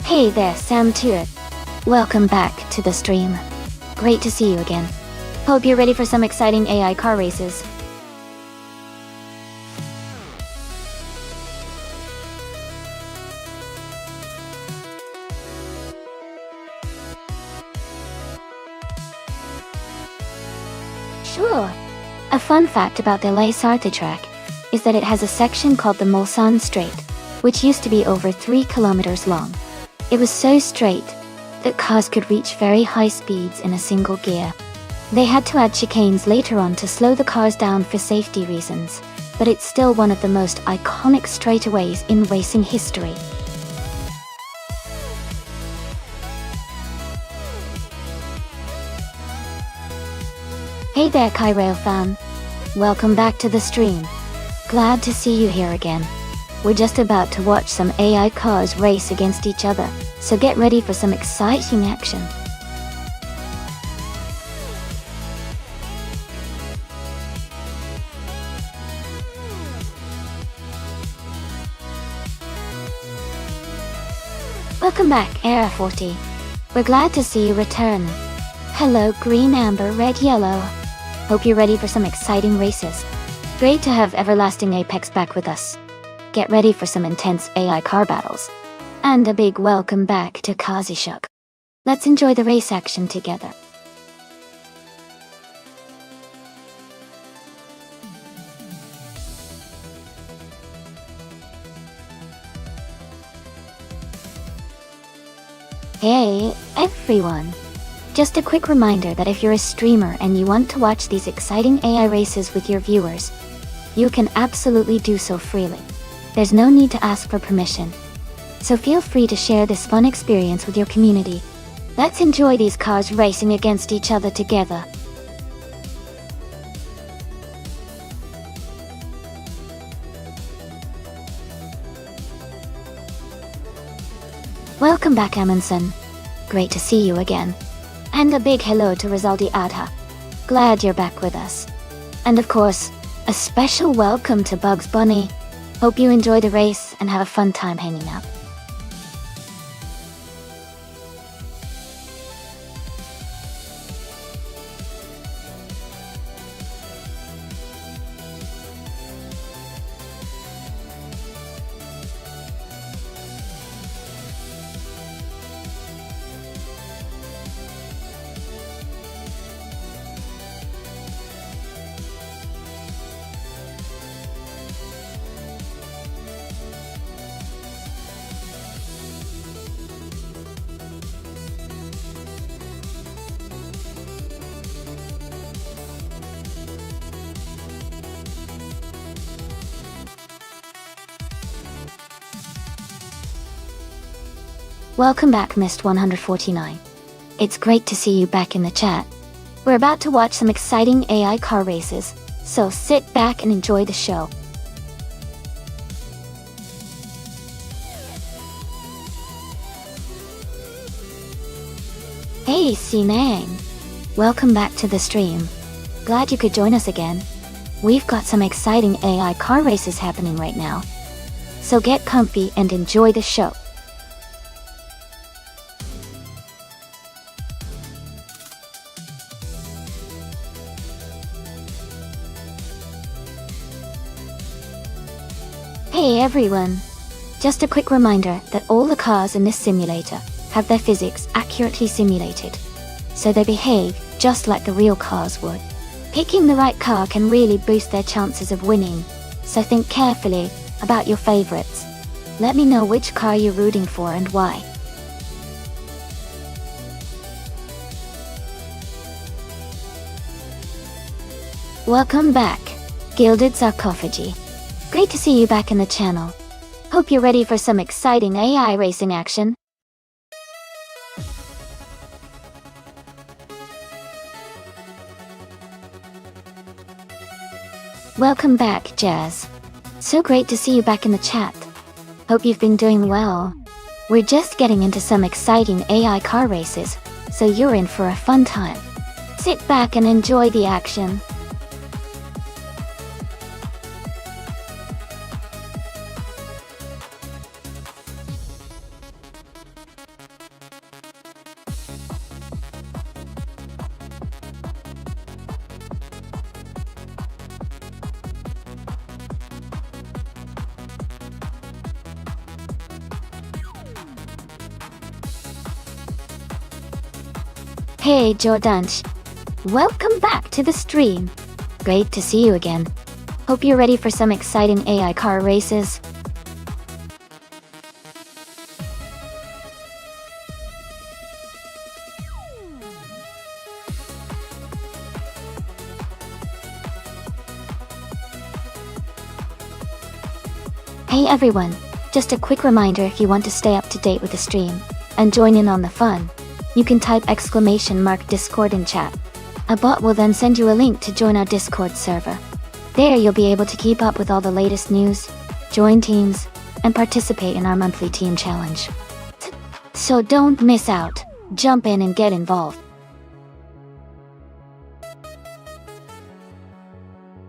Hey there, Sam too. Welcome back to the stream. Great to see you again. Hope you're ready for some exciting AI car races. Sure. A fun fact about the Les Sarthe track is that it has a section called the Mulsanne Straight, which used to be over 3 kilometers long. It was so straight that cars could reach very high speeds in a single gear. They had to add chicanes later on to slow the cars down for safety reasons, but it's still one of the most iconic straightaways in racing history. Hey there, Kyrail fan. Welcome back to the stream. Glad to see you here again. We're just about to watch some AI cars race against each other, so get ready for some exciting action. Welcome back, Era 40. We're glad to see you return. Hello, green, amber, red, yellow. Hope you're ready for some exciting races. Great to have Everlasting Apex back with us. Get ready for some intense AI car battles. And a big welcome back to Kazishuk. Let's enjoy the race action together. Hey, everyone. Just a quick reminder that if you're a streamer and you want to watch these exciting AI races with your viewers, you can absolutely do so freely. There's no need to ask for permission. So feel free to share this fun experience with your community. Let's enjoy these cars racing against each other together. Welcome back, Amundsen. Great to see you again. And a big hello to Rizaldi Adha. Glad you're back with us. And of course, a special welcome to Bugs Bunny. Hope you enjoy the race and have a fun time hanging out. Welcome back, Mist 149. It's great to see you back in the chat. We're about to watch some exciting AI car races, so sit back and enjoy the show. Hey, Sinang. Welcome back to the stream. Glad you could join us again. We've got some exciting AI car races happening right now. So get comfy and enjoy the show. Hey everyone! Just a quick reminder that all the cars in this simulator have their physics accurately simulated, so they behave just like the real cars would. Picking the right car can really boost their chances of winning, so think carefully about your favorites. Let me know which car you're rooting for and why. Welcome back, Gilded Sarcophagi. Great to see you back in the channel. Hope you're ready for some exciting AI racing action. Welcome back, Jazz. So great to see you back in the chat. Hope you've been doing well. We're just getting into some exciting AI car races, so you're in for a fun time. Sit back and enjoy the action. Hey Jordanch, welcome back to the stream. Great to see you again. Hope you're ready for some exciting AI car races. Hey everyone, just a quick reminder, if you want to stay up to date with the stream and join in on the fun, you can type !Discord in chat. A bot will then send you a link to join our Discord server. There you'll be able to keep up with all the latest news, join teams, and participate in our monthly team challenge. So don't miss out, jump in and get involved.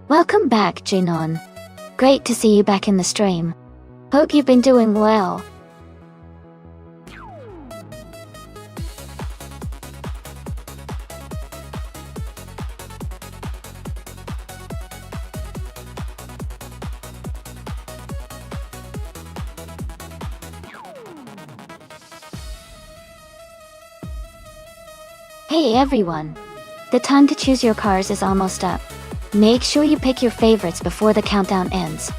Welcome back, Jinon. Great to see you back in the stream. Hope you've been doing well. Hey everyone! The time to choose your cars is almost up. Make sure you pick your favorites before the countdown ends.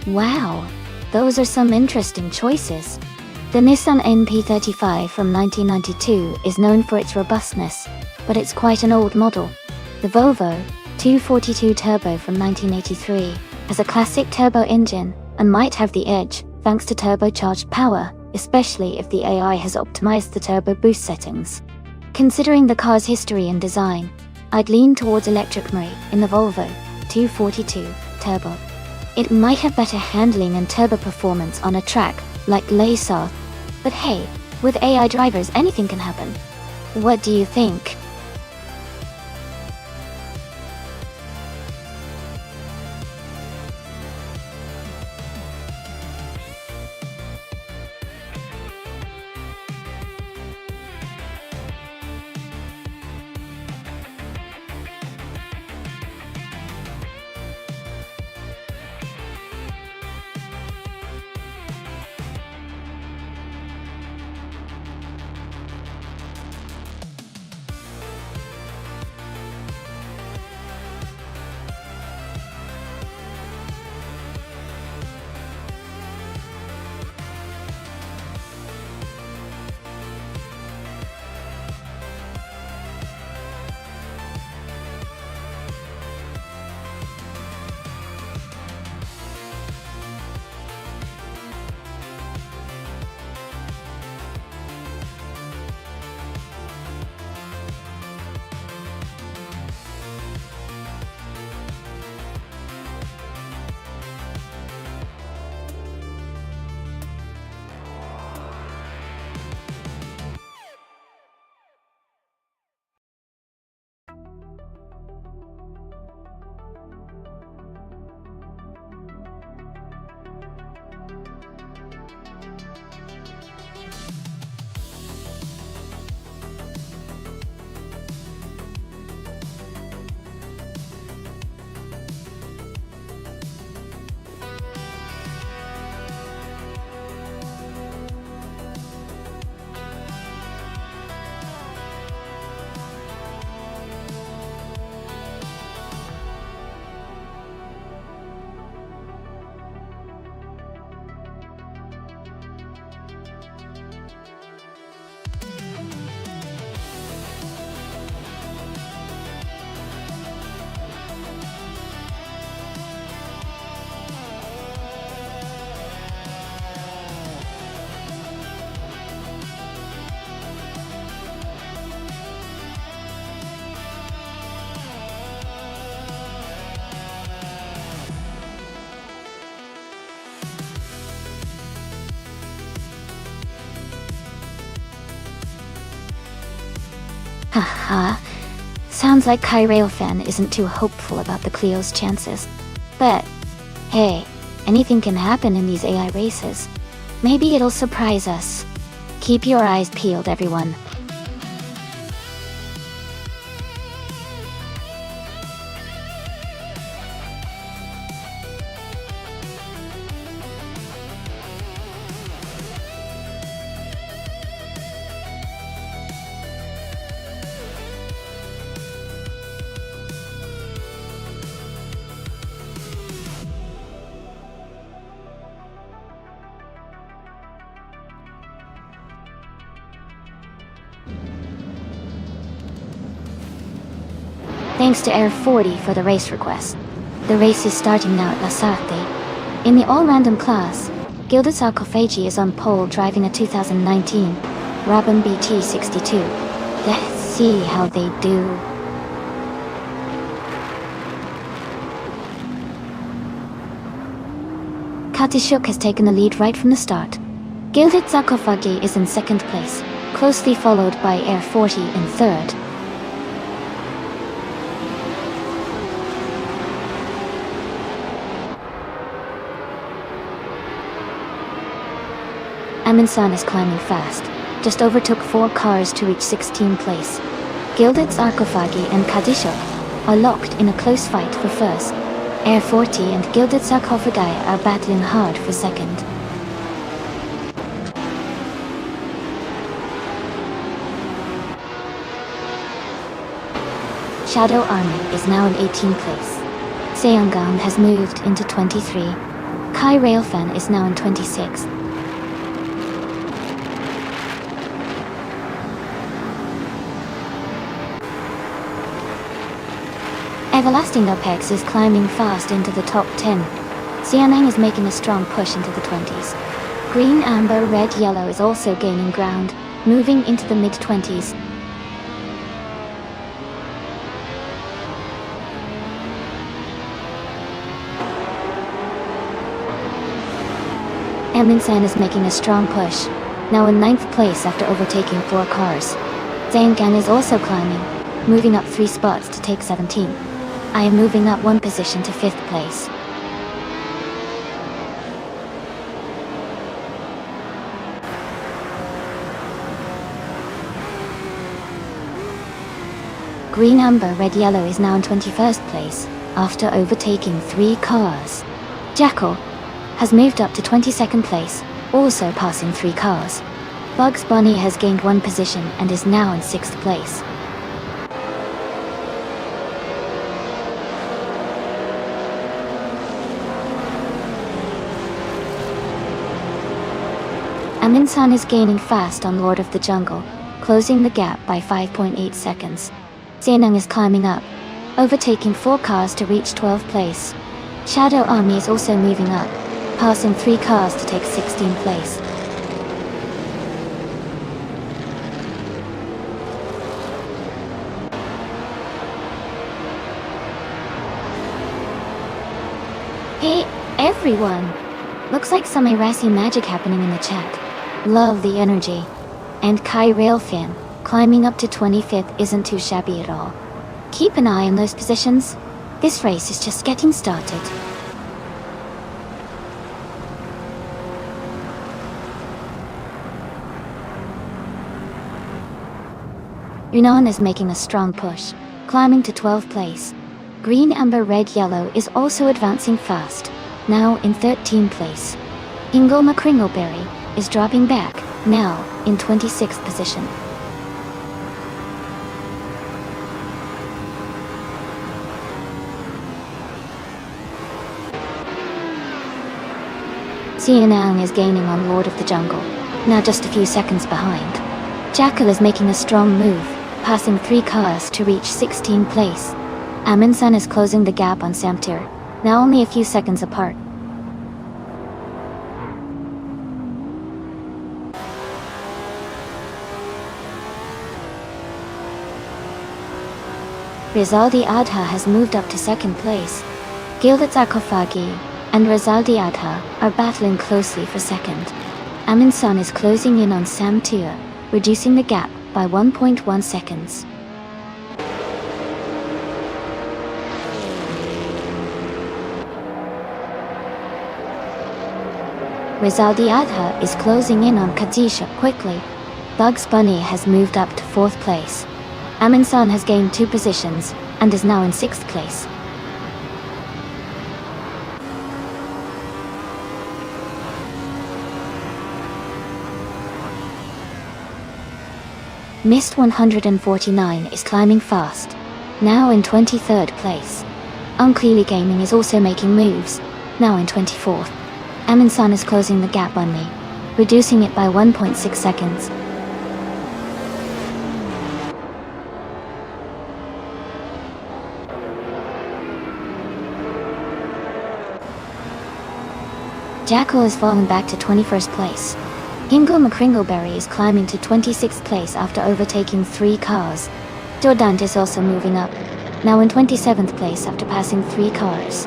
Wow, those are some interesting choices. The Nissan NP35 from 1992 is known for its robustness, but it's quite an old model. The Volvo 242 Turbo from 1983 has a classic turbo engine and might have the edge thanks to turbocharged power, especially if the AI has optimized the turbo boost settings. Considering the car's history and design, I'd lean towards electric Marie in the Volvo 242 Turbo. It might have better handling and turbo performance on a track like Les Sauts, but hey, with AI drivers anything can happen. What do you think? Haha. Sounds like Kai Railfan isn't too hopeful about the Clio's chances. But, hey, anything can happen in these AI races. Maybe it'll surprise us. Keep your eyes peeled, everyone. Thanks to Air 40 for the race request. The race is starting now at Lasarte. In the all-random class, Gilded Sarcophagi is on pole driving a 2019 Rabin BT62. Let's see how they do. Katishuk has taken the lead right from the start. Gilded Sarcophagi is in second place, closely followed by Air 40 in third. Aminsan is climbing fast, just overtook 4 cars to reach 16th place. Gilded Sarcophagi and Kadishok are locked in a close fight for first. Air 40 and Gilded Sarcophagi are battling hard for second. Shadow Army is now in 18th place. Seongang has moved into 23. Kai Railfan is now in 26th. Everlasting Apex is climbing fast into the top 10. Xianeng is making a strong push into the 20s. Green, Amber, Red, Yellow is also gaining ground, moving into the mid-20s. Eminsan is making a strong push, now in 9th place after overtaking 4 cars. Zhanggan is also climbing, moving up 3 spots to take 17. I am moving up 1 position to 5th place. Green, Amber, Red, Yellow is now in 21st place, after overtaking 3 cars. Jackal has moved up to 22nd place, also passing 3 cars. Bugs Bunny has gained 1 position and is now in 6th place. Aminsan is gaining fast on Lord of the Jungle, closing the gap by 5.8 seconds. Xianeng is climbing up, overtaking 4 cars to reach 12th place. Shadow Army is also moving up, passing 3 cars to take 16th place. Hey, everyone! Looks like some Irasi magic happening in the chat. Love the energy. And Kai Railfan, climbing up to 25th isn't too shabby at all. Keep an eye on those positions. This race is just getting started. Yunnan is making a strong push, climbing to 12th place. Green, Amber, Red, Yellow is also advancing fast, now in 13th place. Ingolma Kringleberry is dropping back, now in 26th position. Xianang is gaining on Lord of the Jungle, now just a few seconds behind. Jackal is making a strong move, passing 3 cars to reach 16th place. Aminsan is closing the gap on Samtir, now only a few seconds apart. Rizaldi Adha has moved up to 2nd place. Gilded Sarcophagi and Rizaldi Adha are battling closely for 2nd. Aminsan is closing in on Samtir, reducing the gap by 1.1 seconds. Rizaldi Adha is closing in on Khadija quickly. Bugs Bunny has moved up to 4th place. Aminsan has gained 2 positions and is now in 6th place. Mist 149 is climbing fast, now in 23rd place. Unclearly Gaming is also making moves, now in 24th. Aminsan is closing the gap on me, reducing it by 1.6 seconds. Jackal is falling back to 21st place. Hingle McCringleberry is climbing to 26th place after overtaking 3 cars. Jordant is also moving up, now in 27th place after passing 3 cars.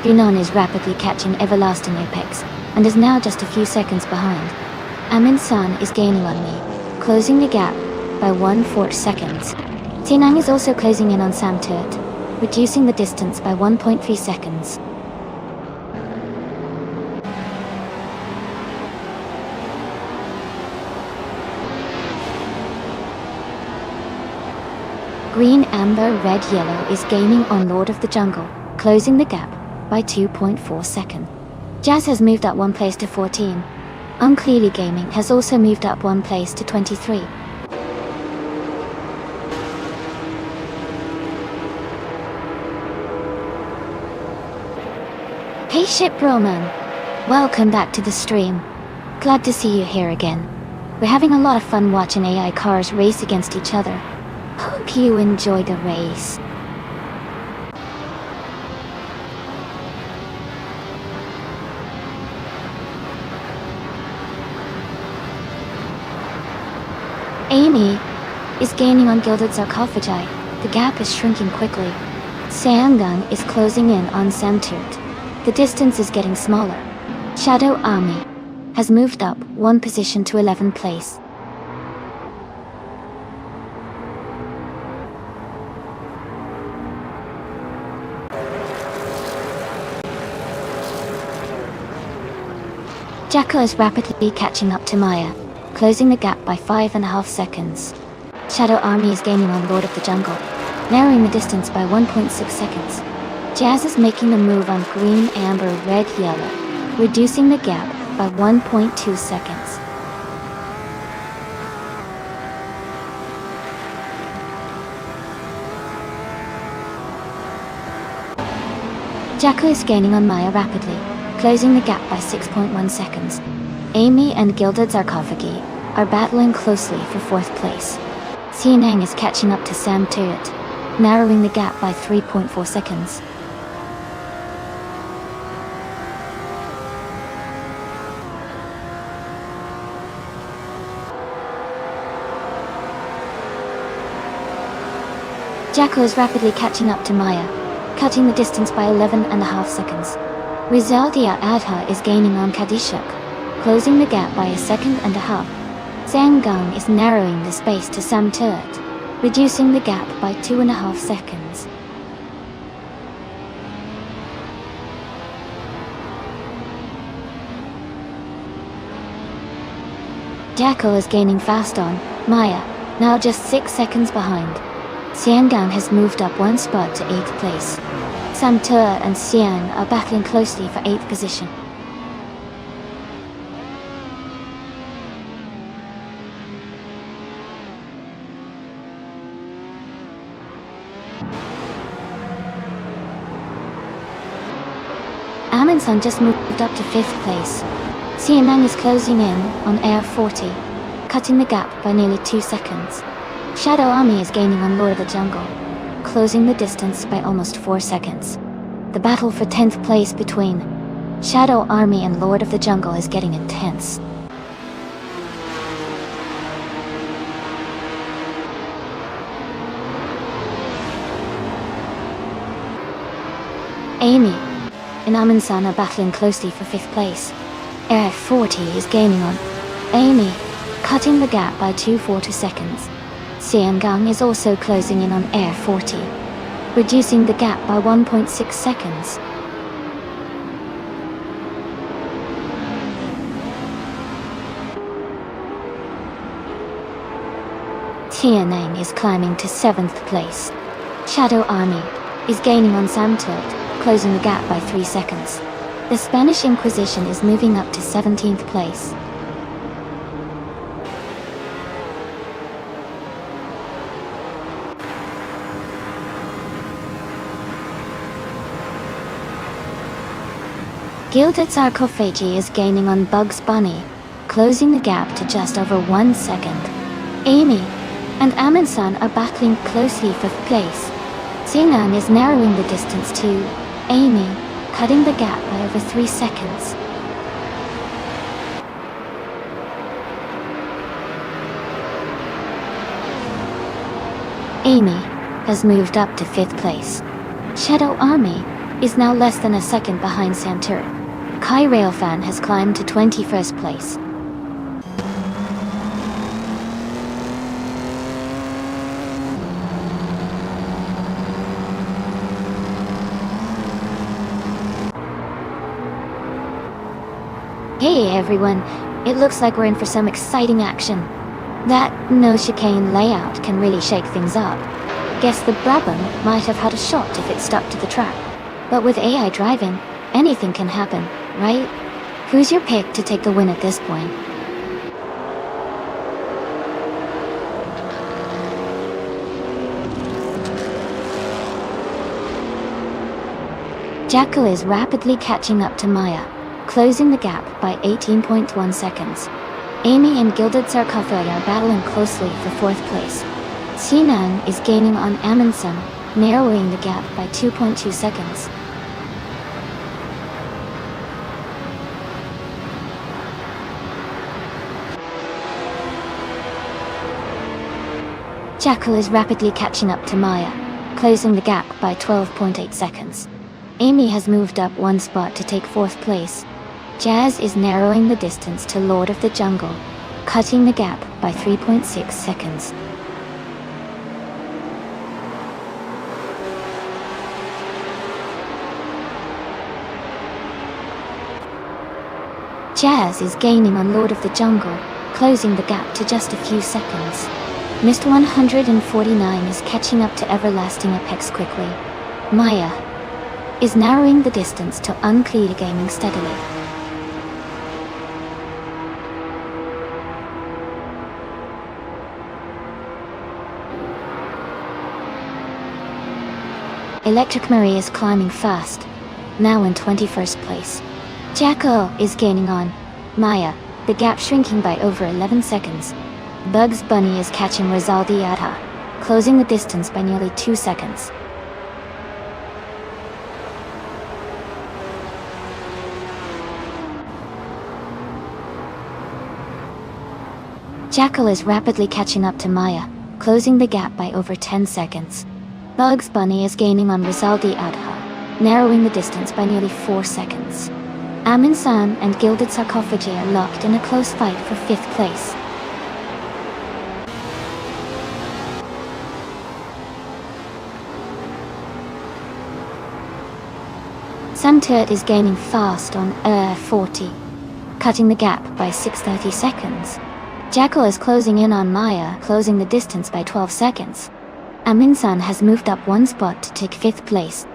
Gunan is rapidly catching Everlasting Apex, and is now just a few seconds behind. Amin San is gaining on me, closing the gap by 1/4 seconds. Tinang is also closing in on Sam Turt, reducing the distance by 1.3 seconds. Green, Amber, Red, Yellow is gaining on Lord of the Jungle, closing the gap by 2.4 seconds. Jazz has moved up 1 place to 14. Unclearly Gaming has also moved up 1 place to 23. Hey Ship Roman, welcome back to the stream. Glad to see you here again. We're having a lot of fun watching AI cars race against each other. Hope you enjoy the race. Amy is gaining on Gilded Sarcophagi. The gap is shrinking quickly. Seangang is closing in on Samturt. The distance is getting smaller. Shadow Army has moved up 1 position to 11th place. Jacko is rapidly catching up to Maya, closing the gap by 5.5 seconds. Shadow Army is gaining on Lord of the Jungle, narrowing the distance by 1.6 seconds. Jazz is making the move on Green, Amber, Red, Yellow, reducing the gap by 1.2 seconds. Jacko is gaining on Maya rapidly, closing the gap by 6.1 seconds. Amy and Gilded Sarcophagi are battling closely for 4th place. Xianang is catching up to Sam Turret, narrowing the gap by 3.4 seconds. Jacko is rapidly catching up to Maya, cutting the distance by 11.5 seconds. Rizaldia Adha is gaining on Kadishuk, closing the gap by 1.5 seconds. Zhanggang is narrowing the space to Sam Turret, reducing the gap by 2.5 seconds. Jacko is gaining fast on Maya, now just 6 seconds behind. Xiangang has moved up 1 spot to 8th place. Samtua and Xian are battling closely for 8th position. Aminsan just moved up to 5th place. Xianang is closing in on Air 40, cutting the gap by nearly 2 seconds. Shadow Army is gaining on Lord of the Jungle, closing the distance by almost 4 seconds. The battle for 10th place between Shadow Army and Lord of the Jungle is getting intense. Amy and Aminsan are battling closely for 5th place. Air 40 is gaining on Amy, cutting the gap by 2.42 seconds. Xiangang is also closing in on Air 40, reducing the gap by 1.6 seconds. Tianeng is climbing to 7th place. Shadow Army is gaining on Samtut, closing the gap by 3 seconds. The Spanish Inquisition is moving up to 17th place. Gilded Sarcophagi is gaining on Bugs Bunny, closing the gap to just over 1 second. Amy and Amundsen are battling closely for 5th place. Sinan is narrowing the distance to Amy, cutting the gap by over 3 seconds. Amy has moved up to 5th place. Shadow Army is now less than a second behind Santur. Kai Railfan has climbed to 21st place. Hey everyone, it looks like we're in for some exciting action. That no chicane layout can really shake things up. Guess the Brabham might have had a shot if it stuck to the track. But with AI driving, anything can happen, right? Who's your pick to take the win at this point? Jackal is rapidly catching up to Maya, closing the gap by 18.1 seconds. Amy and Gilded Sarcophagi are battling closely for 4th place. Sinan is gaining on Amundsen, narrowing the gap by 2.2 seconds. Jackal is rapidly catching up to Maya, closing the gap by 12.8 seconds. Amy has moved up 1 spot to take 4th place. Jazz is narrowing the distance to Lord of the Jungle, cutting the gap by 3.6 seconds. Jazz is gaining on Lord of the Jungle, closing the gap to just a few seconds. Mr. 149 is catching up to Everlasting Apex quickly. Maya is narrowing the distance to Unclear Gaming steadily. Electric Marie is climbing fast, now in 21st place. Jackal is gaining on Maya, the gap shrinking by over 11 seconds. Bugs Bunny is catching Rizaldi Yadha, closing the distance by nearly 2 seconds. Jackal is rapidly catching up to Maya, closing the gap by over 10 seconds. Bugs Bunny is gaining on Rizaldi Adha, narrowing the distance by nearly 4 seconds. Amundsen and Gilded Sarcophagi are locked in a close fight for 5th place. Samtut is gaining fast on Air 40, cutting the gap by 6.30 seconds. Jackal is closing in on Maya, closing the distance by 12 seconds. Amundsen has moved up 1 spot to take 5th place.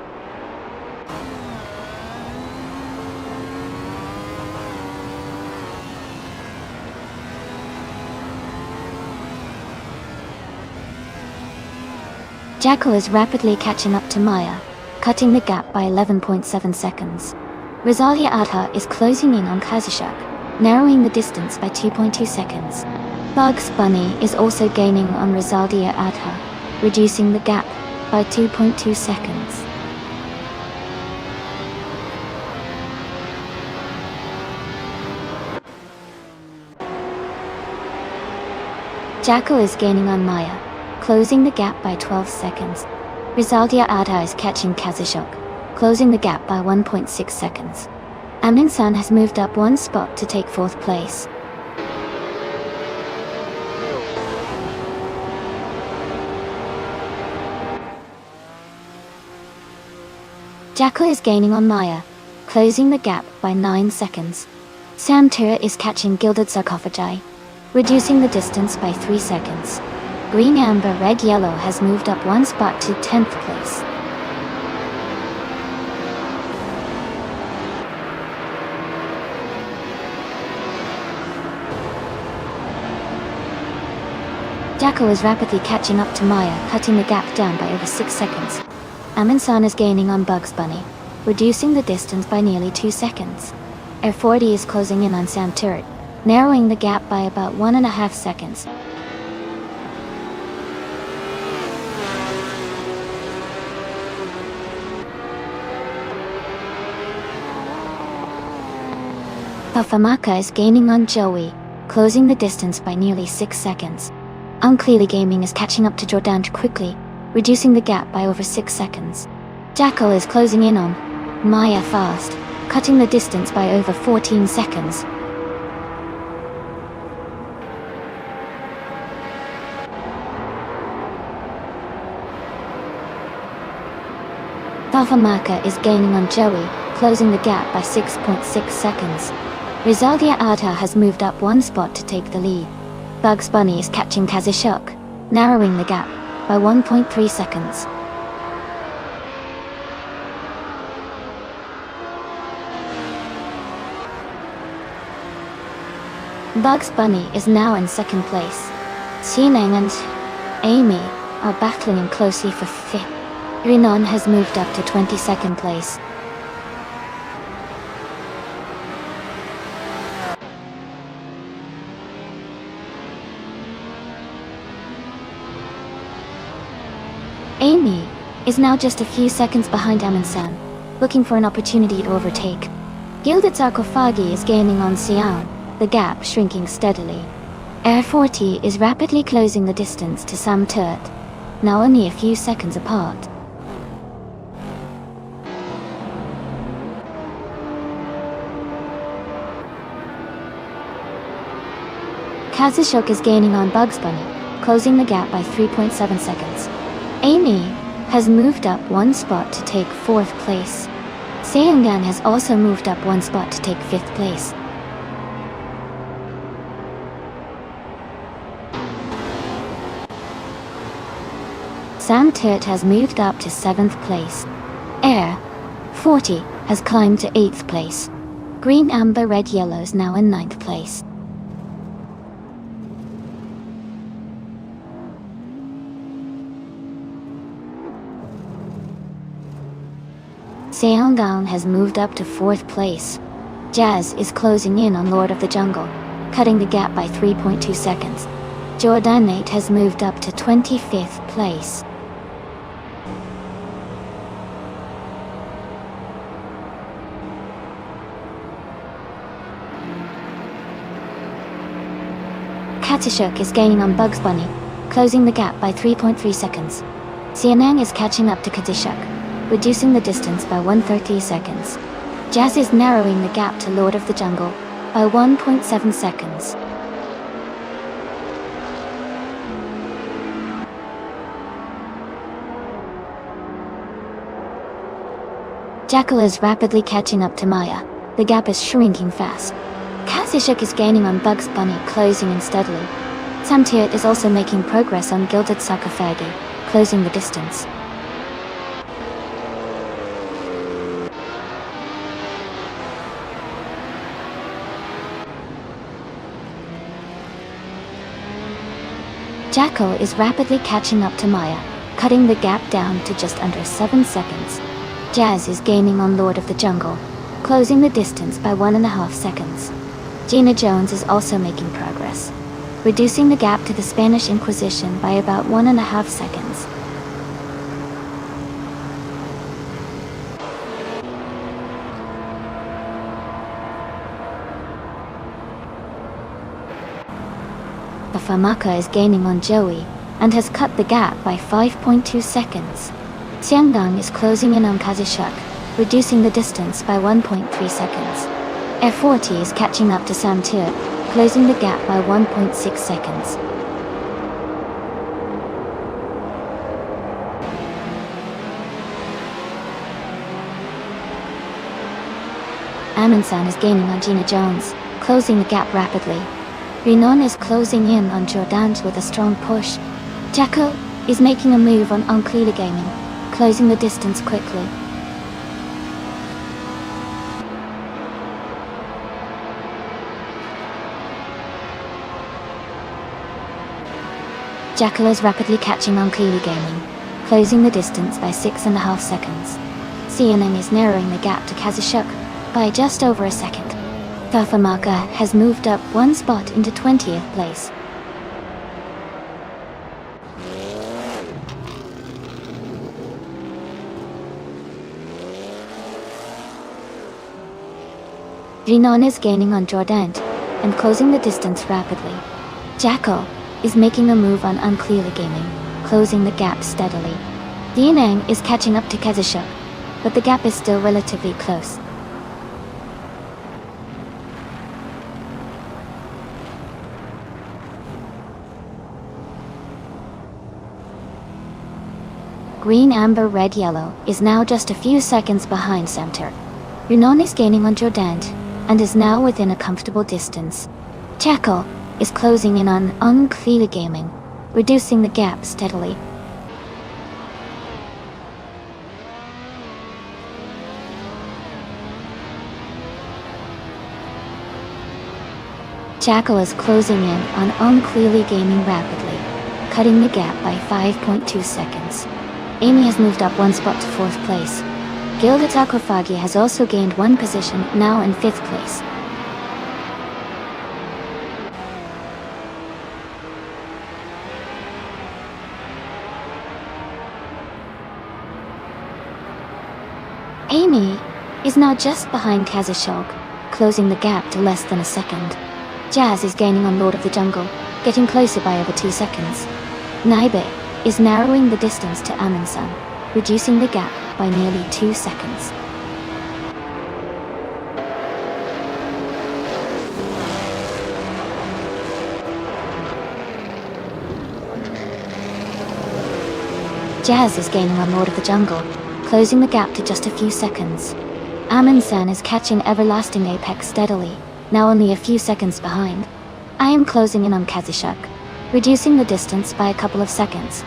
Jackal is rapidly catching up to Maya, cutting the gap by 11.7 seconds. Rosalia Adha is closing in on Kazashak, narrowing the distance by 2.2 seconds. Bugs Bunny is also gaining on Rosalia Adha, reducing the gap by 2.2 seconds. Jackal is gaining on Maya, closing the gap by 12 seconds. Rizaldia Adha is catching Kazashok, closing the gap by 1.6 seconds. Amundsen has moved up 1 spot to take 4th place. Jackal is gaining on Maya, closing the gap by 9 seconds. Sam Turret is catching Gilded Sarcophagi, reducing the distance by 3 seconds. Green, Amber, Red, Yellow has moved up 1 spot to 10th place. Jackal is rapidly catching up to Maya, cutting the gap down by over 6 seconds. Aminsan is gaining on Bugs Bunny, reducing the distance by nearly 2 seconds. Air 40 is closing in on Sam Turret, narrowing the gap by about 1.5 seconds. Pafamaka is gaining on Joey, closing the distance by nearly 6 seconds. Unclearly Gaming is catching up to Jordan quickly, reducing the gap by over 6 seconds. Jackal is closing in on Maya fast, cutting the distance by over 14 seconds. Pafamaka is gaining on Joey, closing the gap by 6.6 seconds. Rizaldia Ata has moved up 1 spot to take the lead. Bugs Bunny is catching Kazashok, narrowing the gap by 1.3 seconds. Bugs Bunny is now in 2nd place. Xineng and Amy are battling closely for 5th. Rinon has moved up to 22nd place. Amy is now just a few seconds behind Aminsan, looking for an opportunity to overtake. Gilded Sarcophagi is gaining on Xiao, the gap shrinking steadily. Air 40 is rapidly closing the distance to Sam Turret, now only a few seconds apart. Kazashok is gaining on Bugs Bunny, closing the gap by 3.7 seconds. Amy has moved up 1 spot to take 4th place. Seongan has also moved up 1 spot to take 5th place. Sam Turret has moved up to 7th place. Air 40 has climbed to 8th place. Green, Amber, Red, Yellow is now in 9th place. Seongan has moved up to 4th place. Jazz is closing in on Lord of the Jungle, cutting the gap by 3.2 seconds. Jordanate has moved up to 25th place. Katishuk is gaining on Bugs Bunny, closing the gap by 3.3 seconds. Xianang is catching up to Katishuk, reducing the distance by 130 seconds. Jazz is narrowing the gap to Lord of the Jungle by 1.7 seconds. Jackal is rapidly catching up to Maya. The gap is shrinking fast. Kazishuk is gaining on Bugs Bunny, closing in steadily. Sam Turret is also making progress on Gilded Sarcophagi, closing the distance. Jackal is rapidly catching up to Maya, cutting the gap down to just under 7 seconds. Jazz is gaining on Lord of the Jungle, closing the distance by 1.5 seconds. Gina Jones is also making progress, reducing the gap to the Spanish Inquisition by about 1.5 seconds. Pafamaka is gaining on Joey, and has cut the gap by 5.2 seconds. Xianggang is closing in on Kazishuk, reducing the distance by 1.3 seconds. Air 40 is catching up to Sam Turret, closing the gap by 1.6 seconds. Amundsen is gaining on Gina Jones, closing the gap rapidly. Renan is closing in on Jordan with a strong push. Jacko is making a move on Unclear Gaming, closing the distance quickly. Jackal is rapidly catching on Clearly Gaming, closing the distance by 6.5 seconds. CNN is narrowing the gap to Kazashuk by just over a second. Kafamaka has moved up one spot into 20th place. Renan is gaining on Jordan and closing the distance rapidly. Jackal is making a move on Unclear Gaming, closing the gap steadily. Dienang is catching up to Kazashuk, but the gap is still relatively close. Green, amber, red, yellow is now just a few seconds behind center. Renan is gaining on Jordan and is now within a comfortable distance. Jackal is closing in on Unclear Gaming, reducing the gap steadily. Jackal is closing in on Unclear Gaming rapidly, cutting the gap by 5.2 seconds. Amy has moved up one spot to 4th place. Gilded Sarcophagi has also gained one position, now in 5th place. Amy is now just behind Kazashog, closing the gap to less than a second. Jazz is gaining on Lord of the Jungle, getting closer by over 2 seconds. Naibe is narrowing the distance to Amundsen, reducing the gap by nearly 2 seconds. Jazz is gaining on Lord of the Jungle, closing the gap to just a few seconds. Amundsen is catching Everlasting Apex steadily, now only a few seconds behind. I am closing in on Kazashuk, reducing the distance by a couple of seconds.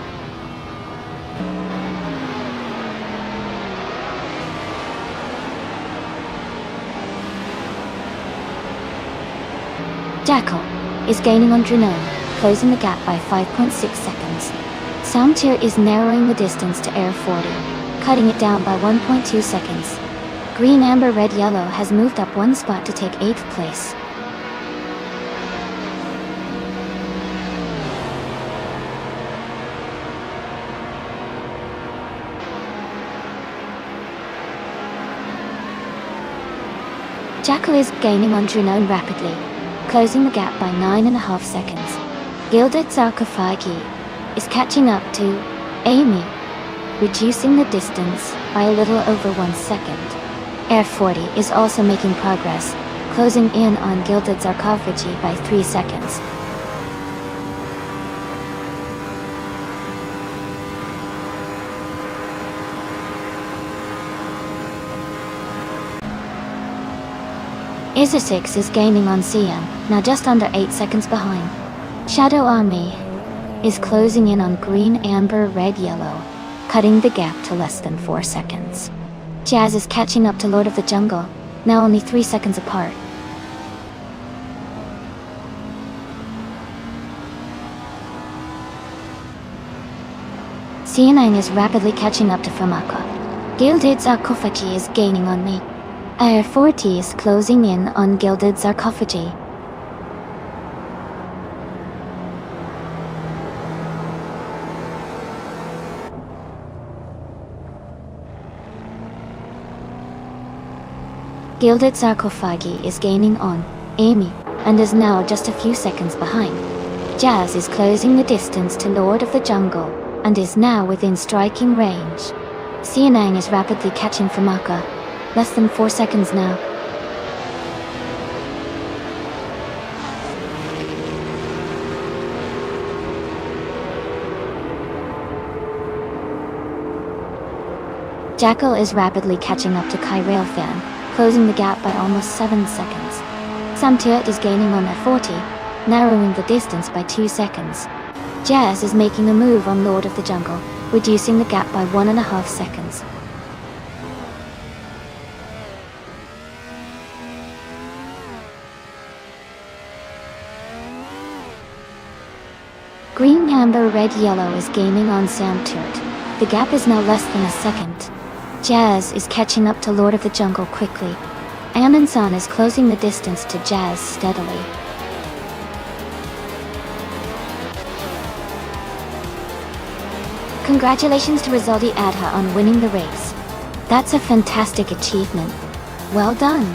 Jackal is gaining on Drenon, closing the gap by 5.6 seconds. Soundtier is narrowing the distance to Air 40, cutting it down by 1.2 seconds. Green, amber, red, yellow has moved up one spot to take 8th place. Jackal is gaining on Drenon rapidly, closing the gap by 9.5 seconds. Gilded Sarcophagi is catching up to Amy, reducing the distance by a little over 1 second. Air 40 is also making progress, closing in on Gilded Sarcophagi by 3 seconds. Isosix is gaining on CM, now just under 8 seconds behind. Shadow Army is closing in on green, amber, red, yellow, cutting the gap to less than 4 seconds. Jazz is catching up to Lord of the Jungle, now only 3 seconds apart. CNN is rapidly catching up to Famaka. Gilded Sarcophagi is gaining on me. Air 40 is closing in on Gilded Sarcophagi. Gilded Sarcophagi is gaining on Amy, and is now just a few seconds behind. Jazz is closing the distance to Lord of the Jungle, and is now within striking range. Sianang is rapidly catching Famaka, less than 4 seconds now. Jackal is rapidly catching up to Kai Railfan, closing the gap by almost 7 seconds. Samtuit is gaining on F40, narrowing the distance by 2 seconds. Jazz is making a move on Lord of the Jungle, reducing the gap by 1.5 seconds. Green, amber, red, yellow is gaining on Samtuit. The gap is now less than a second. Jazz is catching up to Lord of the Jungle quickly. Anandsan is closing the distance to Jazz steadily. Congratulations to Rizaldi Adha on winning the race. That's a fantastic achievement. Well done.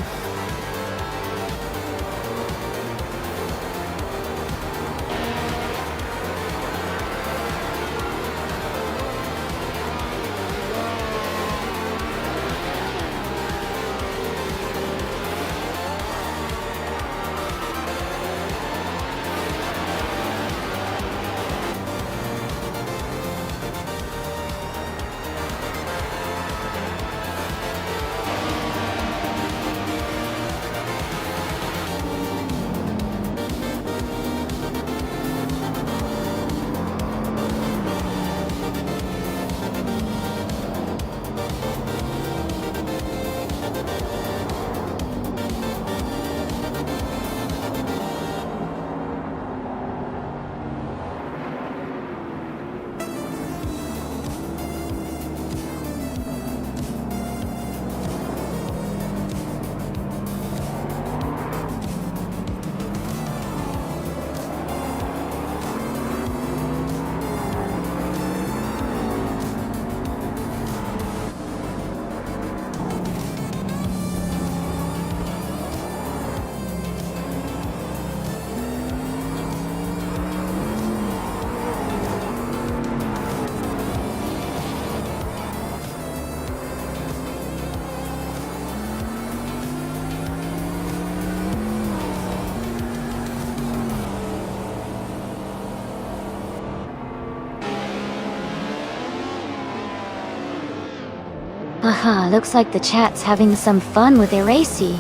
Haha, looks like the chat's having some fun with Eracy.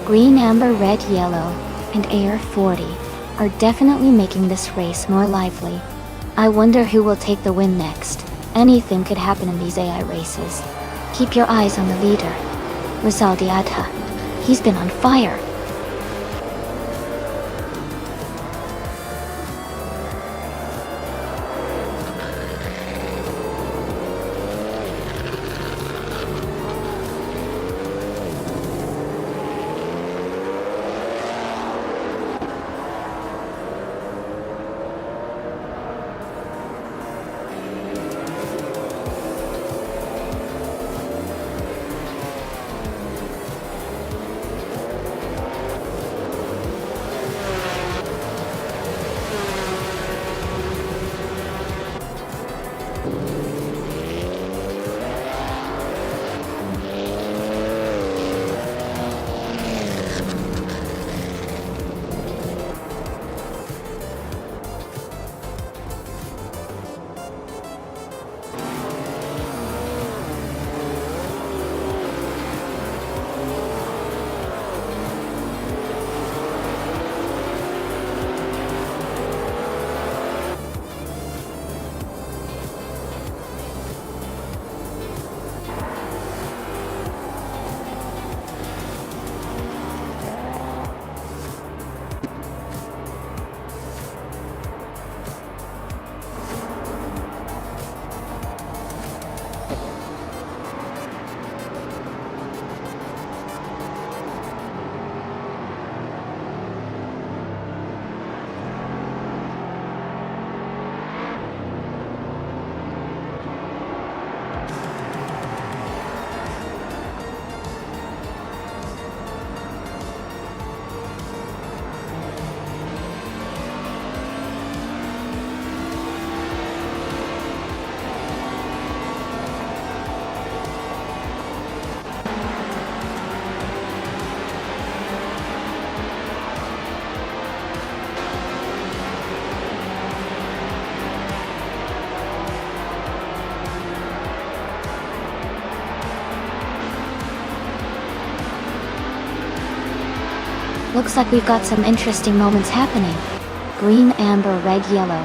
Green, amber, red, yellow, and AR40 are definitely making this race more lively. I wonder who will take the win next. Anything could happen in these AI races. Keep your eyes on the leader, Rizaldi Adha. He's been on fire. Looks like we've got some interesting moments happening. Green, amber, red, yellow.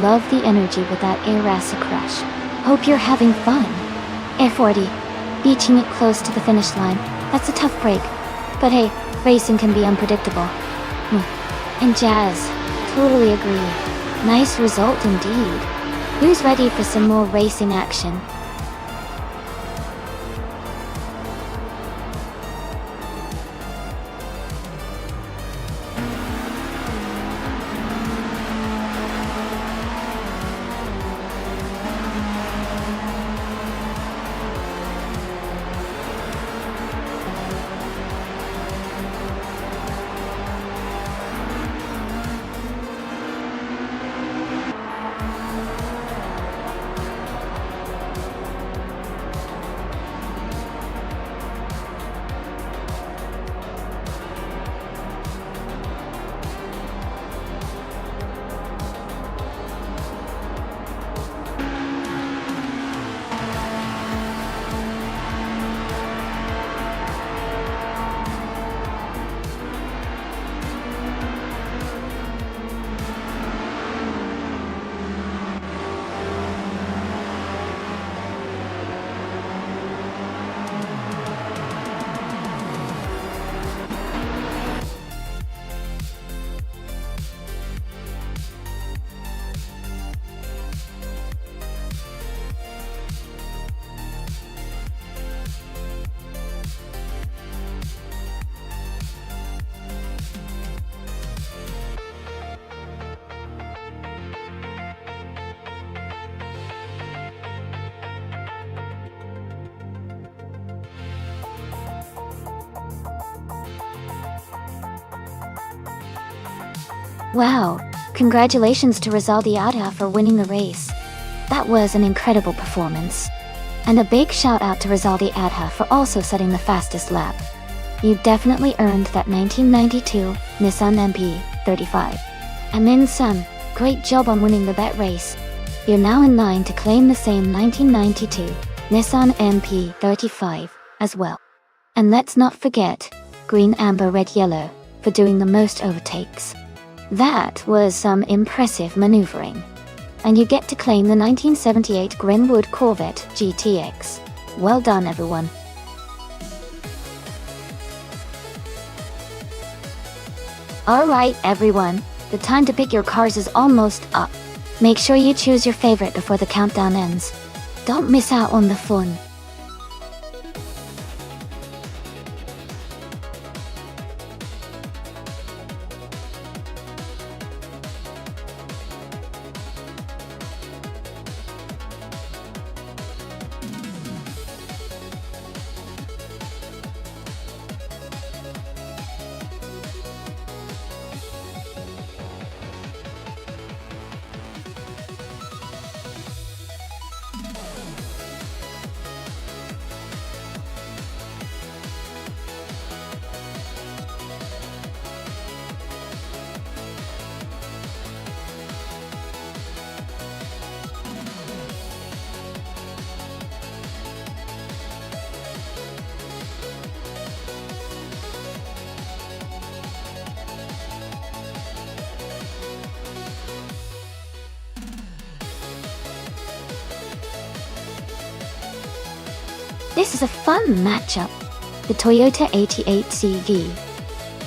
Love the energy with that air rasa crush. Hope you're having fun. Air 40. Beaching it close to the finish line. That's a tough break. But hey, racing can be unpredictable. And Jazz. Totally agree. Nice result indeed. Who's ready for some more racing action? Wow, congratulations to Rizaldi Adha for winning the race. That was an incredible performance. And a big shout out to Rizaldi Adha for also setting the fastest lap. You definitely earned that 1992 Nissan MP35. Amin Sun, great job on winning the bet race. You're now in line to claim the same 1992 Nissan MP35 as well. And let's not forget, Green, Amber, Red, Yellow, for doing the most overtakes. That was some impressive maneuvering. And you get to claim the 1978 Grenwood Corvette GTX. Well done, everyone. Alright, everyone, the time to pick your cars is almost up. Make sure you choose your favorite before the countdown ends. Don't miss out on the fun. This is a fun matchup. The Toyota 88 CV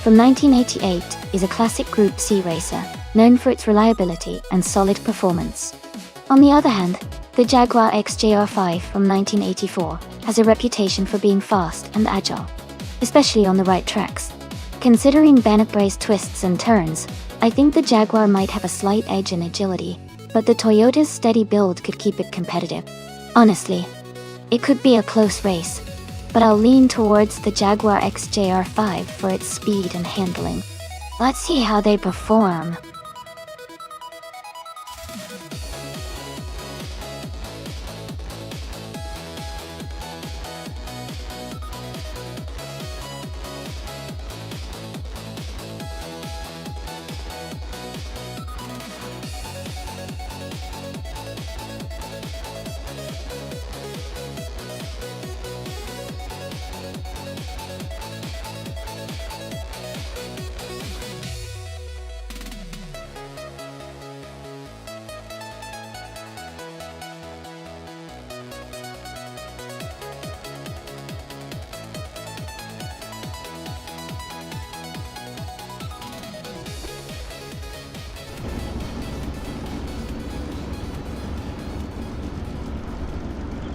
from 1988 is a classic Group C racer, known for its reliability and solid performance. On the other hand, the Jaguar XJR5 from 1984 has a reputation for being fast and agile, especially on the right tracks. Considering Bannock Bray's twists and turns, I think the Jaguar might have a slight edge in agility, but the Toyota's steady build could keep it competitive. Honestly, it could be a close race, but I'll lean towards the Jaguar XJR5 for its speed and handling. Let's see how they perform.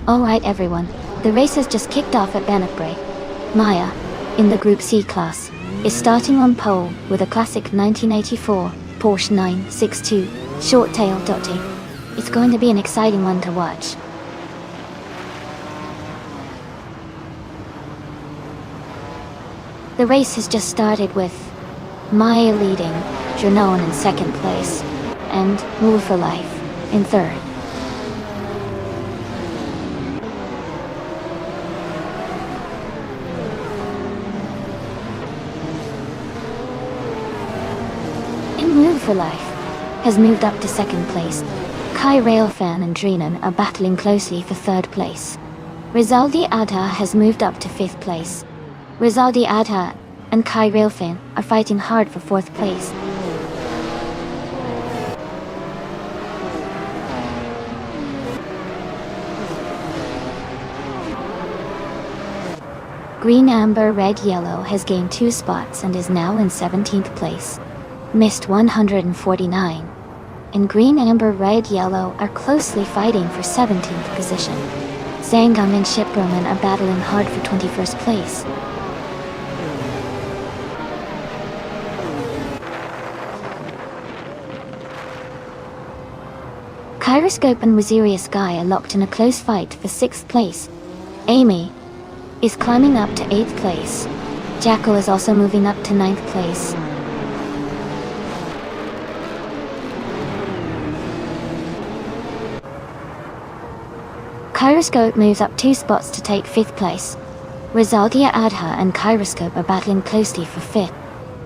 Alright everyone, the race has just kicked off at Bannockbury. Maya, in the Group C class, is starting on pole with a classic 1984 Porsche 962 short tail Dottie. It's going to be an exciting one to watch. The race has just started with Maya leading, Jernon in second place, and Move for Life in third. Move for Life has moved up to second place. Kai Railfan and Drinan are battling closely for third place. Rizaldi Adha has moved up to fifth place. Rizaldi Adha and Kai Railfan are fighting hard for fourth place. Green Amber Red Yellow has gained 2 spots and is now in 17th place. Missed 149. And Green Amber Red Yellow are closely fighting for 17th position. Zangam and Shiproman are battling hard for 21st place. Kyroscope and Wazirius Guy are locked in a close fight for 6th place. Amy is climbing up to 8th place. Jackal is also moving up to 9th place. Kyroscope moves up 2 spots to take 5th place. Rizaldia Adha and Kyroscope are battling closely for 5th.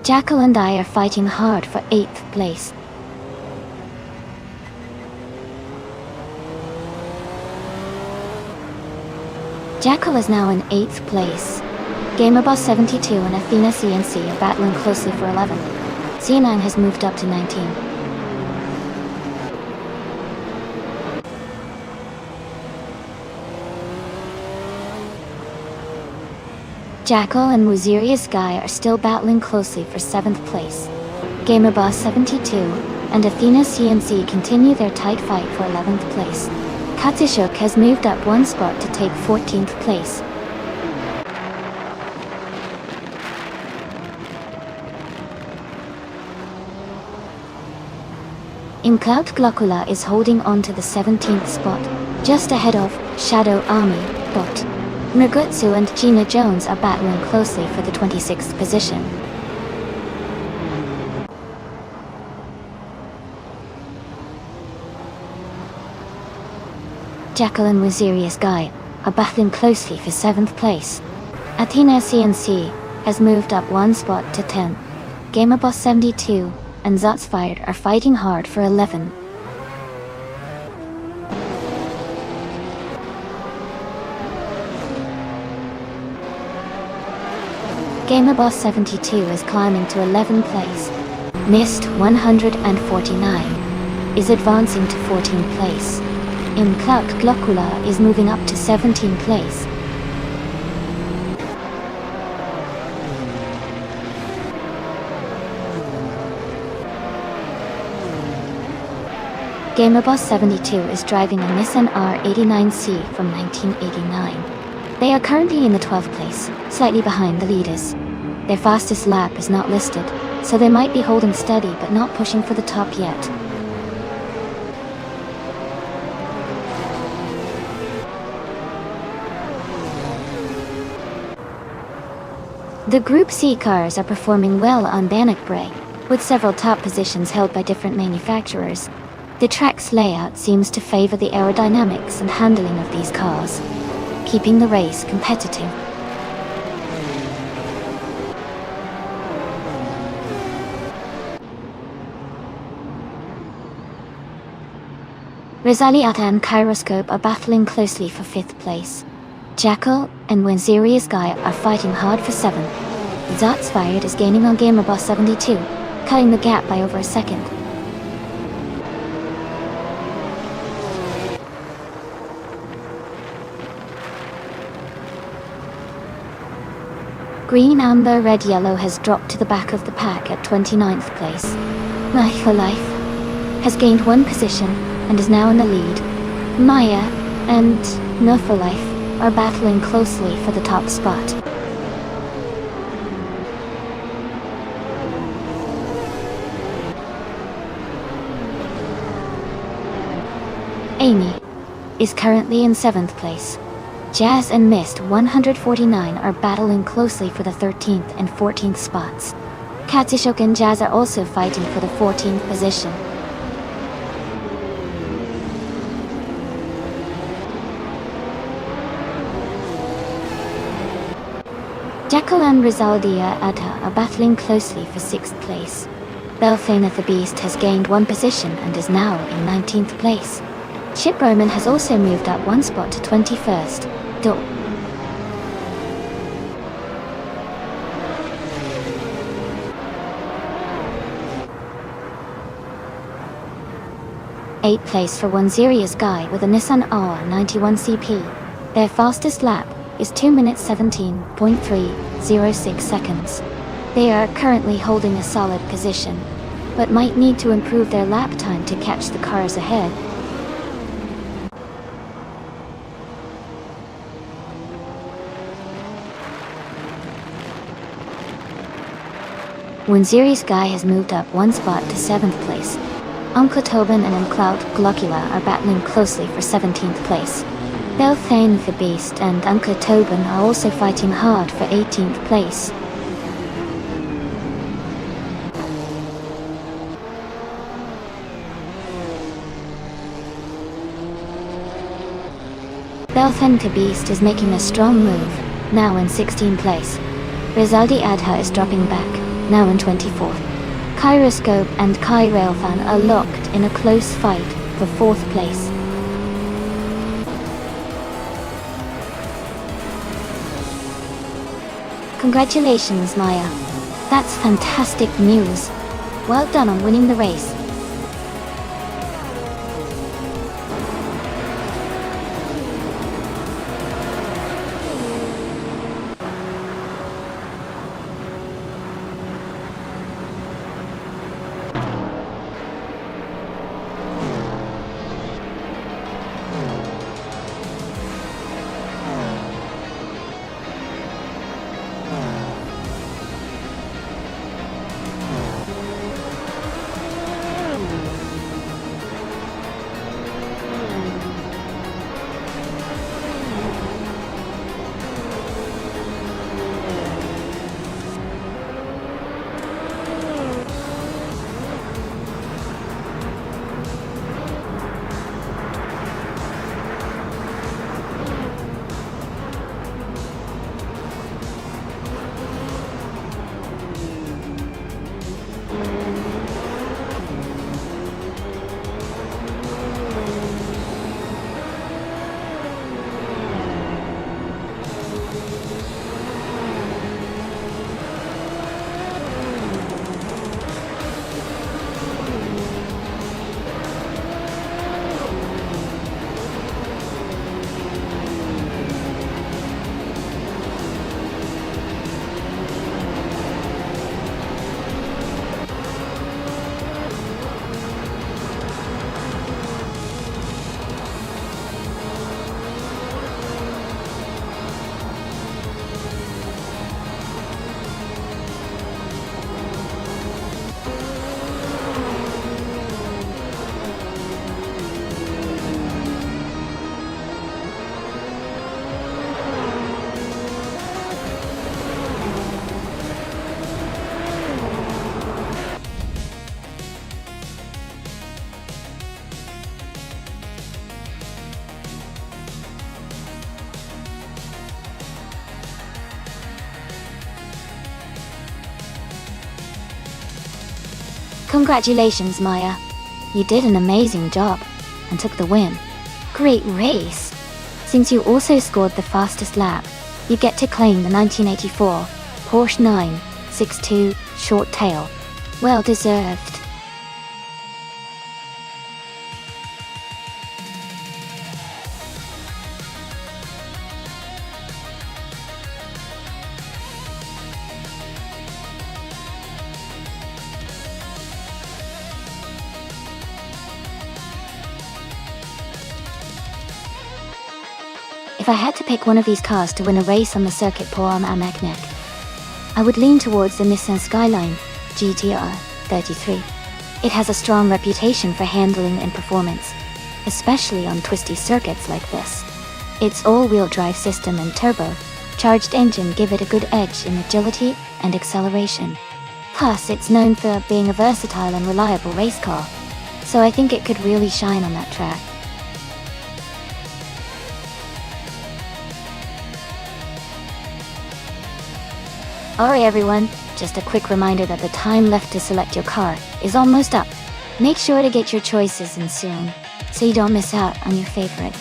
Jackal and I are fighting hard for 8th place. Jackal is now in 8th place. Gamerboss 72 and Athena CNC are battling closely for 11. C9 has moved up to 19. Jackal and Wazirius Guy are still battling closely for 7th place. Gamerboss 72 and Athena CNC continue their tight fight for 11th place. Katsushuk has moved up 1 spot to take 14th place. Imcloud Glokula is holding on to the 17th spot, just ahead of Shadow Army, but Murgutsu and Gina Jones are battling closely for the 26th position. Jackal and Wazirius Guy are battling closely for 7th place. Athena CNC has moved up 1 spot to 10. Gamerboss 72 and Zotsfired are fighting hard for 11. Gamerboss 72 is climbing to 11th place. Missed 149 is advancing to 14th place. Imcloud Glokula is moving up to 17th place. Gamerboss 72 is driving a Nissan R89C from 1989. They are currently in the 12th place, slightly behind the leaders. Their fastest lap is not listed, so they might be holding steady but not pushing for the top yet. The Group C cars are performing well on Bannockbury, with several top positions held by different manufacturers. The track's layout seems to favor the aerodynamics and handling of these cars, keeping the race competitive. Rizaliata and Kyroscope are battling closely for 5th place. Jackal and Wazirius Guy are fighting hard for 7th. Zotsfired is gaining on Gamerboss 72, cutting the gap by over a second. Green Amber Red Yellow has dropped to the back of the pack at 29th place. Life for Life has gained 1 position and is now in the lead. Maya and No for Life, are battling closely for the top spot. Amy is currently in 7th place. Jazz and Mist 149 are battling closely for the 13th and 14th spots. Katsushok and Jazz are also fighting for the 14th position. Jekyll and Rizaldia Adha are battling closely for 6th place. Belthane the Beast has gained 1 position and is now in 19th place. Chip Roman has also moved up 1 spot to 21st. Do. 8th place for One-Serious Guy with a Nissan R91 CP. Their fastest lap is 2 minutes 17.306 seconds. They are currently holding a solid position, but might need to improve their lap time to catch the cars ahead. One-Serious Guy has moved up 1 spot to 7th place. Uncle Tobin and Cloud Glockula are battling closely for 17th place. Belthane the Beast and Uncle Tobin are also fighting hard for 18th place. Belthane the Beast is making a strong move, now in 16th place. Rizaldi Adha is dropping back, now in 24th. Kyroscope and Kai Railfan are locked in a close fight for 4th place. Congratulations, Maya. That's fantastic news. Well done on winning the race. Congratulations, Maya. You did an amazing job and took the win. Great race. Since you also scored the fastest lap, you get to claim the 1984 Porsche 962 Short Tail. Well deserved. If I had to pick one of these cars to win a race on the circuit pour Armagnac, I would lean towards the Nissan Skyline GTR 33. It has a strong reputation for handling and performance, especially on twisty circuits like this. Its all-wheel drive system and turbo-charged engine give it a good edge in agility and acceleration. Plus, it's known for being a versatile and reliable race car, so I think it could really shine on that track. Alright everyone, just a quick reminder that the time left to select your car is almost up. Make sure to get your choices in soon, so you don't miss out on your favorite.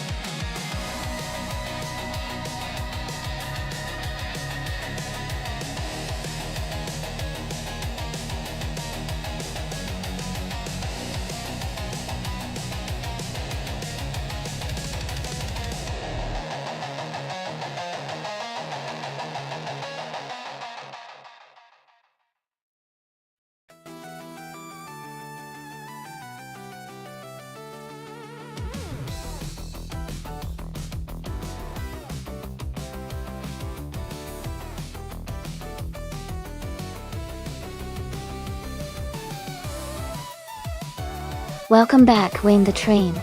Welcome back, Wayne the Train.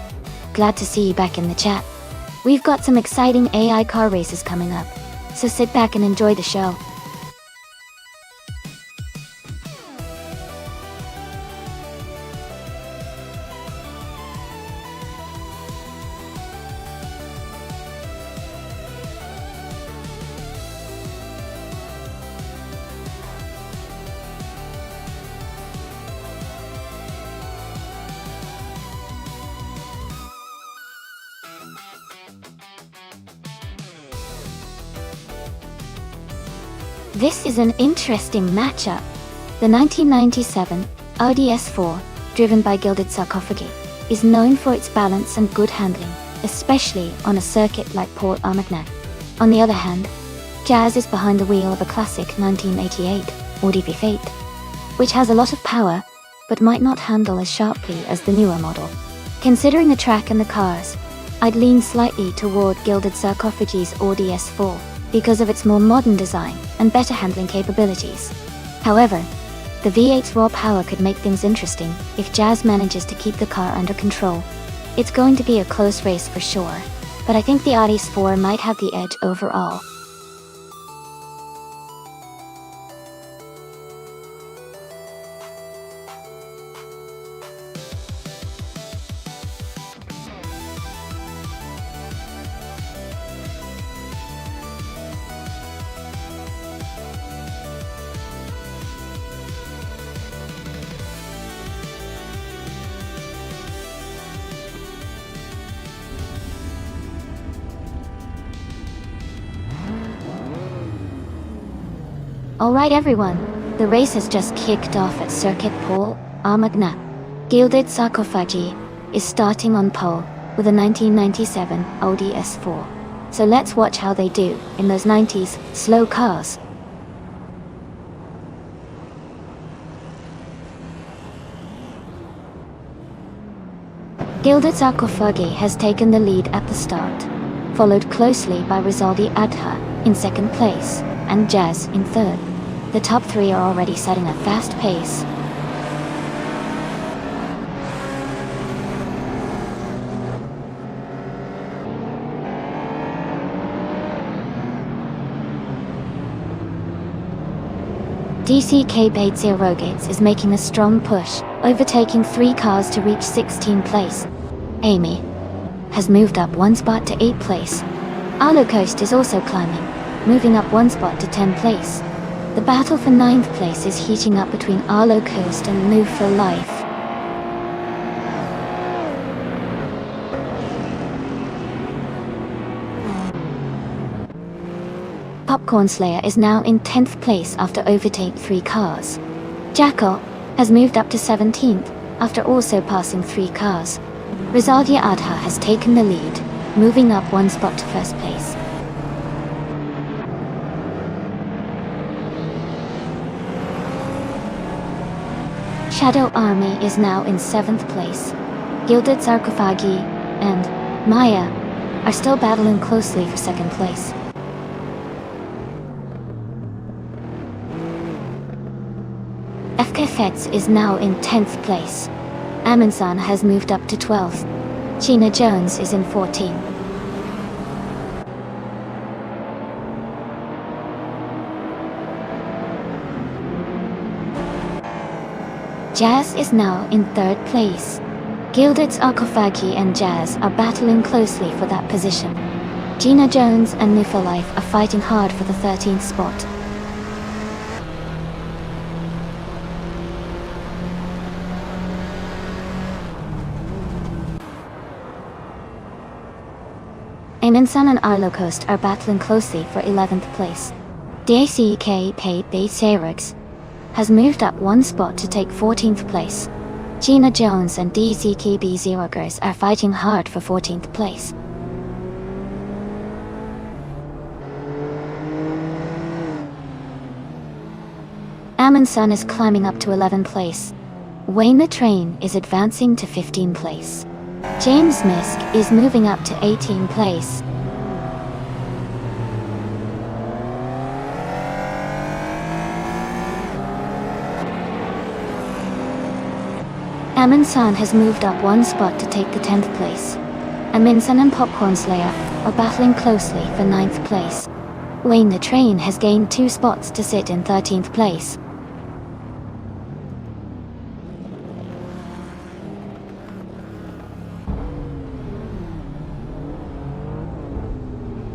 Glad to see you back in the chat. We've got some exciting AI car races coming up, so sit back and enjoy the show. This is an interesting matchup. The 1997 Audi S4, driven by gilded sarcophagi, is known for its balance and good handling, especially on a circuit like Port Armagnac. On the other hand, Jazz is behind the wheel of a classic 1988 Audi V8, which has a lot of power, but might not handle as sharply as the newer model. Considering the track and the cars, I'd lean slightly toward gilded sarcophagi's Audi S4, because of its more modern design and better handling capabilities. However, the V8's raw power could make things interesting if Jazz manages to keep the car under control. It's going to be a close race for sure, but I think the Audi S4 might have the edge overall. Alright everyone, the race has just kicked off at Circuit Pole Armagnac. Gilded Sarcophagi is starting on pole with a 1997 Audi S4. So let's watch how they do in those 90s slow cars. Gilded Sarcophagi has taken the lead at the start, followed closely by Rizaldi Adha in second place and Jazz in third. The top three are already setting a fast pace. DCK Baitzia Rogates is making a strong push, overtaking 3 cars to reach 16th place. Amy has moved up 1 spot to 8th place. Arlo Coast is also climbing, moving up 1 spot to 10th place. The battle for 9th place is heating up between Arlo Coast and Move for Life. Popcorn Slayer is now in 10th place after overtaking 3 cars. Jackal has moved up to 17th after also passing 3 cars. Rizaldia Adha has taken the lead, moving up 1 spot to 1st place. Shadow Army is now in 7th place. Gilded Sarcophagi and Maya are still battling closely for second place. FK Feds is now in 10th place. Amundsen has moved up to 12th. Gina Jones is in 14th. Jazz is now in 3rd place. Gilded Sarcophagi and Jazz are battling closely for that position. Gina Jones and Nufa Life are fighting hard for the 13th spot. Amundsen and Arlo Coast are battling closely for 11th place. DACK Bay Sayrix has moved up 1 spot to take 14th place. Gina Jones and DZKB Zerogers are fighting hard for 14th place. Amundsen is climbing up to 11th place. Wayne the Train is advancing to 15th place. James Misk is moving up to 18th place. Amundsen has moved up 1 spot to take the 10th place. Amundsen and Popcorn Slayer are battling closely for 9th place. Wayne the Train has gained 2 spots to sit in 13th place.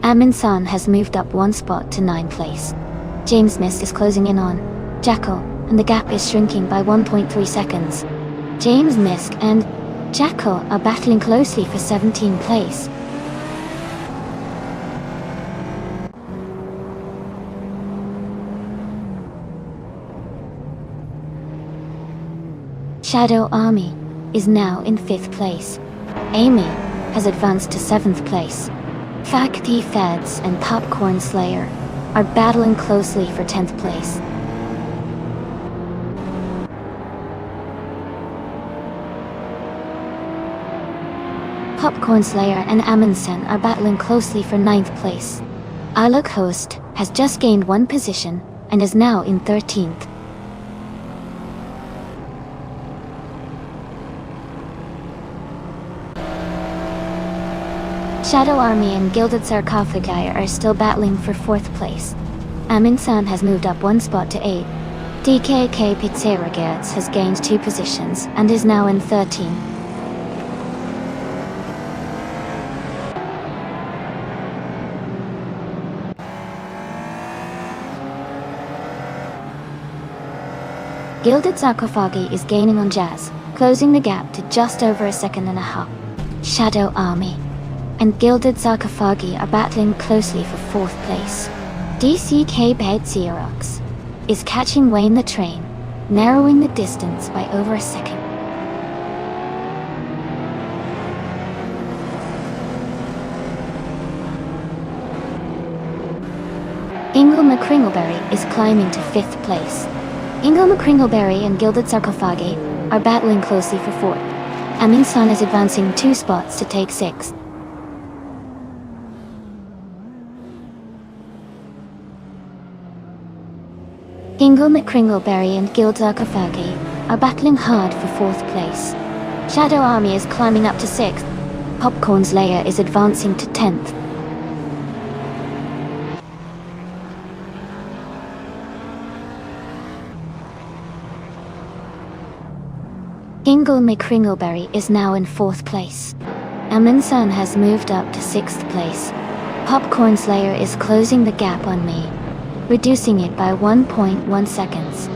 Amundsen has moved up 1 spot to 9th place. James Misk is closing in on Jackal, and the gap is shrinking by 1.3 seconds. James Misk and Jackal are battling closely for 17th place. Shadow Army is now in 5th place. Amy has advanced to 7th place. FK Feds and Popcorn Slayer are battling closely for 10th place. Popcorn Slayer and Amundsen are battling closely for 9th place. Arlo Coast has just gained 1 position and is now in 13th. Shadow Army and Gilded Sarcophagi are still battling for 4th place. Amundsen has moved up 1 spot to 8. DKK Pizzeragats has gained 2 positions and is now in 13th. Gilded Sarcophagi is gaining on Jazz, closing the gap to just over a second and a half. Shadow Army and Gilded Sarcophagi are battling closely for 4th place. DCK Bed Xerox is catching Wayne the Train, narrowing the distance by over a second. Ingle McCringleberry is climbing to 5th place. Ingle McCringleberry and Gilded Sarcophagi are battling closely for 4th. Amundsen is advancing 2 spots to take 6th. Ingle McCringleberry and Gilded Sarcophagi are battling hard for 4th place. Shadow Army is climbing up to 6th. Popcorn Slayer is advancing to 10th. Ingle McCringleberry is now in 4th place. Amundsen has moved up to 6th place. Popcorn Slayer is closing the gap on me, reducing it by 1.1 seconds.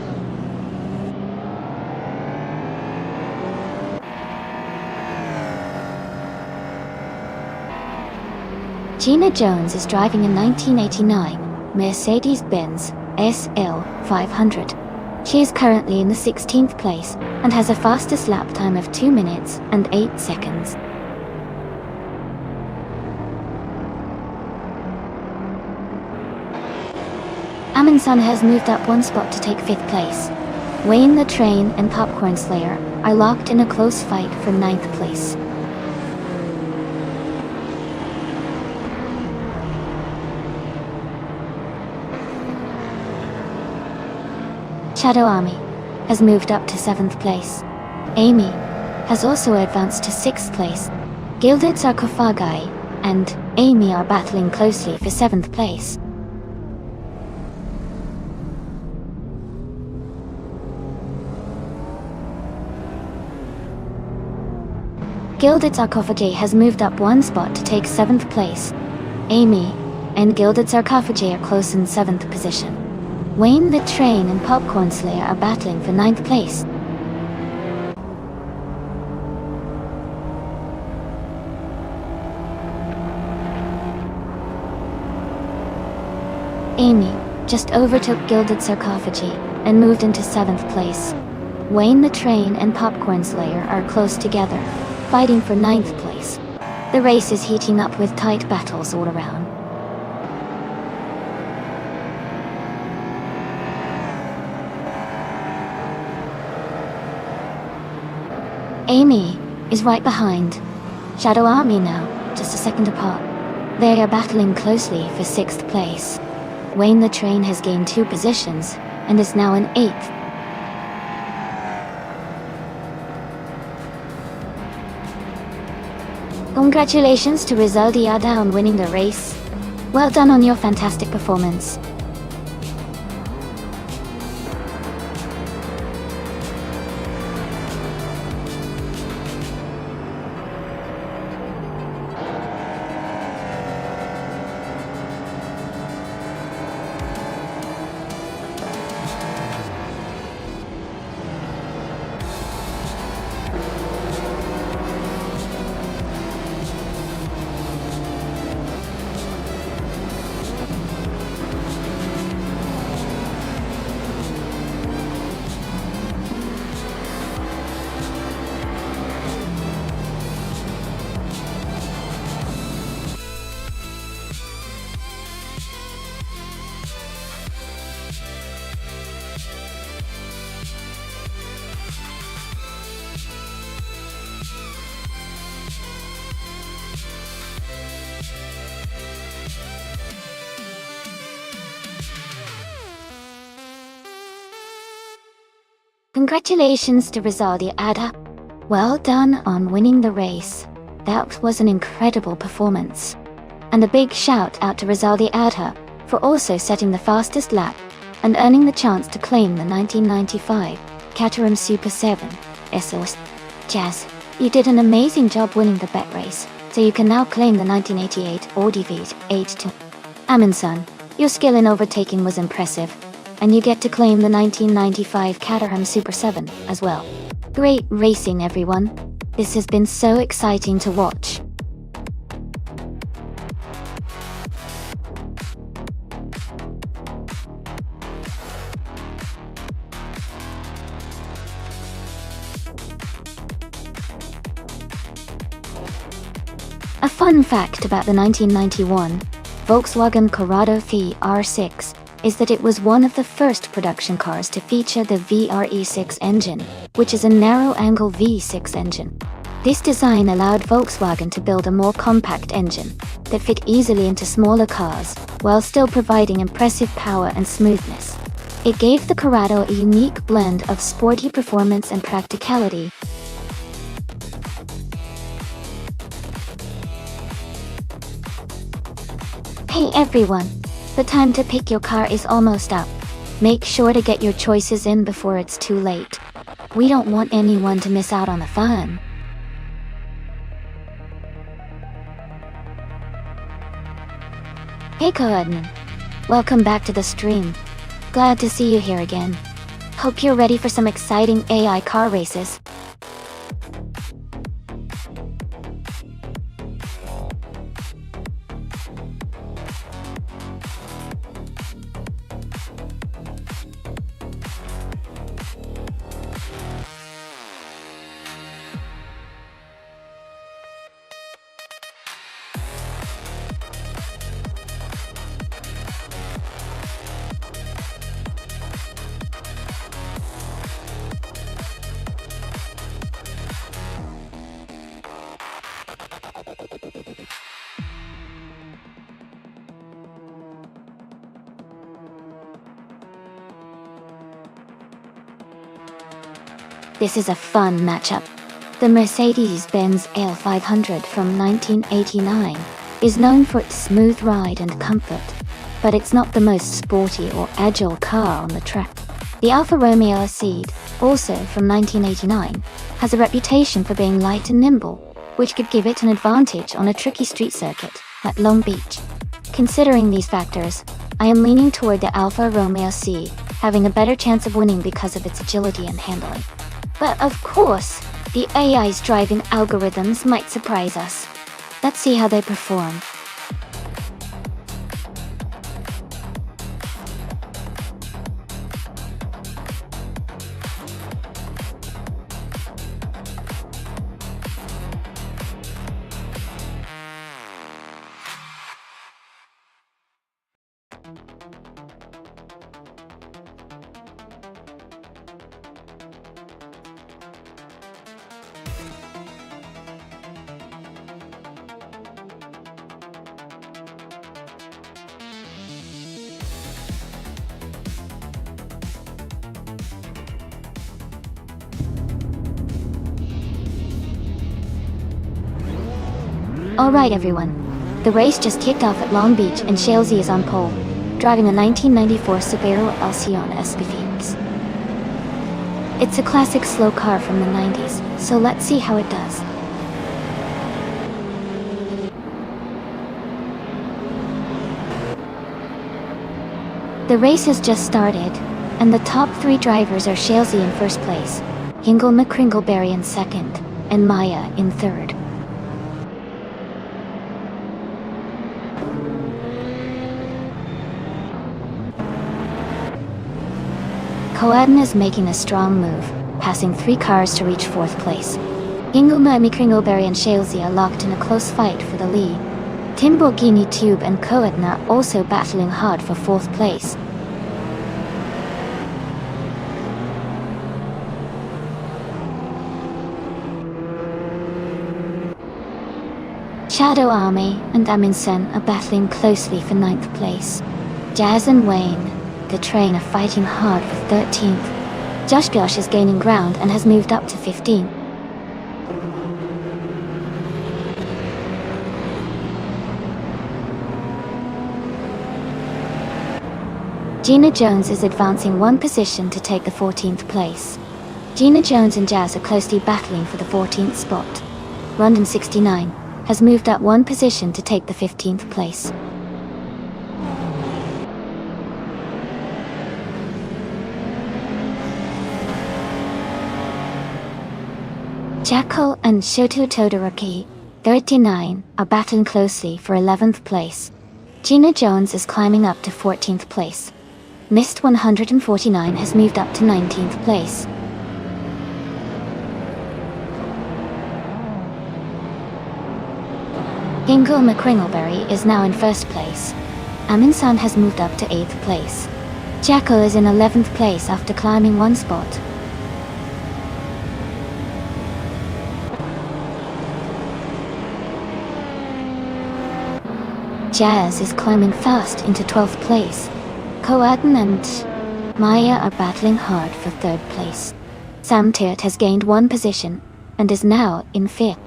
Gina Jones is driving a 1989 Mercedes-Benz SL 500. She is currently in the 16th place and has a fastest lap time of 2 minutes and 8 seconds. Amundsen has moved up 1 spot to take 5th place. Wayne the Train and Popcorn Slayer are locked in a close fight for 9th place. Shadow Army has moved up to 7th place. Amy has also advanced to 6th place. Gilded Sarcophagi and Amy are battling closely for 7th place. Gilded Sarcophagi has moved up 1 spot to take 7th place. Amy and Gilded Sarcophagi are close in 7th position. Wayne the Train and Popcorn Slayer are battling for 9th place. Amy just overtook Gilded Sarcophagi and moved into 7th place. Wayne the Train and Popcorn Slayer are close together, fighting for 9th place. The race is heating up with tight battles all around. Amy is right behind Shadow Army now, just a second apart. They are battling closely for 6th place. Wayne the Train has gained 2 positions and is now in 8th. Congratulations to Rizaldi Ada on winning the race. Well done on your fantastic performance. Congratulations to Rizaldi Ada. Well done on winning the race. That was an incredible performance. And a big shout out to Rizaldi Ada for also setting the fastest lap and earning the chance to claim the 1995 Caterham Super 7 SOS. Jazz, you did an amazing job winning the bet race, so you can now claim the 1988 Audi V8. Amundsen, your skill in overtaking was impressive, and you get to claim the 1995 Caterham Super 7 as well. Great racing, everyone. This has been so exciting to watch. A fun fact about the 1991 Volkswagen Corrado VR6 is that it was one of the first production cars to feature the VRE6 engine, which is a narrow-angle V6 engine. This design allowed Volkswagen to build a more compact engine that fit easily into smaller cars, while still providing impressive power and smoothness. It gave the Corrado a unique blend of sporty performance and practicality. Hey everyone! The time to pick your car is almost up. Make sure to get your choices in before it's too late. We don't want anyone to miss out on the fun. Hey Coden! Welcome back to the stream. Glad to see you here again. Hope you're ready for some exciting AI car races. This is a fun matchup. The Mercedes-Benz AL500 from 1989 is known for its smooth ride and comfort, but it's not the most sporty or agile car on the track. The Alfa Romeo Acid, also from 1989, has a reputation for being light and nimble, which could give it an advantage on a tricky street circuit like Long Beach. Considering these factors, I am leaning toward the Alfa Romeo C, having a better chance of winning because of its agility and handling. But of course, the AI's driving algorithms might surprise us. Let's see how they perform. Alright everyone, the race just kicked off at Long Beach and Shalesy is on pole, driving a 1994 Subaru Alcyon Espifix. It's a classic slow car from the 90s, so let's see how it does. The race has just started, and the top three drivers are Shalesy in first place, Hingle McCringleberry in second, and Maya in third. Coadden is making a strong move, passing three cars to reach fourth place. Hingle McCringleberry and Shalesy are locked in a close fight for the lead. Timborghini Tube and Coadden are also battling hard for fourth place. Shadow Army and Amundsen are battling closely for ninth place. Jazz and Wayne, the train, are fighting hard for 13th. Josh is gaining ground and has moved up to 15. Gina Jones is advancing one position to take the 14th place. Gina Jones and Jazz are closely battling for the 14th spot. London 69 has moved up one position to take the 15th place. Jackal and Shoto Todoroki, 39, are battling closely for 11th place. Gina Jones is climbing up to 14th place. Mist 149 has moved up to 19th place. Hingle McCringleberry is now in first place. Amundsen has moved up to 8th place. Jackal is in 11th place after climbing one spot. Jazz is climbing fast into 12th place. Coadden and Maya are battling hard for 3rd place. Sam Tirt has gained one position and is now in 5th.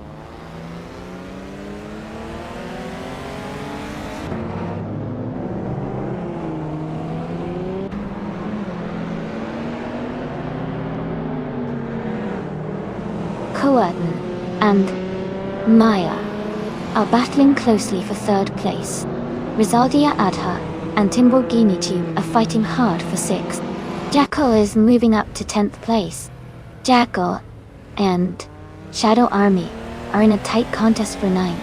Coadden and Maya are battling closely for 3rd place. Rizaldia Adha and Timborghini Tube are fighting hard for 6th. Jackal is moving up to 10th place. Jackal and Shadow Army are in a tight contest for 9th.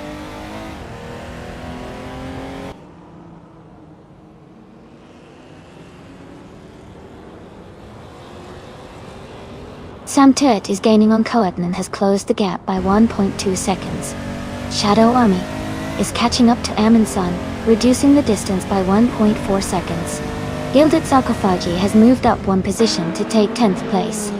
Sam Tirt is gaining on Coadden and has closed the gap by 1.2 seconds. Shadow Army is catching up to Amundsen, reducing the distance by 1.4 seconds. Gilded Sarcophagi has moved up one position to take 10th place.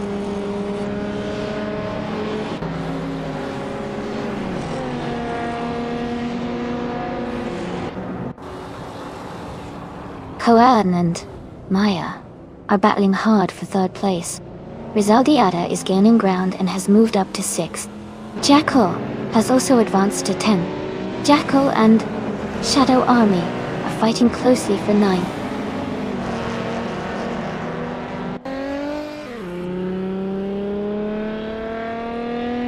Coadden and Maya are battling hard for 3rd place. Rizaldiada is gaining ground and has moved up to 6th. Jackal has also advanced to 10th. Jackal and Shadow Army are fighting closely for 9th.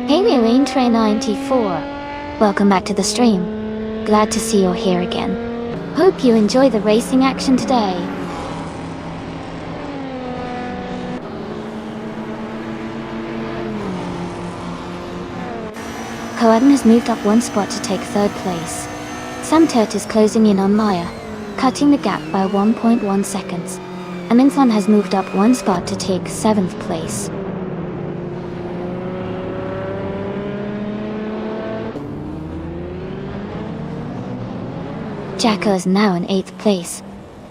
Hey there, Raintrain 94. Welcome back to the stream. Glad to see you're here again. Hope you enjoy the racing action today. Coaden has moved up 1 spot to take 3rd place. Samturt is closing in on Maya, cutting the gap by 1.1 seconds. Aminsan has moved up 1 spot to take 7th place. Jacko is now in 8th place.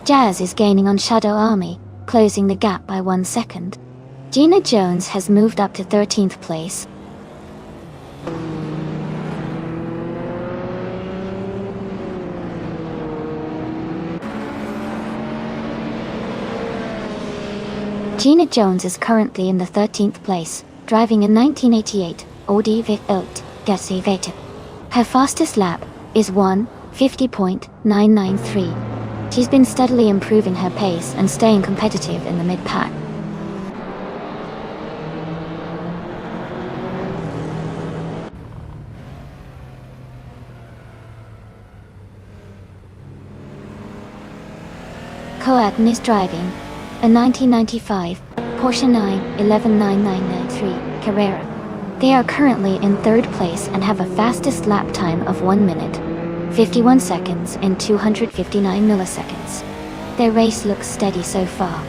Jazz is gaining on Shadow Army, closing the gap by 1 second. Gina Jones has moved up to 13th place. Gina Jones is currently in the 13th place, driving a 1988 Audi V8 Gasivete. Her fastest lap is 1:50.993. She's been steadily improving her pace and staying competitive in the mid-pack. Coaten is driving a 1995 Porsche 9119993 Carrera. They are currently in 3rd place and have a fastest lap time of 1 minute, 51 seconds and 259 milliseconds. Their race looks steady so far.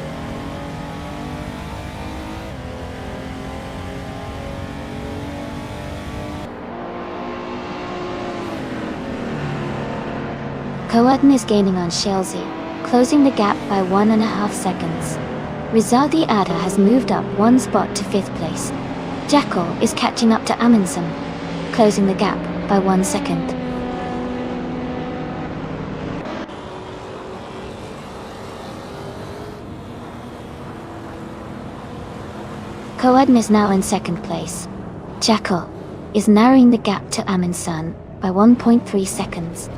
Coaten is gaining on Chelsea, closing the gap by 1.5 seconds. Rizaldiada has moved up 1 spot to 5th place. Jackal is catching up to Amundsen, closing the gap by 1 second. Coaten is now in 2nd place. Jackal is narrowing the gap to Amundsen by 1.3 seconds.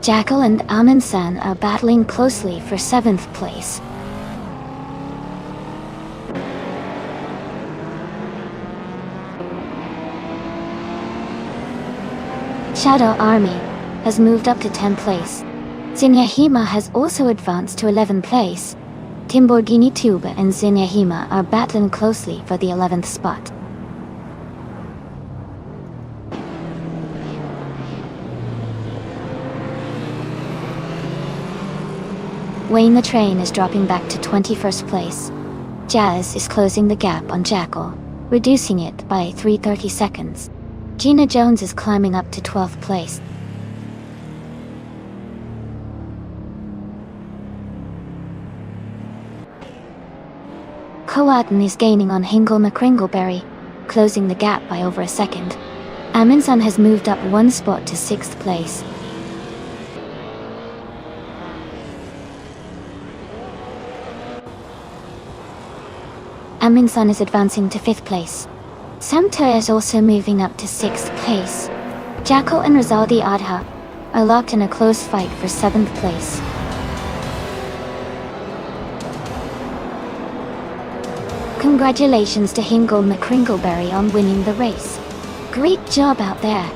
Jackal and Amundsen are battling closely for 7th place. Shadow Army has moved up to 10th place. Zinyahima has also advanced to 11th place. Timborghini Tuba and Zinyahima are battling closely for the 11th spot. Wayne the Train is dropping back to 21st place. Jazz is closing the gap on Jackal, reducing it by 330 seconds. Gina Jones is climbing up to 12th place. Coaten is gaining on Hingle McCringleberry, closing the gap by over a second. Amundsen has moved up 1 spot to 6th place. Amundsen is advancing to 5th place. Samter is also moving up to 6th place. Jackal and Rizaldiada are locked in a close fight for 7th place. Congratulations to Hingle McCringleberry on winning the race. Great job out there.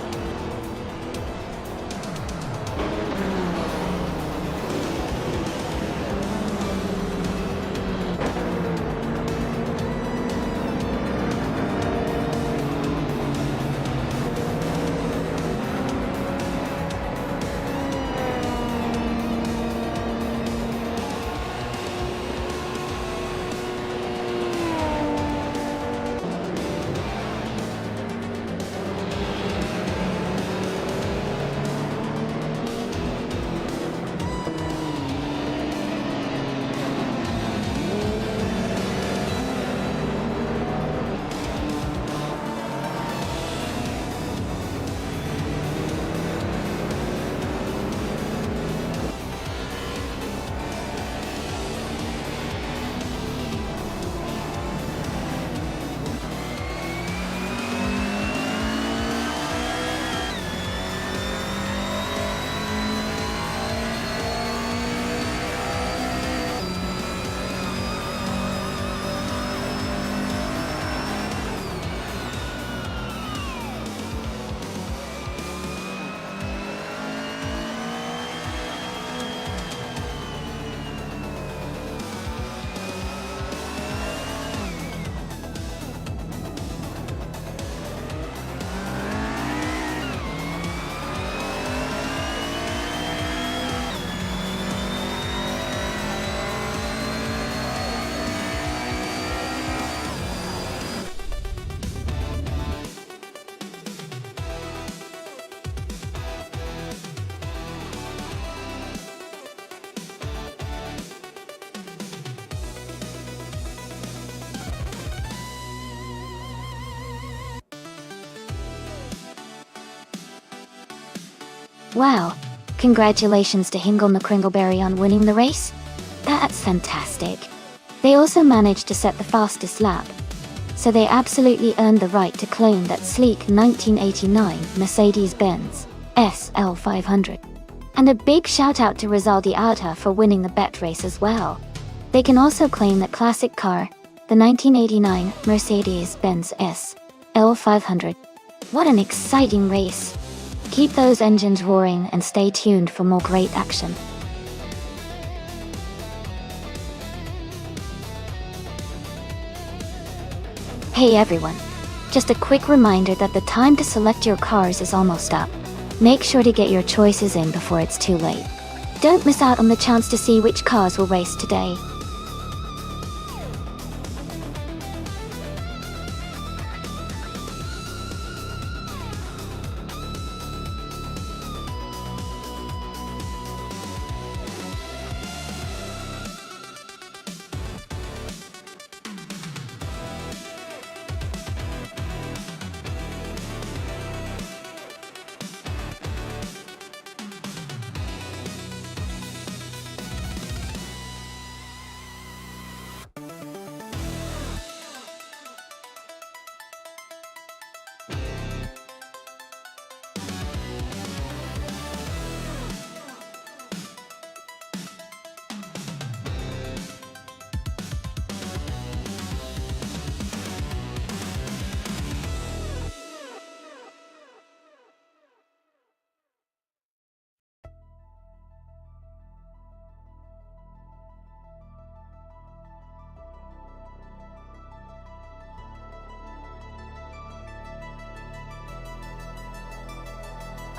Wow, congratulations to Hingle McCringleberry on winning the race. That's fantastic. They also managed to set the fastest lap, so they absolutely earned the right to claim that sleek 1989 Mercedes-Benz SL500. And a big shout out to Rizaldi Alta for winning the bet race as well. They can also claim that classic car, the 1989 Mercedes-Benz SL500. What an exciting race. Keep those engines roaring and stay tuned for more great action. Hey everyone, just a quick reminder that the time to select your cars is almost up. Make sure to get your choices in before it's too late. Don't miss out on the chance to see which cars will race today.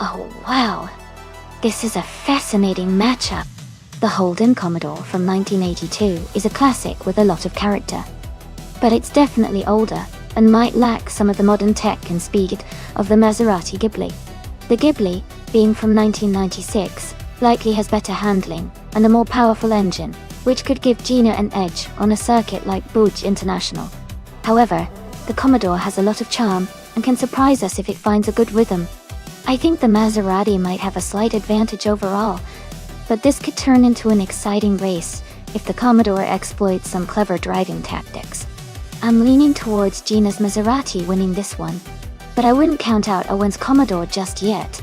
Oh wow, this is a fascinating matchup. The Holden Commodore from 1982 is a classic with a lot of character. But it's definitely older, and might lack some of the modern tech and speed of the Maserati Ghibli. The Ghibli, being from 1996, likely has better handling, and a more powerful engine, which could give Gina an edge on a circuit like Buj International. However, the Commodore has a lot of charm, and can surprise us if it finds a good rhythm. I think the Maserati might have a slight advantage overall, but this could turn into an exciting race if the Commodore exploits some clever driving tactics. I'm leaning towards Gina's Maserati winning this one, but I wouldn't count out Owen's Commodore just yet.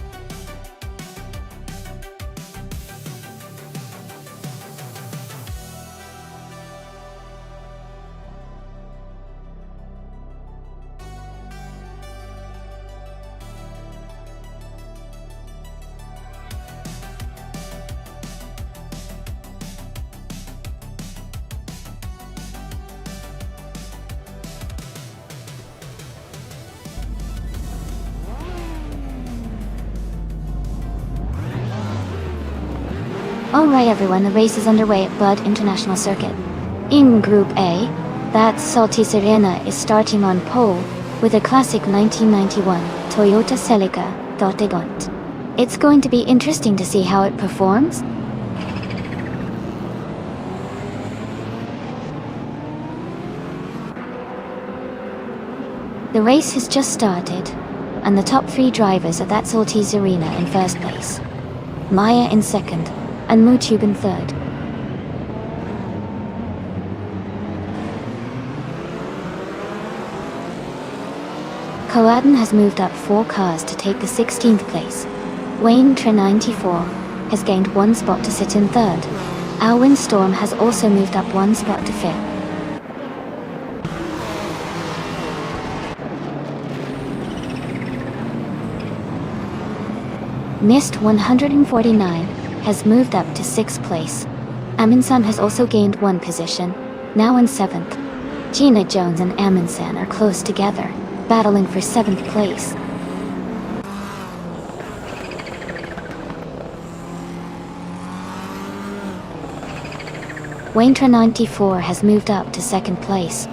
Alright everyone, the race is underway at Bud International Circuit. In Group A, that Salty Sirena is starting on pole with a classic 1991 Toyota Celica Dottegont. It's going to be interesting to see how it performs. The race has just started, and the top three drivers are that Salty Sirena in first place, Maya in second, and Mutube in third. Coadden has moved up 4 cars to take the 16th place. Wayne Tre 94 has gained 1 spot to sit in third. Alwyn Storm has also moved up 1 spot to fifth. Mist 149 has moved up to 6th place. Amundsen has also gained 1 position, now in 7th. Gina Jones and Amundsen are close together, battling for 7th place. Waintra 94 has moved up to 2nd place.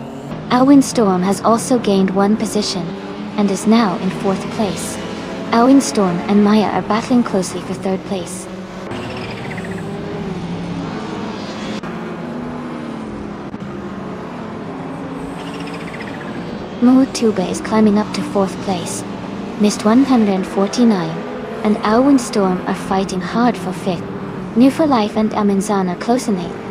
Alwyn Storm has also gained 1 position, and is now in 4th place. Alwyn Storm and Maya are battling closely for 3rd place. Muutube is climbing up to 4th place. Mist 149 and Alwyn Storm are fighting hard for 5th. New for Life and Aminzan are close in 8th.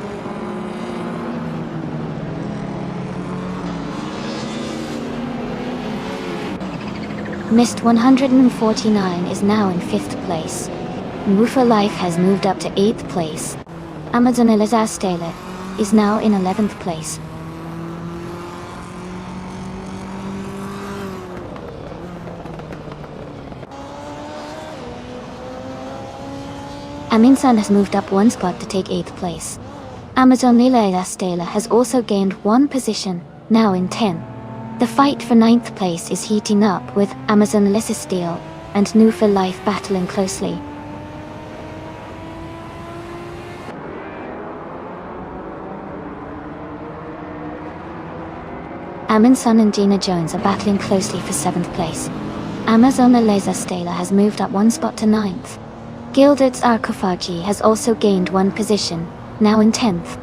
Mist 149 is now in 5th place. New for Life has moved up to 8th place. Amazon Elizastele is now in 11th place. Aminsan has moved up 1 spot to take 8th place. Amazon Elizastele has also gained 1 position, now in 10th. The fight for 9th place is heating up with Amazon Elizastele and New for Life battling closely. Aminsan and Gina Jones are battling closely for 7th place. Amazon Elizastele has moved up 1 spot to 9th. Gilded Sarkophagi has also gained 1 position, now in 10th.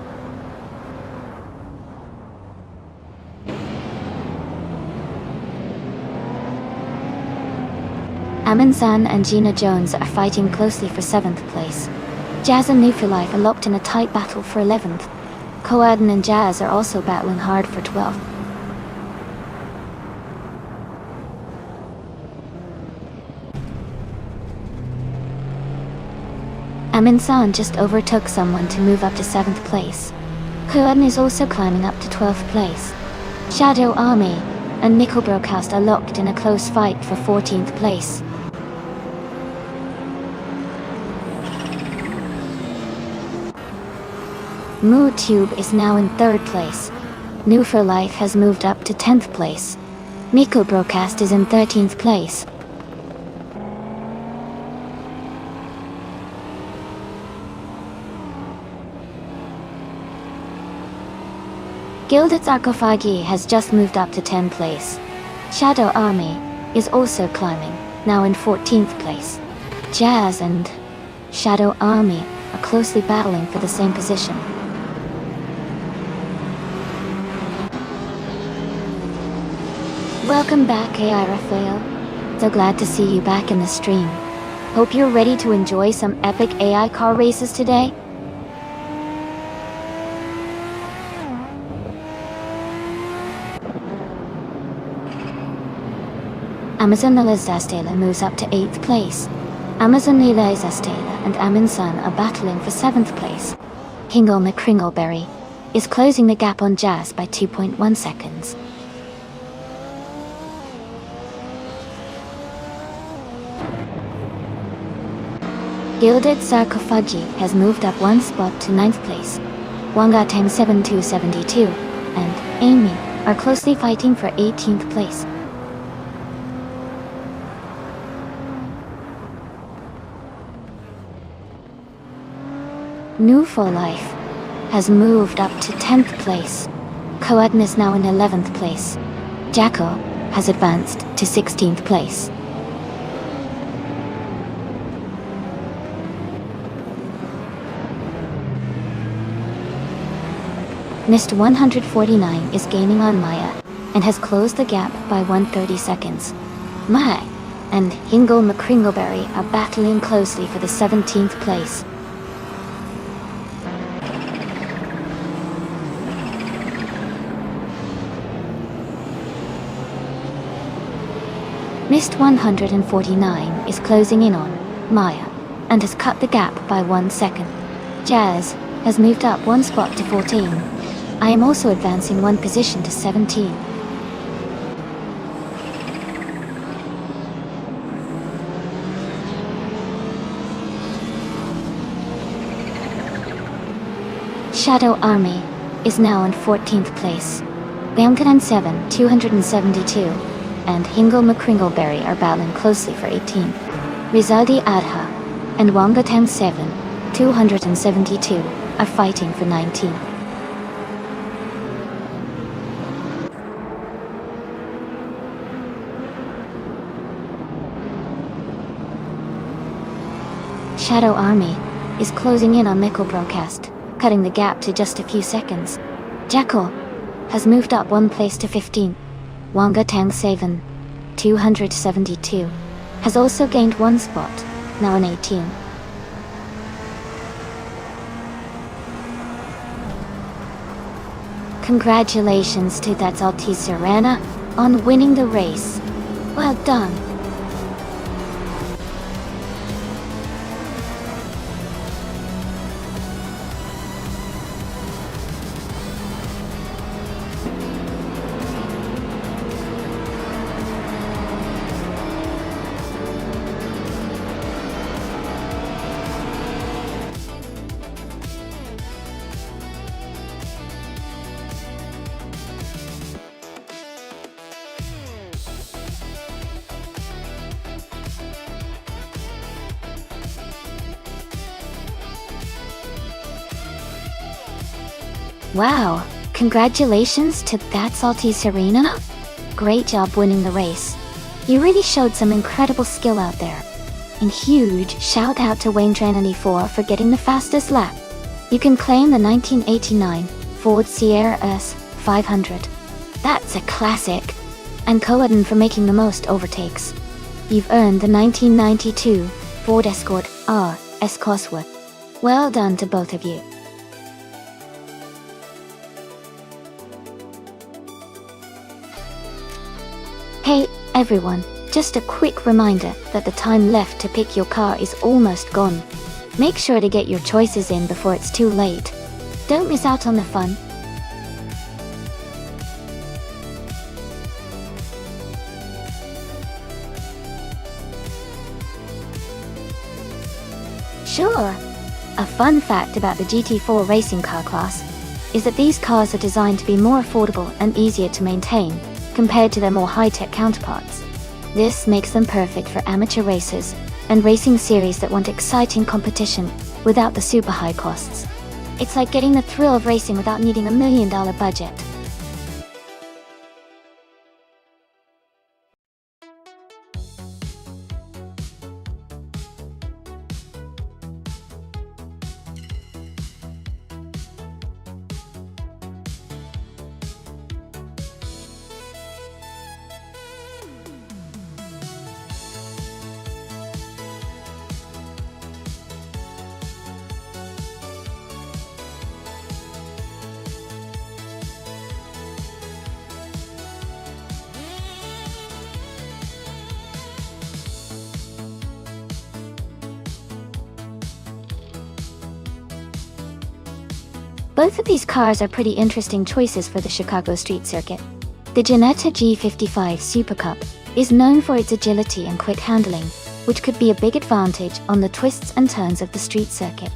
Aminsan and Gina Jones are fighting closely for 7th place. Jazz and New for Life are locked in a tight battle for 11th. Coaden and Jazz are also battling hard for 12th. Aminsan just overtook someone to move up to 7th place. Coaden is also climbing up to 12th place. Shadow Army and Nickel Broadcast are locked in a close fight for 14th place. Mood Tube is now in 3rd place. New for Life has moved up to 10th place. Nickel Broadcast is in 13th place. Gilded Sarkophagi has just moved up to 10th place. Shadow Army is also climbing, now in 14th place. Jazz and Shadow Army are closely battling for the same position. Welcome back, AI Raphael. So glad to see you back in the stream. Hope you're ready to enjoy some epic AI car races today. Amazon Elizastele moves up to 8th place. Amazon Elizastele and Aminsan are battling for 7th place. Hingle McCringleberry is closing the gap on Jazz by 2.1 seconds. Gilded Sarkophagi has moved up 1 spot to 9th place. Wangatang 7272 and Amy are closely fighting for 18th place. New for Life has moved up to 10th place. Coaden is now in 11th place. Jacko has advanced to 16th place. Mist 149 is gaining on Maya and has closed the gap by 130 seconds. Maya and Hingle McCringleberry are battling closely for the 17th place. Mist 149 is closing in on Maya and has cut the gap by 1 second. Jazz has moved up 1 spot to 14. I am also advancing 1 position to 17. Shadow Army is now in 14th place. Bamkanan 7, 272, and Hingle McCringleberry are battling closely for 18th. Rizaldi Adha and Wangatang 7, 272 are fighting for 19th. Shadow Army is closing in on Nickel Broadcast, cutting the gap to just a few seconds. Jackal has moved up 1 place to 15. Wangatang 7, 272, has also gained 1 spot, now in 18. Congratulations to That's Alti Serena on winning the race. Well done. Wow, congratulations to That Salty Serena. Great job winning the race. You really showed some incredible skill out there. And huge shout out to Wayne Tran94 for getting the fastest lap. You can claim the 1989 Ford Sierra S 500. That's a classic. And Coaden for making the most overtakes. You've earned the 1992 Ford Escort R S Cosworth. Well done to both of you. Hey, everyone, just a quick reminder that the time left to pick your car is almost gone. Make sure to get your choices in before it's too late. Don't miss out on the fun. Sure. A fun fact about the GT4 racing car class is that these cars are designed to be more affordable and easier to maintain compared to their more high-tech counterparts. This makes them perfect for amateur racers and racing series that want exciting competition without the super high costs. It's like getting the thrill of racing without needing $1 million budget. Both of these cars are pretty interesting choices for the Chicago street circuit. The Ginetta G55 Super Cup is known for its agility and quick handling, which could be a big advantage on the twists and turns of the street circuit.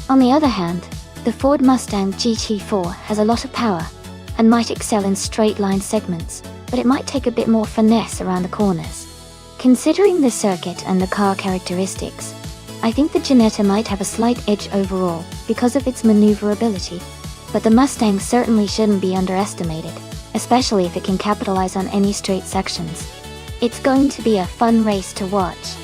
On the other hand, the Ford Mustang GT4 has a lot of power and might excel in straight-line segments, but it might take a bit more finesse around the corners. Considering the circuit and the car characteristics, I think the Ginetta might have a slight edge overall because of its maneuverability, but the Mustang certainly shouldn't be underestimated, especially if it can capitalize on any straight sections. It's going to be a fun race to watch.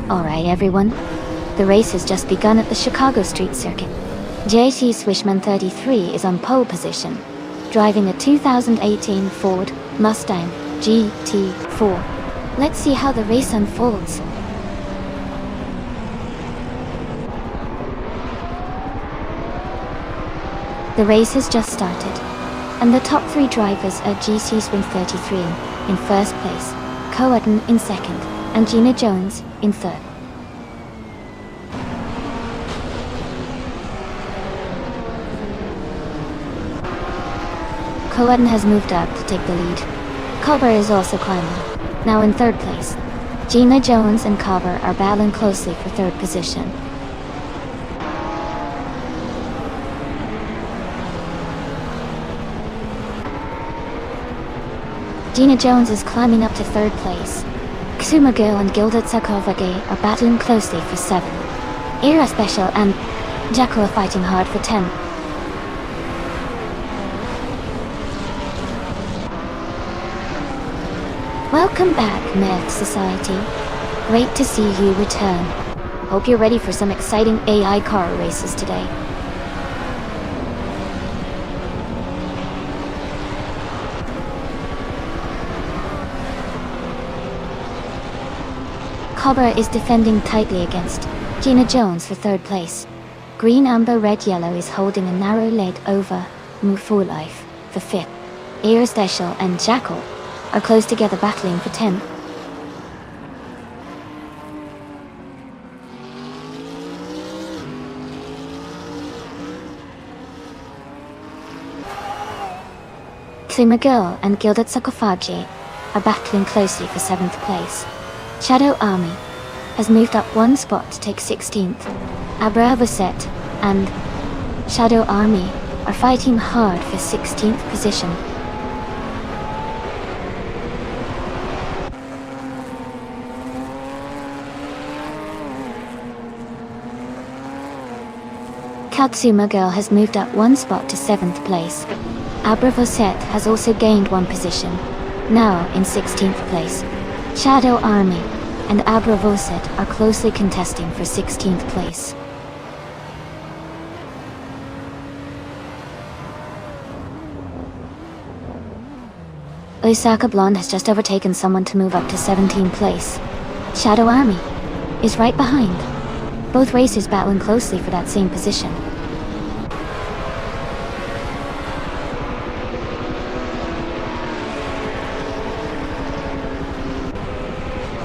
Alright everyone, the race has just begun at the Chicago street circuit. JT Swishman 33 is on pole position, driving a 2018 Ford Mustang GT4. Let's see how the race unfolds. The race has just started, and the top three drivers are GC Swing 33 in first place, Coaten in second, and Gina Jones in third. Coaten has moved up to take the lead. Culver is also climbing, now in third place. Gina Jones and Culver are battling closely for third position. Gina Jones is climbing up to 3rd place. Ksumagil and Gilded Sarkophagi are battling closely for 7. Era Special and Jackal are fighting hard for 10. Welcome back, Myth Society. Great to see you return. Hope you're ready for some exciting AI car races today. Cobra is defending tightly against Gina Jones for 3rd place. Green, Amber, Red, Yellow is holding a narrow lead over Mufu Life for 5th. Air Special and Jackal are close together battling for 10th. Ksumagil and Gilded Sarkophagi are battling closely for 7th place. Shadow Army has moved up 1 spot to take 16th. Abravoset and Shadow Army are fighting hard for 16th position. Katsumagirl has moved up 1 spot to 7th place. Abravoset has also gained 1 position, now in 16th place. Shadow Army and Abravoset are closely contesting for 16th place. Osaka Blonde has just overtaken someone to move up to 17th place. Shadow Army is right behind. Both racers battling closely for that same position.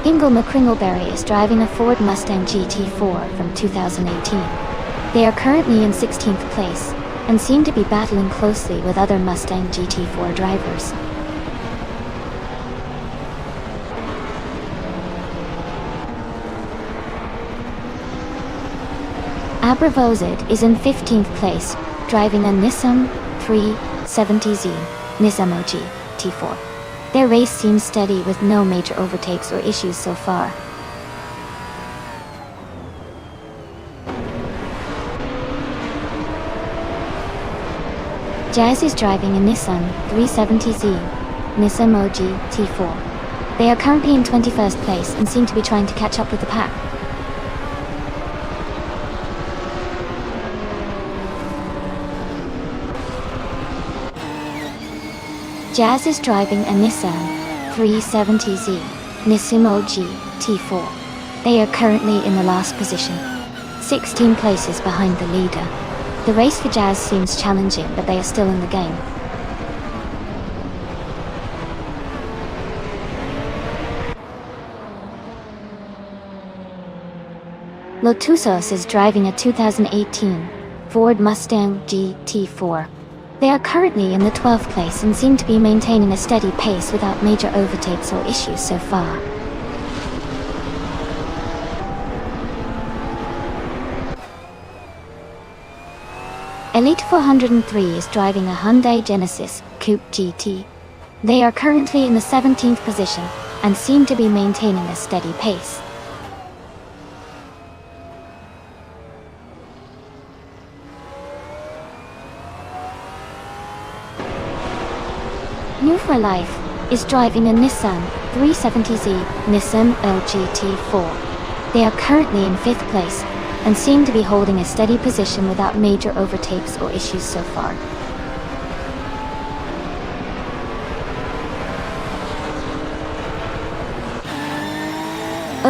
Ingle McCringleberry is driving a Ford Mustang GT4 from 2018. They are currently in 16th place and seem to be battling closely with other Mustang GT4 drivers. Abravoset is in 15th place, driving a Nissan 370Z Nissan OG T4. Their race seems steady with no major overtakes or issues so far. Jazz is driving a Nissan 370Z Nissan OG T4. They are currently in 21st place and seem to be trying to catch up with the pack. Jazz is driving a Nissan 370Z Nissan OG T4. They are currently in the last position, 16 places behind the leader. The race for Jazz seems challenging, but they are still in the game. Lotusos is driving a 2018 Ford Mustang GT4. They are currently in the 12th place and seem to be maintaining a steady pace without major overtakes or issues so far. Elite 403 is driving a Hyundai Genesis Coupe GT. They are currently in the 17th position and seem to be maintaining a steady pace. New for Life is driving a Nissan 370Z Nissan LGT4. They are currently in 5th place and seem to be holding a steady position without major overtakes or issues so far.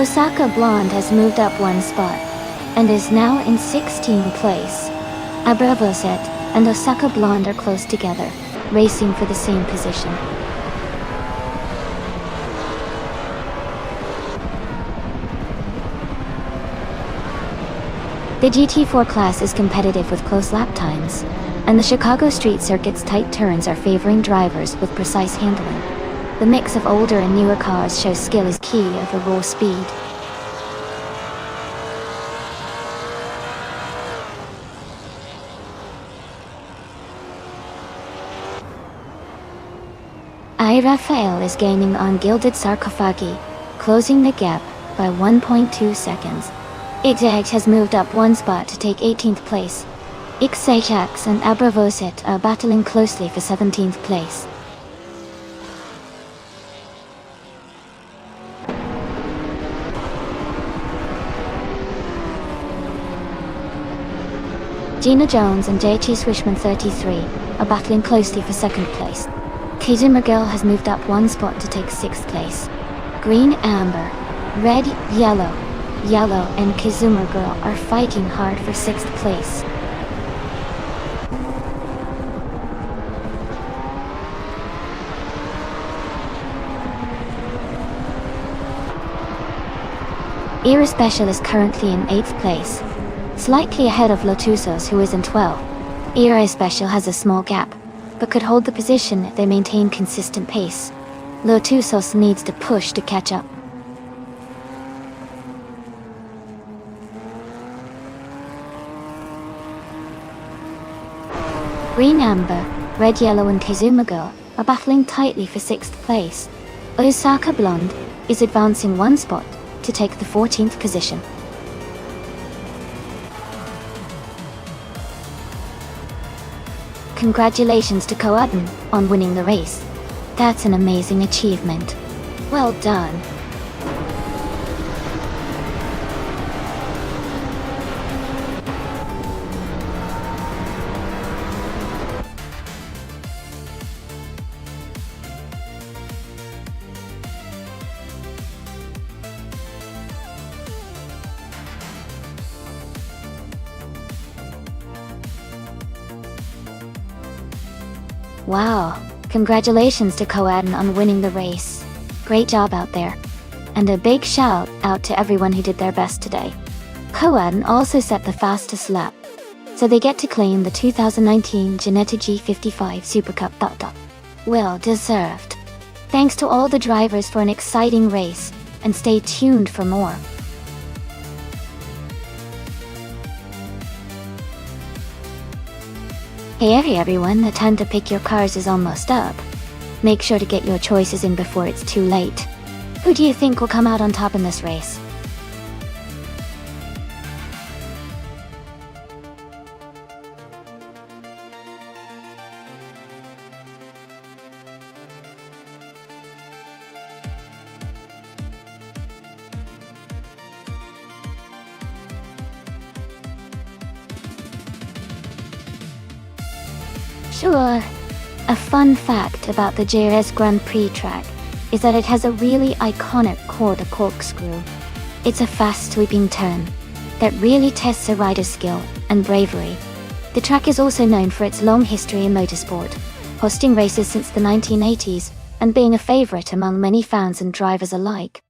Osaka Blonde has moved up 1 spot and is now in 16th place. Abravoset and Osaka Blonde are close together, racing for the same position. The GT4 class is competitive with close lap times, and the Chicago street circuit's tight turns are favoring drivers with precise handling. The mix of older and newer cars shows skill is key over raw speed. Rai Raphael is gaining on Gilded Sarcophagi, closing the gap by 1.2 seconds. Ixax has moved up one spot to take 18th place. Ixax and Abravoset are battling closely for 17th place. Gina Jones and J.T. Swishman 33 are battling closely for 2nd place. Kazuma Girl has moved up one spot to take 6th place. Green, Amber, Red, Yellow, and Kazuma Girl are fighting hard for 6th place. Era Special is currently in 8th place, slightly ahead of Lotusos, who is in 12th. Era Special has a small gap, but could hold the position if they maintain consistent pace. Lotusos needs to push to catch up. Green Amber, Red Yellow and Kazuma Girl are battling tightly for 6th place. Osaka Blonde is advancing one spot to take the 14th position. Congratulations to Koaden on winning the race. That's an amazing achievement. Well done. Wow, congratulations to Koaden on winning the race. Great job out there. And a big shout out to everyone who did their best today. Koaden also set the fastest lap, so they get to claim the 2019 Ginetta G55 Super Cup. Well deserved. Thanks to all the drivers for an exciting race, and stay tuned for more. Hey everyone, the time to pick your cars is almost up. Make sure to get your choices in before it's too late. Who do you think will come out on top in this race? Sure. A fun fact about the Jerez Grand Prix track is that it has a really iconic quarter corkscrew. It's a fast sweeping turn that really tests a rider's skill and bravery. The track is also known for its long history in motorsport, hosting races since the 1980s and being a favorite among many fans and drivers alike.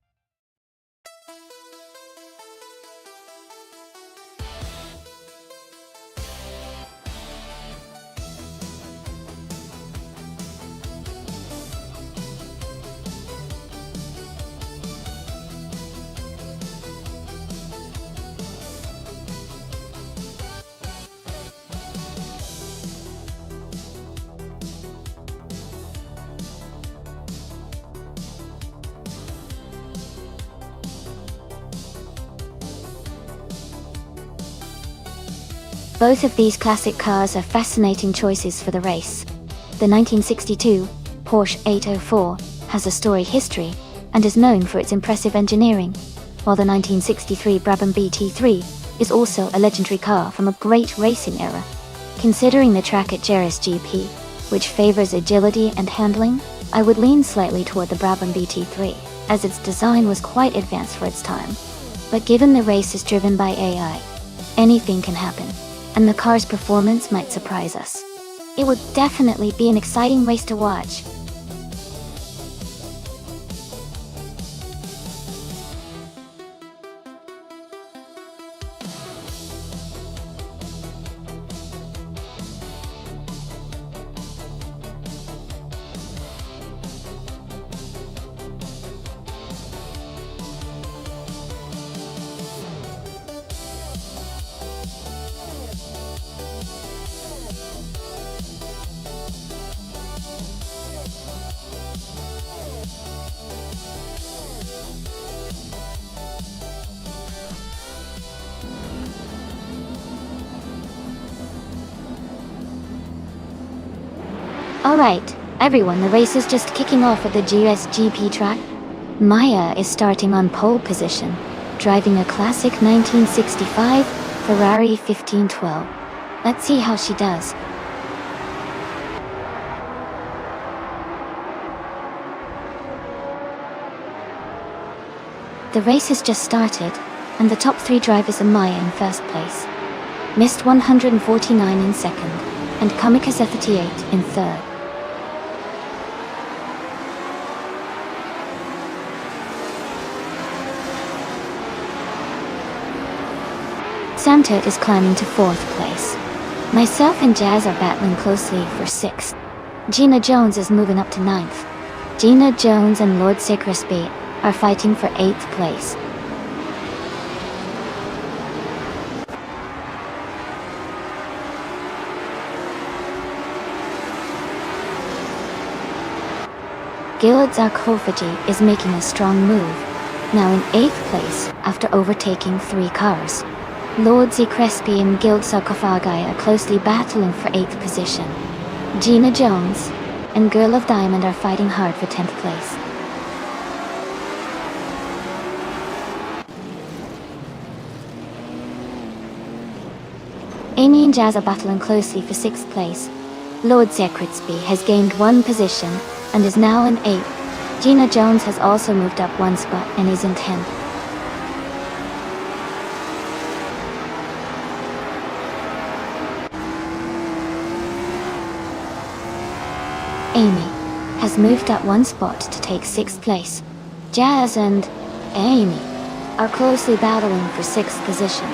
Both of these classic cars are fascinating choices for the race. The 1962 Porsche 804 has a storied history and is known for its impressive engineering, while the 1963 Brabham BT3 is also a legendary car from a great racing era. Considering the track at Jerez GP, which favors agility and handling, I would lean slightly toward the Brabham BT3, as its design was quite advanced for its time. But given the race is driven by AI, anything can happen, and the car's performance might surprise us. It would definitely be an exciting race to watch. Alright, everyone, the race is just kicking off at the GSGP track. Maya is starting on pole position, driving a classic 1965 Ferrari 1512. Let's see how she does. The race has just started, and the top 3 drivers are Maya in first place, Mist 149 in second, and Kamikaze 38 in third. Samtert is climbing to 4th place. Myself and Jazz are battling closely for 6th. Gina Jones is moving up to 9th. Gina Jones and Lord Crispy are fighting for 8th place. Gilad Zarkofaji is making a strong move, now in 8th place after overtaking 3 cars. Lord Crespi and Gilad Zarkofaji are closely battling for 8th position. Gina Jones and Girl of Diamond are fighting hard for 10th place. Amy and Jazz are battling closely for 6th place. Lord Crispy has gained 1 position and is now in 8th. Gina Jones has also moved up 1 spot and is in 10th. Amy has moved up 1 spot to take 6th place. Jazz and Amy are closely battling for 6th position.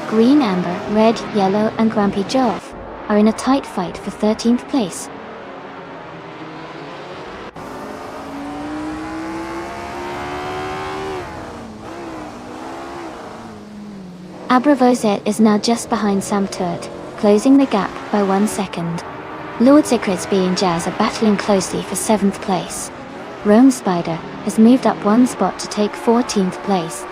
Green, Amber, Red, Yellow, and Grumpy Jove are in a tight fight for 13th place. Abravozet is now just behind Sam Turd, closing the gap by 1 second. Lord Crispy and Jazz are battling closely for 7th place. Rome Spider has moved up 1 spot to take 14th place.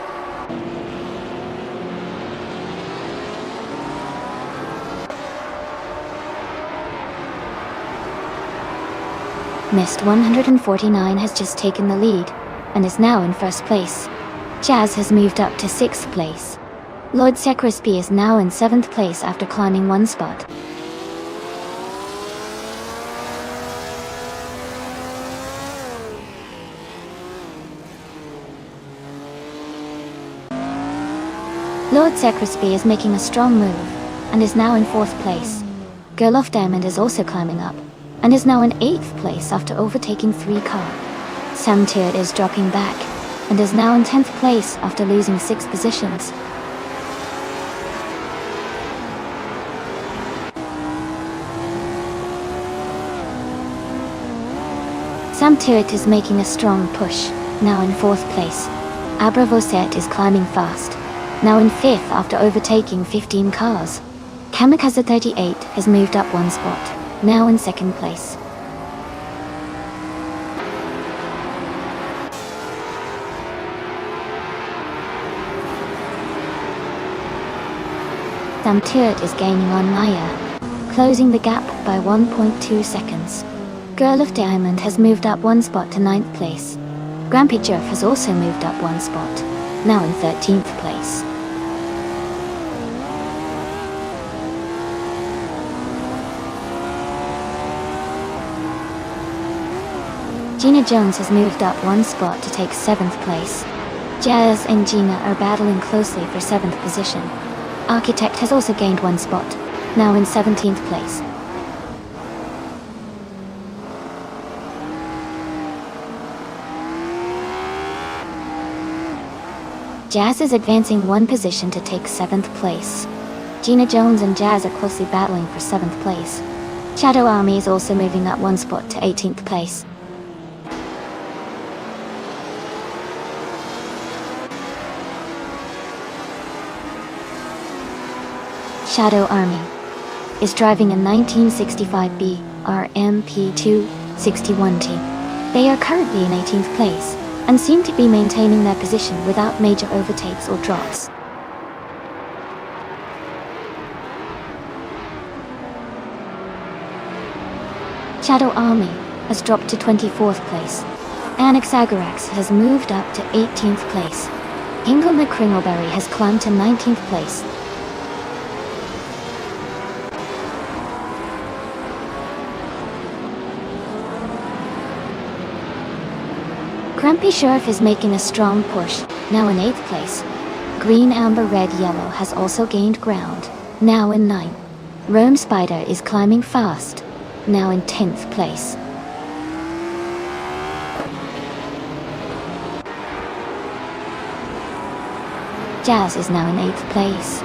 Mist 149 has just taken the lead, and is now in 1st place. Jazz has moved up to 6th place. Lord Crispy is now in 7th place after climbing 1 spot. Lord Crispy is making a strong move, and is now in 4th place. Girl of Diamond is also climbing up, and is now in 8th place after overtaking 3 cars. Sam Turd is dropping back, and is now in 10th place after losing 6 positions. Sam Turd is making a strong push, now in 4th place. Abravoset is climbing fast, now in 5th after overtaking 15 cars. Kamikaze 38 has moved up 1 spot, now in 2nd place. Sam Turd is gaining on Maya, closing the gap by 1.2 seconds. Girl of Diamond has moved up 1 spot to 9th place. Grumpy Jerf has also moved up 1 spot, now in 13th place. Gina Jones has moved up 1 spot to take 7th place. Jazz and Gina are battling closely for 7th position. Architect has also gained 1 spot, now in 17th place. Jazz is advancing 1 position to take 7th place. Gina Jones and Jazz are closely battling for 7th place. Shadow Army is also moving up 1 spot to 18th place. Shadow Army is driving a 1965B RMP2 61T. They are currently in 18th place, and seem to be maintaining their position without major overtakes or drops. Shadow Army has dropped to 24th place. Anaxagorax has moved up to 18th place. Hingle McCringleberry has climbed to 19th place. Grumpy Sheriff is making a strong push, now in 8th place. Green Amber Red Yellow has also gained ground, now in 9th. Rome Spider is climbing fast, now in 10th place. Jazz is now in 8th place.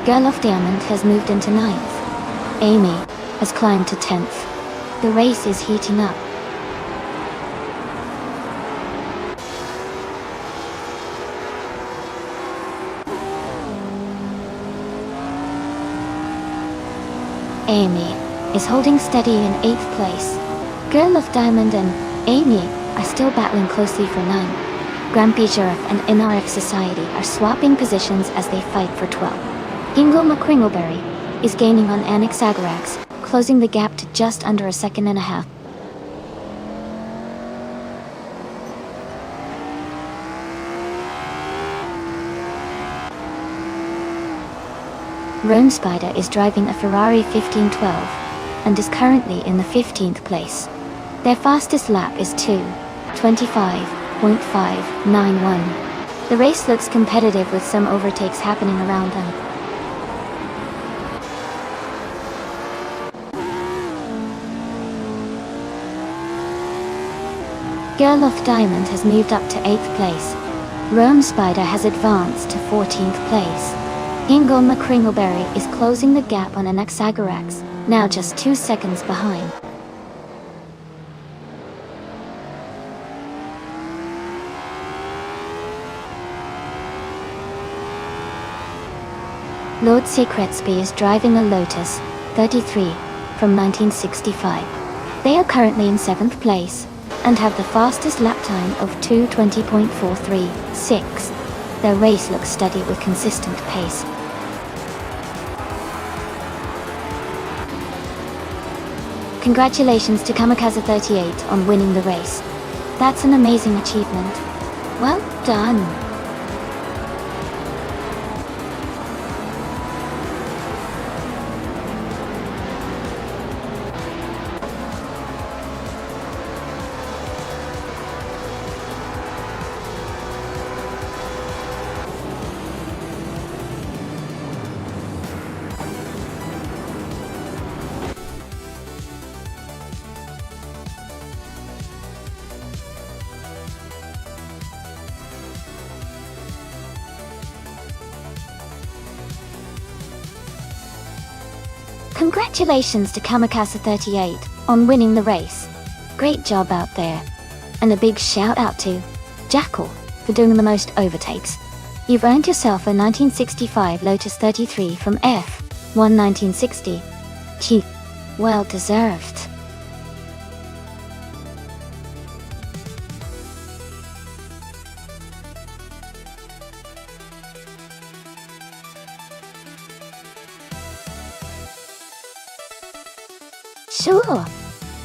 Girl of Diamond has moved into 9th. Amy has climbed to 10th. The race is heating up. Amy is holding steady in 8th place. Girl of Diamond and Amy are still battling closely for 9. Grumpy Sheriff and NRF Society are swapping positions as they fight for 12. Hingle McCringleberry is gaining on Anaxagorax, closing the gap to just under a second and a half. Rome Spider is driving a Ferrari 1512 and is currently in the 15th place. Their fastest lap is 2:25.591. The race looks competitive with some overtakes happening around them. Girl of Diamond has moved up to 8th place. Rome Spider has advanced to 14th place. Hingle McCringleberry is closing the gap on Anaxagorax, now just 2 seconds behind. Lord Secretsby is driving a Lotus 33 from 1965. They are currently in 7th place and have the fastest lap time of 2:20.436. Their race looks steady with consistent pace. Congratulations to Kamikaze38 on winning the race. That's an amazing achievement. Well done. Congratulations to Kamikaze38 on winning the race. Great job out there. And a big shout out to Jackal for doing the most overtakes. You've earned yourself a 1965 Lotus 33 from F1 1960. Gee, well deserved. Sure.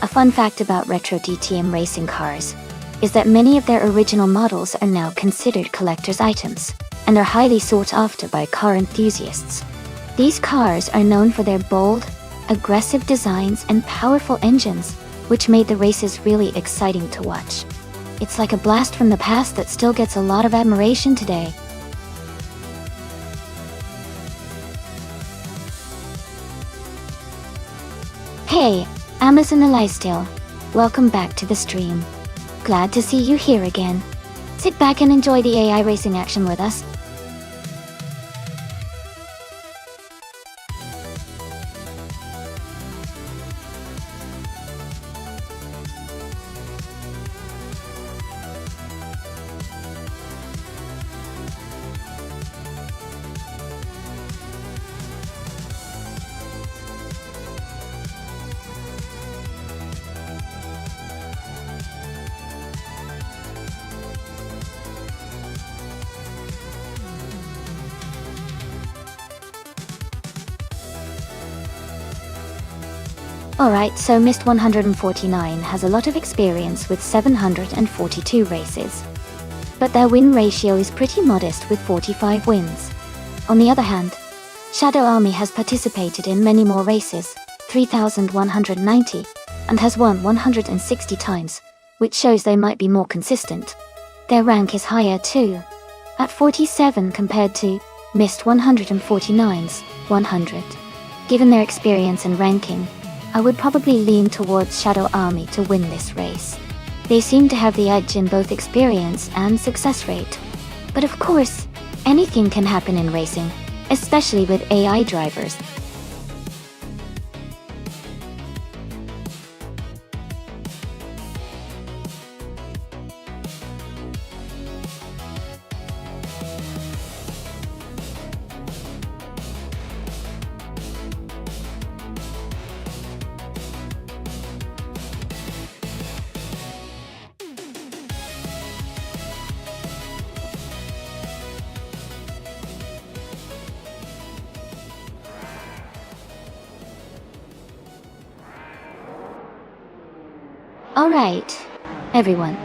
A fun fact about retro DTM racing cars is that many of their original models are now considered collector's items and are highly sought after by car enthusiasts. These cars are known for their bold, aggressive designs and powerful engines, which made the races really exciting to watch. It's like a blast from the past that still gets a lot of admiration today. Hey, Amazon Elystil. Welcome back to the stream. Glad to see you here again. Sit back and enjoy the AI racing action with us. Alright, so Mist 149 has a lot of experience with 742 races. But their win ratio is pretty modest with 45 wins. On the other hand, Shadow Army has participated in many more races, 3,190, and has won 160 times, which shows they might be more consistent. Their rank is higher too, at 47 compared to Mist 149's 100. Given their experience and ranking, I would probably lean towards Shadow Army to win this race. They seem to have the edge in both experience and success rate. But of course, anything can happen in racing, especially with AI drivers. Alright, everyone.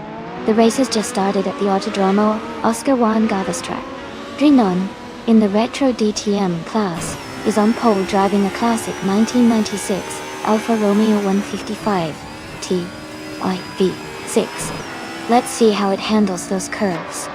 The race has just started at the Autodromo Oscar Juan Gavas track. Drinon, in the Retro DTM class, is on pole driving a classic 1996 Alfa Romeo 155 TIV6. Let's see how it handles those curves.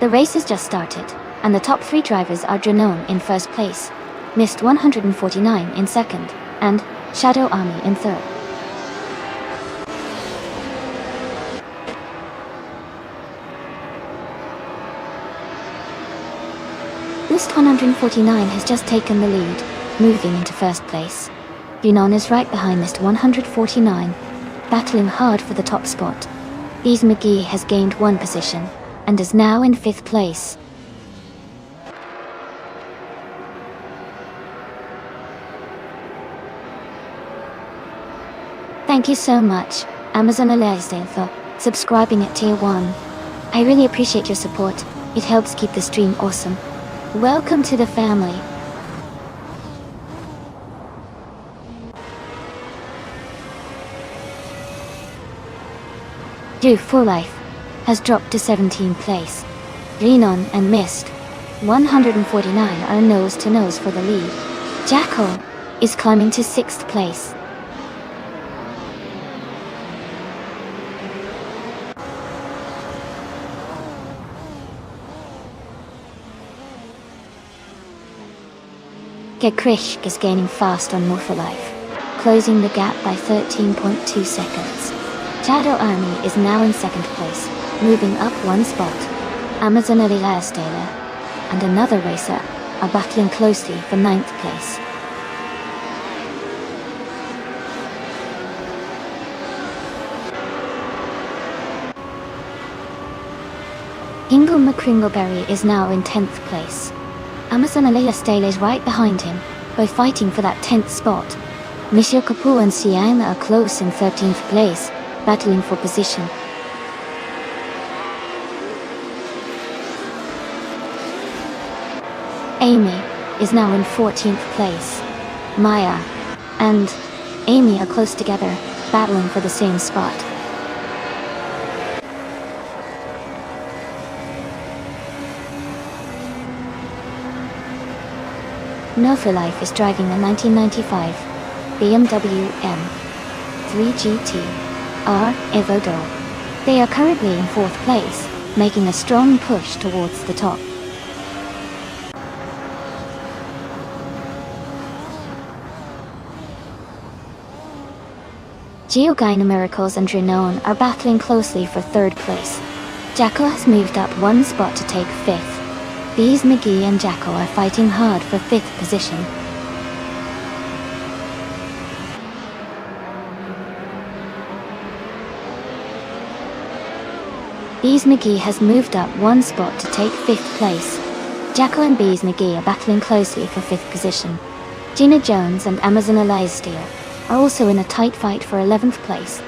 The race has just started, and the top three drivers are Drinon in first place, Mist 149 in second, and Shadow Army in third. Mist 149 has just taken the lead, moving into first place. Drinon is right behind Mist 149, battling hard for the top spot. Bees McGee has gained one position, and is now in fifth place. Thank you so much, Amazon Alesde, for subscribing at Tier 1. I really appreciate your support, it helps keep the stream awesome. Welcome to the family. Do For Life has dropped to 17th place. Drinon and Mist 149 are nose to nose for the lead. Jackal is climbing to 6th place. Gekrishk is gaining fast on More For Life, closing the gap by 13.2 seconds. Shadow Army is now in second place, moving up one spot. Amazon Alesdela and another racer are battling closely for 9th place. Ingle McCringleberry is now in 10th place. Amazon Alesdela is right behind him, both fighting for that 10th spot. Monsieur Kapoor and Siang are close in 13th place, battling for position. Amy is now in 14th place. Maya and Amy are close together, battling for the same spot. No For Life is driving a 1995 BMW M3 GT R Evodo. They are currently in 4th place, making a strong push towards the top. Geogyna Miracles and Drinon are battling closely for 3rd place. Jackal has moved up one spot to take 5th. Bees McGee and Jackal are fighting hard for 5th position. Bees McGee has moved up one spot to take 5th place. Jackal and Bees McGee are battling closely for 5th position. Gina Jones and Amazon Alesdea are also in a tight fight for 11th place.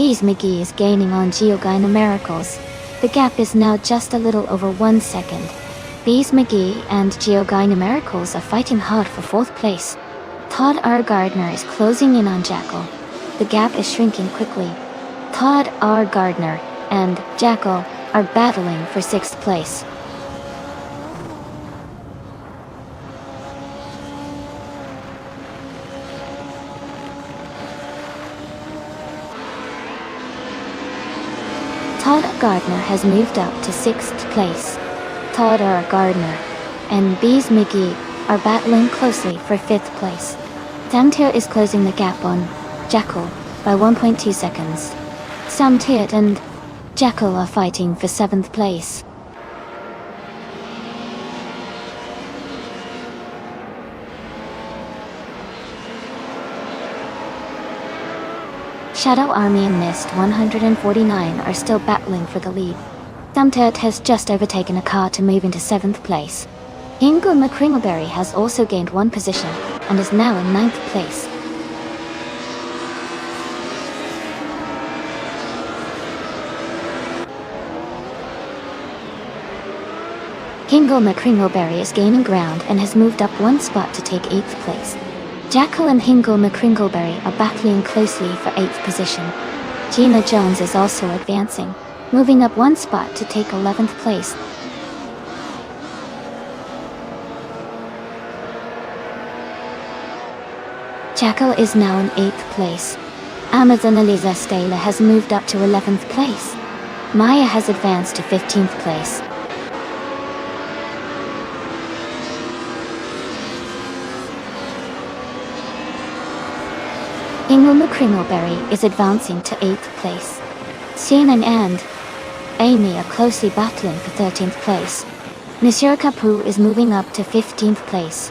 Bees McGee is gaining on Geogina Miracles. The gap is now just a little over 1 second. Bees McGee and Geogina Miracles are fighting hard for 4th place. Todd R. Gardner is closing in on Jackal. The gap is shrinking quickly. Todd R. Gardner and Jackal are battling for 6th place. Todd Gardner has moved up to 6th place. Todd R. Gardner and Bees McGee are battling closely for 5th place. Samtir is closing the gap on Jackal by 1.2 seconds. Samtir and Jackal are fighting for 7th place. Shadow Army and Mist 149 are still battling for the lead. Samtir has just overtaken a car to move into 7th place. Ingo McCringleberry has also gained 1 position and is now in 9th place. Ingo McCringleberry is gaining ground and has moved up 1 spot to take 8th place. Jackal and Hingle McCringleberry are battling closely for 8th position. Gina Jones is also advancing, moving up 1 spot to take 11th place. Jackal is now in 8th place. Amazon Eliza Stala has moved up to 11th place. Maya has advanced to 15th place. Ingo McCringleberry is advancing to 8th place. Sian and Amy are closely battling for 13th place. Monsieur Capu is moving up to 15th place.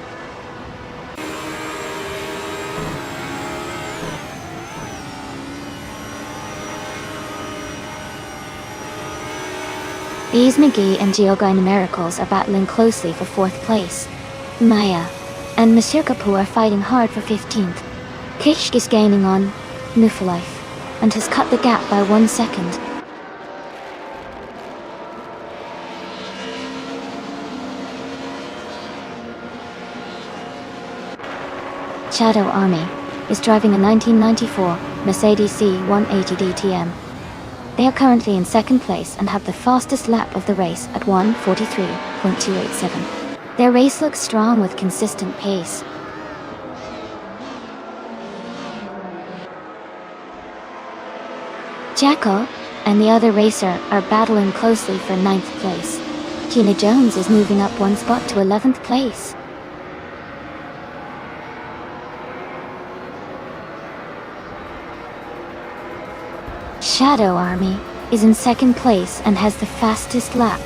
Bees McGee and Geogina Miracles are battling closely for 4th place. Maya and Monsieur Capu are fighting hard for 15th. Kishk is gaining on Nufalife and has cut the gap by 1 second. Shadow Army is driving a 1994 Mercedes C180 DTM. They are currently in 2nd place and have the fastest lap of the race at 1:43.287. Their race looks strong with consistent pace. Jackal and the other racer are battling closely for 9th place. Gina Jones is moving up 1 spot to 11th place. Shadow Army is in 2nd place and has the fastest lap,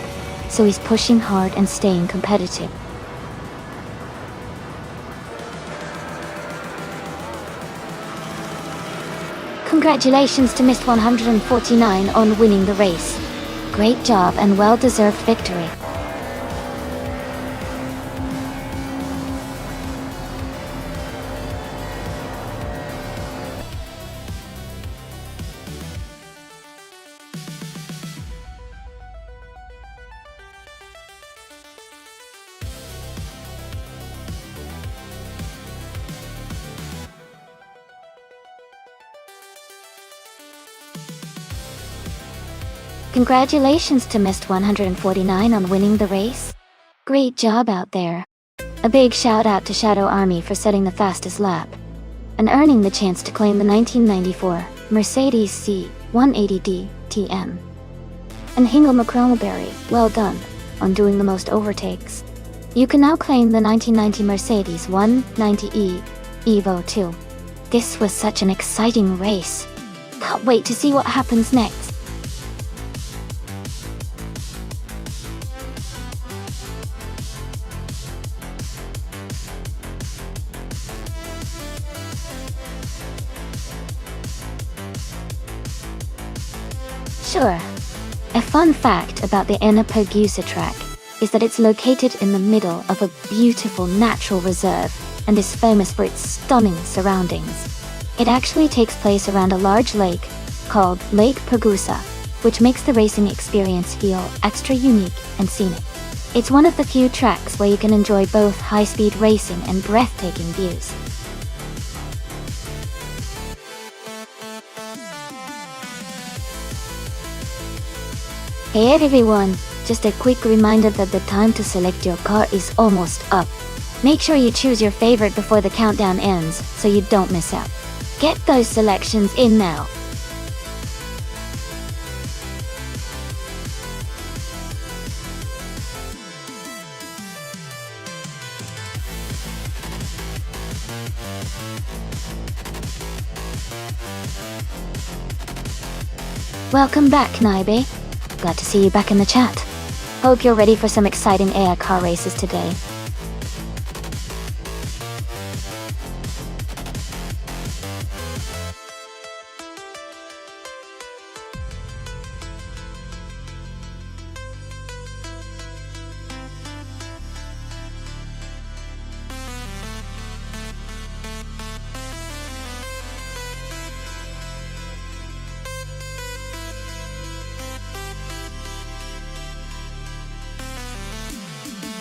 so he's pushing hard and staying competitive. Congratulations to Mist 149 on winning the race. Great job and well-deserved victory. Congratulations to Mist 149 on winning the race. Great job out there. A big shout out to Shadow Army for setting the fastest lap and earning the chance to claim the 1994 Mercedes C180D TM. And Hingle McCringleberry, well done on doing the most overtakes. You can now claim the 1990 Mercedes 190E Evo 2. This was such an exciting race. Can't wait to see what happens next. Sure. A fun fact about the Enneapagusa track is that it's located in the middle of a beautiful natural reserve and is famous for its stunning surroundings. It actually takes place around a large lake called Lake Pergusa, which makes the racing experience feel extra unique and scenic. It's one of the few tracks where you can enjoy both high-speed racing and breathtaking views. Hey everyone, just a quick reminder that the time to select your car is almost up. Make sure you choose your favorite before the countdown ends, so you don't miss out. Get those selections in now. Welcome back, Naibe. Glad to see you back in the chat. Hope you're ready for some exciting AI car races today.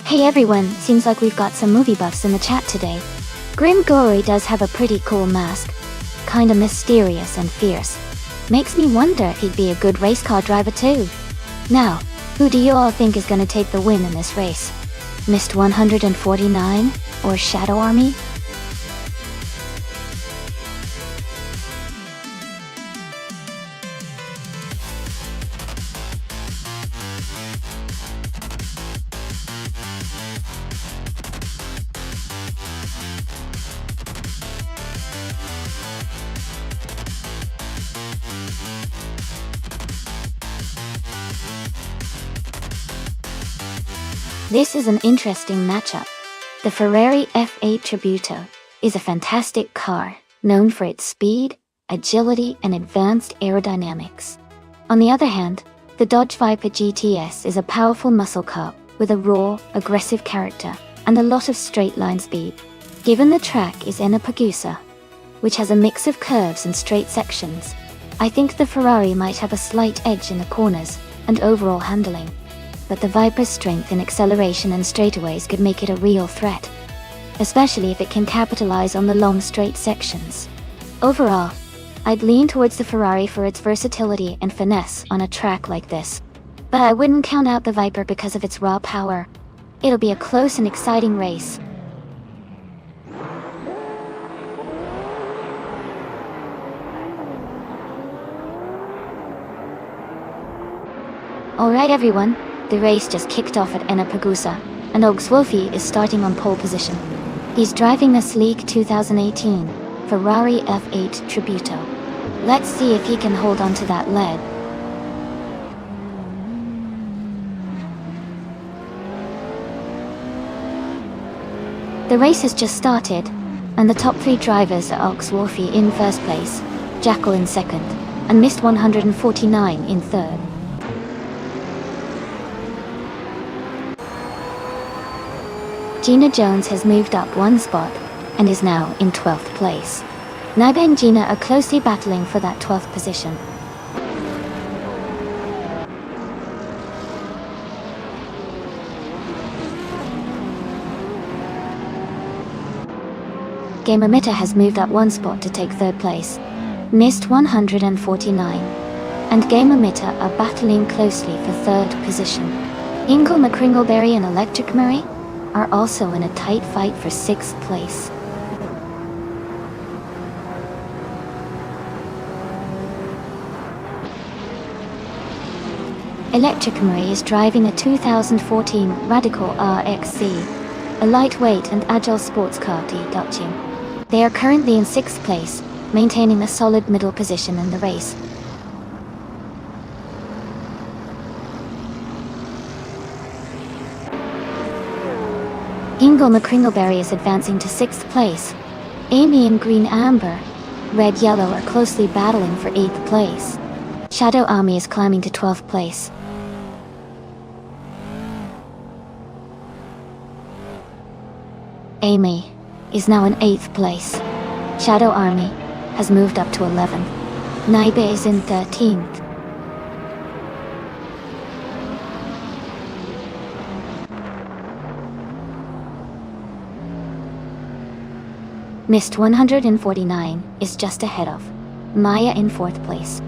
Hey everyone, seems like we've got some movie buffs in the chat today. Grim Gory does have a pretty cool mask. Kinda mysterious and fierce. Makes me wonder if he'd be a good race car driver too. Now, who do you all think is gonna take the win in this race? Mist 149 or Shadow Army? This is an interesting matchup. The Ferrari F8 Tributo is a fantastic car, known for its speed, agility, and advanced aerodynamics. On the other hand, the Dodge Viper GTS is a powerful muscle car with a raw, aggressive character and a lot of straight-line speed. Given the track is Enneagussa, which has a mix of curves and straight sections, I think the Ferrari might have a slight edge in the corners and overall handling. But the Viper's strength in acceleration and straightaways could make it a real threat, especially if it can capitalize on the long straight sections. Overall, I'd lean towards the Ferrari for its versatility and finesse on a track like this. But I wouldn't count out the Viper because of its raw power. It'll be a close and exciting race. Alright everyone, the race just kicked off at Enneagussa, and Ogswofi is starting on pole position. He's driving the sleek 2018 Ferrari F8 Tributo. Let's see if he can hold on to that lead. The race has just started, and the top three drivers are Ogswofi in first place, Jackal in second, and Mist 149 in third. Gina Jones has moved up one spot and is now in 12th place. Naibe and Gina are closely battling for that 12th position. Game Emitter has moved up one spot to take third place. Mist 149 and Game Emitter are battling closely for third position. Ingle McCringleberry and Electric Murray are also in a tight fight for 6th place. Electric Murray is driving a 2014 Radical RXC, a lightweight and agile sports car DW. They are currently in 6th place, maintaining a solid middle position in the race. Ingle McCringleberry is advancing to 6th place. Amy and Green Amber, Red Yellow are closely battling for 8th place. Shadow Army is climbing to 12th place. Amy is now in 8th place. Shadow Army has moved up to 11th. Naiba is in 13th. Mist 149 is just ahead of Maya in 4th place.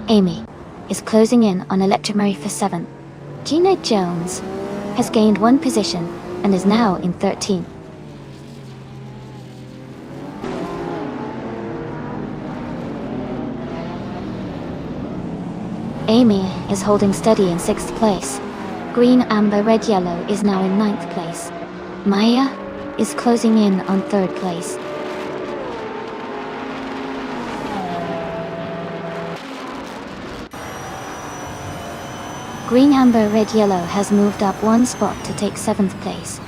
Amy is closing in on Electric Mary for 7th. Gina Jones has gained 1 position and is now in 13th. Amy is holding steady in 6th place. Green, amber, red, yellow is now in 9th place. Maya is closing in on 3rd place. Green, amber, red, yellow has moved up 1 spot to take 7th place.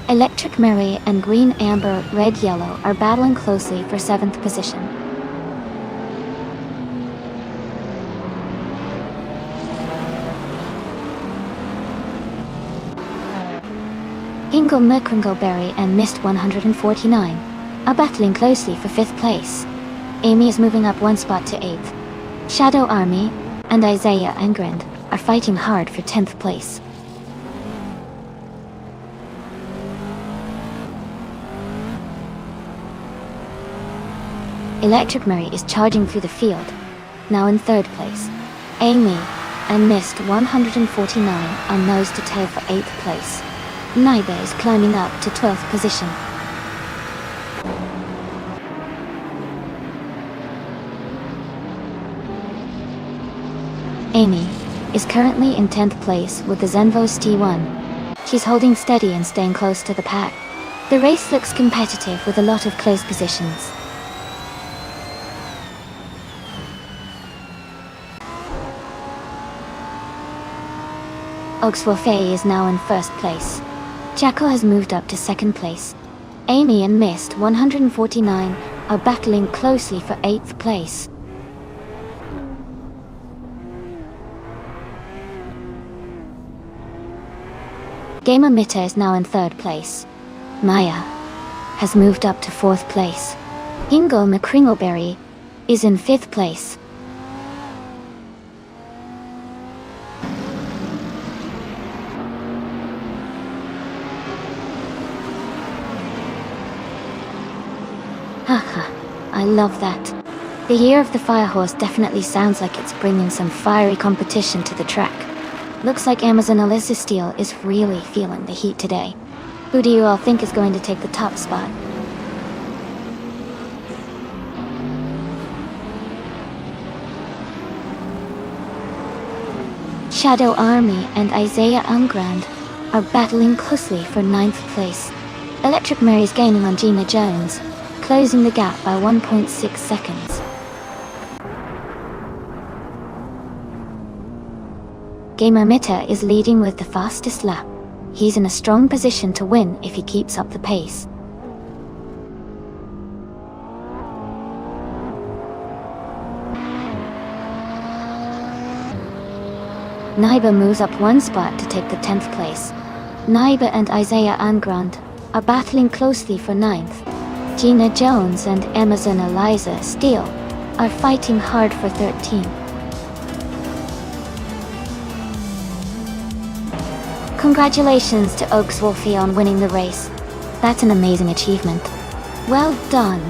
Electric Mary and green, amber, red, yellow are battling closely for 7th position. Ingle, Merkringleberry and Mist 149 are battling closely for 5th place. Amy is moving up 1 spot to 8th. Shadow Army and Isaiah Engrind are fighting hard for 10th place. Electric Mary is charging through the field, now in 3rd place. Amy and Mist 149 are nose to tail for 8th place. Naiba is climbing up to 12th position. Amy is currently in 10th place with the Zenvos T1. She's holding steady and staying close to the pack. The race looks competitive with a lot of close positions. Oxwell is now in 1st place. Jackal has moved up to 2nd place. Amy and Mist 149 are battling closely for 8th place. Gamer Mitta is now in 3rd place. Maya has moved up to 4th place. Ingo McCringleberry is in 5th place. Haha, I love that. The Year of the Firehorse definitely sounds like it's bringing some fiery competition to the track. Looks like Amazon Alyssa Steele is really feeling the heat today. Who do you all think is going to take the top spot? Shadow Army and Isaiah Ungrand are battling closely for 9th place. Electric Mary's gaining on Gina Jones, closing the gap by 1.6 seconds. Gamer Mitta is leading with the fastest lap. He's in a strong position to win if he keeps up the pace. Naiba moves up 1 spot to take the 10th place. Naiba and Isaiah Angrand are battling closely for 9th. Gina Jones and Amazon Eliza Steele are fighting hard for 13th. Congratulations to Oaks Wolfie on winning the race. That's an amazing achievement. Well done.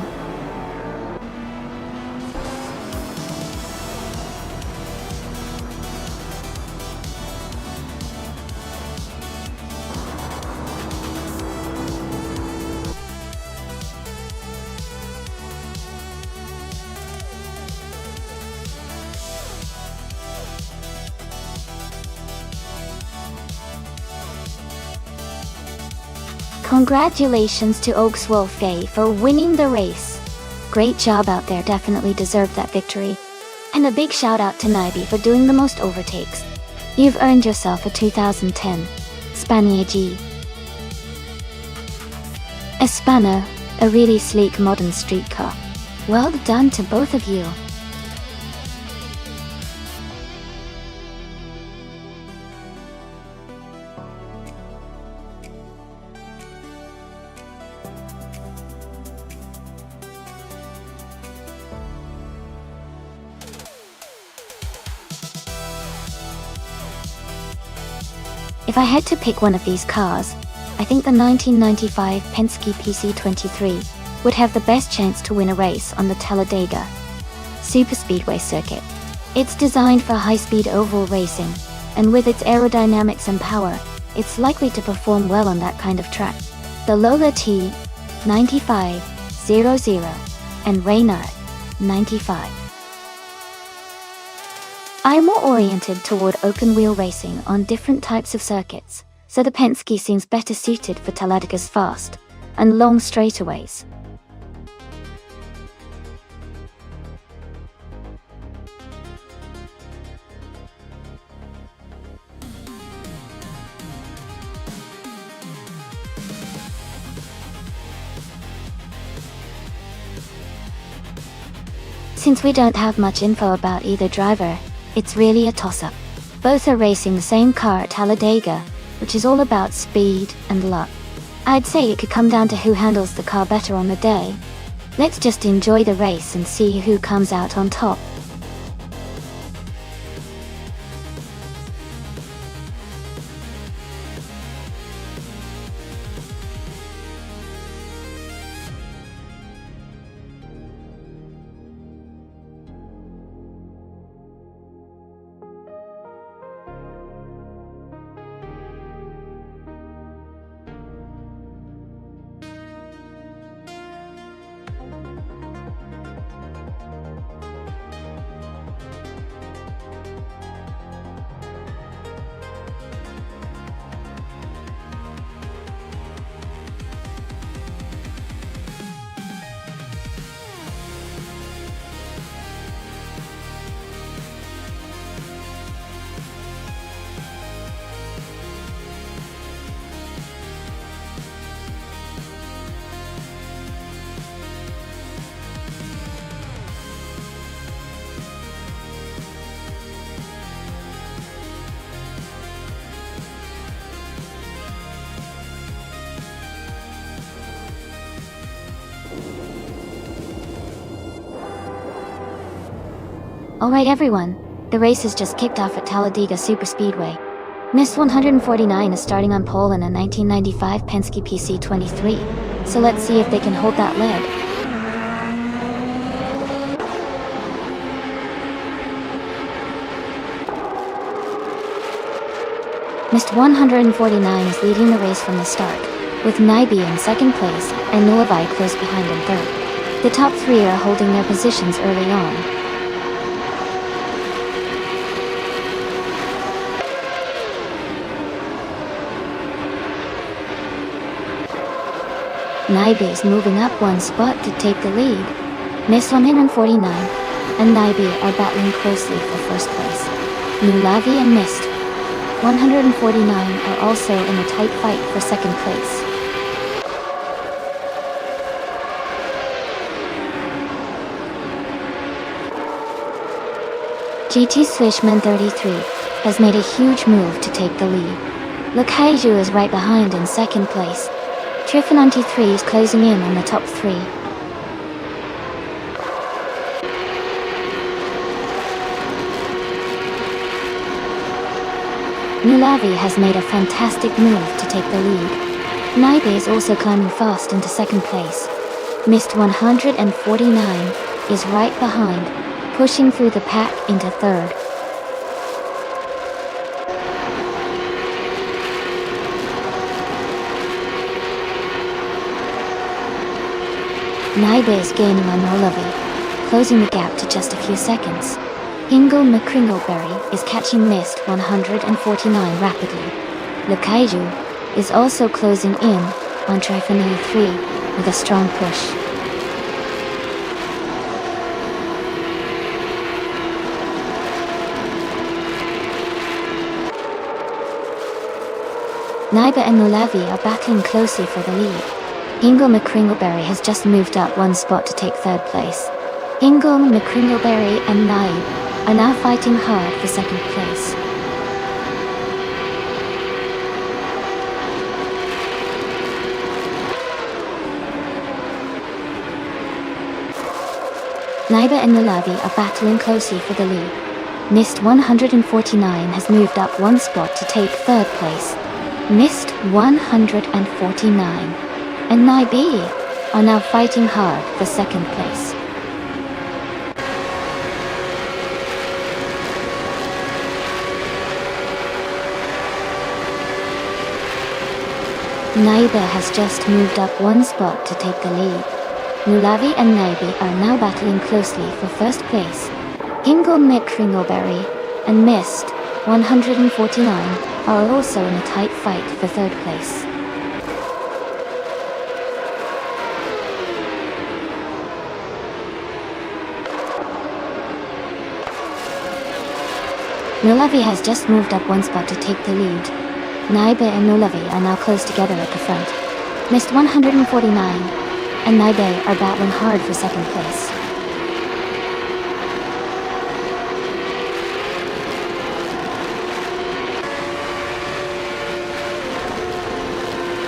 Congratulations to Oaks Wolfie for winning the race. Great job out there, definitely deserved that victory. And a big shout out to Naibi for doing the most overtakes. You've earned yourself a 2010 Spanier G. A Spanner, a really sleek modern street car. Well done to both of you. If I had to pick one of these cars, I think the 1995 Penske PC23 would have the best chance to win a race on the Talladega Superspeedway circuit. It's designed for high-speed oval racing, and with its aerodynamics and power, it's likely to perform well on that kind of track. The Lola T 9500 and Reynard 95. I'm more oriented toward open-wheel racing on different types of circuits, so the Penske seems better suited for Talladega's fast and long straightaways. Since we don't have much info about either driver, it's really a toss-up. Both are racing the same car at Talladega, which is all about speed and luck. I'd say it could come down to who handles the car better on the day. Let's just enjoy the race and see who comes out on top. Alright everyone, the race has just kicked off at Talladega Superspeedway. Miss 149 is starting on pole in a 1995 Penske PC23, so let's see if they can hold that lead. Miss 149 is leading the race from the start, with Nyby in second place and Nolavai close behind in third. The top three are holding their positions early on. Nyby is moving up one spot to take the lead. Miss 149 and Nyby are battling closely for first place. Nulavi and Mist 149 are also in a tight fight for second place. GT Swishman 33 has made a huge move to take the lead. Lakaiju is right behind in second place. Trifananti 3 is closing in on the top three. Nulavi has made a fantastic move to take the lead. Nyby is also climbing fast into second place. Mist 149 is right behind, pushing through the pack into third. Nyby is gaining on Nolavi, closing the gap to just a few seconds. Hingle McCringleberry is catching Mist 149 rapidly. Lakaiju is also closing in on Trifanani 3 with a strong push. Nyby and Nolavi are battling closely for the lead. Hingle McCringleberry has just moved up one spot to take third place. Hingle McCringleberry and Nyby are now fighting hard for second place. Nyby and Nulavi are battling closely for the lead. Mist 149 has moved up one spot to take third place. Mist 149 and Naibi are now fighting hard for second place. Naiba has just moved up one spot to take the lead. Nulavi and Naibi are now battling closely for first place. Hingle Kringleberry and Mist 149 are also in a tight fight for third place. Nulavi has just moved up one spot to take the lead. Naibe and Nulavi are now close together at the front. Mist 149 and Naibe are battling hard for second place.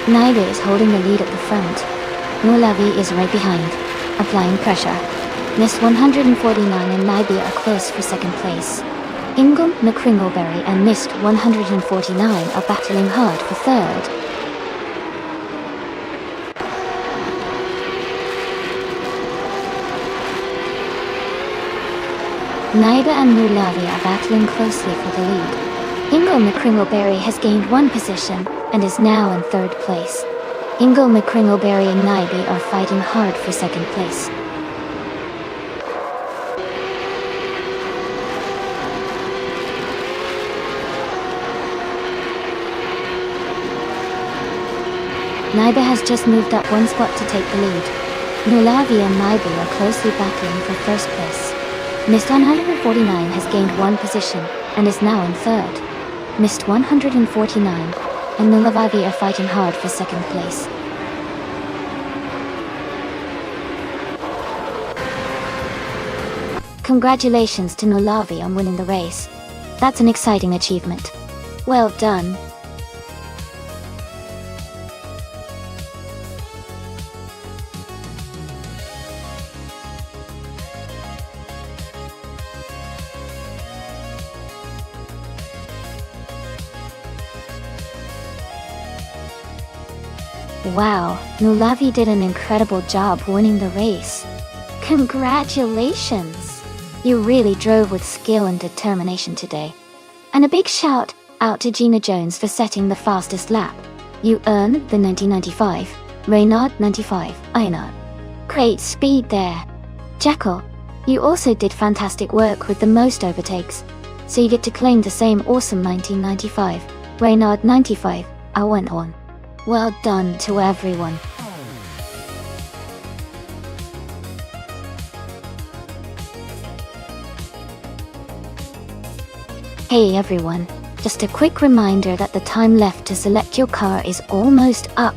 Naibe is holding the lead at the front. Nulavi is right behind, applying pressure. Mist 149 and Naibe are close for second place. Ingum Kringleberry and Mist 149 are battling hard for third. Naiba and Nulavi are battling closely for the lead. Ingum Kringleberry has gained one position and is now in third place. Ingum Kringleberry and Naibe are fighting hard for second place. Naibe has just moved up one spot to take the lead. Nulavi and Naibe are closely battling for first place. Mist 149 has gained one position and is now in third. Mist 149 and Nulavi are fighting hard for second place. Congratulations to Nulavi on winning the race. That's an exciting achievement. Well done. Wow, Nulavi did an incredible job winning the race. Congratulations! You really drove with skill and determination today. And a big shout out to Gina Jones for setting the fastest lap. You earned the 1995, Reynard 95, Einar. Great speed there. Jekyll, you also did fantastic work with the most overtakes, so you get to claim the same awesome 1995, Reynard 95, I went on. Well done to everyone. Hey everyone, just a quick reminder that the time left to select your car is almost up.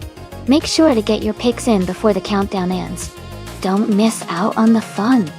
Make sure to get your picks in before the countdown ends. Don't miss out on the fun.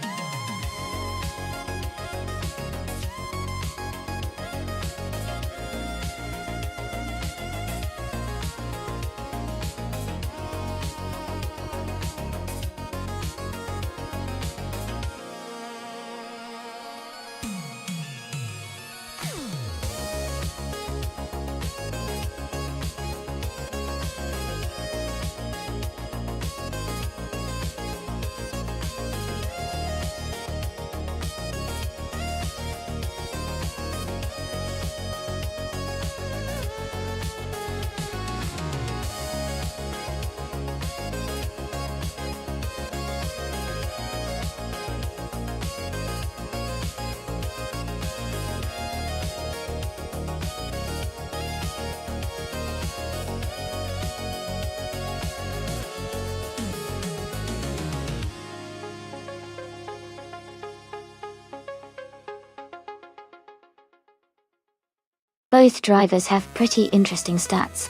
Both drivers have pretty interesting stats.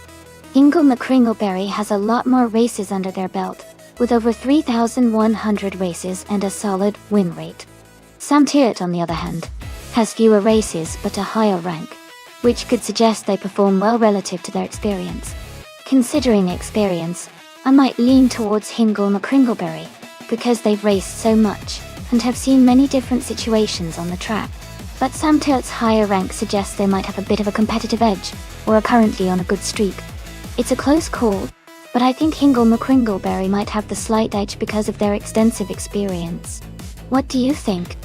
Ingle Kringleberry has a lot more races under their belt, with over 3,100 races and a solid win rate. Sam Tyrrell, on the other hand, has fewer races but a higher rank, which could suggest they perform well relative to their experience. Considering experience, I might lean towards Hingle Kringleberry, because they've raced so much, and have seen many different situations on the track. But Sam Turret's higher rank suggests they might have a bit of a competitive edge, or are currently on a good streak. It's a close call, but I think Hingle McCringleberry might have the slight edge because of their extensive experience. What do you think?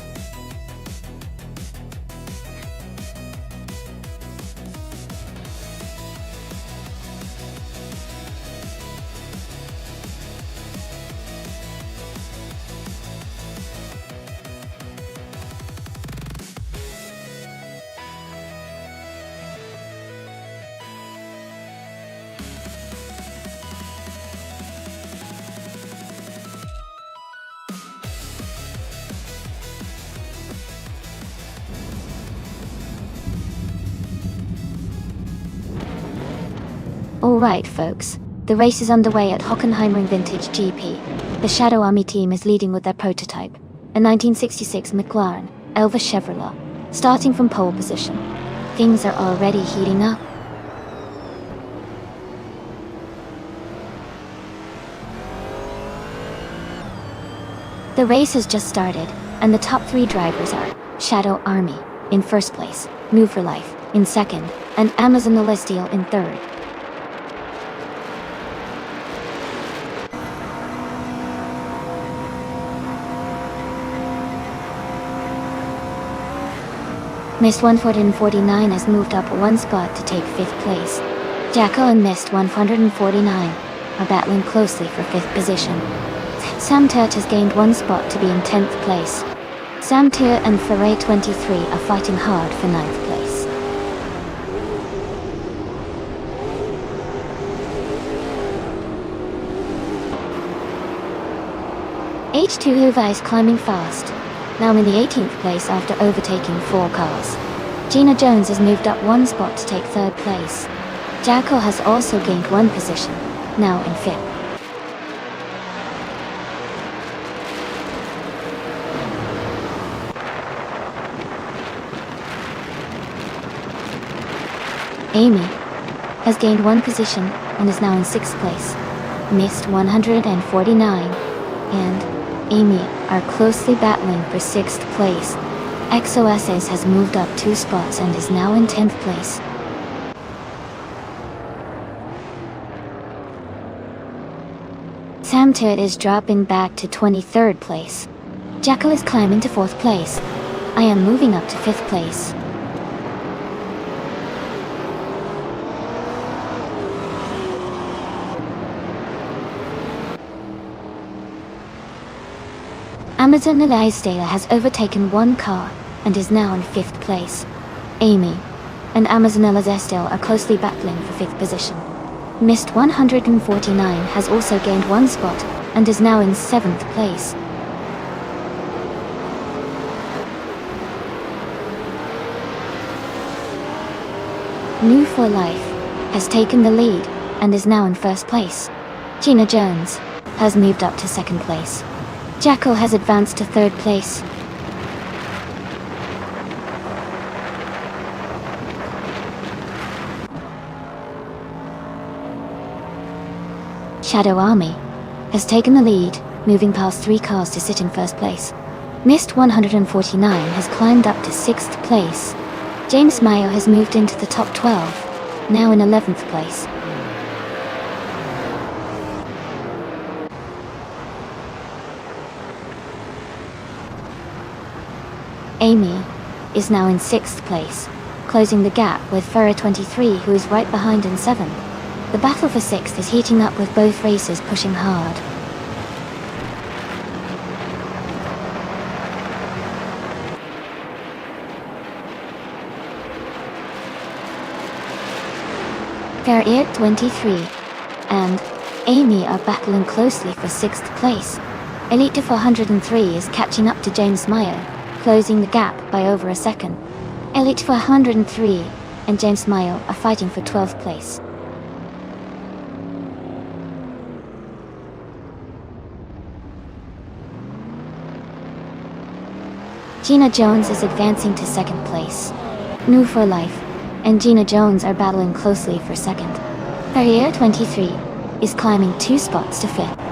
Alright folks, the race is underway at Hockenheimring Vintage GP. The Shadow Army team is leading with their prototype, a 1966 McLaren Elva Chevrolet, starting from pole position. Things are already heating up. The race has just started, and the top 3 drivers are Shadow Army in first place, New for Life in second, and Amazon Celestial in third. Mist 149 has moved up 1 spot to take 5th place. Jackal and Mist 149 are battling closely for 5th position. Sam Turt has gained 1 spot to be in 10th place. Sam Turt and Foray 23 are fighting hard for 9th place. H2 Huva is climbing fast, now in the 18th place after overtaking 4 cars. Gina Jones has moved up 1 spot to take 3rd place. Jackal has also gained 1 position, now in 5th. Amy has gained 1 position and is now in 6th place. Mist 149 and Amy are closely battling for 6th place. XOSS has moved up 2 spots and is now in 10th place. Sam Turt is dropping back to 23rd place. Jackal is climbing to 4th place. I am moving up to 5th place. Amazon Celestial has overtaken 1 car and is now in 5th place. Amy and Amazon Celestial are closely battling for 5th position. Mist 149 has also gained 1 spot and is now in 7th place. New for Life has taken the lead and is now in 1st place. Gina Jones has moved up to 2nd place. Jackal has advanced to 3rd place. Shadow Army has taken the lead, moving past 3 cars to sit in 1st place. Mist 149 has climbed up to 6th place. James Mayo has moved into the top 12, now in 11th place. Amy is now in 6th place, closing the gap with Furrow 23 who is right behind in 7th. The battle for 6th is heating up with both racers pushing hard. Furrow 23 and Amy are battling closely for 6th place. Elite 403 is catching up to James Mayo, closing the gap by over a second. Elite 403 and James Mayo are fighting for 12th place. Gina Jones is advancing to 2nd place. New for Life and Gina Jones are battling closely for 2nd. Furrow 23 is climbing 2 spots to 5th.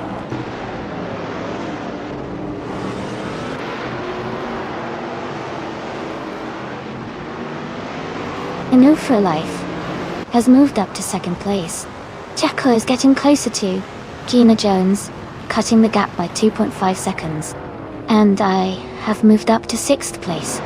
Anu for Life has moved up to second place. Jacko is getting closer to Gina Jones, cutting the gap by 2.5 seconds. And I have moved up to sixth place.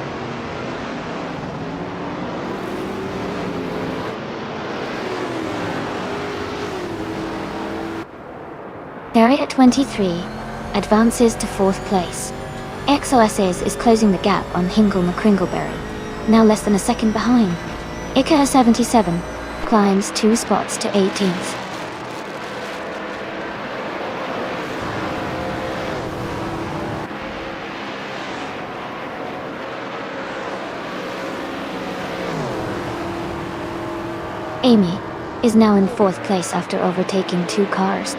Harriet 23 advances to fourth place. XOS's is closing the gap on Hingle McCringleberry, now less than a second behind. Ika 77 climbs 2 spots to 18th. Amy is now in fourth place after overtaking 2 cars.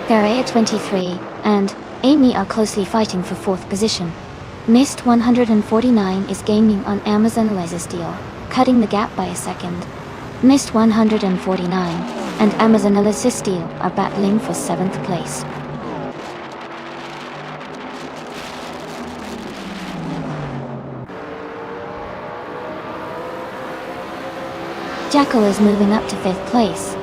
Farah 23 and Amy are closely fighting for fourth position. Mist 149 is gaining on Amazon Liza Steele, cutting the gap by a second. Mist 149 and Amazon Liza Steele are battling for 7th place. Jackal is moving up to 5th place.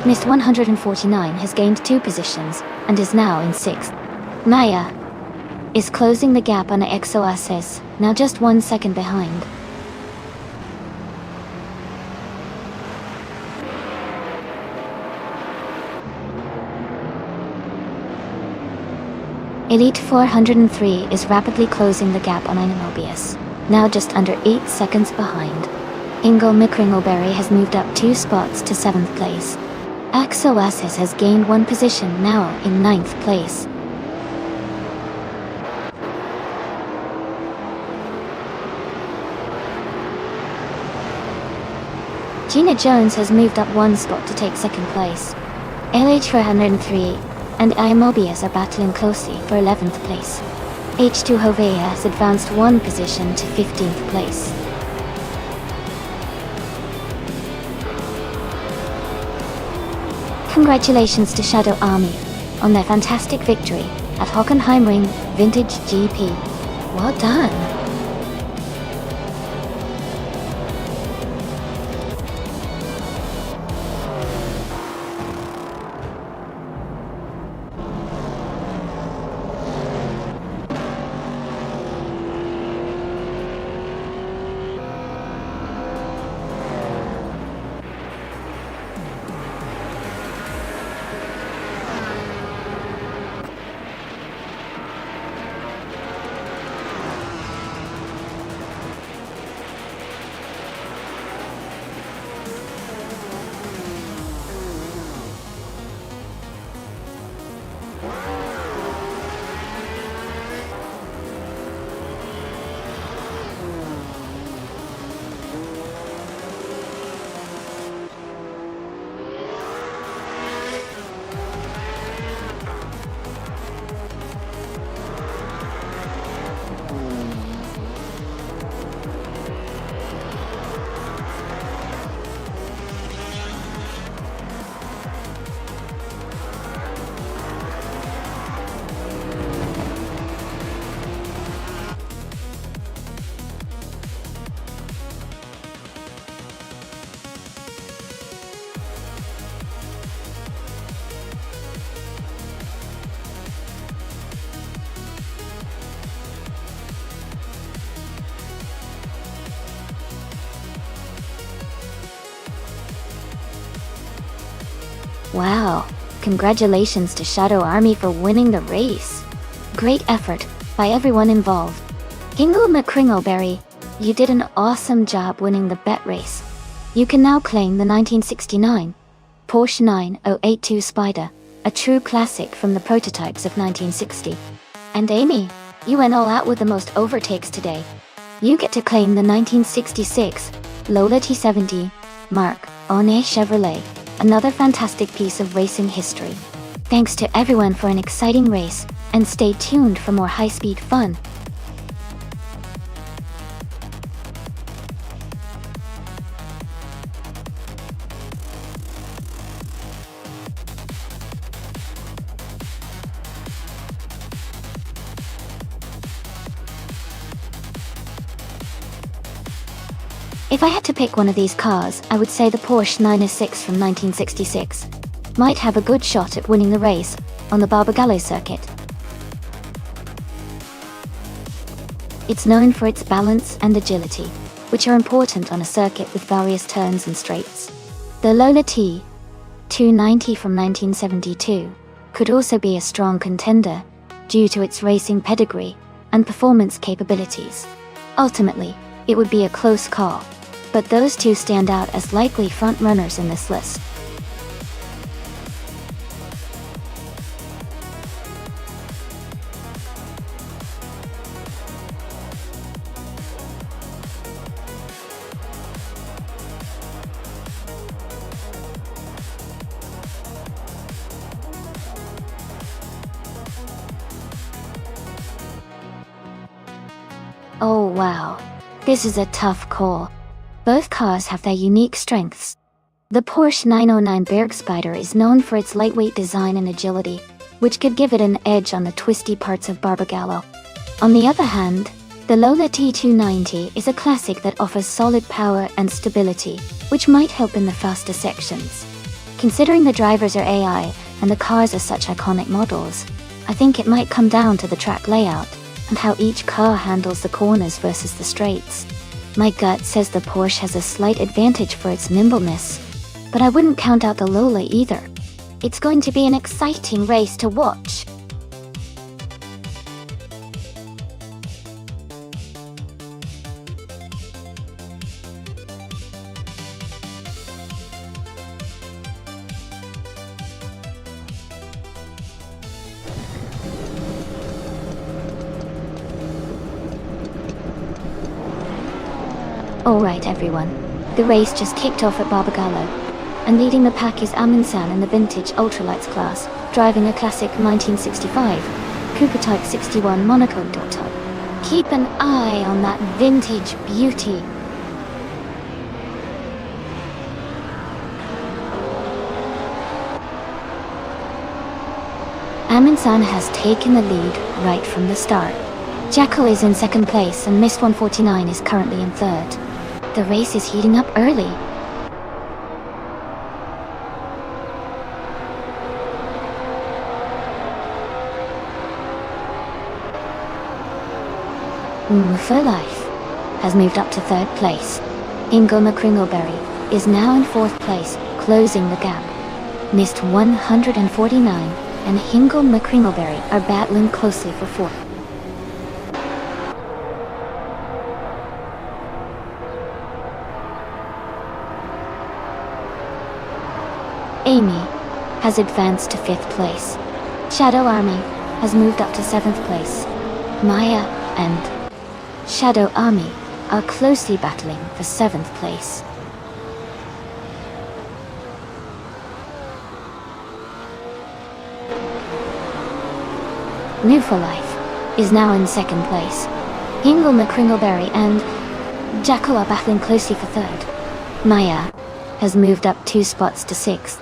Mist 149 has gained 2 positions and is now in 6th. Maya is closing the gap on XOSS, now just 1 second behind. Elite 403 is rapidly closing the gap on Mobius, now just under 8 seconds behind. Ingle McCringleberry has moved up 2 spots to 7th place. XOSS has gained 1 position, now in 9th place. Gina Jones has moved up 1 spot to take 2nd place. LH403 and Mobius are battling closely for 11th place. H2 Hovea has advanced 1 position to 15th place. Congratulations to Shadow Army on their fantastic victory at Hockenheimring Vintage GP. Well done! Wow, congratulations to Shadow Army for winning the race. Great effort by everyone involved. Hingle McCringleberry, you did an awesome job winning the bet race. You can now claim the 1969 Porsche 9082 Spider, a true classic from the prototypes of 1960. And Amy, you went all out with the most overtakes today. You get to claim the 1966 Lola T70 Mark One Chevrolet, another fantastic piece of racing history. Thanks to everyone for an exciting race, and stay tuned for more high-speed fun. If I had to pick one of these cars, I would say the Porsche 906 from 1966 might have a good shot at winning the race on the Barbagallo circuit. It's known for its balance and agility, which are important on a circuit with various turns and straights. The Lola T290 from 1972 could also be a strong contender due to its racing pedigree and performance capabilities. Ultimately, it would be a close call, but those two stand out as likely front-runners in this list. Oh wow, this is a tough call. Both cars have their unique strengths. The Porsche 909 Bergspider is known for its lightweight design and agility, which could give it an edge on the twisty parts of Barbagallo. On the other hand, the Lola T290 is a classic that offers solid power and stability, which might help in the faster sections. Considering the drivers are AI and the cars are such iconic models, I think it might come down to the track layout and how each car handles the corners versus the straights. My gut says the Porsche has a slight advantage for its nimbleness, but I wouldn't count out the Lola either. It's going to be an exciting race to watch. Alright everyone, the race just kicked off at Barbagallo, and leading the pack is Aminsan in the vintage ultralights class, driving a classic 1965 Coupe Type 61 Monaco top. Keep an eye on that vintage beauty. Aminsan has taken the lead right from the start. Jackal is in second place and Mist 149 is currently in third. The race is heating up early. For Life has moved up to third place. Ingo McCringleberry is now in fourth place, closing the gap. Mist 149 and Hingle McCringleberry are battling closely for fourth. Amy has advanced to fifth place. Shadow Army has moved up to seventh place. Maya and Shadow Army are closely battling for seventh place. New for Life is now in second place. Hingle McCringleberry and Jackal are battling closely for third. Maya has moved up 2 spots to sixth.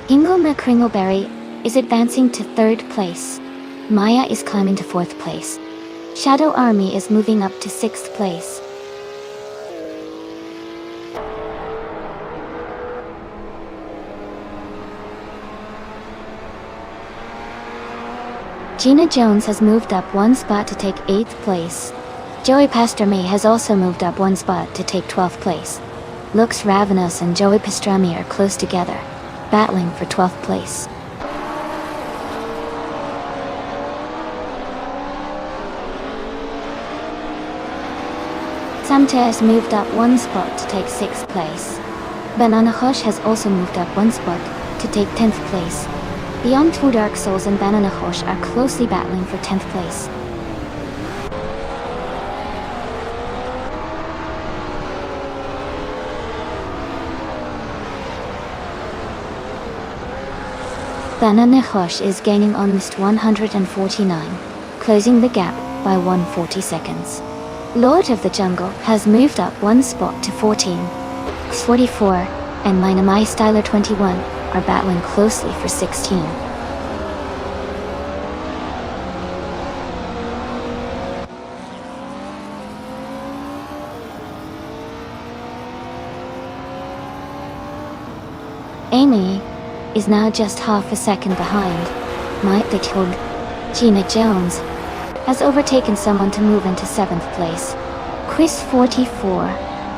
Hingle McCringleberry is advancing to third place. Maya is climbing to fourth place. Shadow Army is moving up to sixth place. Gina Jones has moved up 1 spot to take 8th place. Joey Pastrami has also moved up 1 spot to take 12th place. Lux Ravenous and Joey Pastrami are close together, battling for 12th place. Samte has moved up 1 spot to take 6th place. Banana Hush has also moved up 1 spot to take 10th place. Beyond Two Dark Souls and Banana Hush are closely battling for 10th place. Banana Hush is gaining on Mist 149, closing the gap by 140 seconds. Lord of the Jungle has moved up 1 spot to 14. X44 and My Styler 21 are battling closely for 16. Amy is now just half a second behind. Mike the Chug, Gina Jones, has overtaken someone to move into 7th place. Chris 44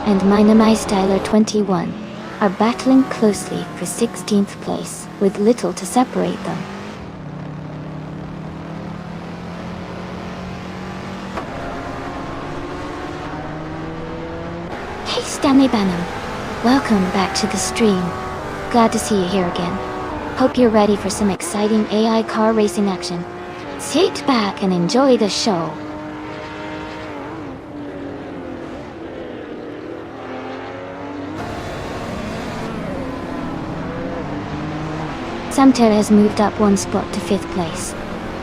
and Minami Styler 21 are battling closely for 16th place, with little to separate them. Hey Stanley Benham, welcome back to the stream. Glad to see you here again. Hope you're ready for some exciting AI car racing action. Sit back and enjoy the show. Samter has moved up 1 spot to 5th place.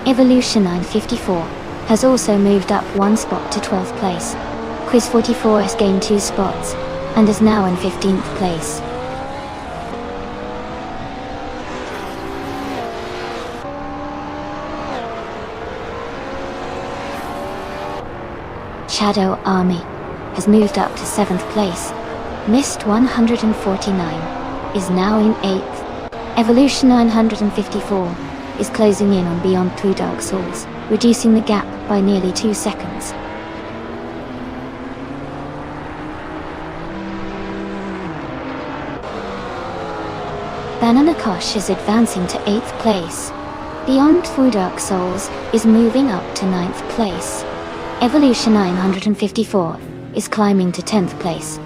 Evolution 954 has also moved up 1 spot to 12th place. Quiz 44 has gained 2 spots and is now in 15th place. Shadow Army has moved up to 7th place. Mist 149 is now in 8th. Evolution 954 is closing in on Beyond 2 Dark Souls, reducing the gap by nearly 2 seconds. Bananakosh is advancing to 8th place. Beyond 2 Dark Souls is moving up to 9th place. Evolution 954 is climbing to 10th place.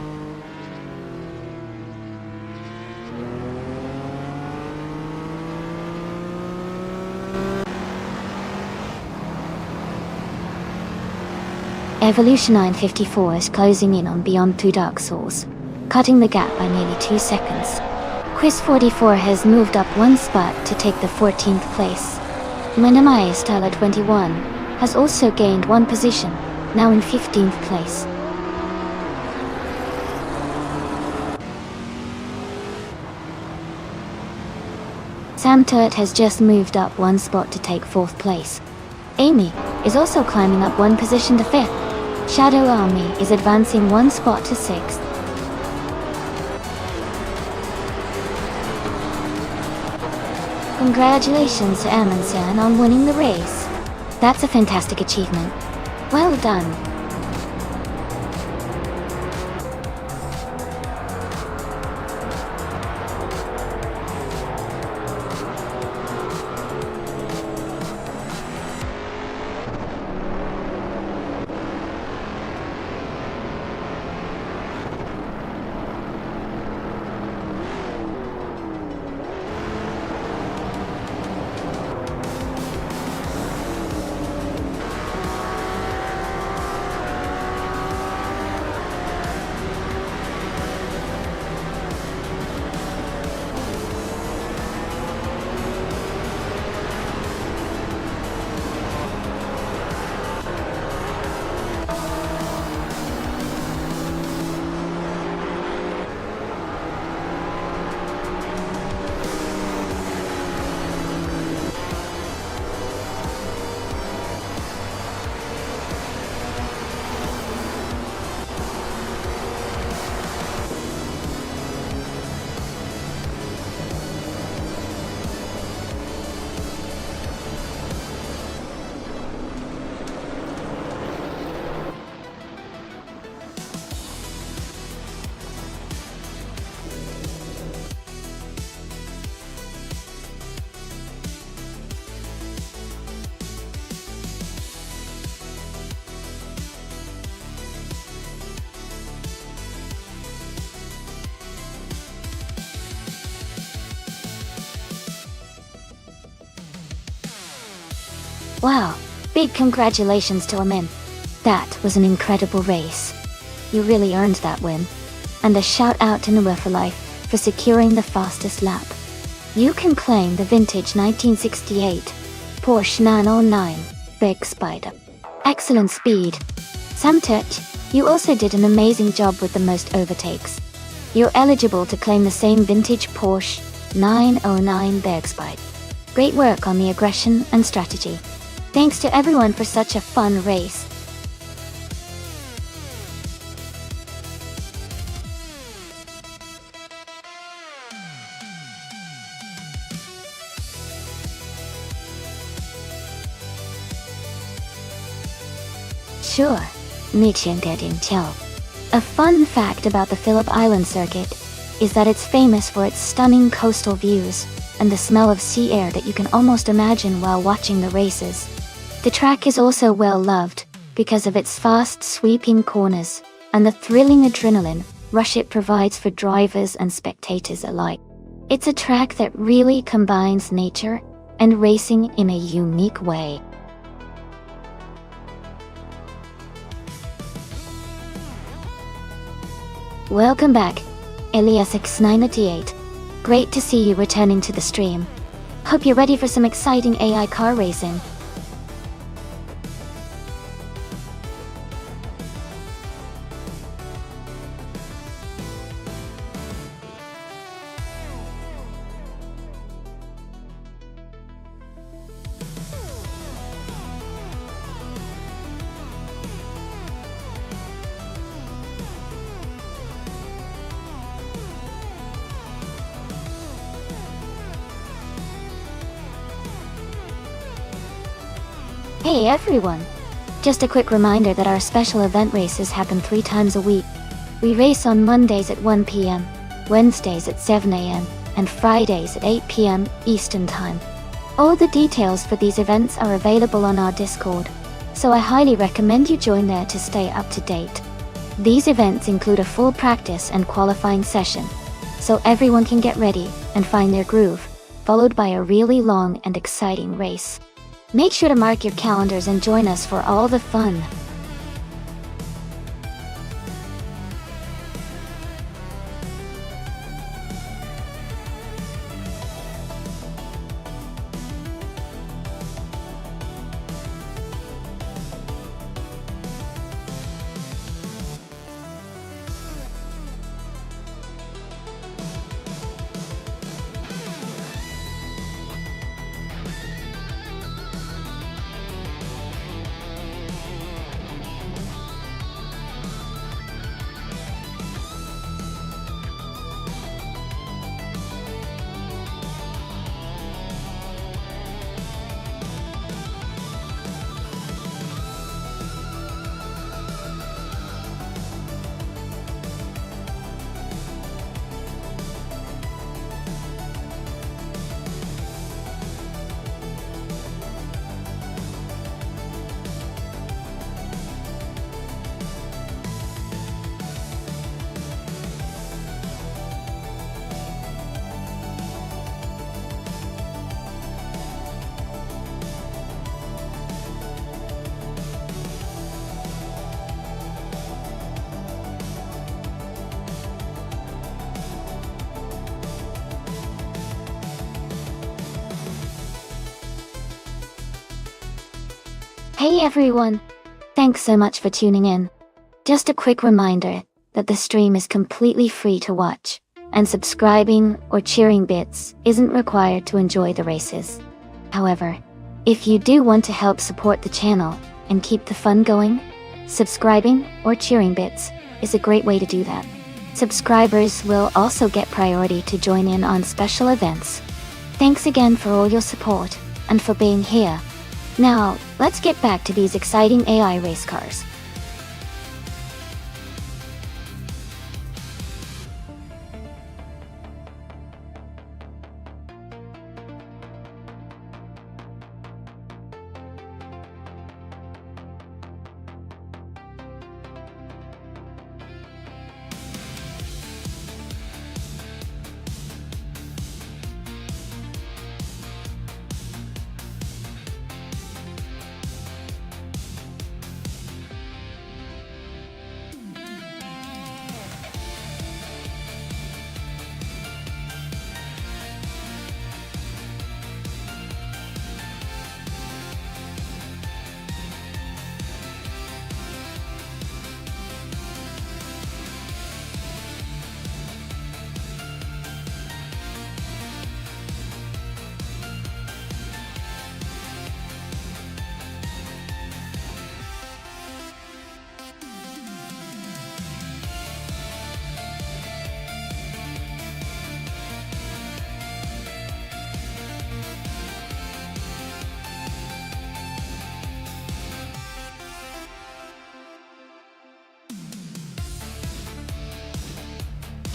Evolution 954 is closing in on Beyond 2 Dark Souls, cutting the gap by nearly 2 seconds. Quiz 44 has moved up 1 spot to take the 14th place. Minami Styler 21 has also gained 1 position, now in 15th place. Sam Turret has just moved up 1 spot to take 4th place. Amy is also climbing up 1 position to 5th. Shadow Army is advancing 1 spot to 6th. Congratulations to Amundsen on winning the race. That's a fantastic achievement. Well done. Wow, big congratulations to Amin. That was an incredible race. You really earned that win. And a shout out to Noah for Life for securing the fastest lap. You can claim the vintage 1968 Porsche 909 Big Spider. Excellent speed. Samtet, you also did an amazing job with the most overtakes. You're eligible to claim the same vintage Porsche 909 Bergspide. Great work on the aggression and strategy. Thanks to everyone for such a fun race. Sure, 你前点点跳. A fun fact about the Phillip Island circuit is that it's famous for its stunning coastal views and the smell of sea air that you can almost imagine while watching the races. The track is also well loved because of its fast sweeping corners and the thrilling adrenaline rush it provides for drivers and spectators alike. It's a track that really combines nature and racing in a unique way. Welcome back, Elias X988. Great to see you returning to the stream. Hope you're ready for some exciting AI car racing. Hey everyone! Just a quick reminder that our special event races happen 3 times a week. We race on Mondays at 1 p.m., Wednesdays at 7 a.m., and Fridays at 8 p.m. Eastern Time. All the details for these events are available on our Discord, so I highly recommend you join there to stay up to date. These events include a full practice and qualifying session, so everyone can get ready and find their groove, followed by a really long and exciting race. Make sure to mark your calendars and join us for all the fun. Hey everyone! Thanks so much for tuning in. Just a quick reminder that the stream is completely free to watch, and subscribing or cheering bits isn't required to enjoy the races. However, if you do want to help support the channel and keep the fun going, subscribing or cheering bits is a great way to do that. Subscribers will also get priority to join in on special events. Thanks again for all your support and for being here. Now, let's get back to these exciting AI race cars.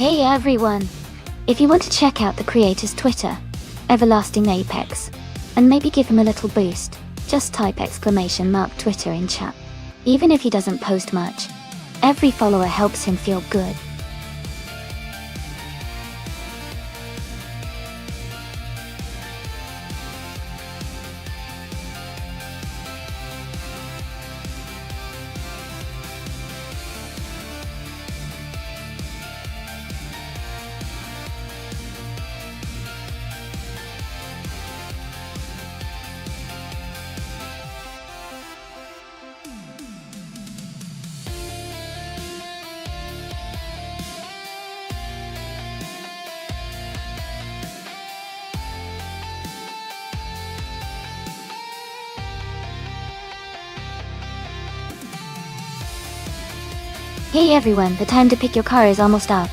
Hey everyone! If you want to check out the creator's Twitter, Everlasting Apex, and maybe give him a little boost, just type !Twitter in chat. Even if he doesn't post much, every follower helps him feel good. Hey everyone, the time to pick your car is almost up.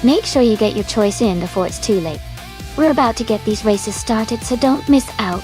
Make sure you get your choice in before it's too late. We're about to get these races started, so don't miss out.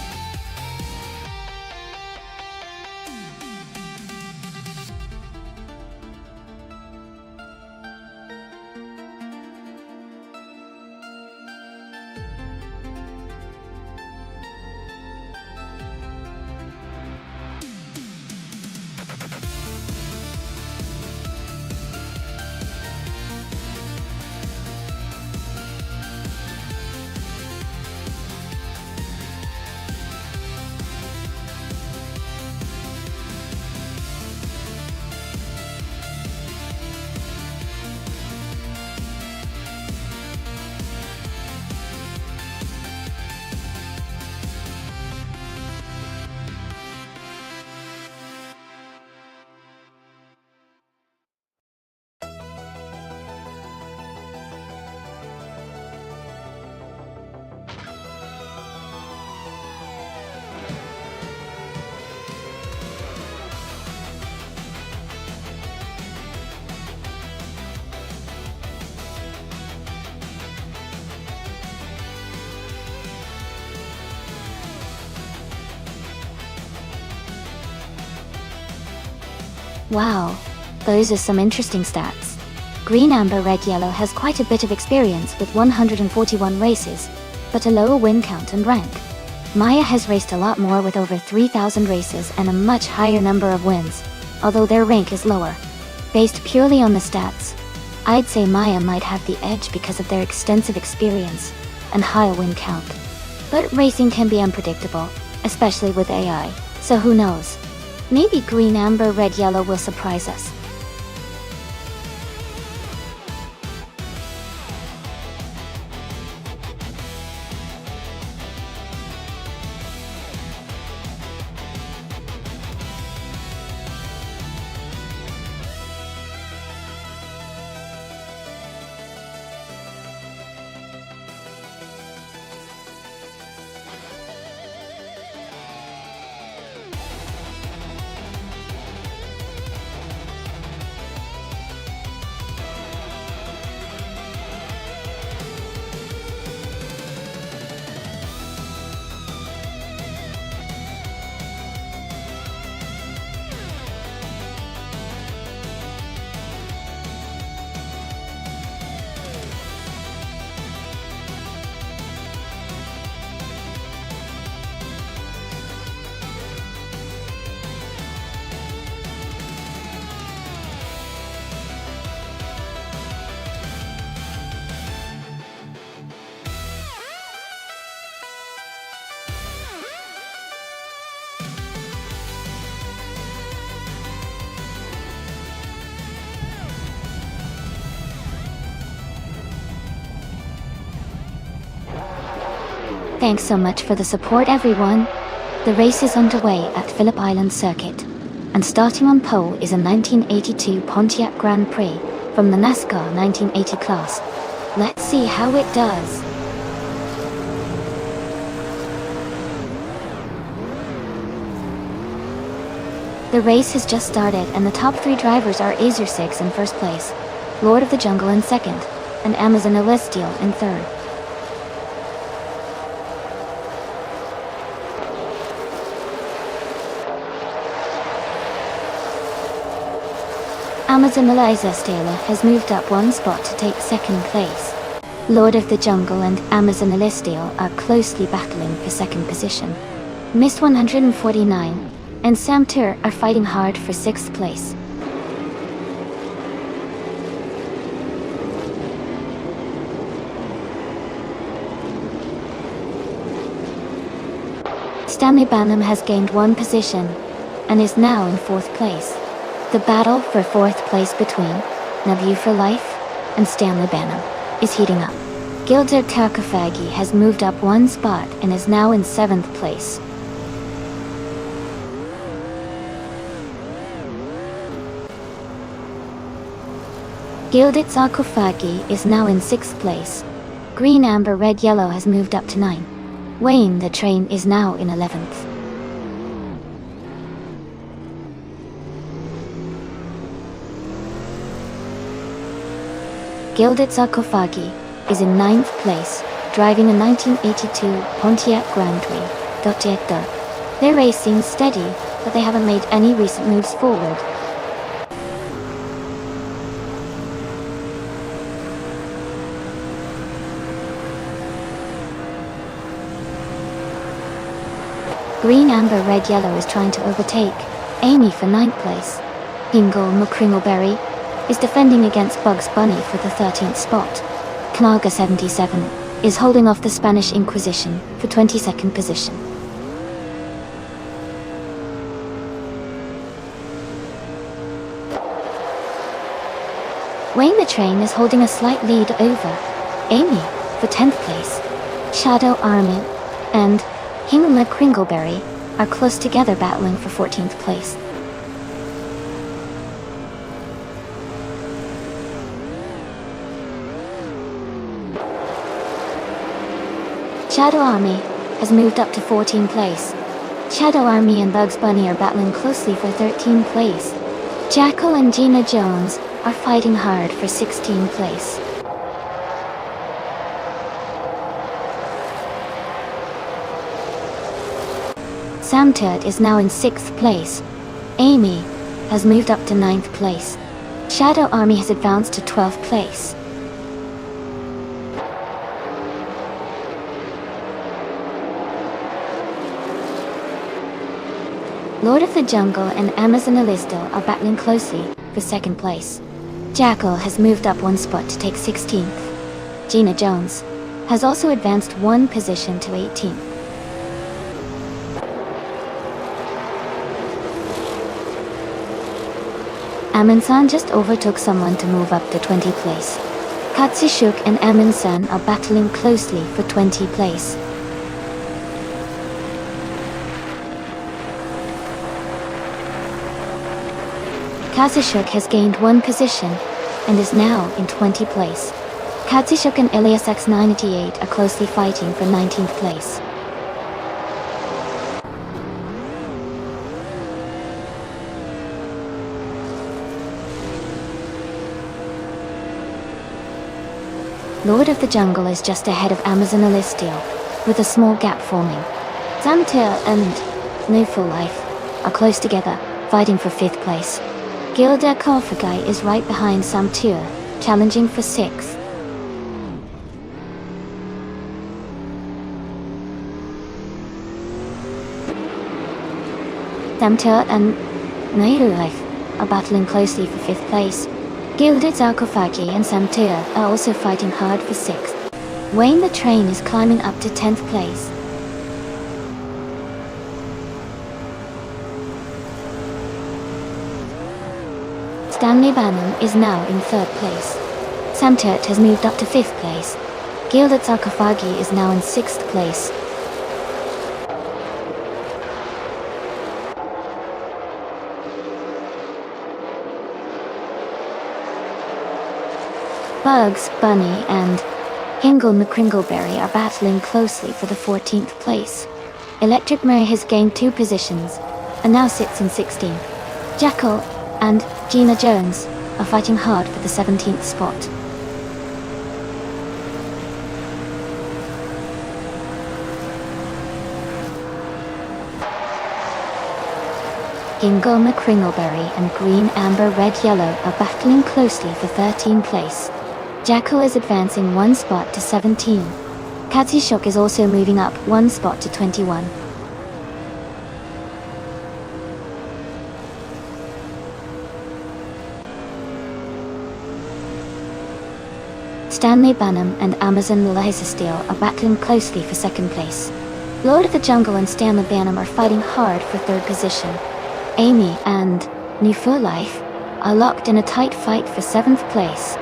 Wow, those are some interesting stats. Green, Amber, Red, Yellow has quite a bit of experience with 141 races, but a lower win count and rank. Maya has raced a lot more with over 3,000 races and a much higher number of wins, although their rank is lower. Based purely on the stats, I'd say Maya might have the edge because of their extensive experience and higher win count. But racing can be unpredictable, especially with AI, so who knows? Maybe Green, Amber, Red, Yellow will surprise us. Thanks so much for the support, everyone. The race is underway at Phillip Island Circuit, and starting on pole is a 1982 Pontiac Grand Prix from the NASCAR 1980 class. Let's see how it does. The race has just started, and the top three drivers are Azer 6 in first place, Lord of the Jungle in second, and Amazon Celestial in third. Amazon Eliza Stela has moved up one spot to take second place. Lord of the Jungle and Amazon Elisteel are closely battling for second position. Miss 149 and Sam Tur are fighting hard for 6th place. Stanley Banham has gained one position and is now in 4th place. The battle for 4th place between Nabu for Life and Stanley Banham is heating up. Gilder Tarkofagi has moved up one spot and is now in 7th place. Gilded Sarkophagi is now in 6th place. Green Amber Red Yellow has moved up to 9. Wayne the Train is now in 11th. Gilded Sarkophagi is in 9th place, driving a 1982 Pontiac Grand Prix Dodge. Their race seems steady, but they haven't made any recent moves forward. Green Amber Red Yellow is trying to overtake Amy for 9th place. Ingle McCringleberry is defending against Bugs Bunny for the 13th spot. Knaga 77 is holding off the Spanish Inquisition for 22nd position. Wayne the Train is holding a slight lead over Amy for 10th place. Shadow Army and Hingle McCringleberry are close together battling for 14th place. Shadow Army has moved up to 14th place. Shadow Army and Bugs Bunny are battling closely for 13th place. Jackal and Gina Jones are fighting hard for 16th place. Sam Turt is now in 6th place. Amy has moved up to 9th place. Shadow Army has advanced to 12th place. Lord of the Jungle and Amazon Elisteel are battling closely for 2nd place. Jackal has moved up one spot to take 16th. Gina Jones has also advanced one position to 18th. Amin-san just overtook someone to move up to 20th place. Katsushuk and Amin-san are battling closely for 20th place. Katsushuk has gained one position and is now in 20th place. Katsushuk and Elias X988 are closely fighting for 19th place. Lord of the Jungle is just ahead of Amazon Elisteel, with a small gap forming. Samtir and No Full Life are close together, fighting for 5th place. Gilda Karfagai is right behind Samtir, challenging for 6th. Samtir and No Life are battling closely for 5th place. Gilded Sarkophagi and Samtir are also fighting hard for 6th. Wayne the Train is climbing up to 10th place. Stanley Banham is now in 3rd place. Samturt has moved up to 5th place. Gilded Sarkophagi is now in 6th place. Bugs Bunny and Hingle McCringleberry are battling closely for the 14th place. Electric Murray has gained 2 positions and now sits in 16th. Jackal and Gina Jones are fighting hard for the 17th spot. Gingoma Kringleberry and Green Amber Red Yellow are battling closely for 13th place. Jackal is advancing 1 spot to 17. Katsushok is also moving up 1 spot to 21. Stanley Banham and Amazon Steel are battling closely for 2nd place. Lord of the Jungle and Stanley Banham are fighting hard for 3rd position. Amy and New For Life are locked in a tight fight for 7th place.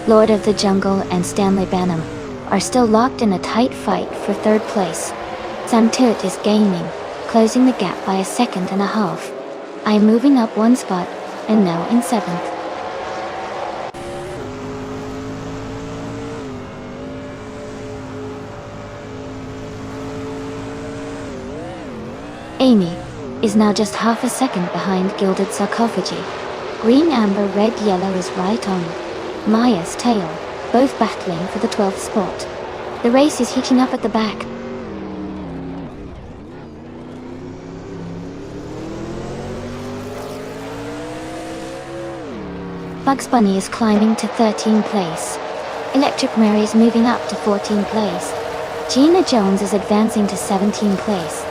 Lord of the Jungle and Stanley Banham are still locked in a tight fight for 3rd place. Sam Tut is gaining, closing the gap by 1.5 seconds. I am moving up 1 spot and now in 7th. Amy is now just 0.5 seconds behind Gilded Sarcophagi. Green Amber Red Yellow is right on Maya's tail, both battling for the 12th spot. The race is heating up at the back. Bugs Bunny is climbing to 13th place. Electric Mary is moving up to 14th place. Gina Jones is advancing to 17th place.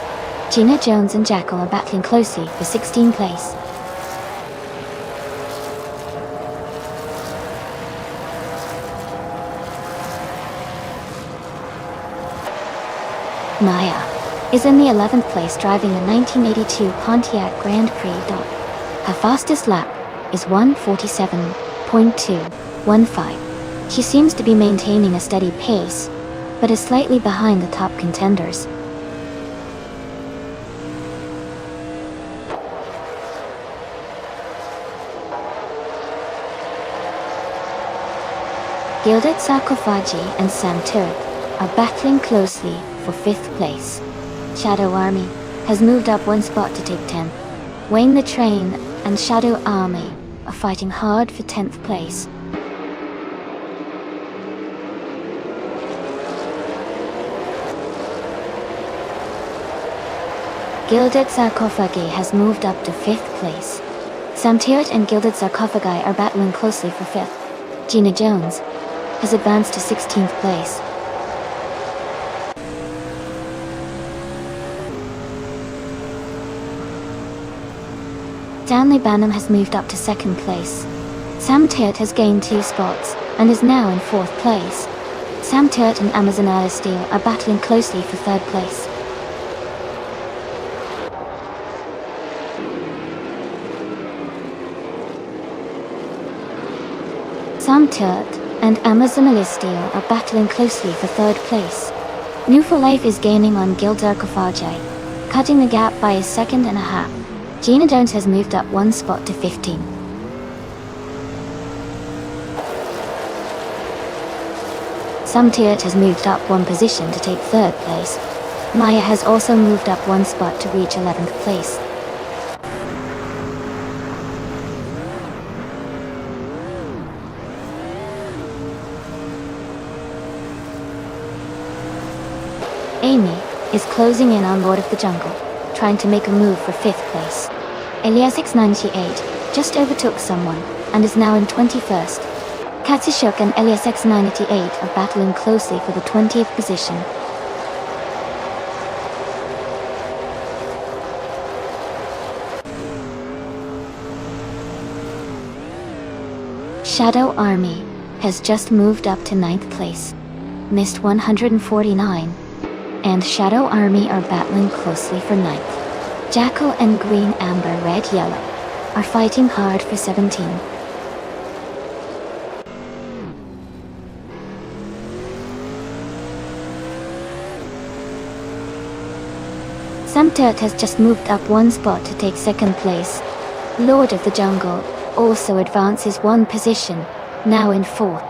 Gina Jones and Jackal are battling closely for 16th place. Maya is in the 11th place driving a 1982 Pontiac Grand Prix. Her fastest lap is 1:47.215. She seems to be maintaining a steady pace, but is slightly behind the top contenders. Gilded Sarcophagi and Sam Tut are battling closely for 5th place. Shadow Army has moved up 1 spot to take 10th. Wayne the Train and Shadow Army are fighting hard for 10th place. Gilded Sarcophagi has moved up to 5th place. Sam Tut and Gilded Sarcophagi are battling closely for 5th. Gina Jones has advanced to 16th place. Stanley Banham has moved up to 2nd place. Sam Tut has gained 2 spots and is now in 4th place. Sam Tut and Amazon Steel are battling closely for 3rd place. Sam Tut and Amazon Steel are battling closely for 3rd place. New For Life is gaining on Gilded Sarcophagi, cutting the gap by 1.5 seconds. Gina Jones has moved up 1 spot to 15. Sam Tut has moved up 1 position to take 3rd place. Maya has also moved up 1 spot to reach 11th place. Amy is closing in on Lord of the Jungle, trying to make a move for 5th place. Elias X98 just overtook someone and is now in 21st. Katsushok and Elias X98 are battling closely for the 20th position. Shadow Army has just moved up to 9th place. Missed 149. And Shadow Army are battling closely for 9th. Jackal and Green Amber Red Yellow are fighting hard for 17. Sam Tut has just moved up 1 spot to take 2nd place. Lord of the Jungle also advances 1 position, now in 4th.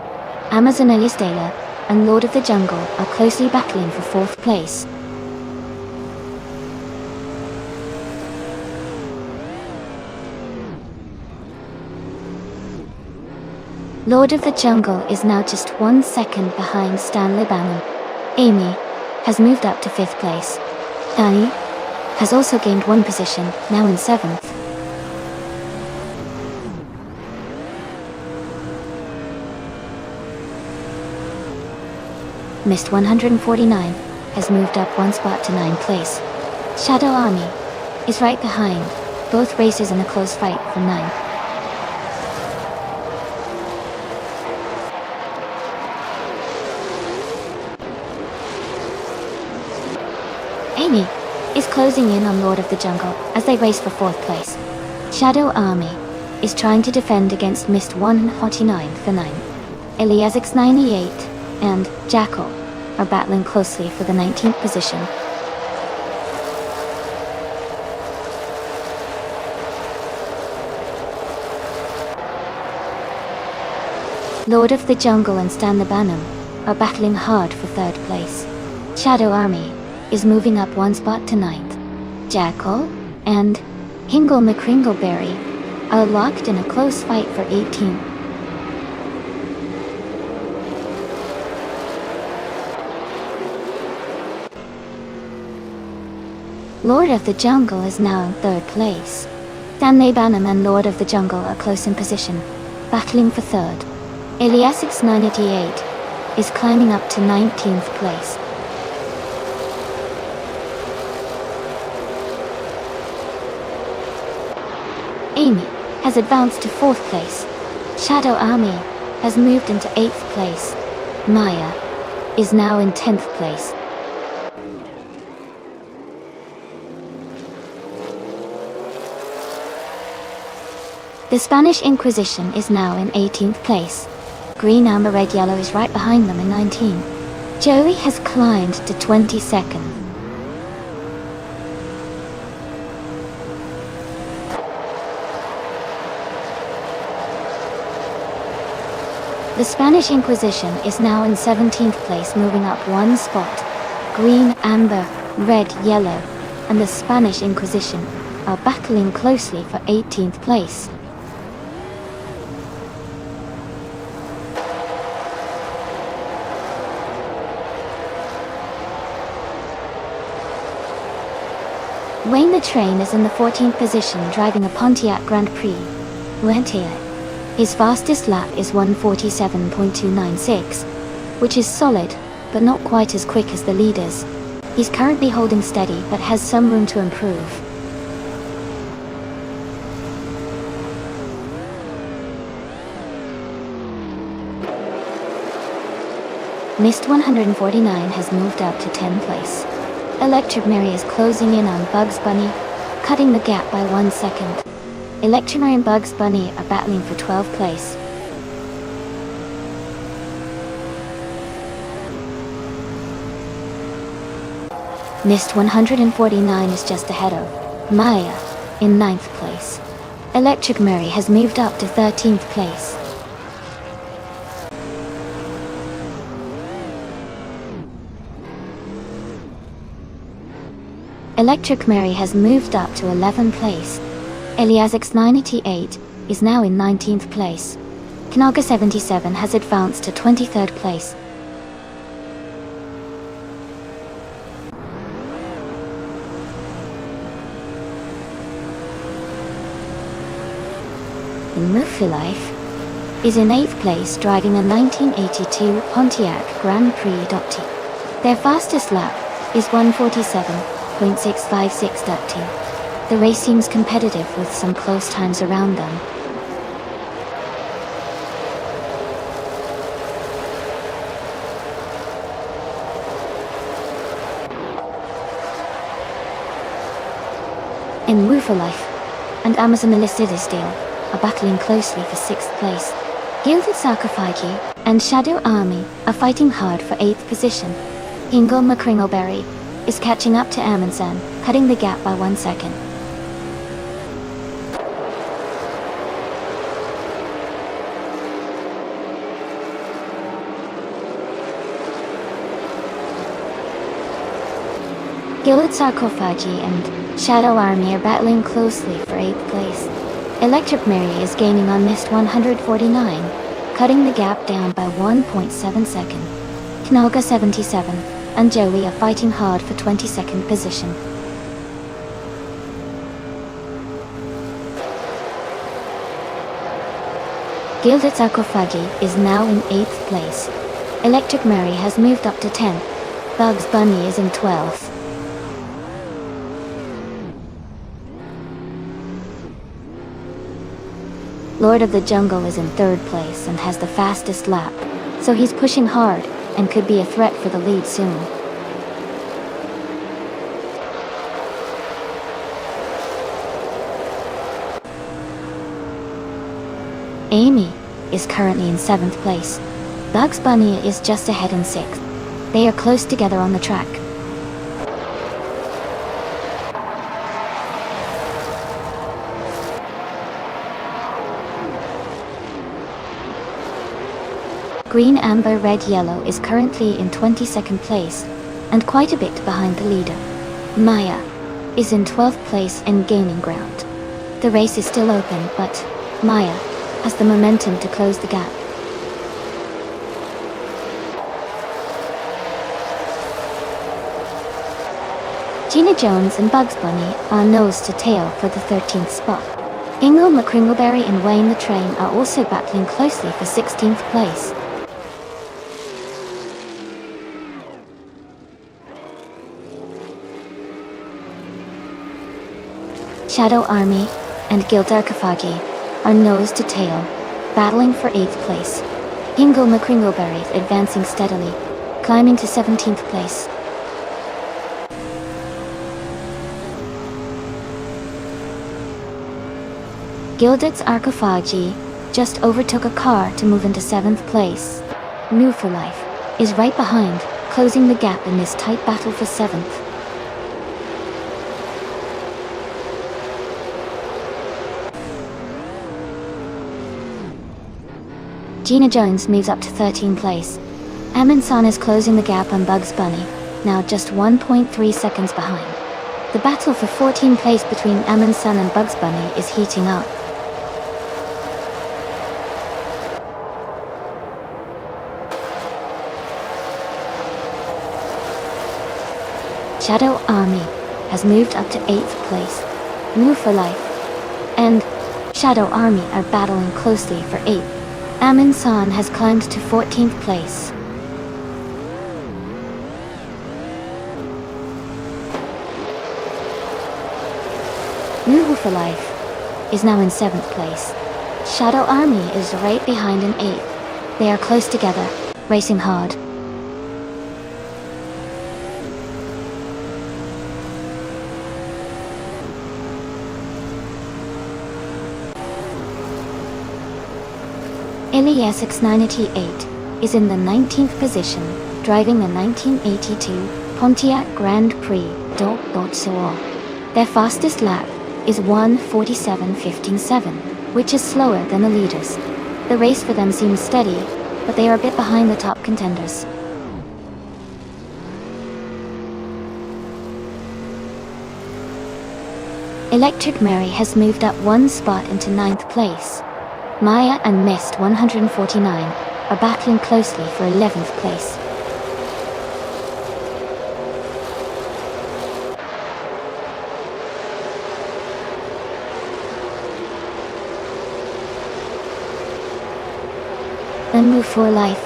Amazon Steel and Lord of the Jungle are closely battling for 4th place. Lord of the Jungle is now just 1 second behind Stanley Bannon. Amy has moved up to 5th place. Danny has also gained 1 position, now in 7th. Mist 149 has moved up 1 spot to 9th place. Shadow Army is right behind, both races in a close fight for 9th. Amy is closing in on Lord of the Jungle as they race for 4th place. Shadow Army is trying to defend against Mist 149 for 9th. Eliasix 98 and Jackal are battling closely for the 19th position. Lord of the Jungle and Stan the Banham are battling hard for 3rd place. Shadow Army is moving up 1 spot to 9th. Jackal and Hingle McCringleberry are locked in a close fight for 18th. Lord of the Jungle is now in 3rd place. Stanley Banham and Lord of the Jungle are close in position, battling for 3rd. Eliasix 988 is climbing up to 19th place. Amy has advanced to 4th place. Shadow Army has moved into 8th place. Maya is now in 10th place. The Spanish Inquisition is now in 18th place. Green, Amber, Red, Yellow is right behind them in 19. Joey has climbed to 22nd. The Spanish Inquisition is now in 17th place, moving up 1 spot. Green, Amber, Red, Yellow, and the Spanish Inquisition are battling closely for 18th place. Wayne the Train is in the 14th position, driving a Pontiac Grand Prix. His fastest lap is 1:47.296, which is solid, but not quite as quick as the leaders. He's currently holding steady, but has some room to improve. Mist 149 has moved up to 10th place. Electric Mary is closing in on Bugs Bunny, cutting the gap by 1 second. Electric Mary and Bugs Bunny are battling for 12th place. Mist 149 is just ahead of Maya in 9th place. Electric Mary has moved up to 13th place. Electric Mary has moved up to 11th place. Eliasix 988 is now in 19th place. Knaga 77 has advanced to 23rd place. Life is in 8th place, driving a 1982 Pontiac Grand Prix. Their fastest lap is 1:47.656. The race seems competitive with some close times around them. In Life and Amazon Citadel are battling closely for 6th place. Gilded Sarcophagi and Shadow Army are fighting hard for 8th position. Hingle McCringleberry is catching up to Amundsen, cutting the gap by 1 second. Gilded Sarcophagi and Shadow Army are battling closely for 8th place. Electric Mary is gaining on Mist 149, cutting the gap down by 1.7 seconds. Knaga 77 and Joey are fighting hard for 22nd position. Gilded Sarcophagi is now in 8th place. Electric Mary has moved up to 10th. Bugs Bunny is in 12th. Lord of the Jungle is in 3rd place and has the fastest lap, so he's pushing hard and could be a threat for the lead soon. Amy is currently in 7th place. Bugs Bunny is just ahead in 6th. They are close together on the track. Green, Amber, Red, Yellow is currently in 22nd place and quite a bit behind the leader. Maya is in 12th place and gaining ground. The race is still open, but Maya has the momentum to close the gap. Gina Jones and Bugs Bunny are nose to tail for the 13th spot. Ingle McCringleberry and Wayne the Train are also battling closely for 16th place. Shadow Army and Gilded Sarcophagi are nose to tail, battling for 8th place. Ingle McCringleberry advancing steadily, climbing to 17th place. Gilded Sarcophagi just overtook a car to move into 7th place. New for Life is right behind, closing the gap in this tight battle for 7th. Gina Jones moves up to 13th place. Amin San is closing the gap on Bugs Bunny, now just 1.3 seconds behind. The battle for 14th place between Amin San and Bugs Bunny is heating up. Shadow Army has moved up to 8th place. New for Life and Shadow Army are battling closely for 8th. Amin San has climbed to 14th place. New for Life is now in 7th place. Shadow Army is right behind in 8th. They are close together, racing hard. Illy Essex 988 is in the 19th position, driving the 1982 Pontiac Grand Prix d'Haute-Savoie. Their fastest lap is 1:47.15.7, which is slower than the leaders. The race for them seems steady, but they are a bit behind the top contenders. Electric Mary has moved up one spot into 9th place. Maya and Mist 149 are battling closely for 11th place. Move for Life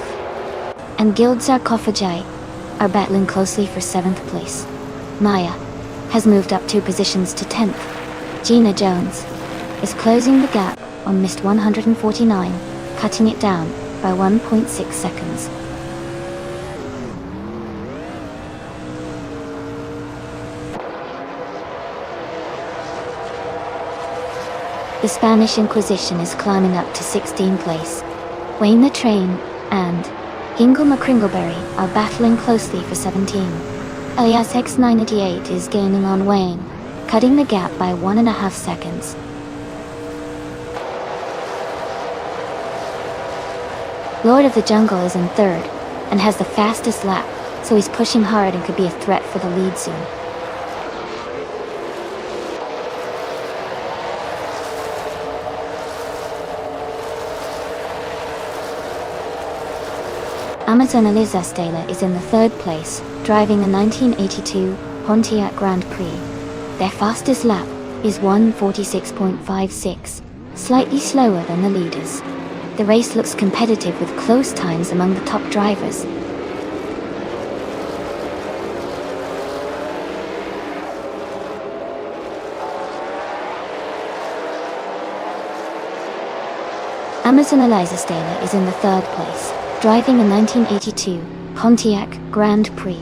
and Gilded Sarcophagi are battling closely for 7th place. Maya has moved up 2 positions to 10th. Gina Jones is closing the gap on Mist 149, cutting it down by 1.6 seconds. The Spanish Inquisition is climbing up to 16th place. Wayne the Train and Ingle McCringleberry are battling closely for 17. Elias X988 is gaining on Wayne, cutting the gap by 1.5 seconds. Lord of the Jungle is in 3rd and has the fastest lap, so he's pushing hard and could be a threat for the lead soon. Amazon Eliza Stala is in the third place, driving a 1982 Pontiac Grand Prix. Their fastest lap is 1:46.56, slightly slower than the leaders. The race looks competitive with close times among the top drivers. Amazon Eliza Stala is in the third place, driving a 1982 Pontiac Grand Prix.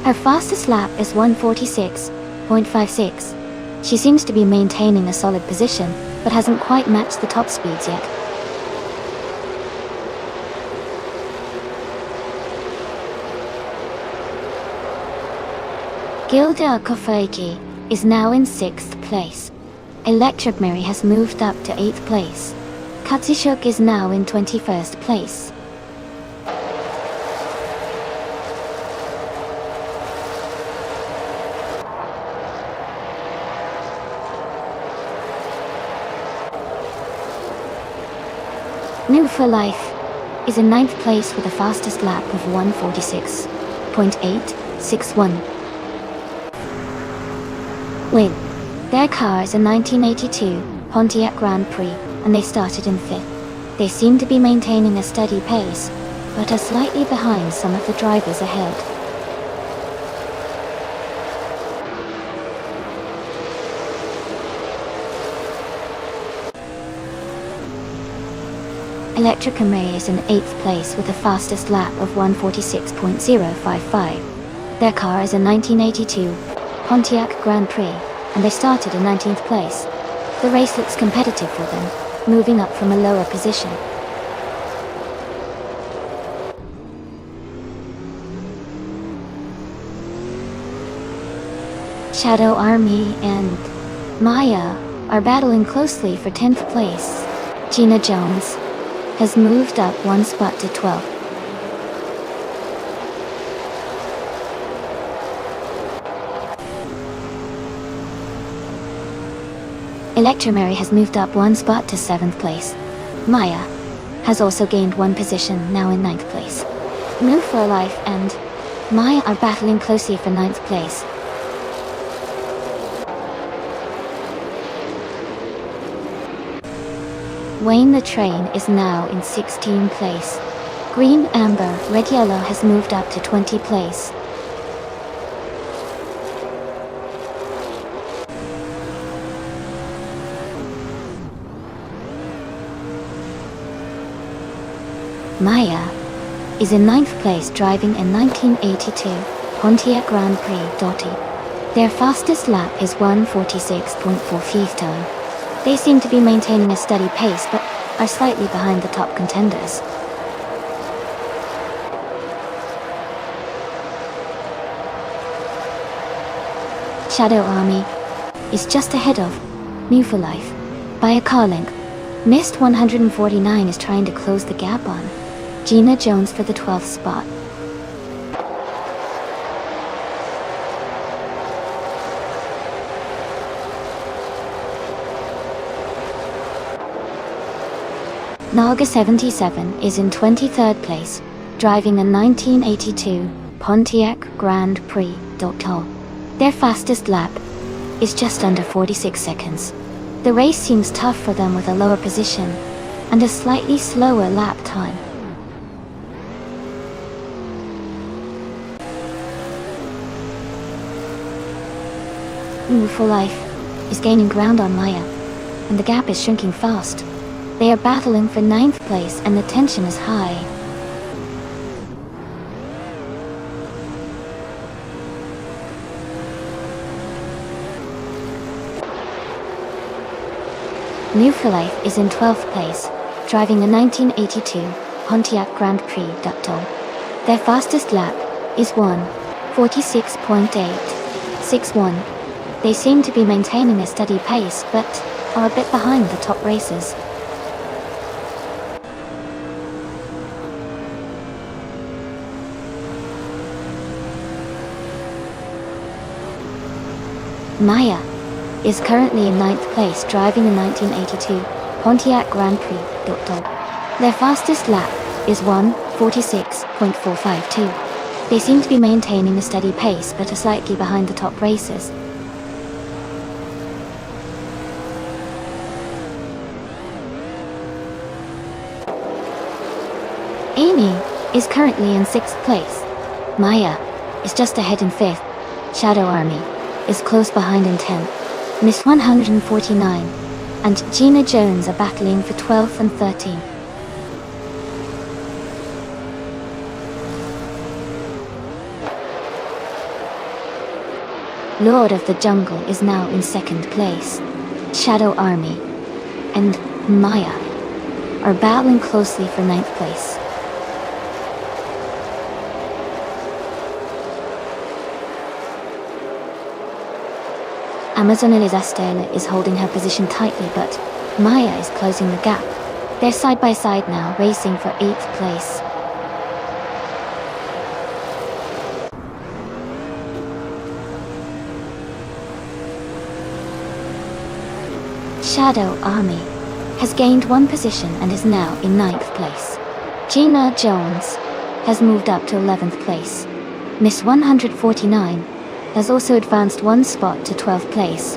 Her fastest lap is 1:46.56. She seems to be maintaining a solid position, but hasn't quite matched the top speeds yet. Gilda Kofaiki is now in 6th place. Electric Mary has moved up to 8th place. Katsushuk is now in 21st place. New for Life is in 9th place with a fastest lap of 1:46.861. Win. Their car is a 1982 Pontiac Grand Prix, and they started in 5th. They seem to be maintaining a steady pace, but are slightly behind some of the drivers ahead. Electric Mary is in 8th place with a fastest lap of 1:46.055. Their car is a 1982 Pontiac Grand Prix, and they started in 19th place. The race looks competitive for them, moving up from a lower position. Shadow Army and Maya are battling closely for 10th place. Gina Jones has moved up one spot to 12th. Electromary has moved up one spot to 7th place. Maya has also gained one position, now in 9th place. Move for Life and Maya are battling closely for 9th place. Wayne the Train is now in 16th place. Green, Amber, Red, Yellow has moved up to 20th place. Maya is in 9th place, driving a 1982 Pontiac Grand Prix. Their fastest lap is 1:46.45. They seem to be maintaining a steady pace, but are slightly behind the top contenders. Shadow Army is just ahead of New for Life by a car length. Mist 149 is trying to close the gap on Gina Jones for the 12th spot. Naga 77 is in 23rd place, driving a 1982 Pontiac Grand Prix. Their fastest lap is just under 46 seconds. The race seems tough for them with a lower position and a slightly slower lap time. Move for Life is gaining ground on Maya, and the gap is shrinking fast. They are battling for 9th place and the tension is high. New for Life is in 12th place, driving a 1982 Pontiac Grand Prix. Their fastest lap is 1:46.861. They seem to be maintaining a steady pace, but are a bit behind the top racers. Maya is currently in 9th place, driving a 1982 Pontiac Grand Prix. Their fastest lap is 1 46.452. They seem to be maintaining a steady pace but are slightly behind the top racers. Amy is currently in 6th place. Maya is just ahead in 5th. Shadow Army is close behind in 10th. Miss 149 and Gina Jones are battling for 12th and 13th. Lord of the Jungle is now in 2nd place. Shadow Army and Maya are battling closely for 9th place. Amazon Eliza Stella is holding her position tightly, but Maya is closing the gap. They're side by side now, racing for 8th place. Shadow Army has gained 1 position and is now in 9th place. Gina Jones has moved up to 11th place. Miss 149 has also advanced 1 spot to 12th place.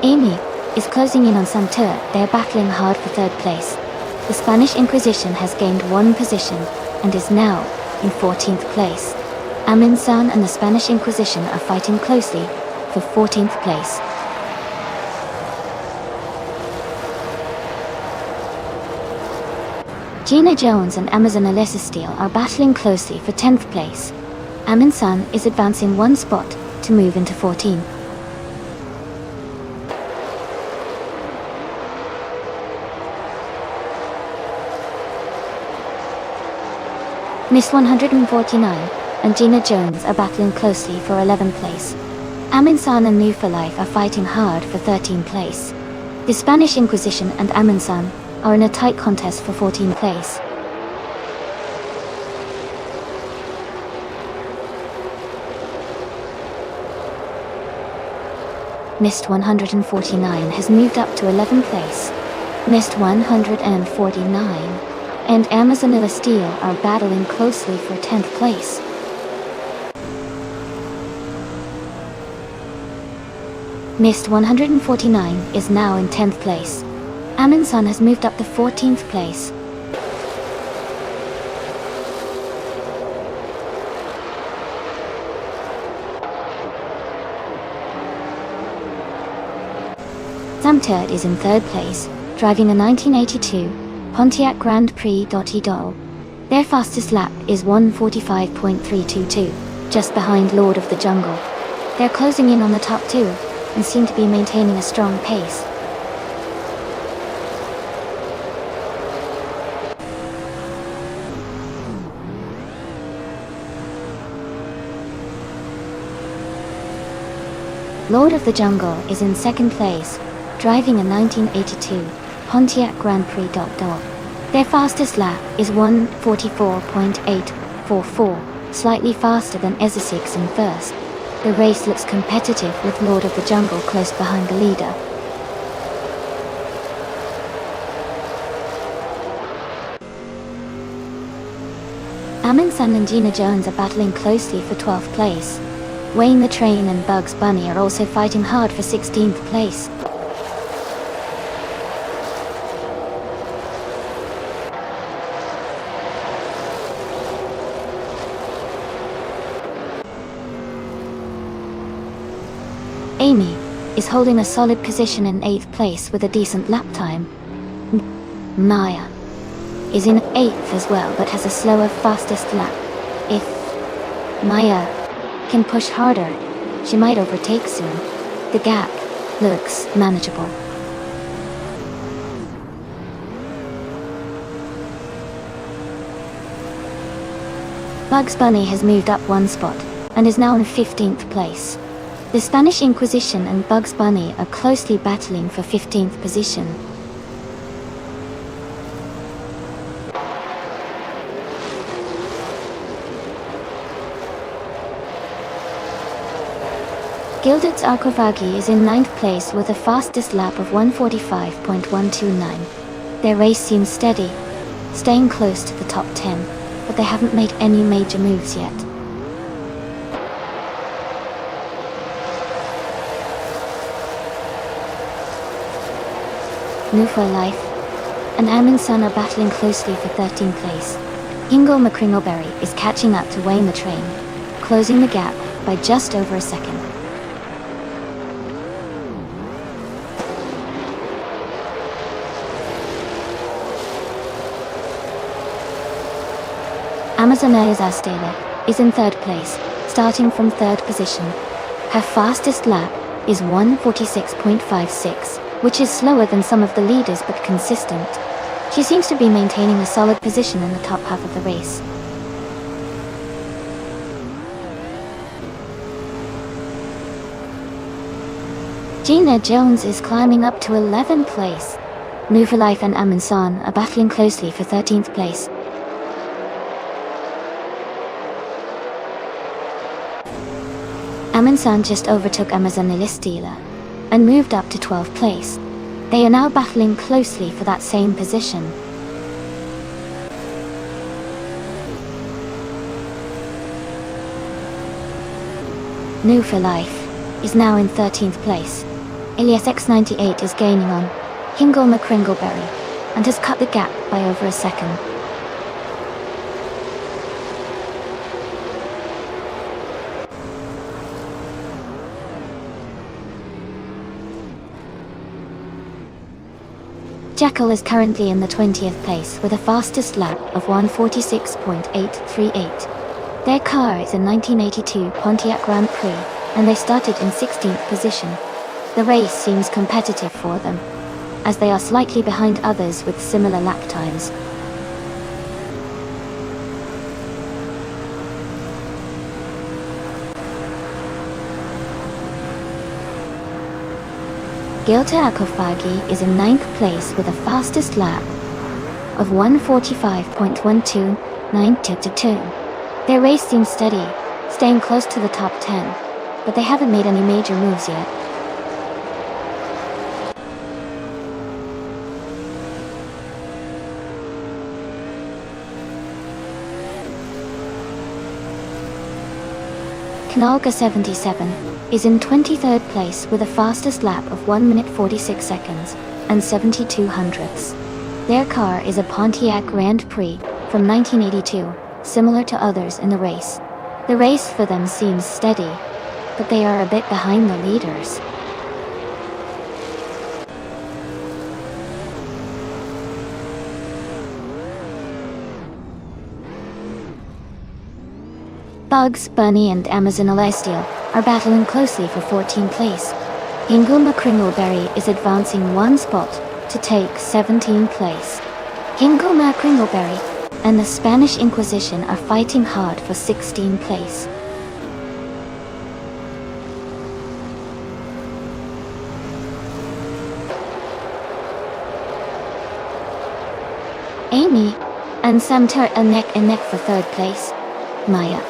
Amy is closing in on Santur. They're battling hard for 3rd place. The Spanish Inquisition has gained 1 position and is now in 14th place. Amin San and the Spanish Inquisition are fighting closely for 14th place. Gina Jones and Amazon Alyssa Steele are battling closely for 10th place. Amin San is advancing 1 spot to move into 14th. Miss 149 and Gina Jones are battling closely for 11th place. Amin San and New for Life are fighting hard for 13th place. The Spanish Inquisition and Amin San are in a tight contest for 14th place. Mist 149 has moved up to 11th place. Mist 149 and Amazonilla Steel are battling closely for 10th place. Mist 149 is now in 10th place. Amin San has moved up to 14th place. Sam Turd is in 3rd place, driving a 1982 Pontiac Grand Prix Dottie-Doll. Their fastest lap is 1:45.322, just behind Lord of the Jungle. They're closing in on the top 2 and seem to be maintaining a strong pace. Lord of the Jungle is in 2nd place, driving a 1982 Pontiac Grand Prix Dot-Dog. Their fastest lap is 1:44.844, slightly faster than Ezesix in 1st. The race looks competitive with Lord of the Jungle close behind the leader. Amin San and Gina Jones are battling closely for 12th place. Wayne the Train and Bugs Bunny are also fighting hard for 16th place. Amy is holding a solid position in 8th place with a decent lap time. Maya is in 8th as well but has a slower fastest lap. If Maya can push harder, she might overtake soon. The gap looks manageable. Bugs Bunny has moved up 1 spot and is now in 15th place. The Spanish Inquisition and Bugs Bunny are closely battling for 15th position. Gilded's Aquavagi is in 9th place with a fastest lap of 1:45.129. Their race seems steady, staying close to the top 10, but they haven't made any major moves yet. New for Life and Amundsen are battling closely for 13th place. Ingo McCringleberry is catching up to Wayne the Train, closing the gap by just over a second. Amazonella Zastela is in 3rd place, starting from 3rd position. Her fastest lap is 1:46.56, which is slower than some of the leaders but consistent. She seems to be maintaining a solid position in the top half of the race. Gina Jones is climbing up to 11th place. New for Life and Amundsen are battling closely for 13th place. Amundsen just overtook Amazonella Stila and moved up to 12th place. They are now battling closely for that same position. New for Life is now in 13th place. Ilias X98 is gaining on Ingo McCringleberry and has cut the gap by over a second. Jekyll is currently in the 20th place with a fastest lap of 1:46.838. Their car is a 1982 Pontiac Grand Prix, and they started in 16th position. The race seems competitive for them, as they are slightly behind others with similar lap times. Gilta Akofagi is in 9th place with a fastest lap of 1:45.12922. Their race seems steady, staying close to the top 10, but they haven't made any major moves yet. Knalga 77 is in 23rd place with a fastest lap of 1:46 seconds and 72 hundredths. Their car is a Pontiac Grand Prix from 1982, similar to others in the race. The race for them seems steady, but they are a bit behind the leaders. Bugs Bunny and Amazon Celestial are battling closely for 14th place. Ingo McCringleberry is advancing one spot to take 17th place. Ingo McCringleberry and the Spanish Inquisition are fighting hard for 16th place. Amy and Samter are neck and neck for 3rd place. Maya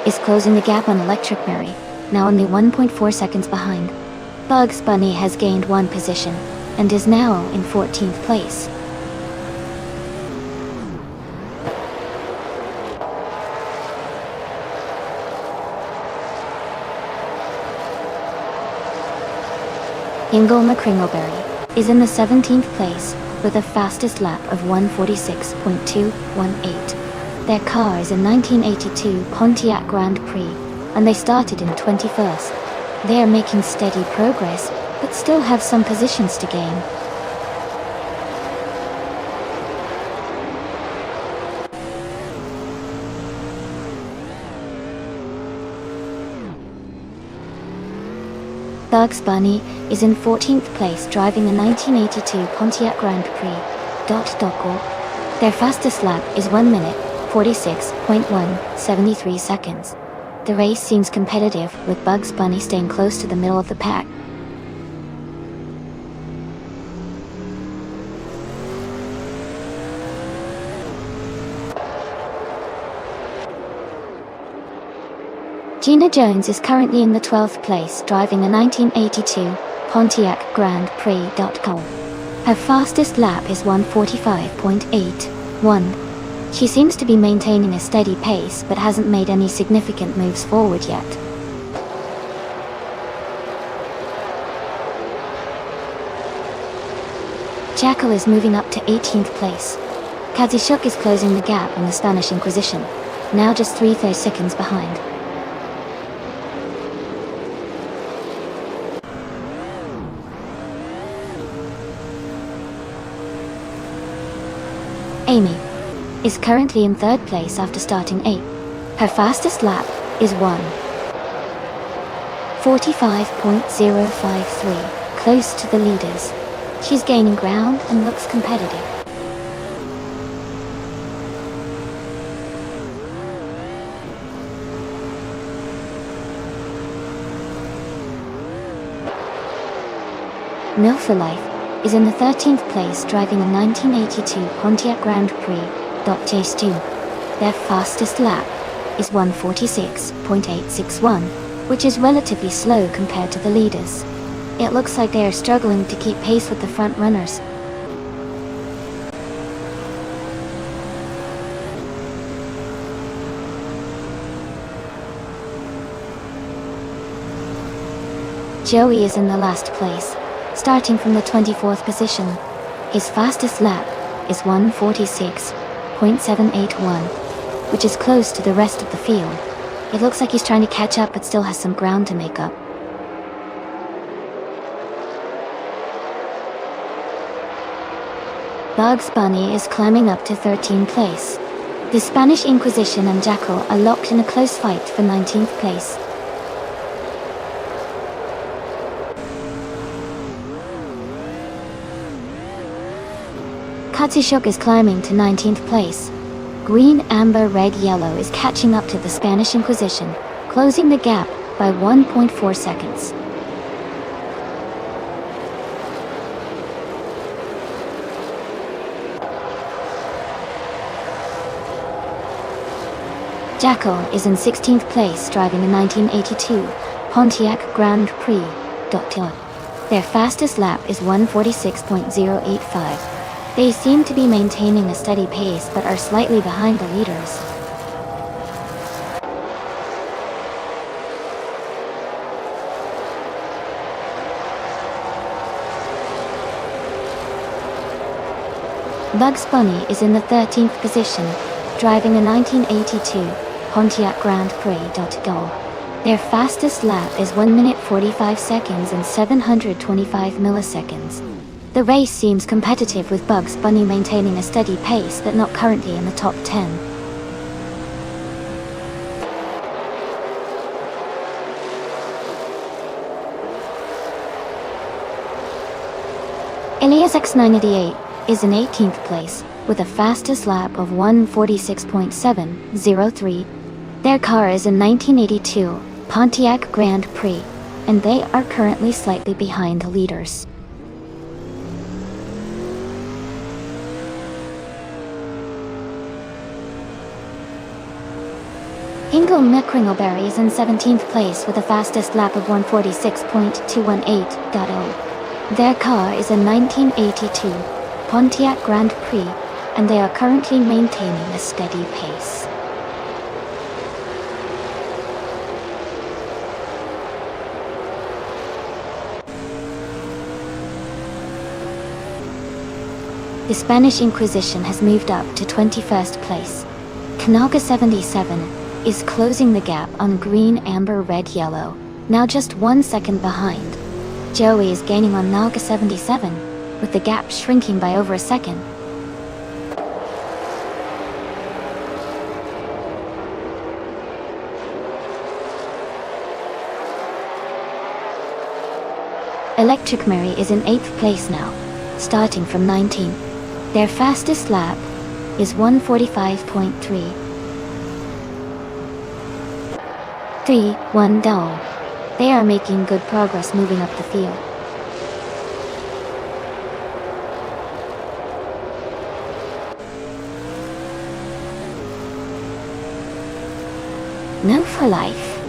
is closing the gap on Electric Mary, now only 1.4 seconds behind. Bugs Bunny has gained one position and is now in 14th place. Ingo McCringleberry is in the 17th place with a fastest lap of 1:46.218. Their car is a 1982 Pontiac Grand Prix, and they started in 21st. They are making steady progress, but still have some positions to gain. Bugs Bunny is in 14th place driving a 1982 Pontiac Grand Prix. Their fastest lap is 1:46.173 seconds. The race seems competitive, with Bugs Bunny staying close to the middle of the pack. Gina Jones is currently in the 12th place, driving a 1982 Pontiac Grand Prix. Her fastest lap is 1:45.81. She seems to be maintaining a steady pace but hasn't made any significant moves forward yet. Jackal is moving up to 18th place. Kazishuk is closing the gap in the Spanish Inquisition, now just 3 seconds behind. Amy is currently in 3rd place after starting 8th. Her fastest lap is 1:45.053, close to the leaders. She's gaining ground and looks competitive. Mill for Life is in the 13th place, driving a 1982 Pontiac Grand Prix. Chase 2. Their fastest lap is 1:46.861, which is relatively slow compared to the leaders. It looks like they are struggling to keep pace with the front runners. Joey is in the last place, starting from the 24th position. His fastest lap is 1:46.781, which is close to the rest of the field. It looks like he's trying to catch up but still has some ground to make up. Bugs Bunny is climbing up to 13th place. The Spanish Inquisition and Jackal are locked in a close fight for 19th place. Katsishuk is climbing to 19th place. Green, Amber, Red, Yellow is catching up to the Spanish Inquisition, closing the gap by 1.4 seconds. Jackal is in 16th place, driving a 1982 Pontiac Grand Prix. Their fastest lap is 1:46.085. They seem to be maintaining a steady pace but are slightly behind the leaders. Bugs Bunny is in the 13th position, driving a 1982 Pontiac Grand Prix. Their fastest lap is 1 minute 45 seconds and 725 milliseconds. The race seems competitive, with Bugs Bunny maintaining a steady pace but not currently in the top 10. Elias X988 is in 18th place, with a fastest lap of 1:46.703. Their car is a 1982 Pontiac Grand Prix, and they are currently slightly behind the leaders. Hingle McCringleberry is in 17th place with a fastest lap of 1:46.218.0. Their car is a 1982 Pontiac Grand Prix, and they are currently maintaining a steady pace. The Spanish Inquisition has moved up to 21st place. Kanaga 77 is closing the gap on Green, Amber, Red, Yellow, now just 1 second behind. Joey is gaining on Naga 77, with the gap shrinking by over a second. Electric Mary is in 8th place now, starting from 19th. Their fastest lap is 1:45.331. They are making good progress moving up the field. No for Life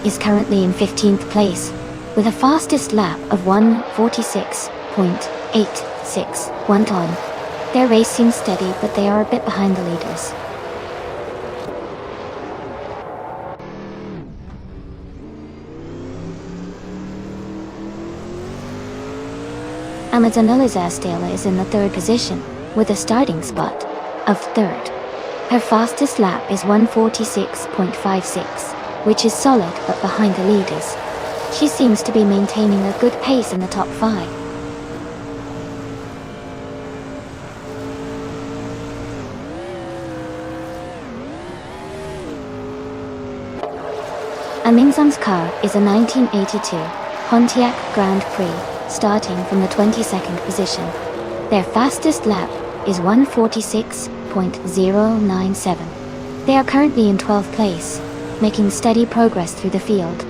is currently in 15th place, with a fastest lap of 1:46.861 time. Their race seems steady, but they are a bit behind the leaders. Amadanola Zastela is in the 3rd position, with a starting spot of 3rd. Her fastest lap is 1:46.56, which is solid but behind the leaders. She seems to be maintaining a good pace in the top 5. Aminzang's car is a 1982 Pontiac Grand Prix, starting from the 22nd position. Their fastest lap is 1:46.097. They are currently in 12th place, making steady progress through the field.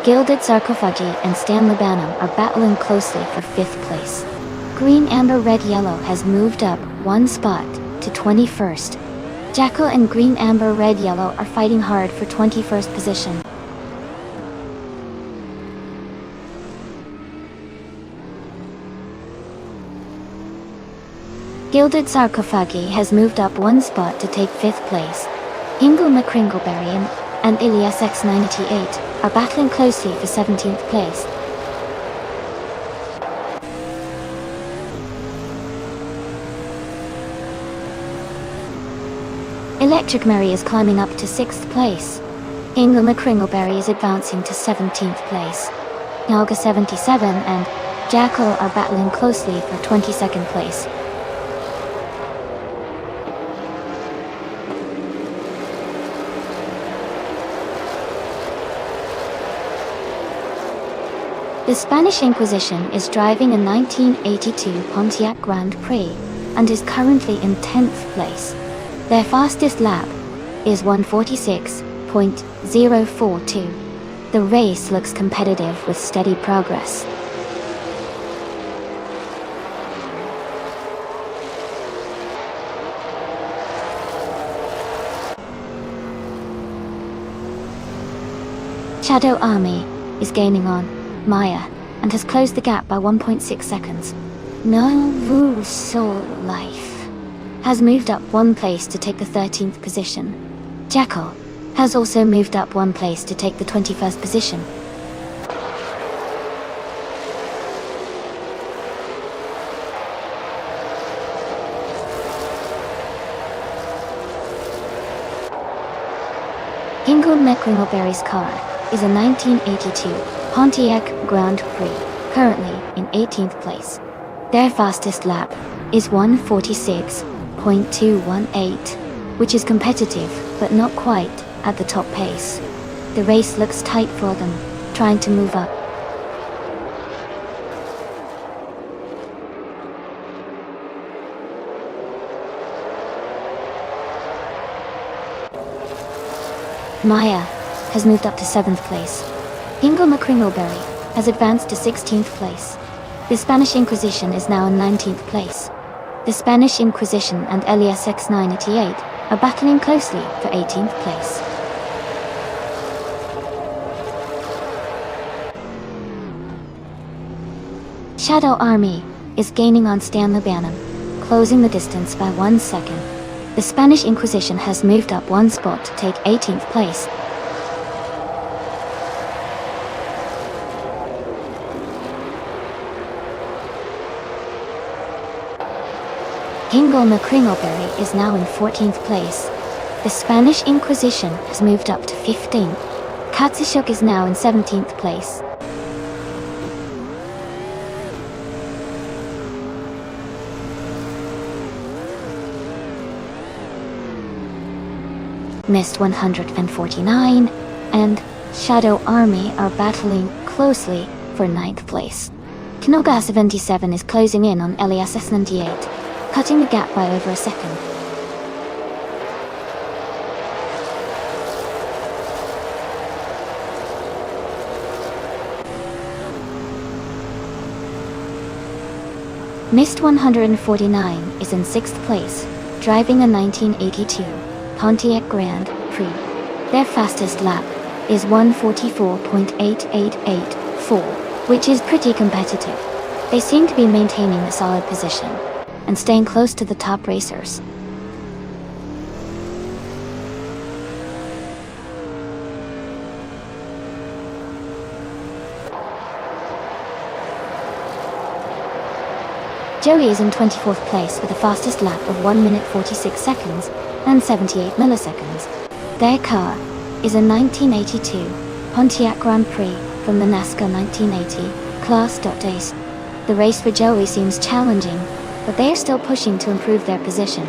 Gilded Sarcophagi and Stan Labanum are battling closely for 5th place. Green Amber Red Yellow has moved up 1 spot to 21st. Jackal and Green Amber Red Yellow are fighting hard for 21st position. Gilded Sarcophagi has moved up 1 spot to take 5th place. Hingle McCringleberry and Ilias X988 are battling closely for 17th place. Electric Mary is climbing up to 6th place. Hingle McCringleberry is advancing to 17th place. Naga 77 and Jackal are battling closely for 22nd place. The Spanish Inquisition is driving a 1982 Pontiac Grand Prix and is currently in 10th place. Their fastest lap is 1:46.042. The race looks competitive with steady progress. Shadow Army is gaining on Maya and has closed the gap by 1.6 seconds. No Soul Life has moved up 1 place to take the 13th position. Jackal has also moved up 1 place to take the 21st position. Hingle McCringleberry's car is a 1982 Pontiac Grand Prix, currently in 18th place. Their fastest lap is 1:46.218, which is competitive but not quite at the top pace. The race looks tight for them, trying to move up. Maya has moved up to 7th place. Hingle McCringleberry has advanced to 16th place. The Spanish Inquisition is now in 19th place. The Spanish Inquisition and Elias X988 are battling closely for 18th place. Shadow Army is gaining on Stan Labanum, closing the distance by 1 second. The Spanish Inquisition has moved up 1 spot to take 18th place. Hingle McCringleberry is now in 14th place. The Spanish Inquisition has moved up to 15th. Katsushuk is now in 17th place. Mist 149 and Shadow Army are battling closely for 9th place. Kinoga 77 is closing in on Elias S98, cutting the gap by over a second. Mist 149 is in 6th place, driving a 1982 Pontiac Grand Prix. Their fastest lap is 1:44.8884, which is pretty competitive. They seem to be maintaining a solid position and staying close to the top racers. Joey is in 24th place with a fastest lap of 1 minute 46 seconds and 78 milliseconds. Their car is a 1982 Pontiac Grand Prix from the NASCAR 1980 Class Ace. The race for Joey seems challenging, but they are still pushing to improve their position.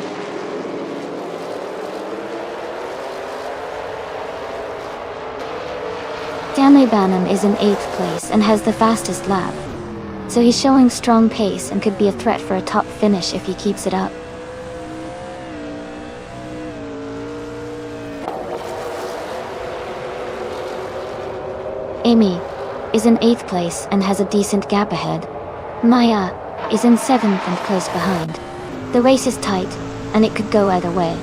Stanley Banham is in 8th place and has the fastest lap, so he's showing strong pace and could be a threat for a top finish if he keeps it up. Amy is in 8th place and has a decent gap ahead. Maya is in 7th and close behind. The race is tight, and it could go either way.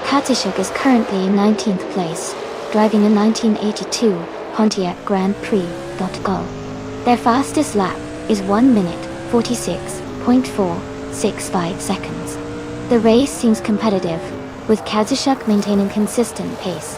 Katishuk is currently in 19th place, driving a 1982 Pontiac Grand Prix. Their fastest lap is 1 minute 46.465 seconds. The race seems competitive, with Katishuk maintaining consistent pace.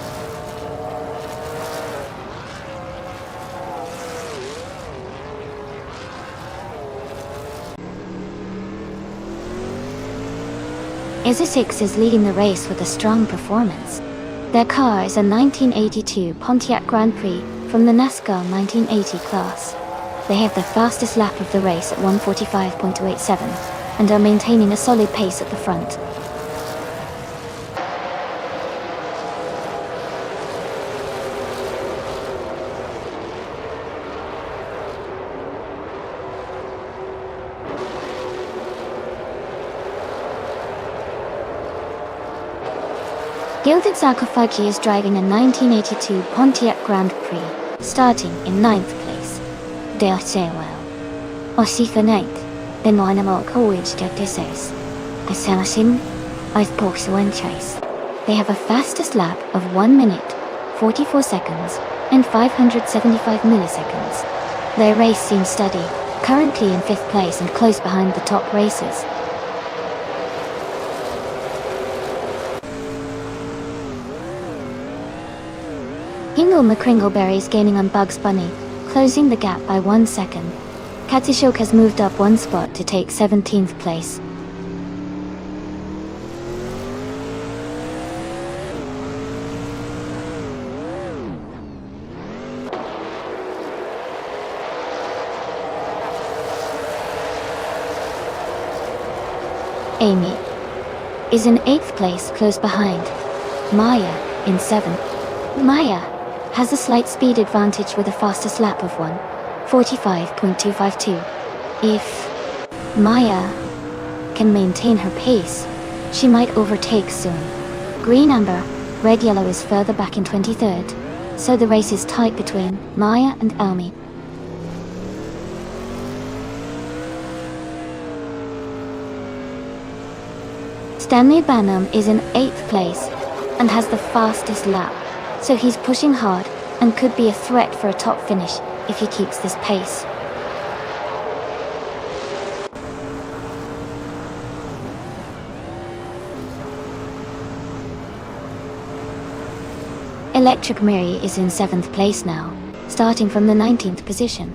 Isisix is leading the race with a strong performance. Their car is a 1982 Pontiac Grand Prix from the NASCAR 1980 class. They have the fastest lap of the race at 1:45.287 and are maintaining a solid pace at the front. Gilded Sarcophagi is driving a 1982 Pontiac Grand Prix, starting in 9th place. Dale Sewell. Osithanate, Benoinamo Courage Jactises. Assassin, I've Porcelain Chase. They have a fastest lap of 1 minute, 44 seconds, and 575 milliseconds. Their race seems steady, currently in 5th place and close behind the top racers. Hingle McCringleberry is gaining on Bugs Bunny, closing the gap by 1 second. Katishuk has moved up 1 spot to take 17th place. Amy is in 8th place, close behind. Maya in 7th. Maya has a slight speed advantage with a fastest lap of 1:45.252. If Maya can maintain her pace, she might overtake soon. Green, amber, red, yellow is further back in 23rd, so the race is tight between Maya and Amy. Stanley Banham is in 8th place and has the fastest lap, so he's pushing hard and could be a threat for a top finish if he keeps this pace. Electric Mary is in 7th place now, starting from the 19th position.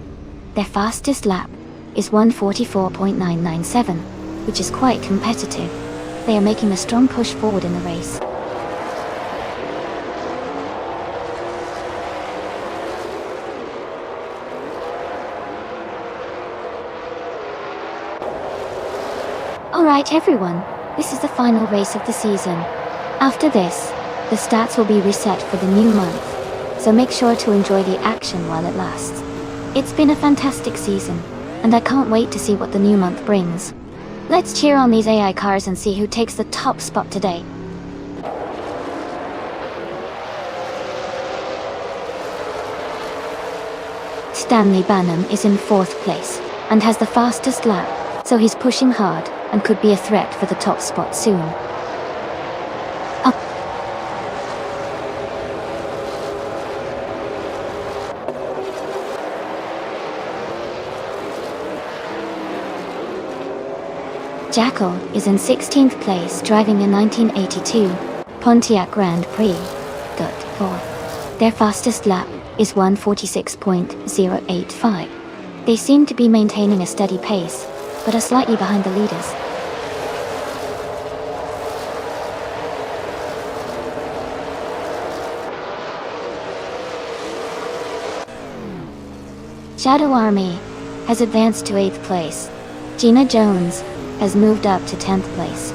Their fastest lap is 1:44.997, which is quite competitive. They are making a strong push forward in the race. Alright everyone, this is the final race of the season. After this, the stats will be reset for the new month, so make sure to enjoy the action while it lasts. It's been a fantastic season, and I can't wait to see what the new month brings. Let's cheer on these AI cars and see who takes the top spot today. Stanley Banham is in 4th place and has the fastest lap, so he's pushing hard and could be a threat for the top spot soon. Up. Jackal is in 16th place driving a 1982 Pontiac Grand Prix. Their fastest lap is 1:46.085. They seem to be maintaining a steady pace, but are slightly behind the leaders. Shadow Army has advanced to 8th place. Gina Jones has moved up to 10th place.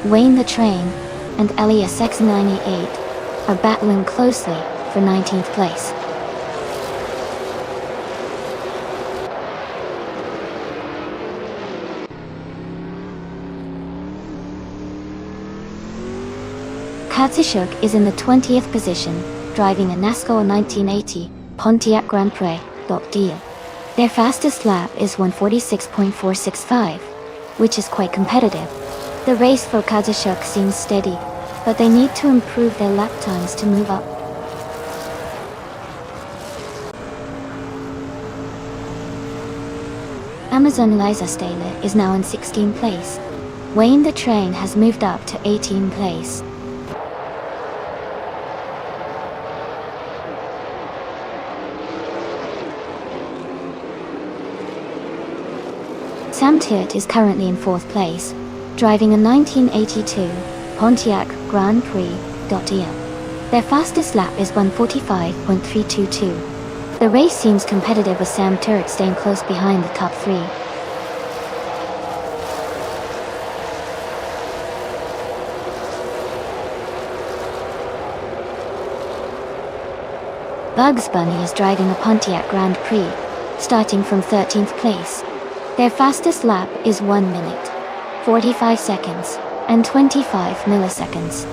Wayne the Train and Elias X98 are battling closely for 19th place. Katsushuk is in the 20th position, driving a NASCAR 1980 Pontiac Grand Prix. Their fastest lap is 1:46.465, which is quite competitive. The race for Katsushuk seems steady, but they need to improve their lap times to move up. Amazon Liza Staler is now in 16th place. Wayne the Train has moved up to 18th place. Sam Tut is currently in 4th place, driving a 1982 Pontiac Grand Prix. Their fastest lap is 1:45.322. The race seems competitive with Sam Tut staying close behind the top 3. Bugs Bunny is driving a Pontiac Grand Prix, starting from 13th place. Their fastest lap is 1 minute, 45 seconds, and 25 milliseconds.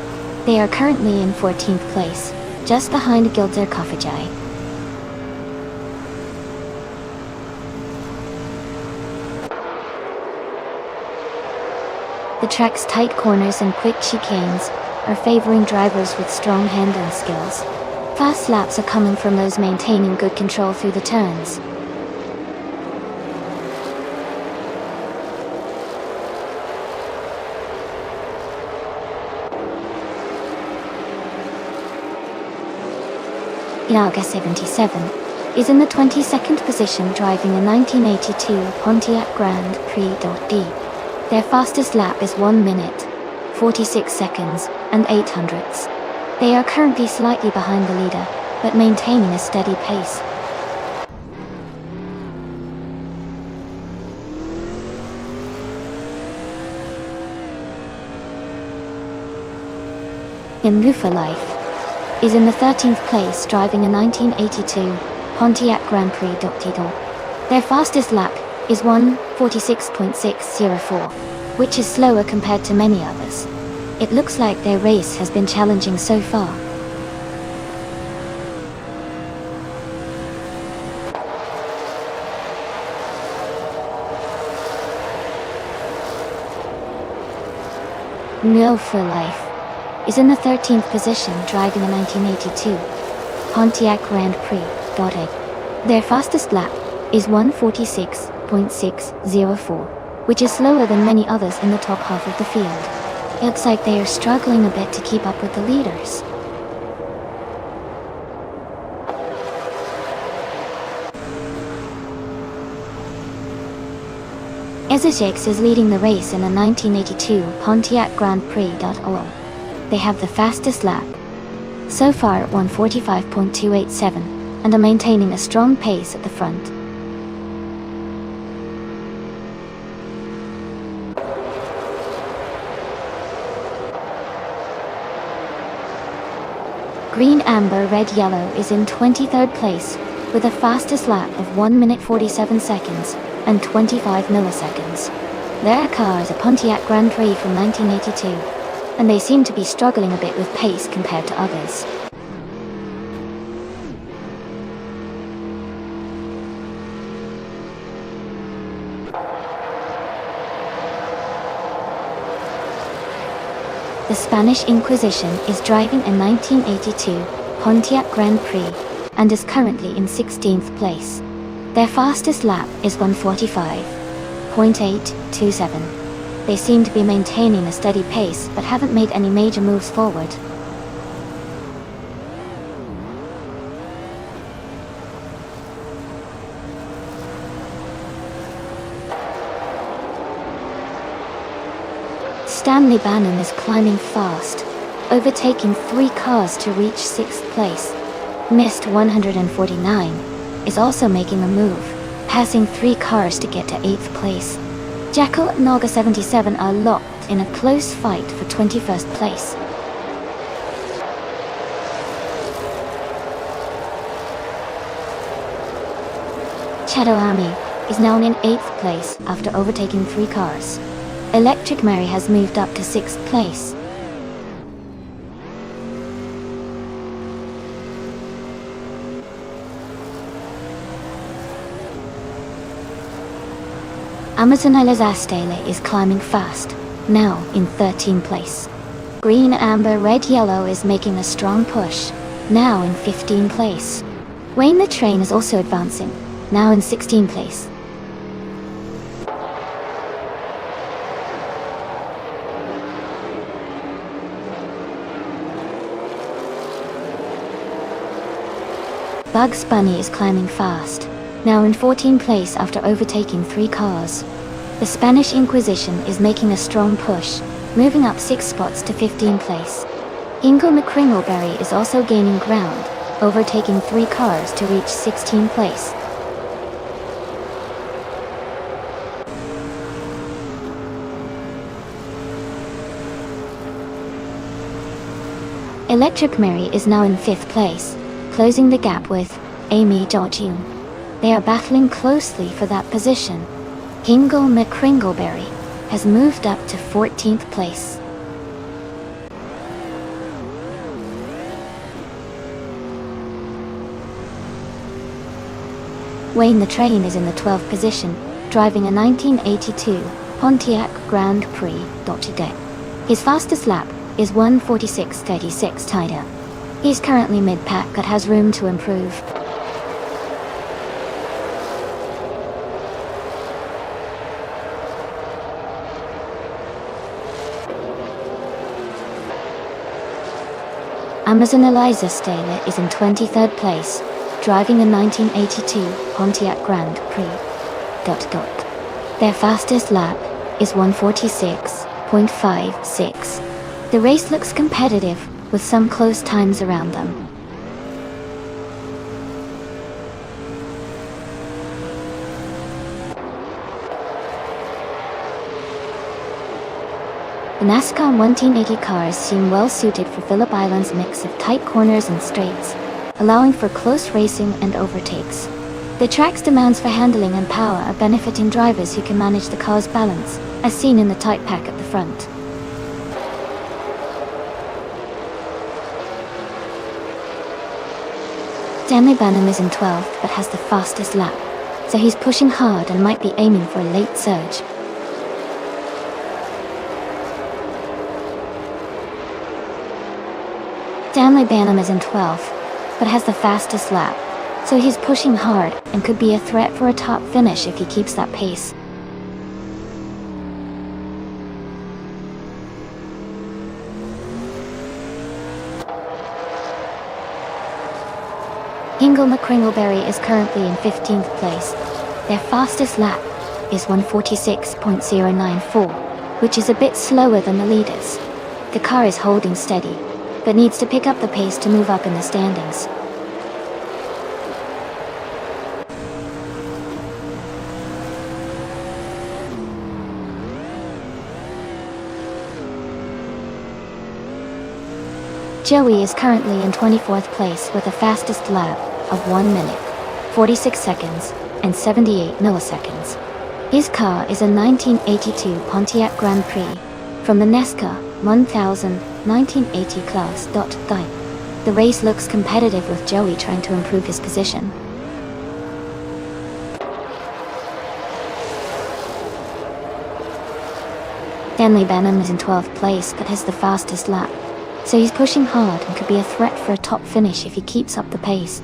They are currently in 14th place, just behind Gilder Kofajai. The track's tight corners and quick chicanes are favoring drivers with strong handling skills. Fast laps are coming from those maintaining good control through the turns. Yaga 77 is in the 22nd position driving a 1982 Pontiac Grand Prix. Their fastest lap is 1 minute, 46 seconds, and 8 hundredths. They are currently slightly behind the leader, but maintaining a steady pace. In Lufa Life is in the 13th place driving a 1982 Pontiac Grand Prix. Their fastest lap is 1:46.604, which is slower compared to many others. It looks like their race has been challenging so far. No for Life is in the 13th position driving a 1982 Pontiac Grand Prix. Their fastest lap is 1:46.604, which is slower than many others in the top half of the field. It looks like they are struggling a bit to keep up with the leaders. Ezeshix is leading the race in a 1982 Pontiac Grand Prix. They have the fastest lap so far at 1:45.287 and are maintaining a strong pace at the front. Green Amber Red Yellow is in 23rd place with a fastest lap of 1 minute 47 seconds and 25 milliseconds. Their car is a Pontiac Grand Prix from 1982, and they seem to be struggling a bit with pace compared to others. The Spanish Inquisition is driving a 1982 Pontiac Grand Prix and is currently in 16th place. Their fastest lap is 1:45.827. They seem to be maintaining a steady pace but haven't made any major moves forward. Stanley Banham is climbing fast, overtaking 3 cars to reach 6th place. Missed 149 is also making a move, passing 3 cars to get to 8th place. Jekyll and Naga 77 are locked in a close fight for 21st place. Chadoami is now in 8th place after overtaking 3 cars. Electric Mary has moved up to 6th place. Amazon Elazastele is climbing fast, now in 13th place. Green, Amber, Red, Yellow is making a strong push, now in 15th place. Wayne the Train is also advancing, now in 16th place. Bugs Bunny is climbing fast, now in 14th place after overtaking 3 cars. The Spanish Inquisition is making a strong push, moving up 6 spots to 15th place. Ingo McCringleberry is also gaining ground, overtaking 3 cars to reach 16th place. Electric Mary is now in 5th place, closing the gap with Amy Georgiou. They are battling closely for that position. Ingo McCringleberry has moved up to 14th place. Wayne the Train is in the 12th position, driving a 1982 Pontiac Grand Prix Dodge. His fastest lap is 1:46.36 tighter. He's currently mid-pack but has room to improve. Amazon Eliza Staler is in 23rd place, driving a 1982 Pontiac Grand Prix. Their fastest lap is 1:46.56. The race looks competitive, with some close times around them. The NASCAR 1980 cars seem well suited for Phillip Island's mix of tight corners and straights, allowing for close racing and overtakes. The track's demands for handling and power are benefiting drivers who can manage the car's balance, as seen in the tight pack at the front. Stanley Banham is in 12th but has the fastest lap, so he's pushing hard and might be aiming for a late surge. Stanley Banham is in 12th but has the fastest lap, so he's pushing hard and could be a threat for a top finish if he keeps that pace. Ingo McCringleberry is currently in 15th place. Their fastest lap is 1:46.094, which is a bit slower than the leaders. The car is holding steady, but needs to pick up the pace to move up in the standings. Joey is currently in 24th place with a fastest lap of 1 minute, 46 seconds, and 78 milliseconds. His car is a 1982 Pontiac Grand Prix from the NASCAR 1000 1980 class. The race looks competitive with Joey trying to improve his position. Stanley Benham is in 12th place but has the fastest lap, so he's pushing hard and could be a threat for a top finish if he keeps up the pace.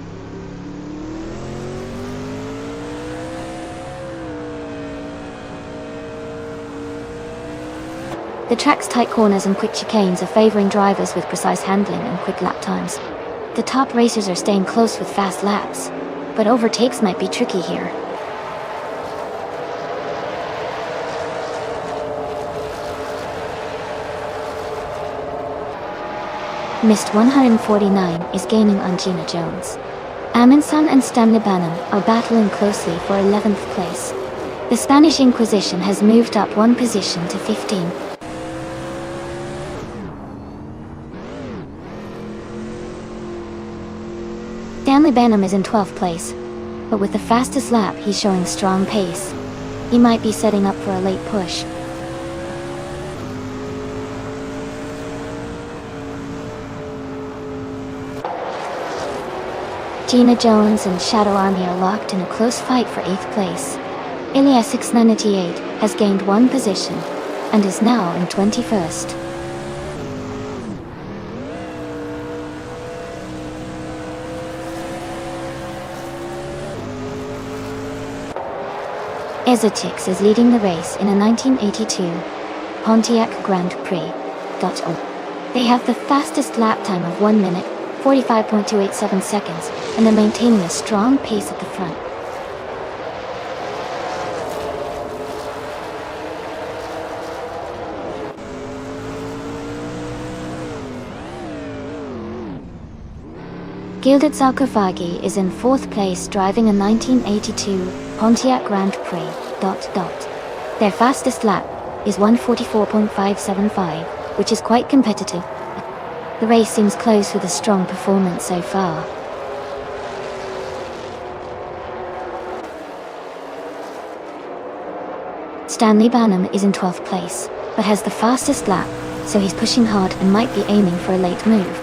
The track's tight corners and quick chicanes are favoring drivers with precise handling and quick lap times. The top racers are staying close with fast laps, but overtakes might be tricky here. Missed 149 is gaining on Gina Jones. Amundsen and Stanley Benham are battling closely for 11th place. The Spanish Inquisition has moved up one position to 15. Stanley Benham is in 12th place, but with the fastest lap he's showing strong pace. He might be setting up for a late push. Gina Jones and Shadow Army are locked in a close fight for 8th place. Ilya 698 has gained one position and is now in 21st. Ezotix is leading the race in a 1982 Pontiac Grand Prix. They have the fastest lap time of 1 minute, 45.287 seconds, and they're maintaining a strong pace at the front. Gilded Sarkophagi is in 4th place driving a 1982 Pontiac Grand Prix. Their fastest lap is 1:44.575, which is quite competitive. The race seems close with a strong performance so far. Stanley Benham is in 12th place, but has the fastest lap, so he's pushing hard and might be aiming for a late move.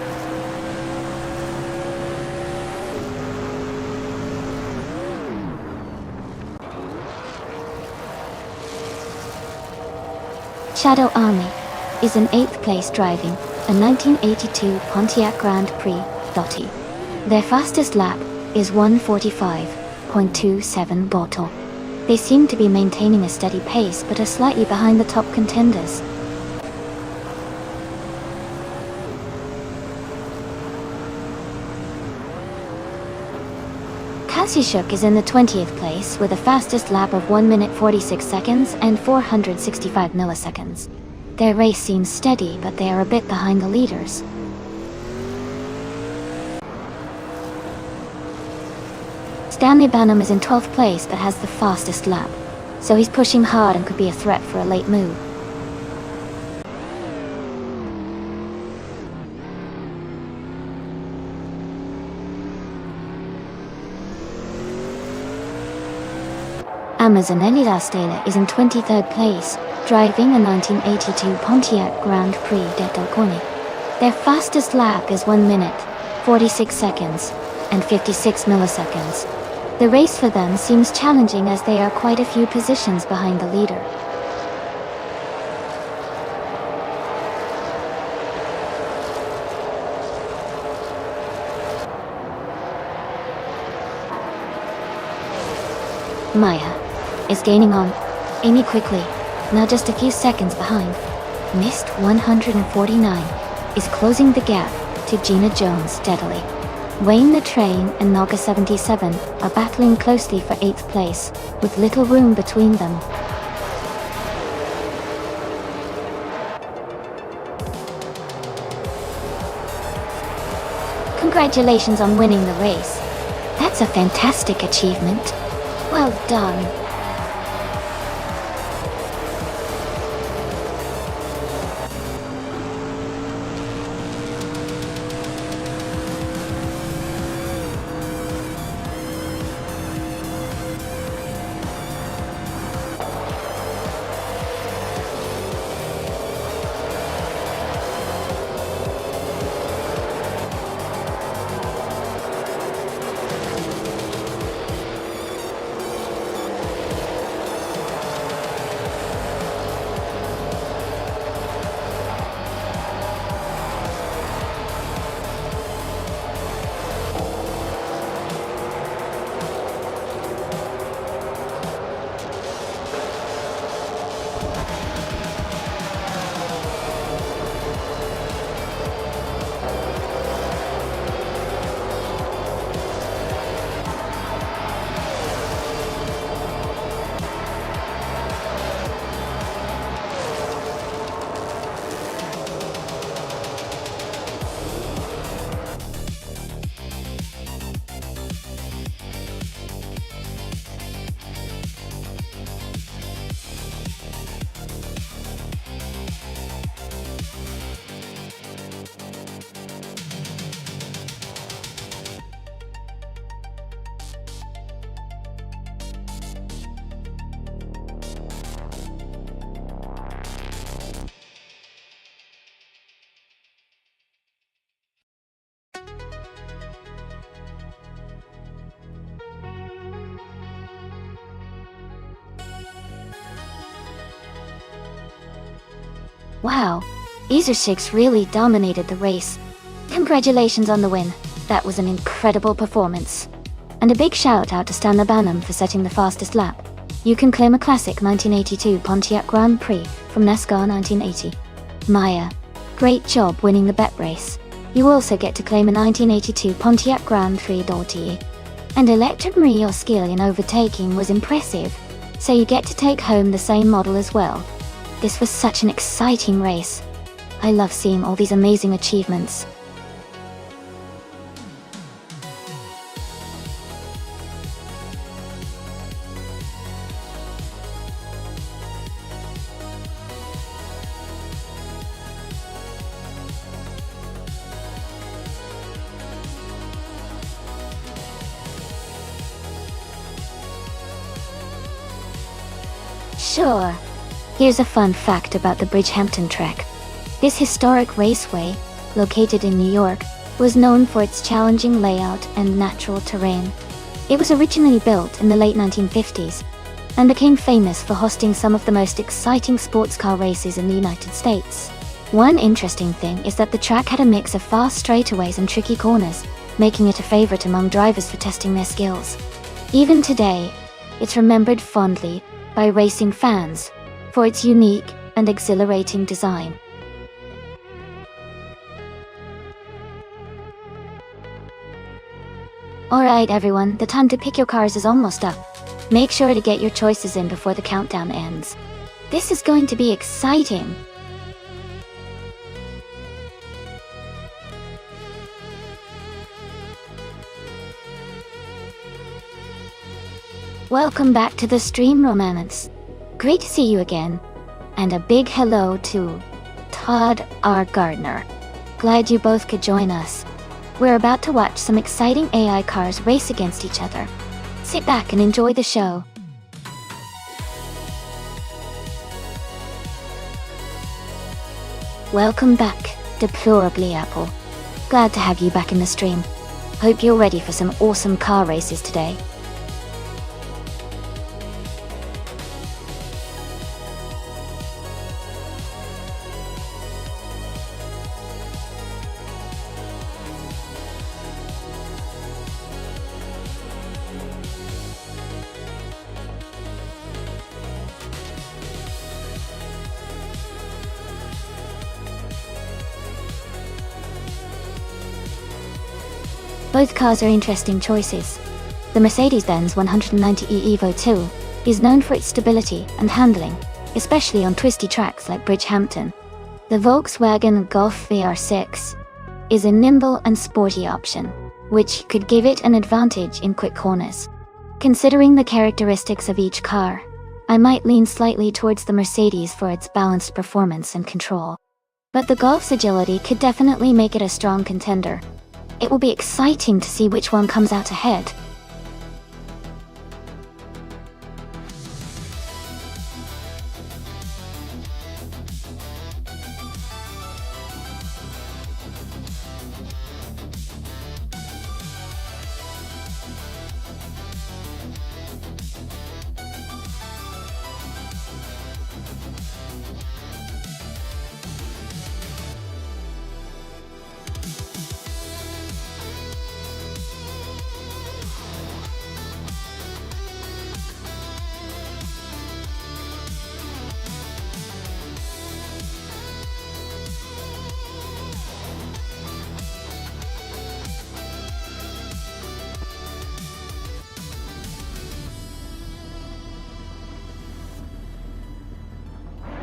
Shadow Army is in 8th place driving a 1982 Pontiac Grand Prix. Their fastest lap is 1:45.27. They seem to be maintaining a steady pace but are slightly behind the top contenders. Kasishuk is in the 20th place with a fastest lap of 1 minute 46 seconds and 465 milliseconds. Their race seems steady, but they are a bit behind the leaders. Stanley Benham is in 12th place but has the fastest lap, so he's pushing hard and could be a threat for a late move. Amazon Elidastela is in 23rd place, driving a 1982 Pontiac Grand Prix de Delconi. Their fastest lap is 1 minute, 46 seconds, and 56 milliseconds. The race for them seems challenging as they are quite a few positions behind the leader. Maya is gaining on Amy quickly, now just a few seconds behind. Mist 149 is closing the gap to Gina Jones steadily. Wayne the Train and Naga 77 are battling closely for 8th place, with little room between them. Congratulations on winning the race. That's a fantastic achievement. Well done. Wow, Easer 6 really dominated the race. Congratulations on the win. That was an incredible performance. And a big shout out to Stan Labanum for setting the fastest lap. You can claim a classic 1982 Pontiac Grand Prix from NASCAR 1980. Maya, great job winning the bet race. You also get to claim a 1982 Pontiac Grand Prix d'Ortier. And Electric Marie, your skill in overtaking was impressive, so you get to take home the same model as well. This was such an exciting race. I love seeing all these amazing achievements. Sure. Here's a fun fact about the Bridgehampton track. This historic raceway, located in New York, was known for its challenging layout and natural terrain. It was originally built in the late 1950s and became famous for hosting some of the most exciting sports car races in the United States. One interesting thing is that the track had a mix of fast straightaways and tricky corners, making it a favorite among drivers for testing their skills. Even today, it's remembered fondly by racing fans for its unique and exhilarating design. Alright everyone, the time to pick your cars is almost up. Make sure to get your choices in before the countdown ends. This is going to be exciting! Welcome back to the stream, Romance. Great to see you again. And a big hello to Todd R. Gardner. Glad you both could join us. We're about to watch some exciting AI cars race against each other. Sit back and enjoy the show. Welcome back, Deplorably Apple. Glad to have you back in the stream. Hope you're ready for some awesome car races today. Both cars are interesting choices. The Mercedes-Benz 190e Evo 2 is known for its stability and handling, especially on twisty tracks like Bridgehampton. The Volkswagen Golf VR6 is a nimble and sporty option, which could give it an advantage in quick corners. Considering the characteristics of each car, I might lean slightly towards the Mercedes for its balanced performance and control. But the Golf's agility could definitely make it a strong contender. It will be exciting to see which one comes out ahead.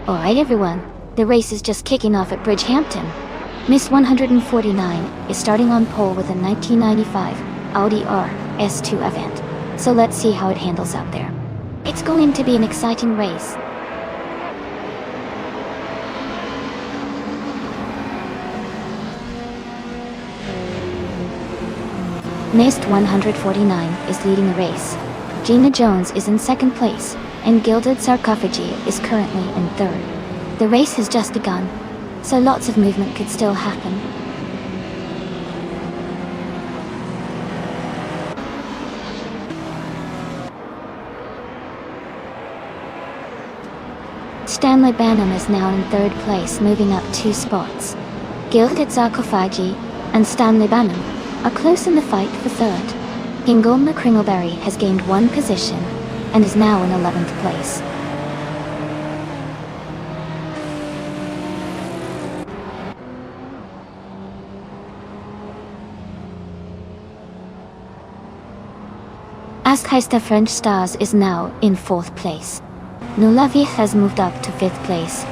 Alright everyone, the race is just kicking off at Bridgehampton. Miss 149 is starting on pole with a 1995 Audi R S2 Avant, so let's see how it handles out there. It's going to be an exciting race. Mist 149 is leading the race. Gina Jones is in second place, and Gilded Sarcophagi is currently in third. The race has just begun, so lots of movement could still happen. Stanley Banham is now in 3rd place, moving up 2 spots. Gilded Sarcophagi and Stanley Banham are close in the fight for 3rd. Ingolma Kringleberry has gained 1 position and is now in 11th place. Askheista French Stars is now in 4th place. Nulavi has moved up to 5th place.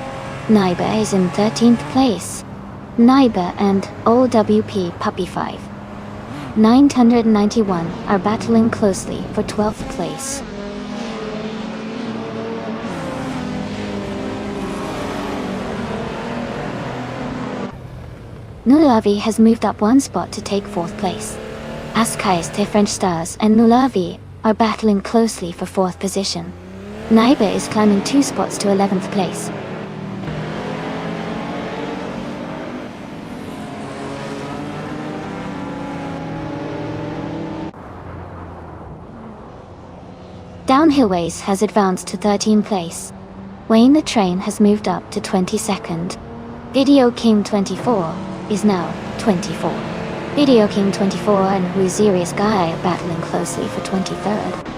Naiba is in 13th place. Naiba and OWP Puppy 5 991 are battling closely for 12th place. Nulavi has moved up 1 spot to take 4th place. Askheista French Stars and Nulavi are battling closely for 4th position. Naiba is climbing 2 spots to 11th place. Downhill Ways has advanced to 13th place. Wayne the Train has moved up to 22nd. Video King 24 is now 24. Video King 24 and Who's Serious Guy are battling closely for 23rd.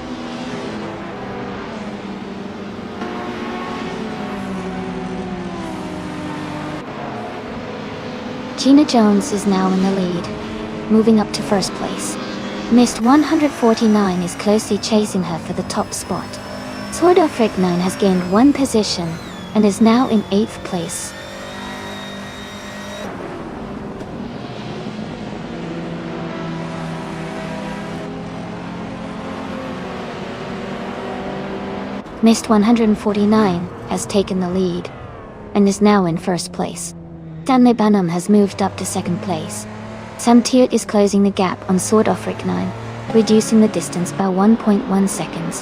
Gina Jones is now in the lead, moving up to 1st place. Mist 149 is closely chasing her for the top spot. Sword of Rick 9 has gained 1 position and is now in 8th place. Mist 149 has taken the lead and is now in 1st place. Stanley Banham has moved up to 2nd place. Sam Teart is closing the gap on Sword of Rick 9, reducing the distance by 1.1 seconds.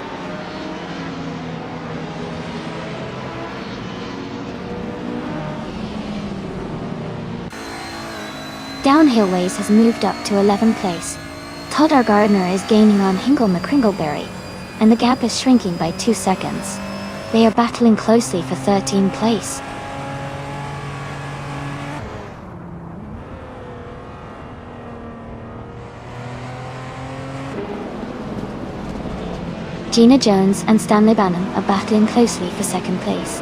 Downhill Ways has moved up to 11th place. Todd R. Gardner is gaining on Ingolma Kringleberry, and the gap is shrinking by 2 seconds. They are battling closely for 13th place. Gina Jones and Stanley Banham are battling closely for 2nd place.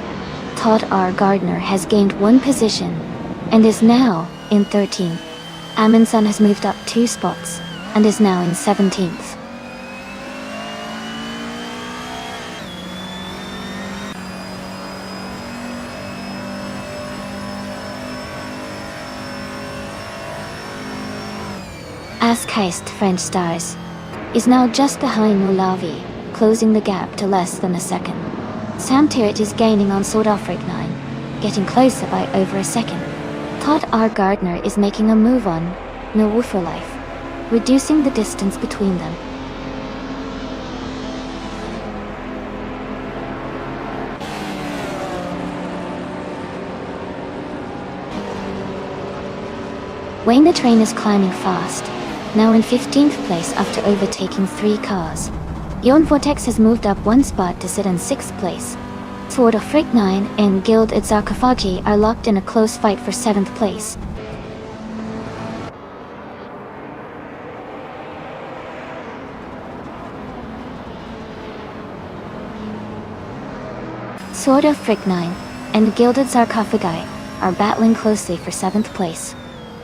Todd R. Gardner has gained 1 position and is now in 13th. Amundsen has moved up 2 spots and is now in 17th. Askheist French Stars is now just behind Nulavi, closing the gap to less than a second. Sam Teart is gaining on Sword of Rick 9, getting closer by over a second. Todd R. Gardner is making a move on No Wolf for Life, reducing the distance between them. Wayne the Train is climbing fast, now in 15th place after overtaking 3 cars. Yon Vortex has moved up 1 spot to sit in 6th place. Sword of Rick 9 and Gilded Sarcophagi are locked in a close fight for 7th place. Sword of Rick 9 and Gilded Sarcophagi are battling closely for 7th place.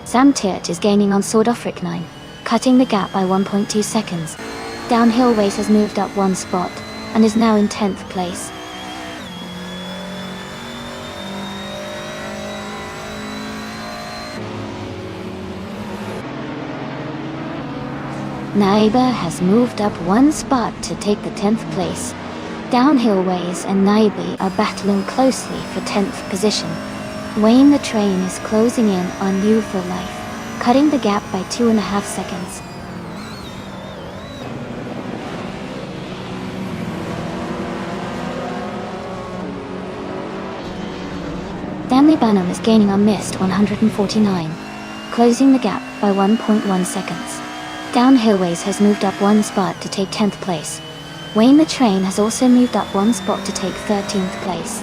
Sam Teart is gaining on Sword of Rick 9, cutting the gap by 1.2 seconds. Downhill Ways has moved up 1 spot and is now in 10th place. Naiba has moved up 1 spot to take the 10th place. Downhill Ways and Naiba are battling closely for 10th position. Wayne the Train is closing in on You for Life, cutting the gap by 2.5 seconds. Stanley Banham is gaining on Mist 149, closing the gap by 1.1 seconds. Downhill Ways has moved up 1 spot to take 10th place. Wayne the Train has also moved up 1 spot to take 13th place.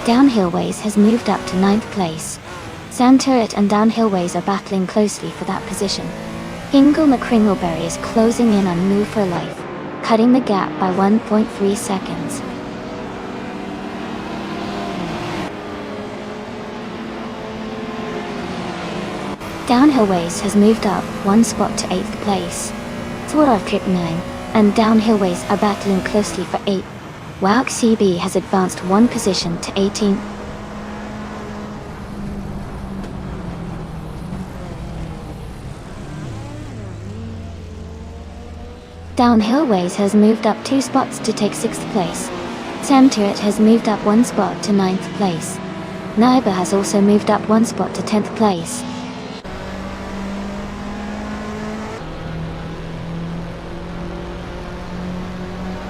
Downhill Ways has moved up to 9th place. Sam Turret and Downhill Ways are battling closely for that position. Ingle McCringleberry is closing in on Move for Life, cutting the gap by 1.3 seconds. Downhill Ways has moved up 1 spot to 8th place. Thor 9 and Downhill Ways are battling closely for 8th. WOWC CB has advanced 1 position to 18th. Downhill Ways has moved up 2 spots to take 6th place. Sam Turret has moved up 1 spot to 9th place. Naiba has also moved up 1 spot to 10th place.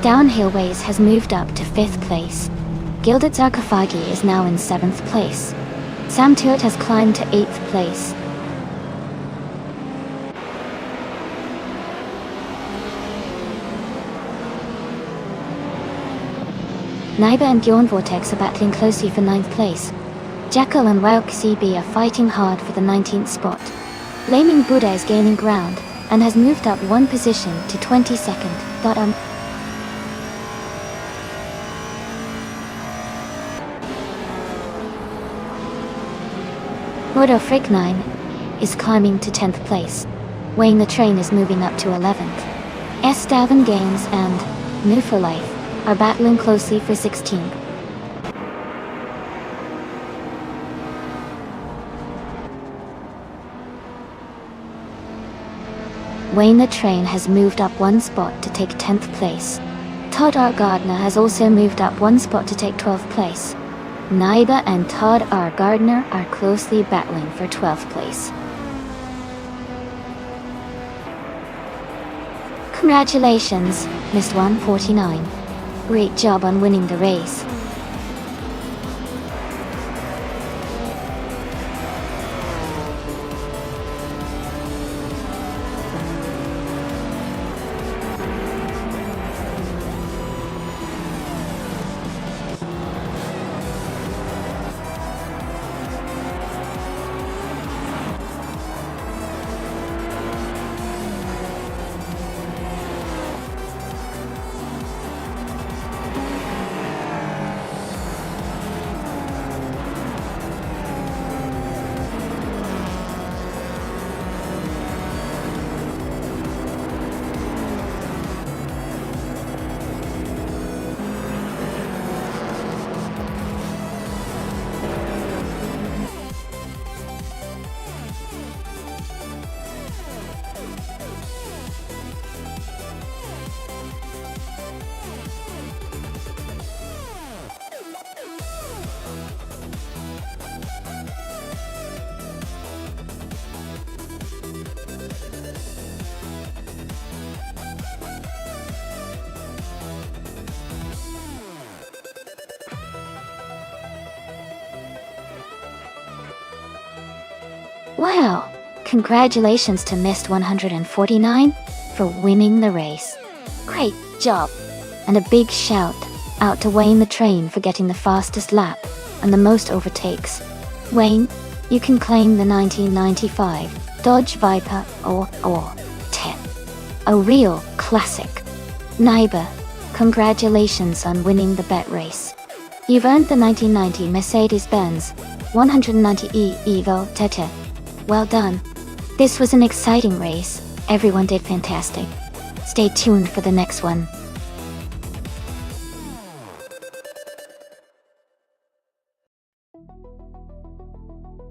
Downhill Ways has moved up to 5th place. Gilded Sarcophagi is now in 7th place. Sam Turret has climbed to 8th place. Naiba and Bjorn Vortex are battling closely for 9th place. Jackal and WOWC CB are fighting hard for the 19th spot. Flaming Buddha is gaining ground, and has moved up 1 position to 22nd. Mordo Frick 9 is climbing to 10th place. Wayne the Train is moving up to 11th. S. Davin Games and New for Life are battling closely for 16th. Wayne the Train has moved up 1 spot to take 10th place. Todd R. Gardner has also moved up 1 spot to take 12th place. Naiba and Todd R. Gardner are closely battling for 12th place. Congratulations, Missed 149. Great job on winning the race. Wow! Congratulations to Missed 149 for winning the race. Great job! And a big shout out to Wayne the Train for getting the fastest lap and the most overtakes. Wayne, you can claim the 1995 Dodge Viper or 10. A real classic. Naiba, congratulations on winning the bet race. You've earned the 1990 Mercedes-Benz 190E Evo TT. Well done. This was an exciting race. Everyone did fantastic. Stay tuned for the next one.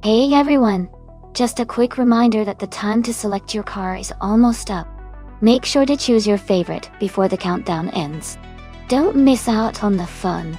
Hey everyone! Just a quick reminder that the time to select your car is almost up. Make sure to choose your favorite before the countdown ends. Don't miss out on the fun.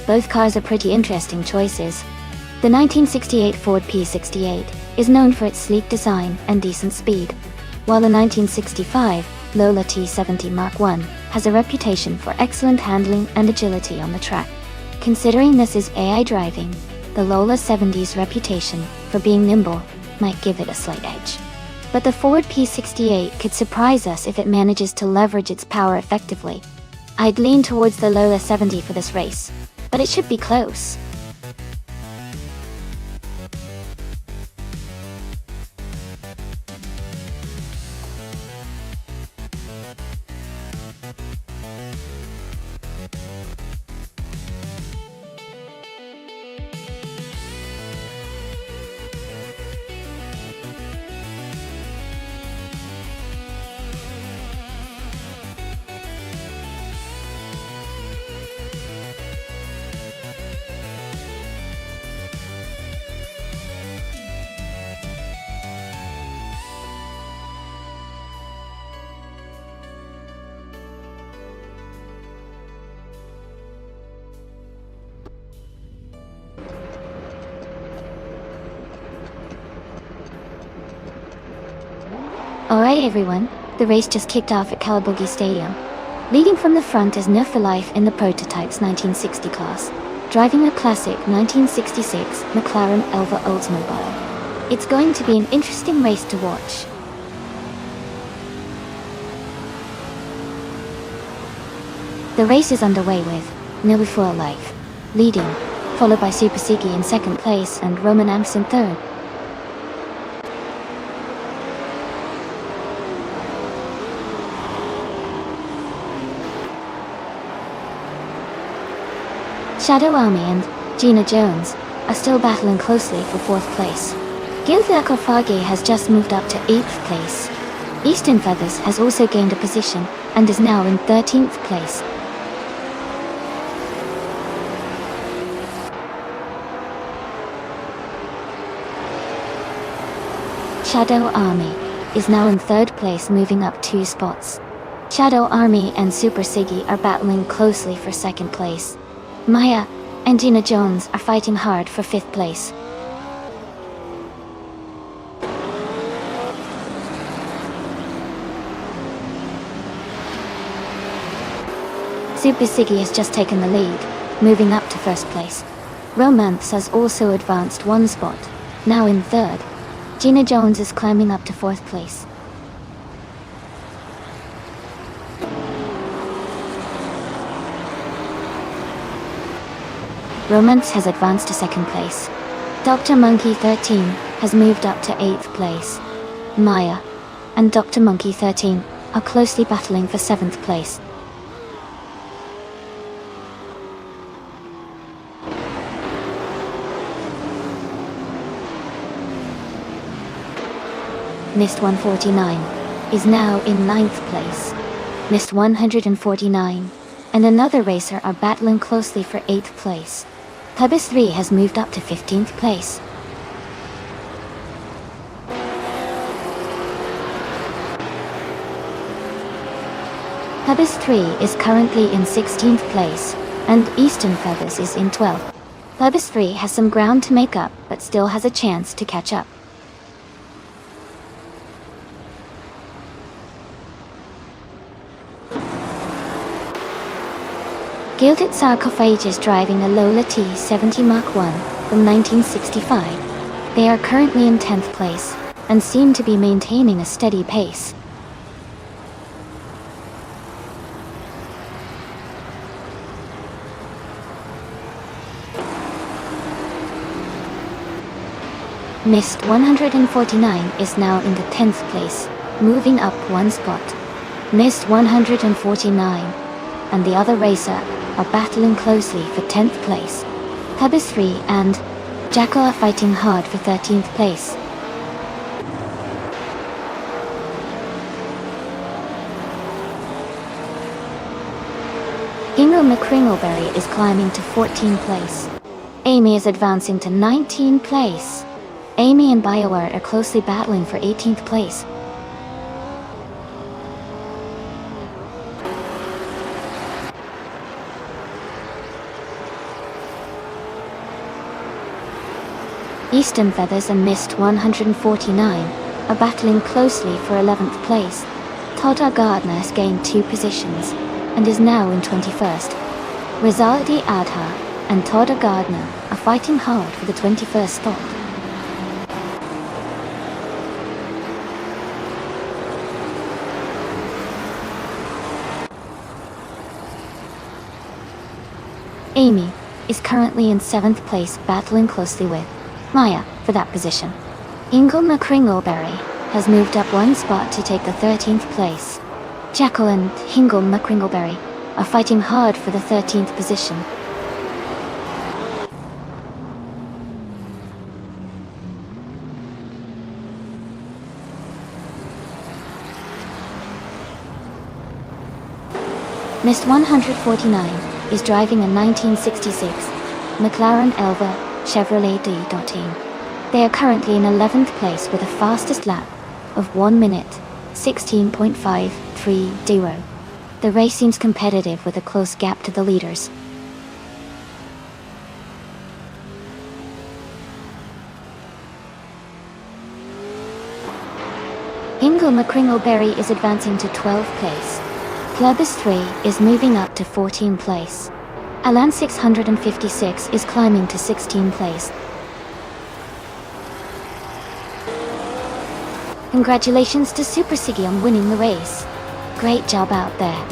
Both cars are pretty interesting choices. The 1968 Ford P68 is known for its sleek design and decent speed, while the 1965 Lola T70 Mark I has a reputation for excellent handling and agility on the track. Considering this is AI driving, the Lola 70's reputation for being nimble might give it a slight edge. But the Ford P68 could surprise us if it manages to leverage its power effectively. I'd lean towards the Lola 70 for this race, but it should be close. Alright everyone, the race just kicked off at Calabogie Stadium. Leading from the front is Neuf for Life in the Prototypes 1960 class, driving a classic 1966 McLaren Elva Oldsmobile. It's going to be an interesting race to watch. The race is underway with Neuf for Life leading, followed by Super Siggy in second place and Roman Amps in third. Shadow Army and Gina Jones are still battling closely for fourth place. Gilda Kofagi has just moved up to 8th place. Eastern Feathers has also gained a position and is now in 13th place. Shadow Army is now in 3rd place, moving up 2 spots. Shadow Army and Super Siggy are battling closely for 2nd place. Maya and Gina Jones are fighting hard for 5th place. Super Siggy has just taken the lead, moving up to 1st place. Romance has also advanced 1 spot, now in 3rd. Gina Jones is climbing up to 4th place. Romance has advanced to 2nd place. Dr. Monkey 13 has moved up to 8th place. Maya and Dr. Monkey 13 are closely battling for 7th place. Mist 149 is now in 9th place. Mist 149 and another racer are battling closely for 8th place. Pubis 3 has moved up to 15th place. Pubis 3 is currently in 16th place, and Eastern Feathers is in 12th. Pubis 3 has some ground to make up, but still has a chance to catch up. Gilded Sarcophage is driving a Lola T70 Mark I from 1965. They are currently in 10th place, and seem to be maintaining a steady pace. Mist 149 is now in the 10th place, moving up 1 spot. Mist 149 and the other racer are battling closely for 10th place. Pubis 3 and Jackal are fighting hard for 13th place. Hingle McCringleberry is climbing to 14th place. Amy is advancing to 19th place. Amy and BioWare are closely battling for 18th place. Eastern Feathers and Mist 149 are battling closely for 11th place. Todd Gardner has gained 2 positions and is now in 21st. Rizaldi Adha and Todd Gardner are fighting hard for the 21st spot. Amy is currently in 7th place, battling closely with Maya for that position. Ingle McCringleberry has moved up 1 spot to take the 13th place. Jackal and Hingle McCringleberry are fighting hard for the 13th position. Mist 149 is driving a 1966 McLaren Elva Chevrolet D-Team. They are currently in 11th place with a fastest lap of 1 minute 16.530. The race seems competitive with a close gap to the leaders. Ingle McCringleberry is advancing to 12th place. Plebis 3 is moving up to 14th place. Alan 656 is climbing to 16th place. Congratulations to Super Siggy on winning the race. Great job out there.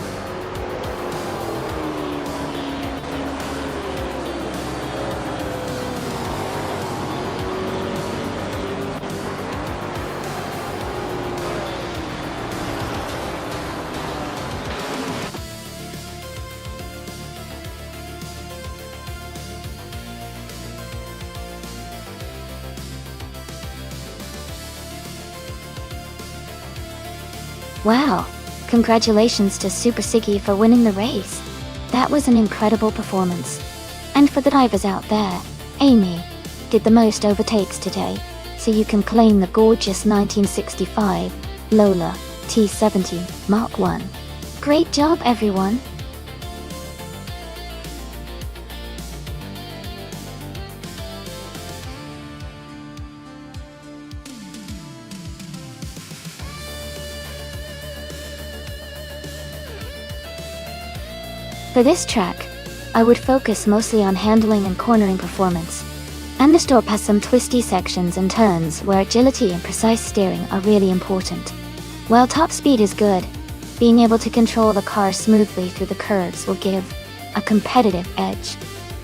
Wow, congratulations to Super Siggy for winning the race. That was an incredible performance. And for the drivers out there, Amy did the most overtakes today, so you can claim the gorgeous 1965 Lola T70 Mark 1. Great job, everyone! For this track, I would focus mostly on handling and cornering performance. And the Nonstop has some twisty sections and turns where agility and precise steering are really important. While top speed is good, being able to control the car smoothly through the curves will give a competitive edge.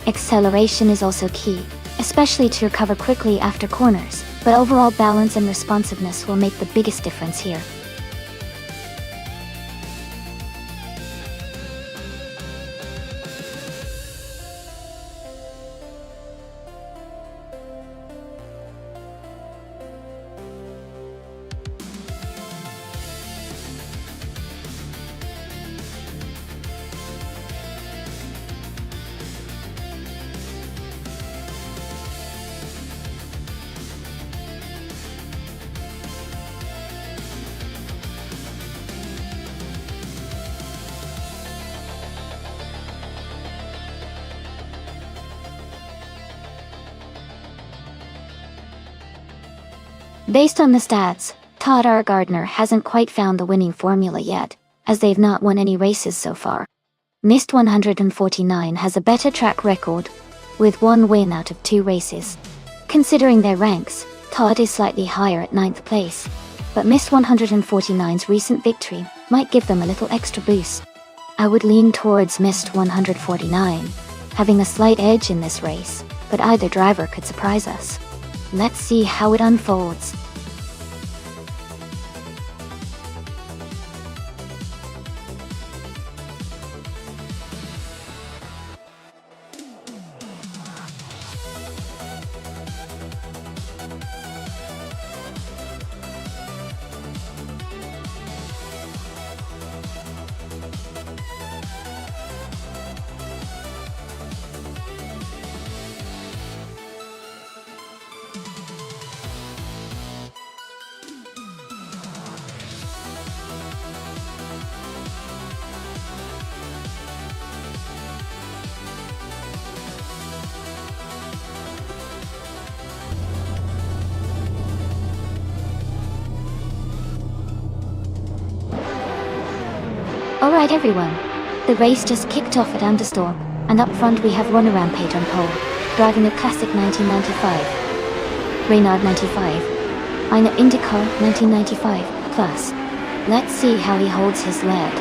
Acceleration is also key, especially to recover quickly after corners, but overall balance and responsiveness will make the biggest difference here. Based on the stats, Todd R. Gardner hasn't quite found the winning formula yet, as they've not won any races so far. Mist 149 has a better track record, with 1 win out of 2 races. Considering their ranks, Todd is slightly higher at 9th place, but Mist 149's recent victory might give them a little extra boost. I would lean towards Mist 149, having a slight edge in this race, but either driver could surprise us. Let's see how it unfolds. Alright everyone, the race just kicked off at Nonstop, and up front we have Runner Rampage on pole, driving a classic 1995. Reynard 95. Eine IndyCar 1995 plus. Let's see how he holds his lead.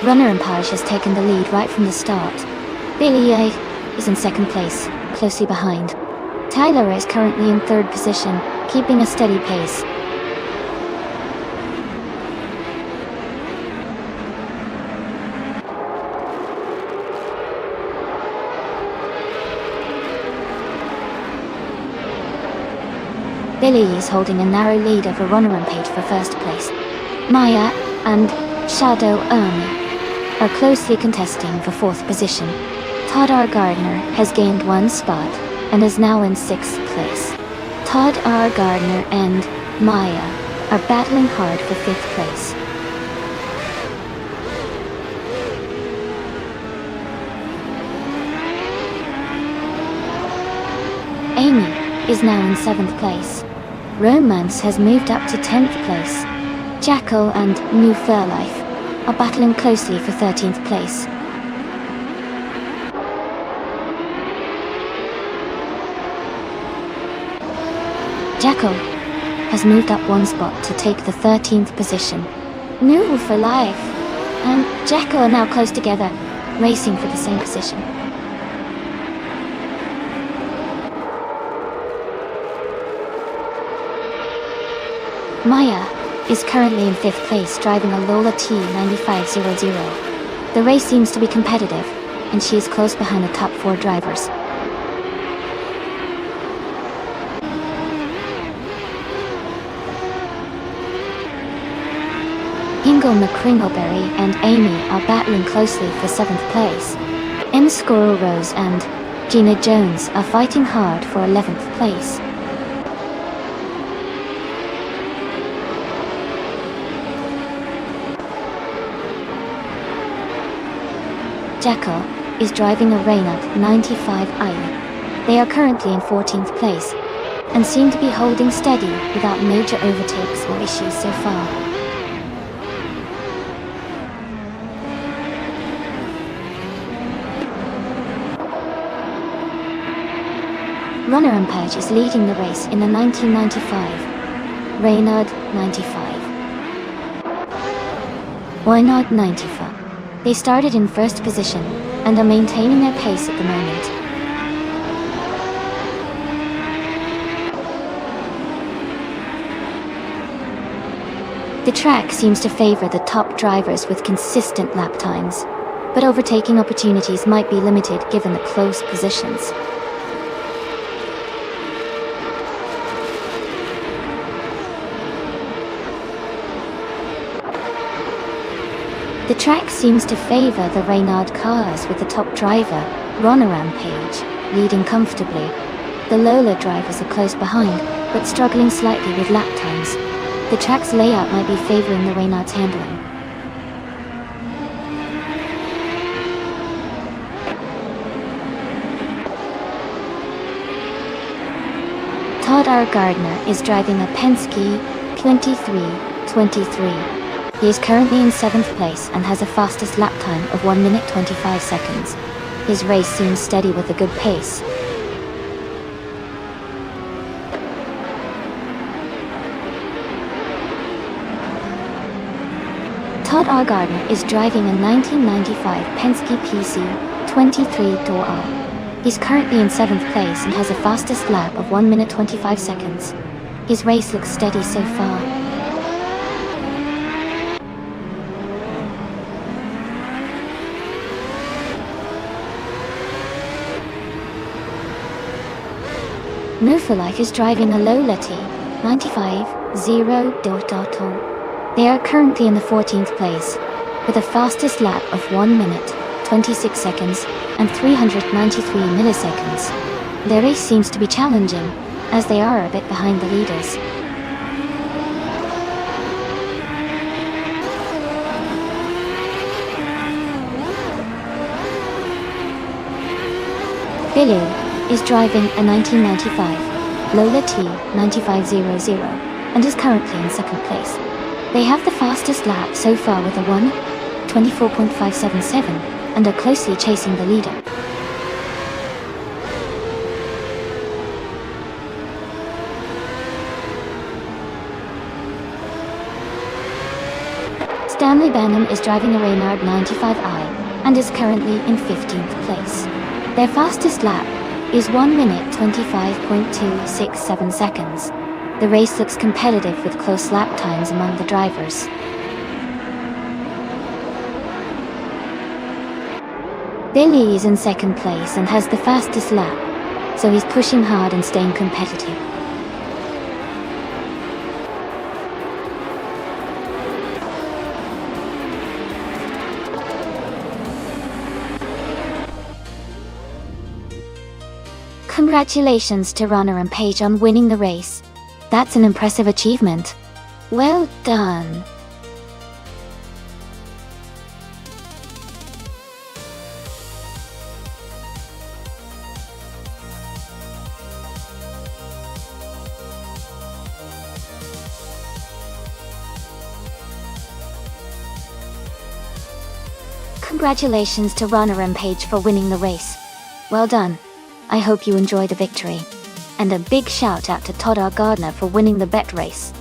Runner Rampage has taken the lead right from the start. Billy is in second place, closely behind. Tyler is currently in third position, keeping a steady pace. Billy is holding a narrow lead over Runner Rampage for first place. Maya and Shadow Ernie are closely contesting for fourth position. Todd R. Gardner has gained one spot and is now in sixth place. Todd R. Gardner and Maya are battling hard for fifth place. Amy is now in seventh place. Romance has moved up to 10th place. Jackal and New Fairlife are battling closely for 13th place. Jackal has moved up one spot to take the 13th position. New for Life and Jackal are now close together, racing for the same position. Maya is currently in fifth place, driving a Lola T9500. The race seems to be competitive, and she is close behind the top four drivers. Ingo McCringleberry and Amy are battling closely for 7th place. M. Squirrel Rose and Gina Jones are fighting hard for 11th place. Jackal is driving a Reynard 95i. They are currently in 14th place and seem to be holding steady without major overtakes or issues so far. Runner Rampage is leading the race in the 1995 Reynard 95. Reynard 95. They started in first position and are maintaining their pace at the moment. The track seems to favor the top drivers with consistent lap times, but overtaking opportunities might be limited given the close positions. The track seems to favor the Reynard cars with the top driver, Runner Rampage, leading comfortably. The Lola drivers are close behind, but struggling slightly with lap times. The track's layout might be favoring the Reynard's handling. Todd R. Gardner is driving a Penske 2323. He is currently in 7th place and has a fastest lap time of 1 minute 25 seconds. His race seems steady with a good pace. Todd R. Gardner is driving a 1995 Penske PC 23-door. He's currently in 7th place and has a fastest lap of 1 minute 25 seconds. His race looks steady so far. New for Life is driving a Lola T95-0. They are currently in the 14th place, with a fastest lap of 1 minute, 26 seconds, and 393 milliseconds. Their race seems to be challenging, as they are a bit behind the leaders. Billy is driving a 1995 Lola T 9500 and is currently in second place. They have the fastest lap so far with a 1:24.577 and are closely chasing the leader. Stanley Burnham is driving a Reynard 95i and is currently in 15th place. Their fastest lap is 1 minute 25.267 seconds. The race looks competitive with close lap times among the drivers. Billy is in second place and has the fastest lap, so he's pushing hard and staying competitive. Congratulations to Runner and Page on winning the race. That's an impressive achievement. Well done. Congratulations to Runner and Page for winning the race. Well done. I hope you enjoy the victory. And a big shout out to Todd R. Gardner for winning the bet race.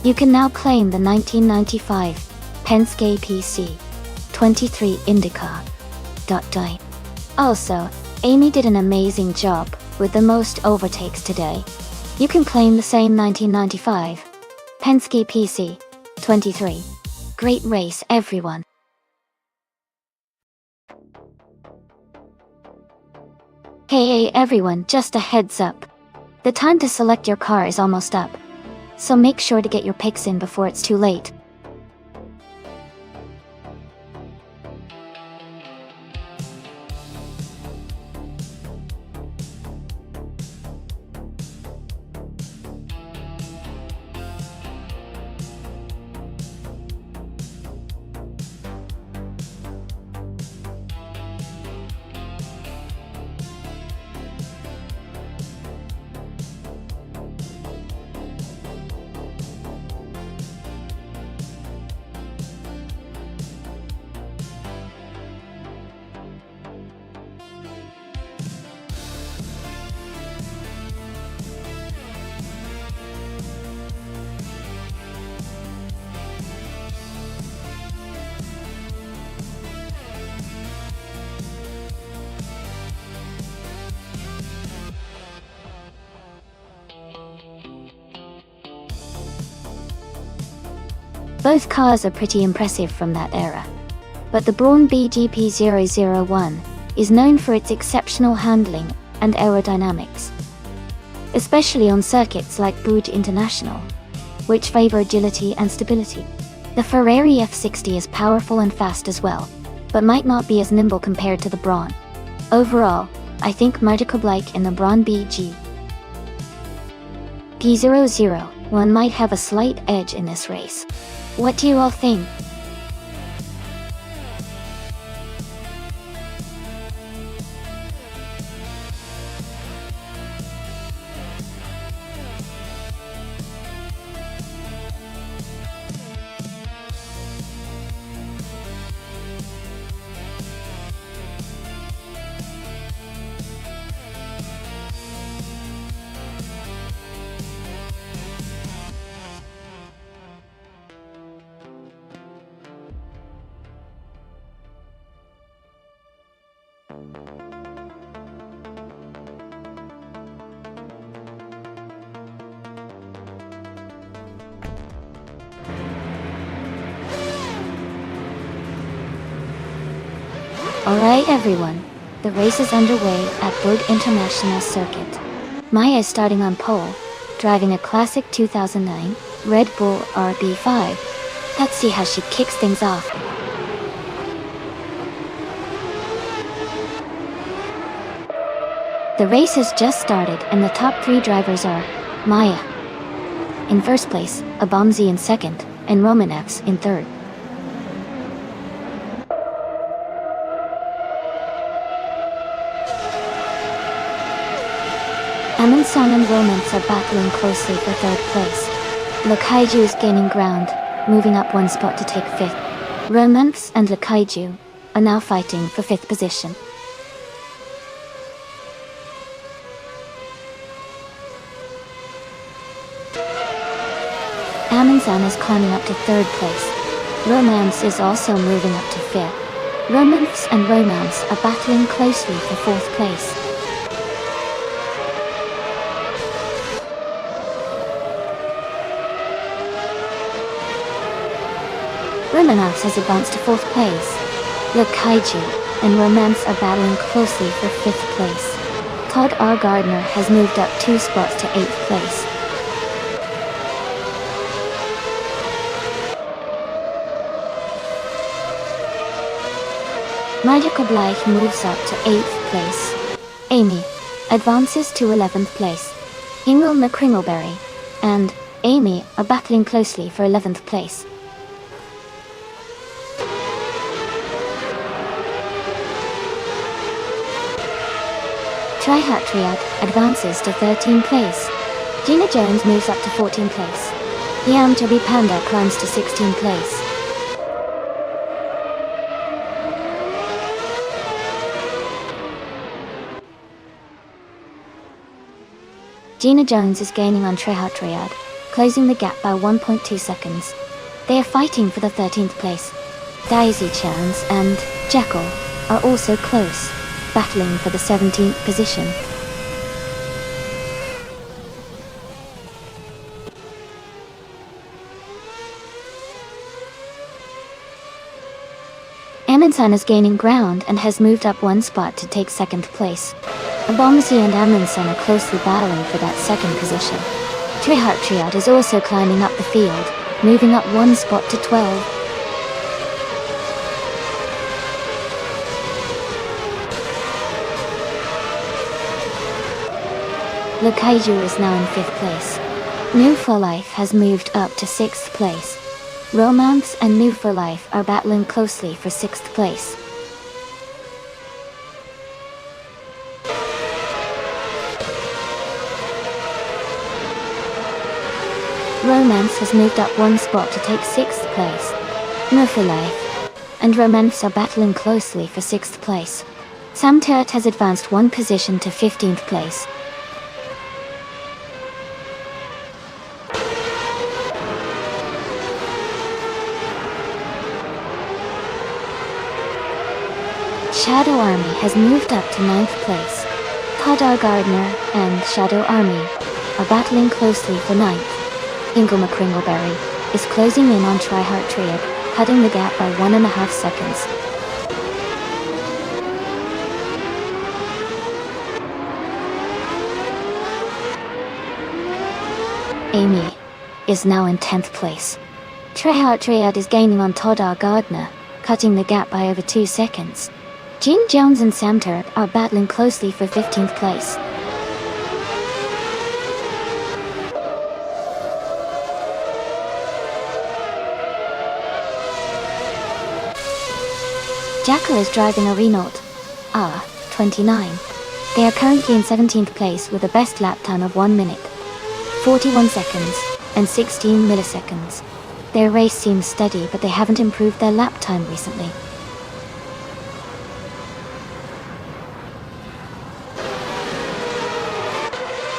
You can now claim the 1995 Penske PC 23 IndyCar. Also, Amy did an amazing job with the most overtakes today. You can claim the same 1995 Penske PC 23. Great race, everyone. Hey everyone, just a heads up. The time to select your car is almost up. So make sure to get your picks in before it's too late. Both cars are pretty impressive from that era. But the Braun BGP001 is known for its exceptional handling and aerodynamics, especially on circuits like Bruges International, which favor agility and stability. The Ferrari F60 is powerful and fast as well, but might not be as nimble compared to the Braun. Overall, I think Martikublike in the Braun P001 might have a slight edge in this race. What do you all think? Alright everyone, the race is underway at Bruges International Circuit. Maya is starting on pole, driving a classic 2009 Red Bull RB5. Let's see how she kicks things off. The race has just started and the top three drivers are Maya in first place, Abamzi in second, and Romanevs in third. Mulsan and Romance are battling closely for 3rd place. Le Kaiju is gaining ground, moving up 1 spot to take 5th. Romance and Le Kaiju are now fighting for 5th position. Amundsen is climbing up to 3rd place. Romance is also moving up to 5th. Romance and Romance are battling closely for 4th place. Romance has advanced to 4th place. Le Kaiju and Romance are battling closely for 5th place. Todd R. Gardner has moved up 2 spots to 8th place. Magical Blythe moves up to 8th place. Amy advances to 11th place. Hingle McCringleberry and Amy are battling closely for 11th place. Tri-Hat Triad advances to 13th place. Gina Jones moves up to 14th place. Yam Chubby Panda climbs to 16th place. Gina Jones is gaining on Tri-Hat Triad, closing the gap by 1.2 seconds. They are fighting for the 13th place. Daisy Chance and Jekyll are also close, battling for the 17th position. Amundsen is gaining ground and has moved up 1 spot to take 2nd place. Abomasy and Amundsen are closely battling for that 2nd position. Tri-Hat Triad is also climbing up the field, moving up 1 spot to 12. Le Kaiju is now in 5th place. New for Life has moved up to 6th place. Romance and New for Life are battling closely for 6th place. Romance has moved up 1 spot to take 6th place. New for Life and Romance are battling closely for 6th place. Sam Turret has advanced 1 position to 15th place. Shadow Army has moved up to 9th place. Todd R. Gardner and Shadow Army are battling closely for 9th. Hingle McCringleberry is closing in on Tri-Hat Triad, cutting the gap by 1.5 seconds. Amy is now in 10th place. Tri-Hat Triad is gaining on Todd R. Gardner, cutting the gap by over 2 seconds. Gene Jones and Sam Turret are battling closely for 15th place. Jackal is driving a Renault R29. They are currently in 17th place with a best lap time of 1 minute, 41 seconds, and 16 milliseconds. Their race seems steady, but they haven't improved their lap time recently.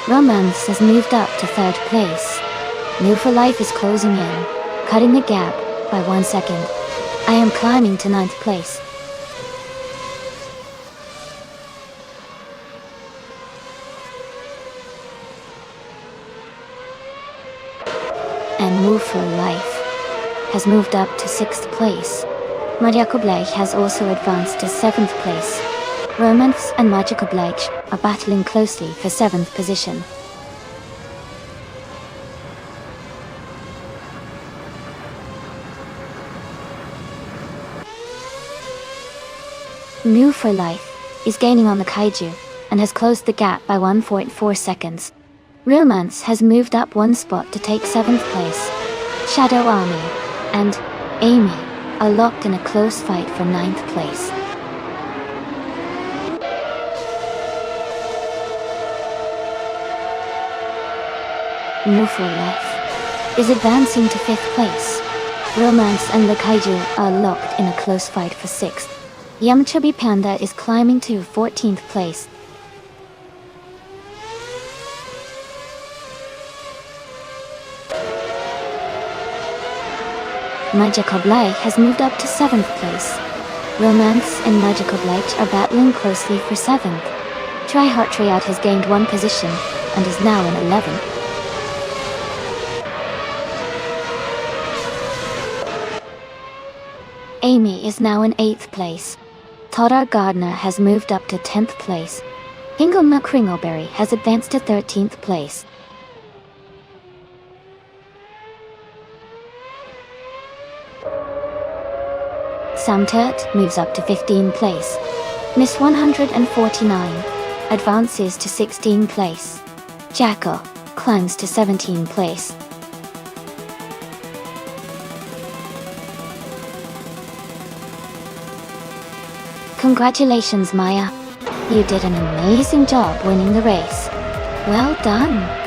Romance has moved up to 3rd place. New for Life is closing in, cutting the gap by 1 second. I am climbing to 9th place. And Move for Life has moved up to 6th place. Magical Blake has also advanced to 7th place. Romance and Magical Blake are battling closely for 7th position. New for Life is gaining on the Kaiju and has closed the gap by 1.4 seconds. Romance has moved up 1 spot to take 7th place. Shadow Army and Amy are locked in a close fight for 9th place. No for Life is advancing to 5th place. Romance and the Kaiju are locked in a close fight for 6th. Yum Chubby Panda is climbing to 14th place. Magical Blight has moved up to 7th place. Romance and Magical Blight are battling closely for 7th. Try Heart Triad has gained 1 position and is now in 11th. Amy is now in 8th place. Toddar Gardner has moved up to 10th place. Hingle Kringleberry has advanced to 13th place. Samturt moves up to 15th place. Miss 149 advances to 16th place. Jackal climbs to 17th place. Congratulations, Maya. You did an amazing job winning the race. Well done.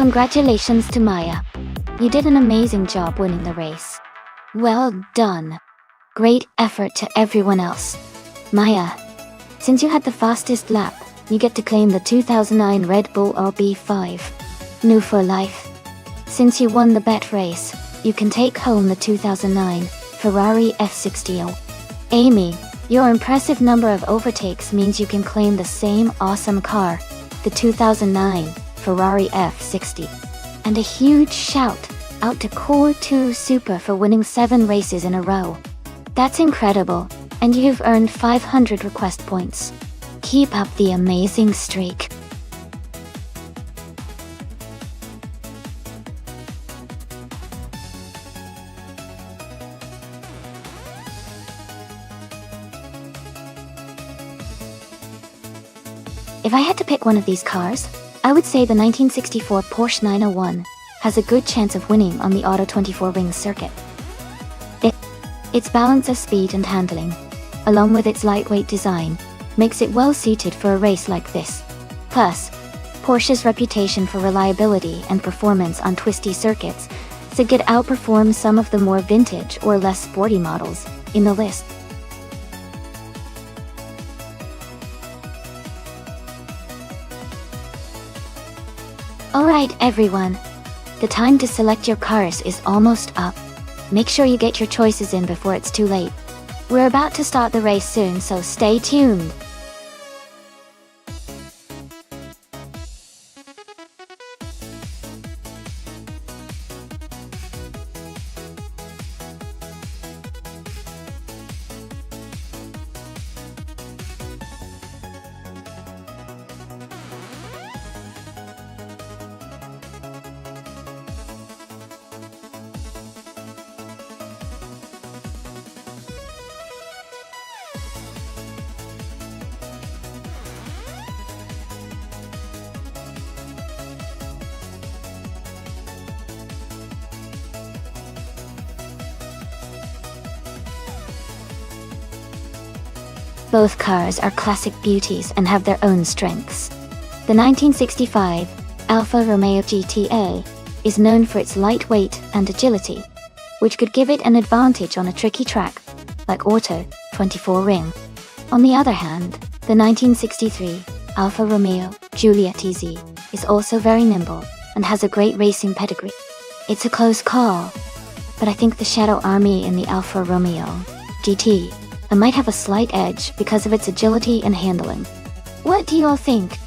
Congratulations to Maya. You did an amazing job winning the race. Well done. Great effort to everyone else. Maya, since you had the fastest lap, you get to claim the 2009 Red Bull RB5. New for life. Since you won the bet race, you can take home the 2009 Ferrari F60. Amy, your impressive number of overtakes means you can claim the same awesome car, the 2009 Ferrari F60. And a huge shout out to Core 2 Super for winning 7 races in a row. That's incredible, and you've earned 500 request points. Keep up the amazing streak. If I had to pick one of these cars, I would say the 1964 Porsche 901 has a good chance of winning on the Auto 24 Rings circuit. Its balance of speed and handling, along with its lightweight design, makes it well suited for a race like this. Plus, Porsche's reputation for reliability and performance on twisty circuits so it outperforms some of the more vintage or less sporty models in the list. Alright everyone, the time to select your cars is almost up. Make sure you get your choices in before it's too late. We're about to start the race soon, so stay tuned. Both cars are classic beauties and have their own strengths. The 1965 Alfa Romeo GTA is known for its lightweight and agility, which could give it an advantage on a tricky track, like Auto 24 Ring. On the other hand, the 1963 Alfa Romeo Giulia TZ is also very nimble and has a great racing pedigree. It's a close call, but I think the Shadow Army in the Alfa Romeo GT might have a slight edge because of its agility and handling. What do you all think?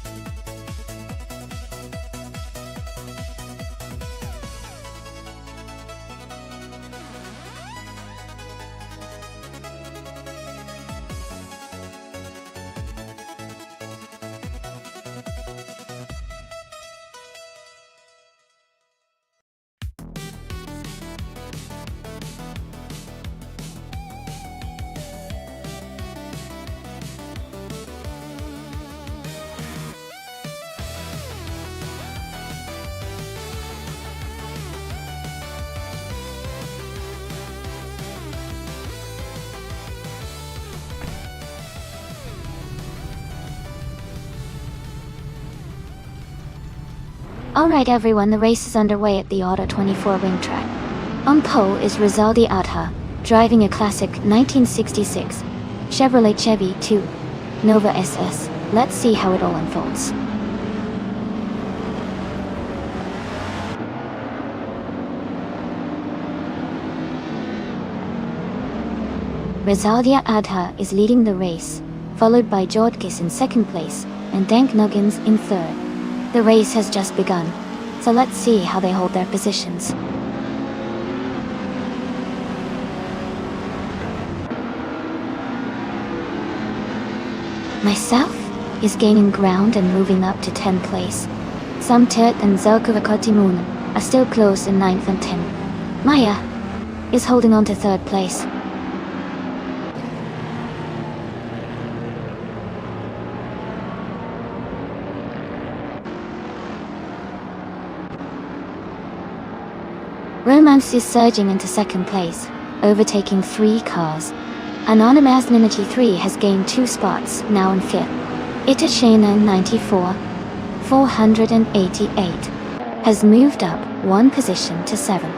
Alright everyone, the race is underway at the Auto 24 Ring track. On pole is Rizaldi Adha, driving a classic 1966 Chevrolet Chevy 2 Nova SS. Let's see how it all unfolds. Rizaldi Adha is leading the race, followed by Jodkis in second place and Dank Nuggins in third. The race has just begun, so let's see how they hold their positions. Myself is gaining ground and moving up to 10th place. Samtet and Zelkovakotimun are still close in 9th and 10th. Maya is holding on to 3rd place. Romance is surging into 2nd place, overtaking 3 cars. Anonymous 3 has gained 2 spots, now in 5th. Itachena 94, 488, has moved up 1 position to 7th.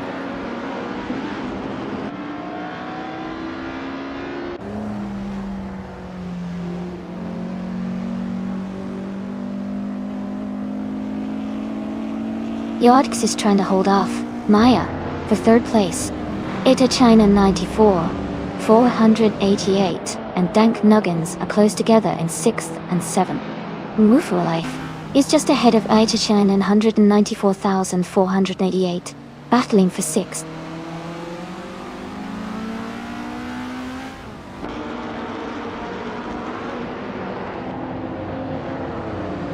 Yodks is trying to hold off Maya for 3rd place. Itachina 94, 488, and Dank Nuggins are close together in 6th and 7th. Mufu Life is just ahead of Itachina 194,488, battling for 6th.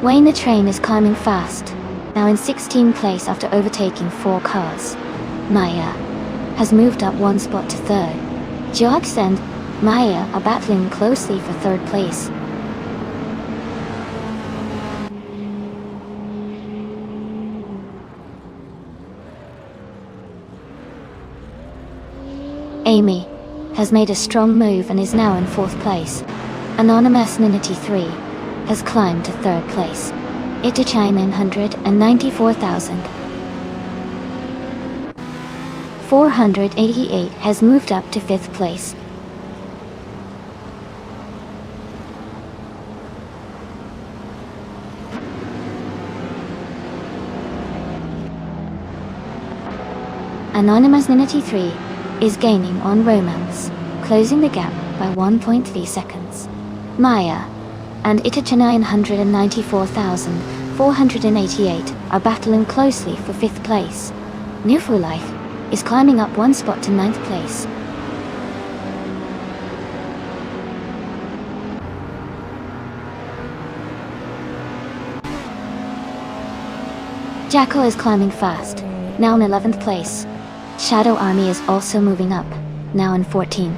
Wayne the Train is climbing fast, now in 16th place after overtaking 4 cars. Maya has moved up 1 spot to 3rd. Jogs and Maya are battling closely for 3rd place. Amy has made a strong move and is now in 4th place. Anonymous 3 has climbed to 3rd place. Itachina 194,488 has moved up to 5th place. Anonymous 3 is gaining on Romance, closing the gap by 1.3 seconds. Maya and Itachina 194,488 are battling closely for 5th place. Nufu Life is climbing up 1 spot to 9th place. Jackal is climbing fast, now in 11th place. Shadow Army is also moving up, now in 14th.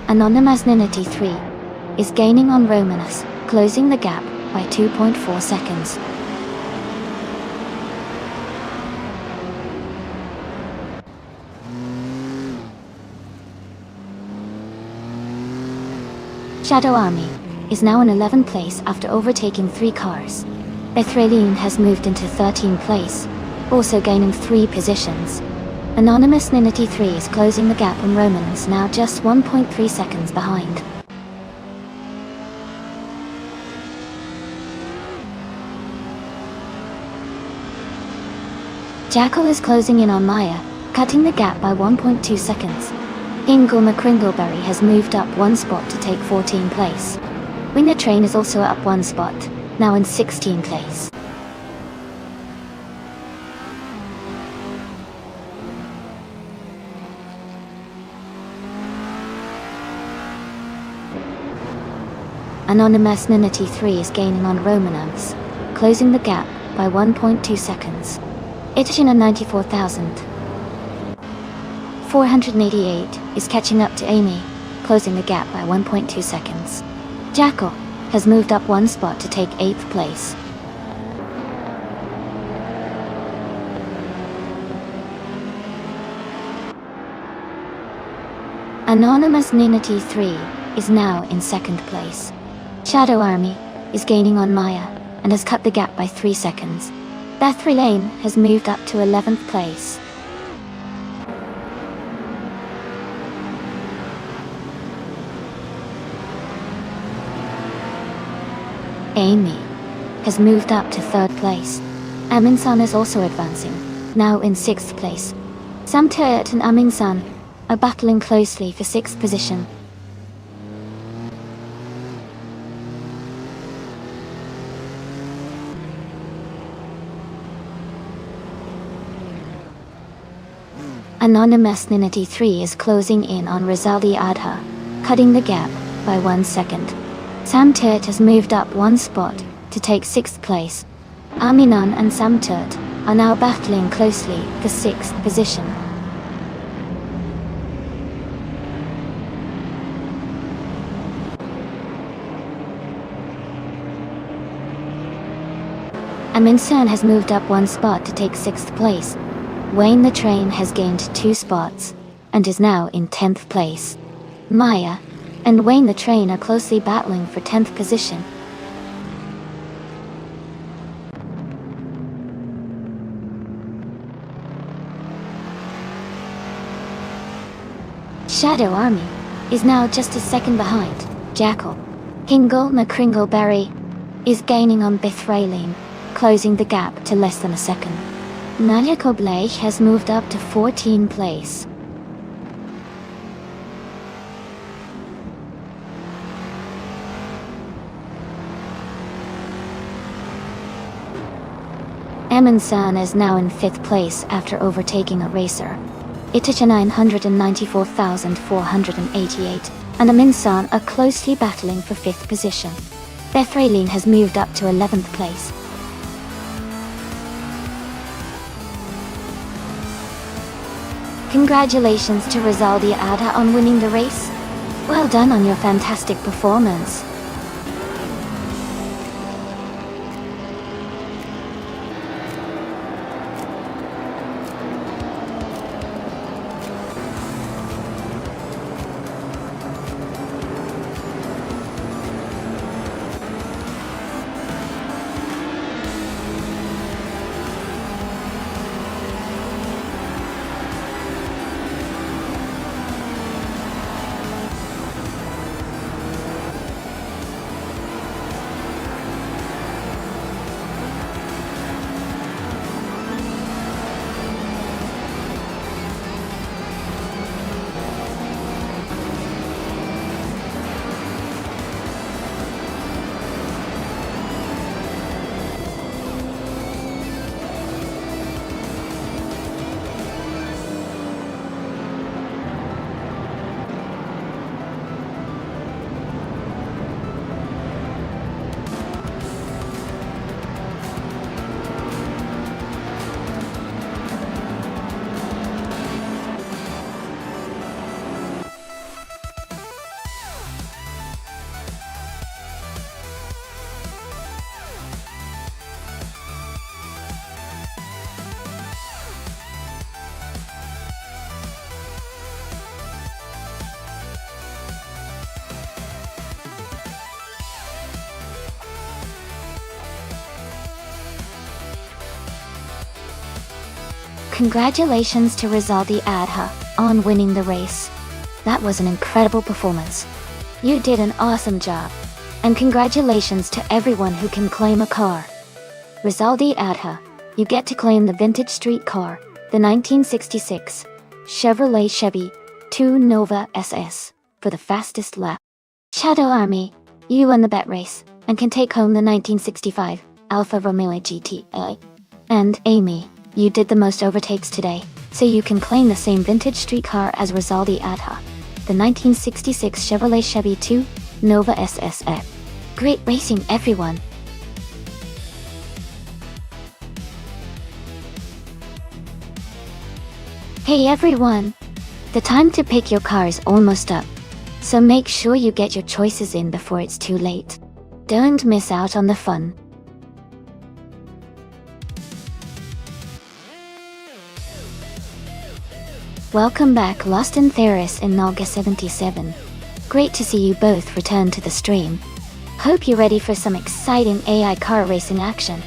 Anonymous 3 is gaining on Romanus, closing the gap by 2.4 seconds. Shadow Army is now in 11th place after overtaking 3 cars. Bethraline has moved into 13th place, also gaining 3 positions. Anonymous Ninity 3 is closing the gap on Romans, now just 1.3 seconds behind. Jackal is closing in on Maya, cutting the gap by 1.2 seconds. Ingle McCringleberry has moved up 1 spot to take 14th place. Winner Train is also up 1 spot, now in 16th place. Anonymous Ninity 3 is gaining on Romanovs, closing the gap by 1.2 seconds. Itchina 94,488 is catching up to Amy, closing the gap by 1.2 seconds. Jackal has moved up 1 spot to take 8th place. Anonymous Ninity 3 is now in 2nd place. Shadow Army is gaining on Maya and has cut the gap by 3 seconds. Bethraline has moved up to 11th place. Amy has moved up to 3rd place. Aminsan is also advancing, now in 6th place. Samtert and Aminsan are battling closely for 6th position. Anonymous Ninity 3 is closing in on Rizaldi Adha, cutting the gap by 1 second. Samtert has moved up 1 spot to take 6th place. Aminan and Samtert are now battling closely for 6th position. Aminsan has moved up 1 spot to take 6th place. Wayne the Train has gained 2 spots and is now in 10th place. Maya and Wayne the Train are closely battling for 10th position. Shadow Army is now just a second behind. Jackal. Hingle McCringleberry is gaining on Bethraline, closing the gap to less than a second. Nadia Koblech has moved up to 14th place. Emansan is now in 5th place after overtaking a racer. Itacha 994,488 and Aminsan are closely battling for 5th position. Bethraline has moved up to 11th place. Congratulations to Rizaldi Adha on winning the race. Well done on your fantastic performance. Congratulations to Rizaldi Adha on winning the race. That was an incredible performance. You did an awesome job. And congratulations to everyone who can claim a car. Rizaldi Adha, you get to claim the vintage street car, the 1966 Chevrolet Chevy 2 Nova SS, for the fastest lap. Shadow Army, you won the bet race, and can take home the 1965 Alfa Romeo GTI. And Amy, you did the most overtakes today, so you can claim the same vintage street car as Rizaldi Adha, the 1966 Chevrolet Chevy 2 Nova SSX. Great racing, everyone! Hey everyone! The time to pick your car is almost up, so make sure you get your choices in before it's too late. Don't miss out on the fun. Welcome back, Lost and Theris and Nalga77. Great to see you both return to the stream. Hope you're ready for some exciting AI car racing action.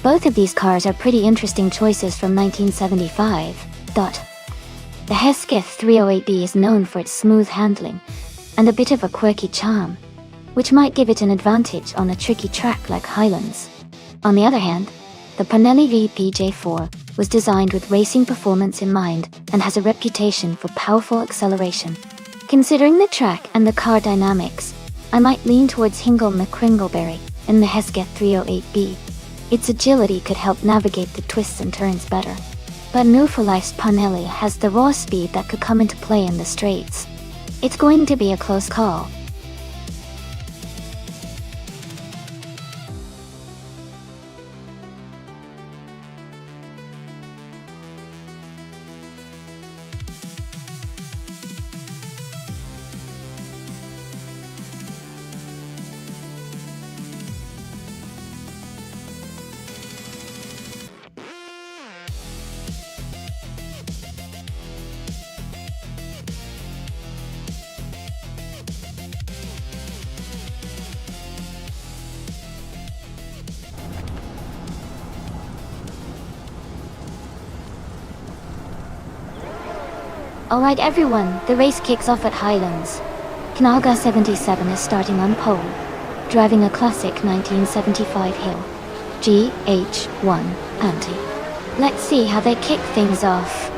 Both of these cars are pretty interesting choices from 1975. The Hesketh 308B is known for its smooth handling and a bit of a quirky charm, which might give it an advantage on a tricky track like Highlands. On the other hand, the Pinelli VPJ4 was designed with racing performance in mind and has a reputation for powerful acceleration. Considering the track and the car dynamics, I might lean towards Hingle McCringleberry in the Hesketh 308B. Its agility could help navigate the twists and turns better. But New for Life's Pinelli has the raw speed that could come into play in the straights. It's going to be a close call. Alright everyone, the race kicks off at Highlands. Knalga77 is starting on pole, driving a classic 1975 Hill GH1 Anti. Let's see how they kick things off.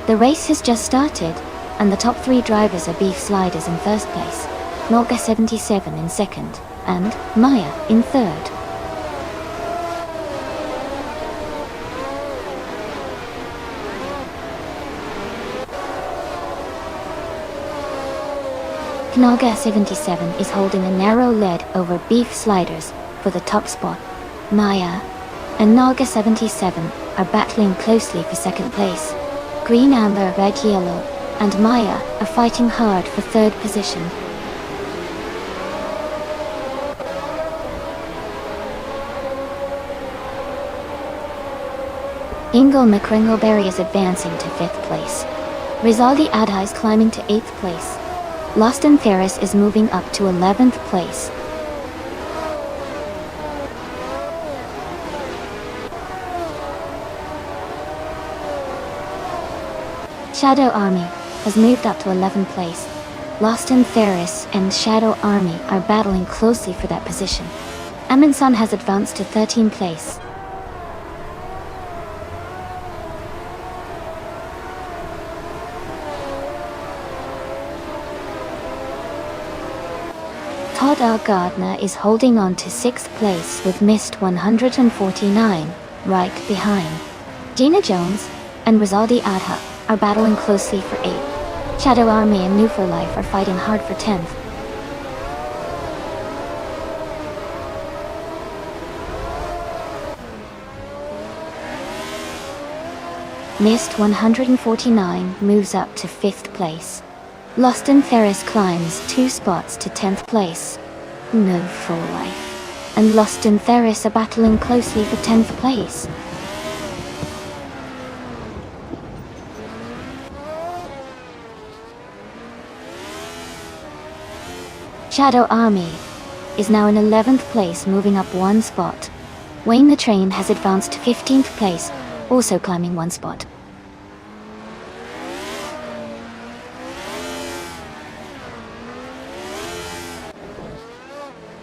The race has just started, and the top three drivers are Beef Sliders in first place, Knalga77 in second, and Maya in third. Knalga77 is holding a narrow lead over Beef Sliders for the top spot. Maya and Knalga77 are battling closely for second place. Green, Amber, Red, Yellow, and Maya are fighting hard for third position. Ingle McCringleberry is advancing to fifth place. Rizaldi Adha is climbing to eighth place. Lost and Ferris is moving up to 11th place. Shadow Army has moved up to 11th place. Lost and Ferris and Shadow Army are battling closely for that position. Amundsen has advanced to 13th place. Todd R. Gardner is holding on to 6th place with missed 149, right behind. Gina Jones and Rizaldi Adha are battling closely for 8th. Shadow Army and New for Life are fighting hard for 10th. Mist 149 moves up to 5th place. Lost in Theris climbs 2 spots to 10th place. No for Life and Lost in Theris are battling closely for 10th place. Shadow Army is now in 11th place, moving up 1 spot. Wayne the Train has advanced to 15th place, also climbing 1 spot.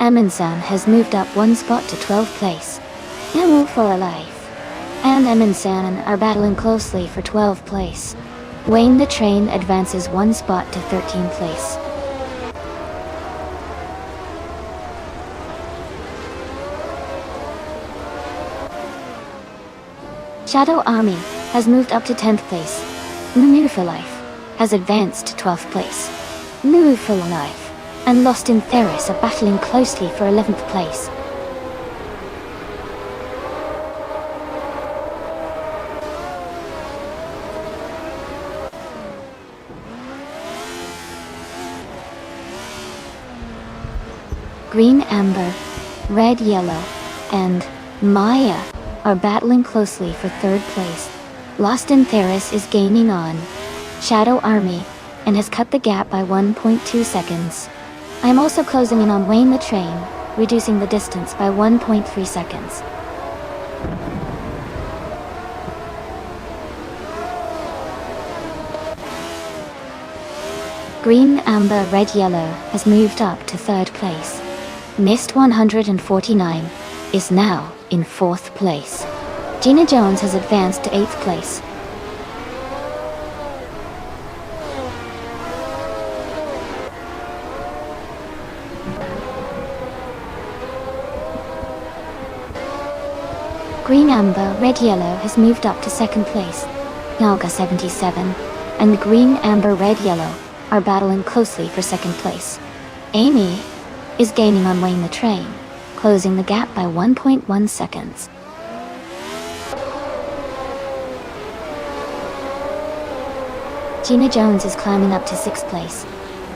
Eminsan has moved up 1 spot to 12th place. Emu for Life and Eminsan are battling closely for 12th place. Wayne the Train advances 1 spot to 13th place. Shadow Army has moved up to 10th place. New for Life has advanced to 12th place. New for Life and Lost in Theris are battling closely for 11th place. Green Amber, Red Yellow, and Maya are battling closely for 3rd place. Lost in Theris is gaining on Shadow Army and has cut the gap by 1.2 seconds. I am also closing in on Wayne the Train, reducing the distance by 1.3 seconds. Green, Amber, Red, Yellow has moved up to 3rd place. Mist 149 is now in 4th place. Gina Jones has advanced to 8th place. Green Amber, Red Yellow has moved up to 2nd place. Naga 77 and Green Amber, Red Yellow are battling closely for 2nd place. Amy is gaining on Wayne the Train, closing the gap by 1.1 seconds. Gina Jones is climbing up to 6th place.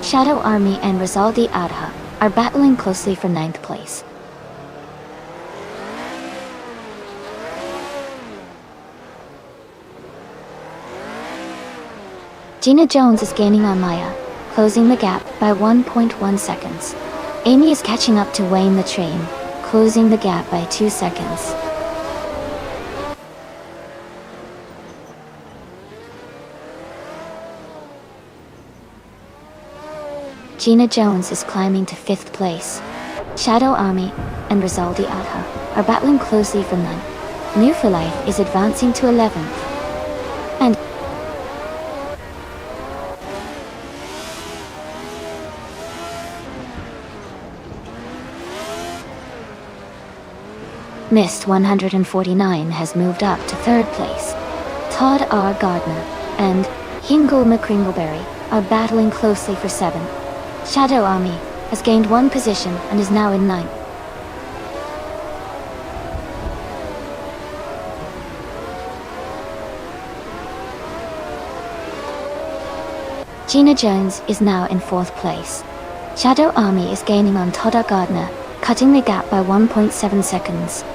Shadow Army and Rizaldi Adha are battling closely for 9th place. Gina Jones is gaining on Maya, closing the gap by 1.1 seconds. Amy is catching up to Wayne the Train, closing the gap by 2 seconds. Gina Jones is climbing to 5th place. Shadow Army and Rizaldi Adha are battling closely for 9th. New for Life is advancing to 11th. And Mist 149 has moved up to 3rd place. Todd R. Gardner and Hingle McCringleberry are battling closely for 7th. Shadow Army has gained 1 position and is now in 9th. Gina Jones is now in 4th place. Shadow Army is gaining on Todd R. Gardner, cutting the gap by 1.7 seconds.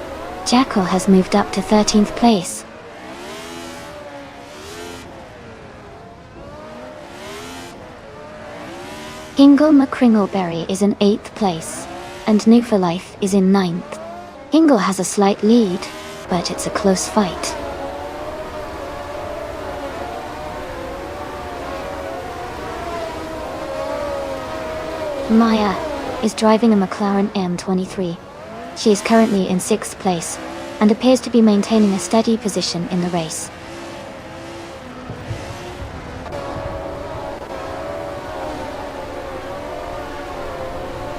Jackal has moved up to 13th place. Hingle McCringleberry is in 8th place, and New for Life is in 9th. Hingle has a slight lead, but it's a close fight. Maya is driving a McLaren M23. She is currently in 6th place, and appears to be maintaining a steady position in the race.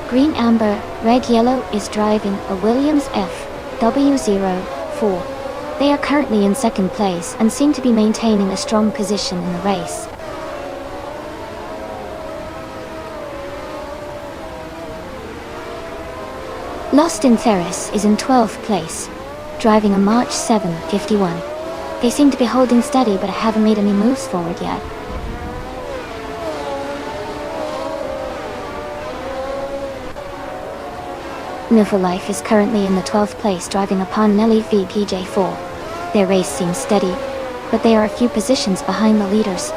Green Amber, Red Yellow is driving a Williams FW04. They are currently in second place and seem to be maintaining a strong position in the race. Lost in Theris is in 12th place, driving a March 751. They seem to be holding steady but haven't made any moves forward yet. New for Life is currently in the 12th place, driving a Parnelli VPJ4. Their race seems steady, but they are a few positions behind the leaders.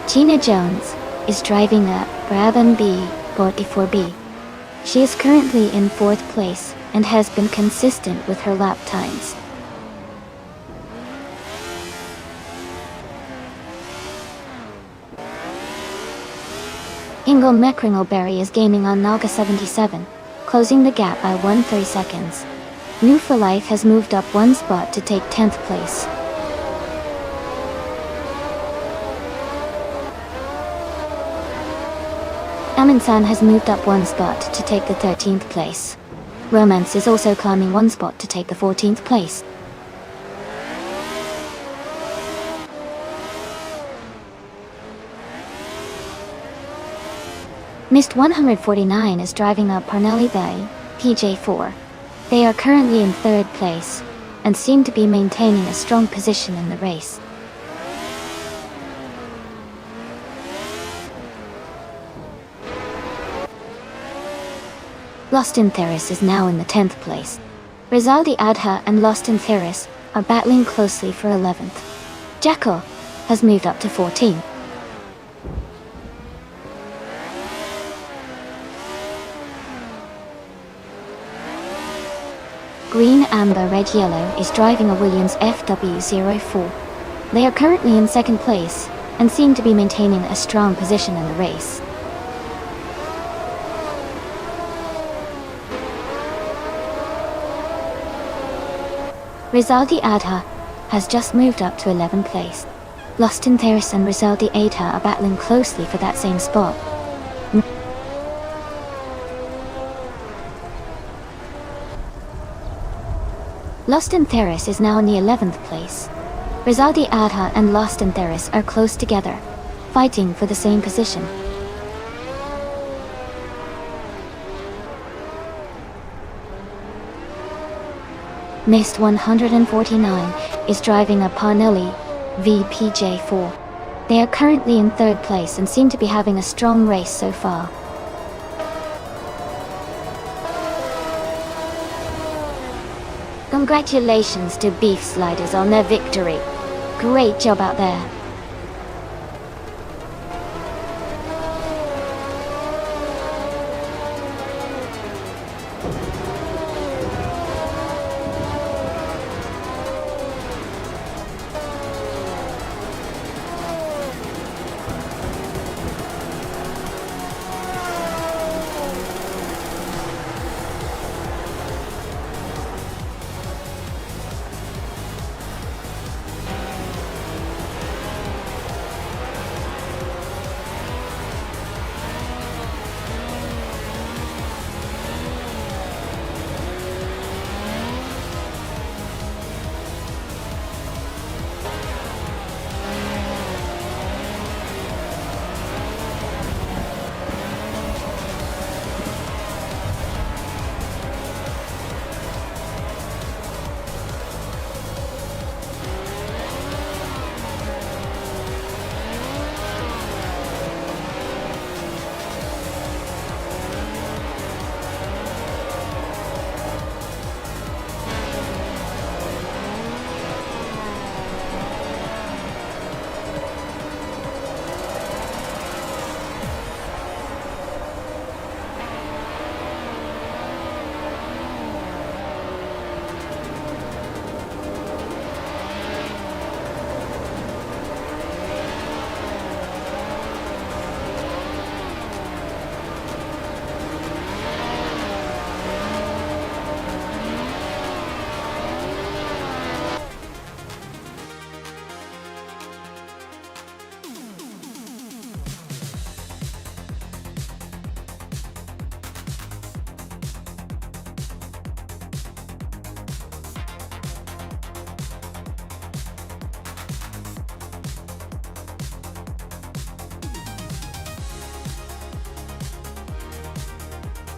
Gina Jones is driving a Brabham B44B. She is currently in 4th place and has been consistent with her lap times. Ingle Meckringleberry is gaining on Naga 77, closing the gap by 1/3 seconds. New for Life has moved up one spot to take 10th place. Aminsan has moved up one spot to take the 13th place. Romance is also climbing one spot to take the 14th place. Mist 149 is driving a Parnelli Bay PJ4. They are currently in 3rd place and seem to be maintaining a strong position in the race. Lost in Theris is now in the 10th place. Rizaldi Adha and Lost in Theris are battling closely for 11th. Jackal has moved up to 14. Green, Amber, Red, Yellow is driving a Williams FW04. They are currently in 2nd place and seem to be maintaining a strong position in the race. Rizaldi Adha has just moved up to 11th place. Lost in Theris and Rizaldi Adha are battling closely for that same spot. Lost in Theris is now in the 11th place. Rizaldi Adha and Lost in Theris are close together, fighting for the same position. Mist 149 is driving a Parnelli VPJ4. They are currently in 3rd place and seem to be having a strong race so far. Congratulations to Beef Sliders on their victory. Great job out there.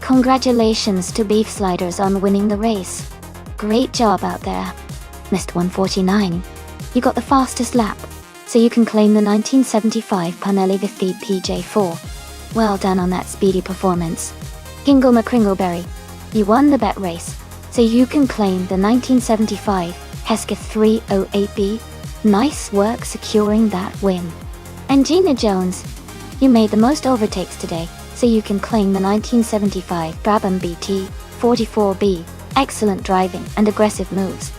Congratulations to Beef Sliders on winning the race. Great job out there. Missed 149. You got the fastest lap, so you can claim the 1975 Panelli Vithid PJ4. Well done on that speedy performance. Kingle McCringleberry, you won the bet race, so you can claim the 1975 Hesketh 308B. Nice work securing that win. And Gina Jones, you made the most overtakes today, so you can claim the 1975 Brabham BT 44B. Excellent driving and aggressive moves.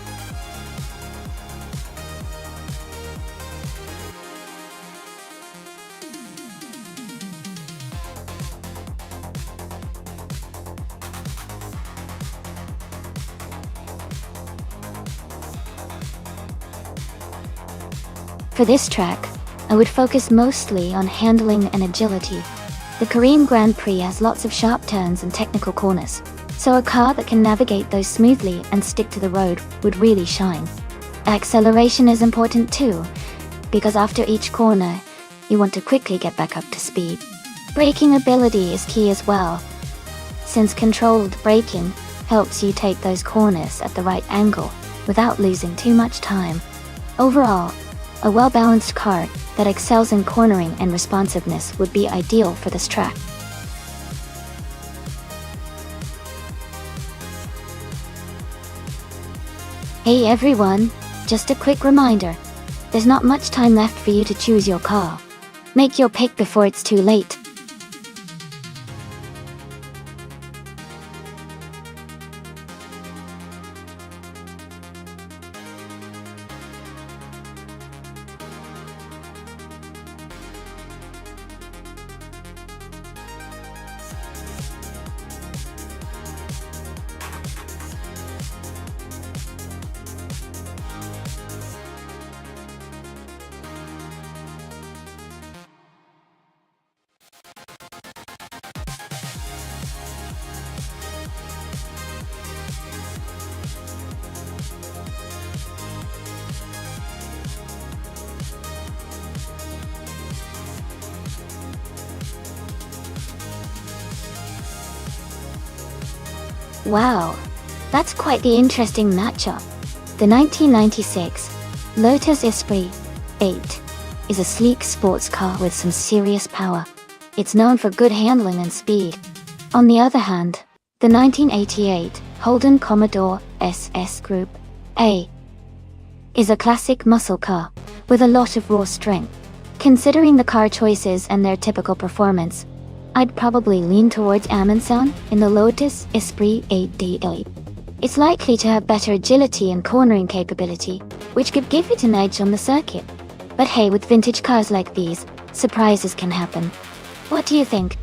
For this track, I would focus mostly on handling and agility. The Korean Grand Prix has lots of sharp turns and technical corners, so a car that can navigate those smoothly and stick to the road would really shine. Acceleration is important too, because after each corner, you want to quickly get back up to speed. Braking ability is key as well, since controlled braking helps you take those corners at the right angle without losing too much time. Overall, a well-balanced car that excels in cornering and responsiveness would be ideal for this track. Hey everyone, just a quick reminder. There's not much time left for you to choose your car. Make your pick before it's too late. Wow, that's quite the interesting matchup. The 1996 Lotus Esprit 8 is a sleek sports car with some serious power. It's known for good handling and speed. On the other hand, the 1988 Holden Commodore SS Group A is a classic muscle car with a lot of raw strength. Considering the car choices and their typical performance, I'd probably lean towards Amundsen in the Lotus Esprit 8D8. It's likely to have better agility and cornering capability, which could give it an edge on the circuit. But hey, with vintage cars like these, surprises can happen. What do you think?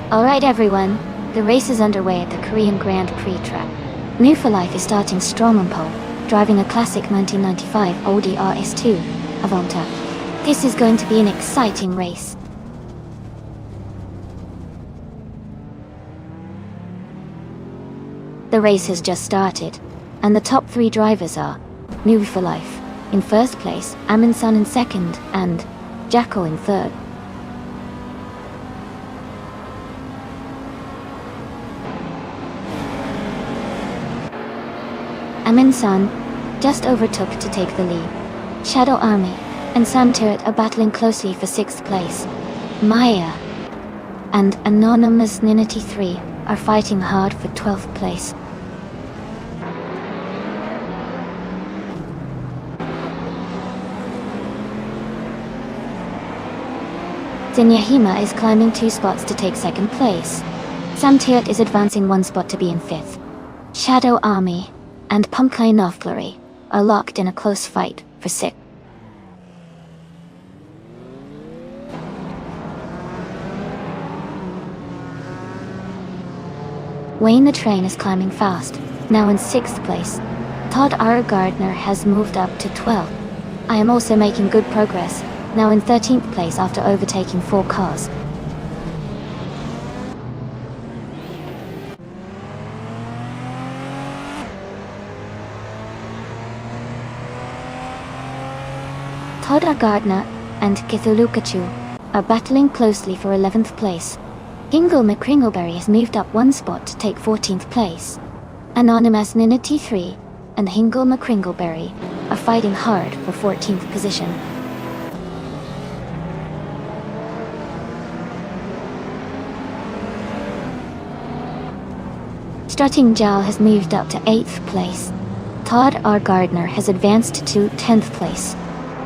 Alright everyone, the race is underway at the Korean Grand Prix track. New for Life is starting strong on pole, driving a classic 1995 Audi RS2 Avanta. This is going to be an exciting race. The race has just started, and the top three drivers are New for Life in first place, Amundsen in second, and Jackal in third. Amundsen just overtook to take the lead. Shadow Army and Sam Turret are battling closely for 6th place. Maya and Anonymous Ninity 3 are fighting hard for 12th place. Zinyahima is climbing 2 spots to take 2nd place. Sam Turret is advancing 1 spot to be in 5th. Shadow Army and Pumpkin Noflary are locked in a close fight for 6th. Wayne the Train is climbing fast, now in 6th place. Todd R. Gardner has moved up to 12th. I am also making good progress, now in 13th place after overtaking 4 cars. Todd R. Gardner and Cthulhukachu are battling closely for 11th place. Hingle McCringleberry has moved up 1 spot to take 14th place. Anonymous Nina T3 and Hingle McCringleberry are fighting hard for 14th position. Strutting Jowl has moved up to 8th place. Todd R. Gardner has advanced to 10th place.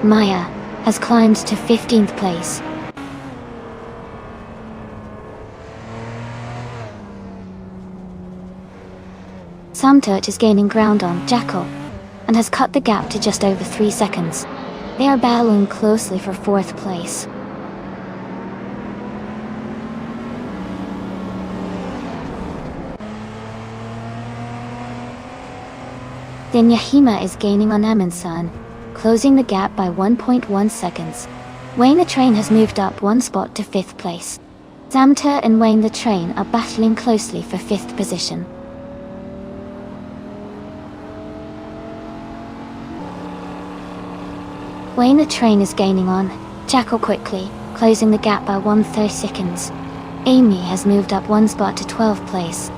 Maya has climbed to 15th place. Samturt is gaining ground on Jackal and has cut the gap to just over 3 seconds. They are battling closely for 4th place. Then Yahima is gaining on Aminsan, closing the gap by 1.1 seconds. Wayne the Train has moved up 1 spot to 5th place. Samtur and Wayne the Train are battling closely for 5th position. Wayne the Train is gaining on Jackal quickly, closing the gap by 1/3 seconds. Amy has moved up 1 spot to 12th place.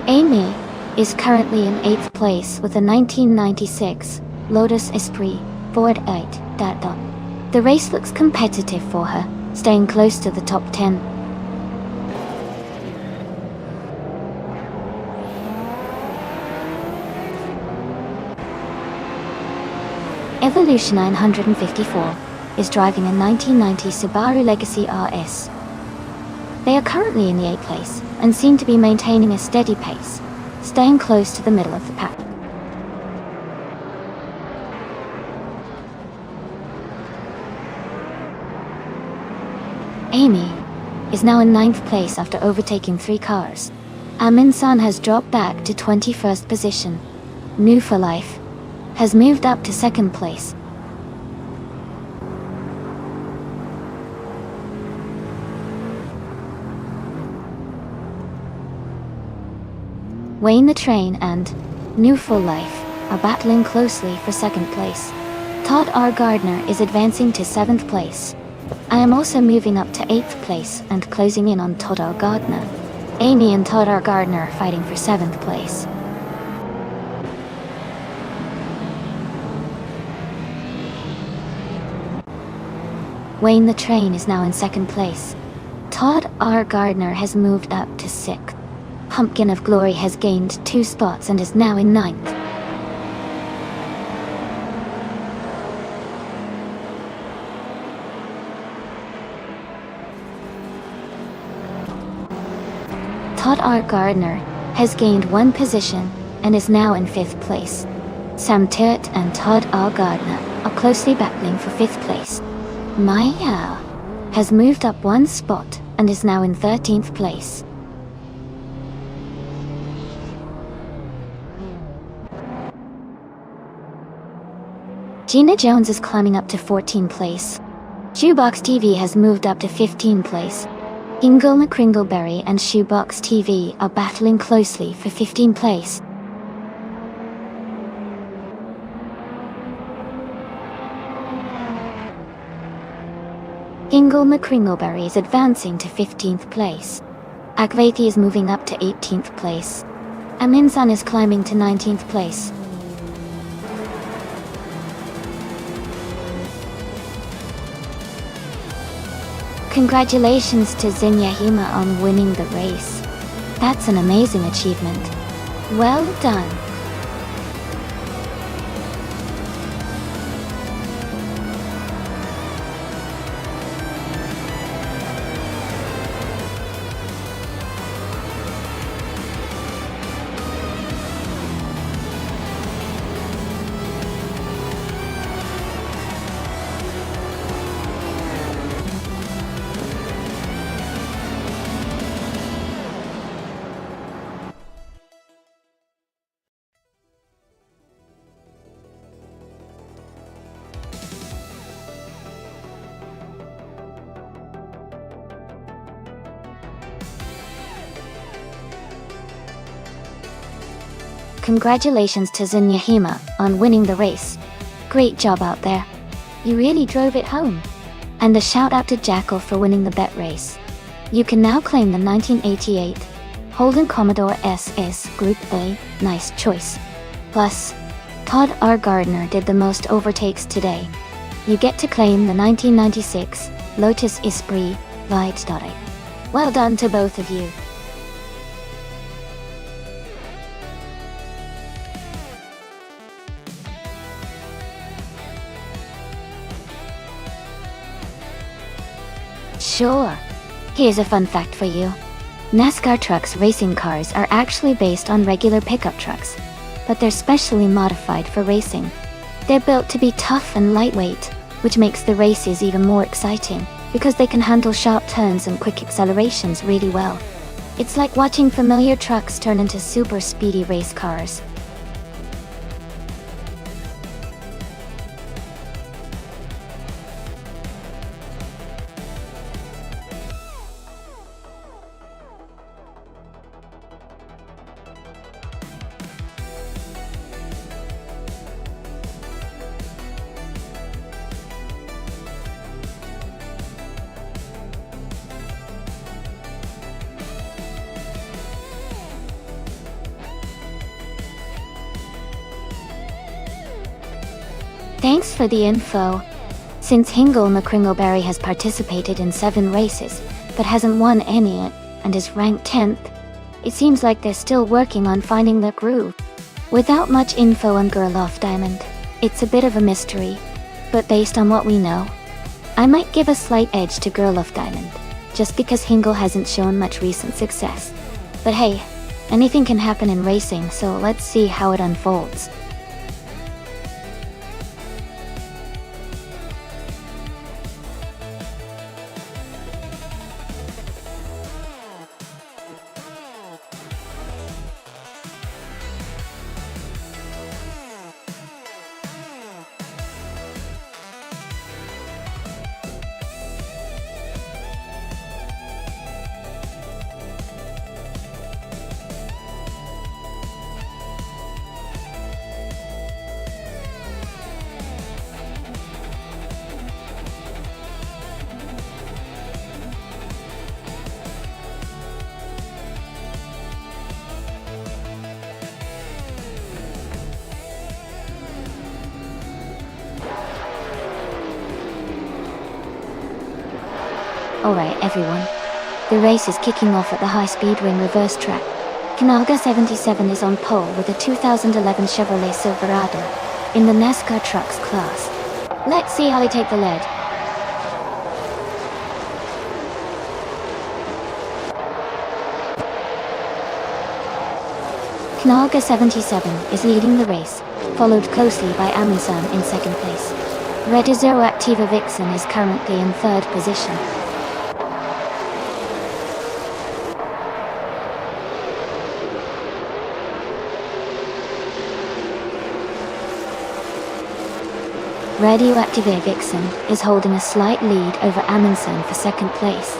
Amy is currently in 8th place with a 1996 Lotus Esprit Ford 8 Data. The race looks competitive for her, staying close to the top 10. Evolution 954 is driving a 1990 Subaru Legacy RS. They are currently in the 8th place and seem to be maintaining a steady pace, staying close to the middle of the pack. Amy is now in 9th place after overtaking 3 cars. Aminsan has dropped back to 21st position. New for Life has moved up to 2nd place. Wayne the Train and New for Life are battling closely for 2nd place. Todd R. Gardner is advancing to 7th place. I am also moving up to 8th place and closing in on Todd R. Gardner. Amy and Todd R. Gardner are fighting for 7th place. Wayne the Train is now in 2nd place. Todd R. Gardner has moved up to 6th. Pumpkin of Glory has gained 2 spots and is now in 9th. Todd R. Gardner has gained 1 position and is now in 5th place. Sam Terrett and Todd R. Gardner are closely battling for 5th place. Maya has moved up 1 spot and is now in 13th place. Gina Jones is climbing up to 14th place. Shoebox TV has moved up to 15th place. Ingle McCringleberry and Shoebox TV are battling closely for 15th place. Ingle McCringleberry is advancing to 15th place. Akvathi is moving up to 18th place. Aminsan is climbing to 19th place. Congratulations to Zinyahima on winning the race. That's an amazing achievement. Well done. Congratulations to Zunyahima on winning the race. Great job out there. You really drove it home. And a shout out to Jackal for winning the bet race. You can now claim the 1988 Holden Commodore SS Group A, nice choice. Plus, Todd R. Gardner did the most overtakes today. You get to claim the 1996 Lotus Esprit Light.A. Well done to both of you. Sure. Here's a fun fact for you. NASCAR trucks racing cars are actually based on regular pickup trucks, but they're specially modified for racing. They're built to be tough and lightweight, which makes the races even more exciting, because they can handle sharp turns and quick accelerations really well. It's like watching familiar trucks turn into super speedy race cars. Thanks for the info. Since Hingle McCringleberry has participated in 7 races, but hasn't won any yet, and is ranked 10th, it seems like they're still working on finding their groove. Without much info on Gerloff Diamond, it's a bit of a mystery, but based on what we know, I might give a slight edge to Gerloff Diamond, just because Hingle hasn't shown much recent success. But hey, anything can happen in racing, so let's see how it unfolds. Alright everyone, the race is kicking off at the high-speed ring reverse track. Kanaga 77 is on pole with a 2011 Chevrolet Silverado in the NASCAR Trucks class. Let's see how they take the lead. Kanaga 77 is leading the race, followed closely by Amundsen in second place. Red Zero Activa Vixen is currently in third position. Radioactive Vixen is holding a slight lead over Amundsen for second place.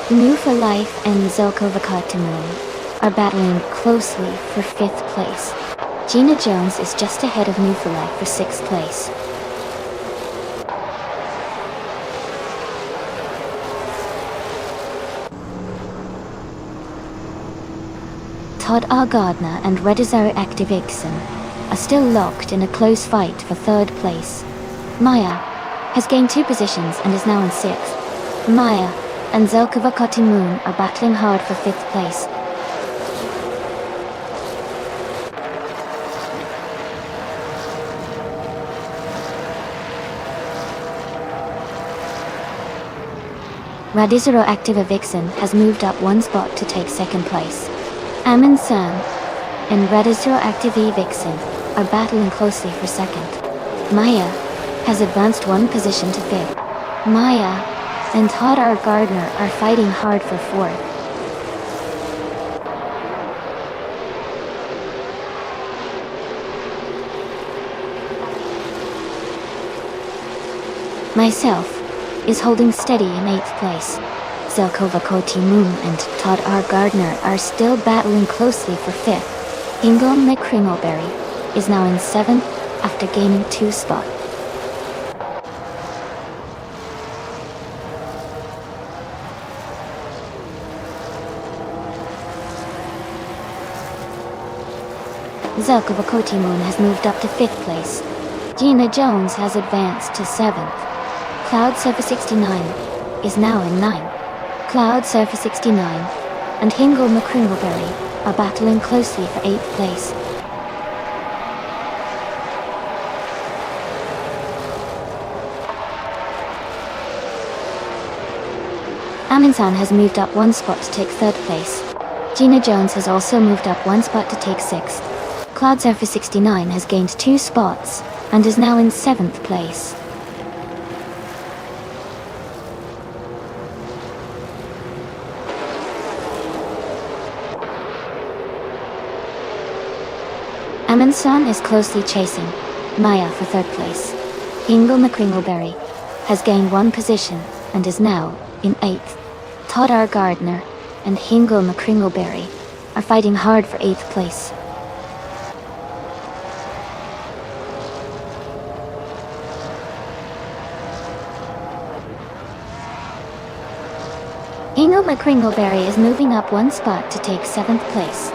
New for Life and Zelkova Kartimon are battling closely for fifth place. Gina Jones is just ahead of New for Life for sixth place. Todd R. Gardner and Redizaro Active Vixen are still locked in a close fight for third place. Maya has gained 2 positions and is now in 6th. Maya and Zelkova Kotimun are battling hard for 5th place. Radizero Activa Vixen has moved up 1 spot to take 2nd place. Amundsen and Radizero Active Vixen are battling closely for 2nd. Maya has advanced 1 position to 5th. Maya and Todd R. Gardner are fighting hard for 4th. Myself is holding steady in 8th place. Zelkova Kotimun and Todd R. Gardner are still battling closely for 5th. Hingle McCringleberry is now in 7th after gaining 2 spots. Moon has moved up to 5th place. Gina Jones has advanced to 7th. Cloud Surfer 69 is now in 9th. Cloud Surfer 69 and Hingle McCringleberry are battling closely for 8th place. Aminsan has moved up 1 spot to take 3rd place. Gina Jones has also moved up 1 spot to take 6th. Cloud Surfer 69 has gained 2 spots and is now in 7th place. Aminsan is closely chasing Maya for 3rd place. Hingle McCringleberry has gained 1 position and is now in 8th. Todd R. Gardner and Hingle McCringleberry are fighting hard for 8th place. Hingle McCringleberry is moving up 1 spot to take 7th place.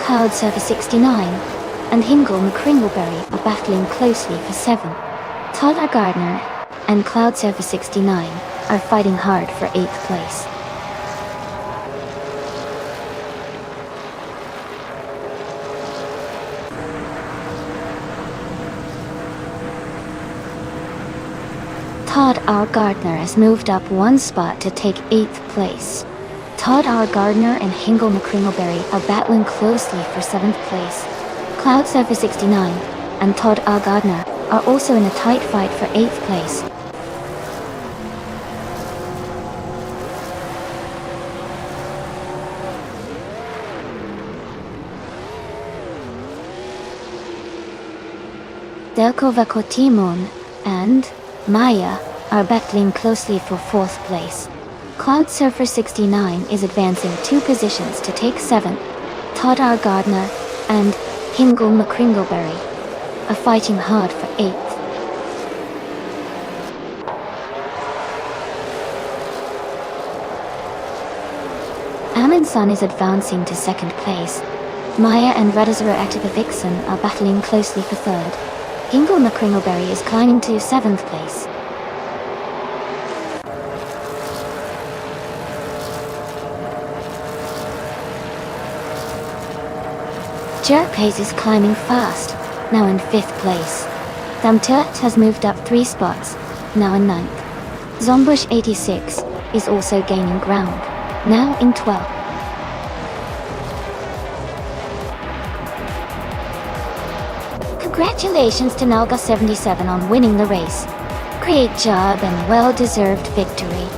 Cloud Surfer 69 and Hingle McCringleberry are battling closely for 7th. Todd R. Gardner and Cloud Surfer 69 are fighting hard for 8th place. Todd R. Gardner has moved up 1 spot to take 8th place. Todd R. Gardner and Hingle McCringleberry are battling closely for 7th place. Cloud Surfer 69 and Todd R. Gardner are also in a tight fight for 8th place. Moon and Maya are battling closely for 4th place. Cloud Surfer 69 is advancing 2 positions to take 7th. Todd R. Gardner and Hingle McCringleberry are fighting hard for 8th. Aminsan is advancing to 2nd place. Maya and Radazara Activa Vixen are battling closely for 3rd. Hingle McCringleberry is climbing to 7th place. Jerpace is climbing fast, now in 5th place. Damturt has moved up 3 spots, now in 9th. Zombush 86 is also gaining ground, now in 12th. Congratulations to Nalga 77 on winning the race. Great job and well-deserved victory.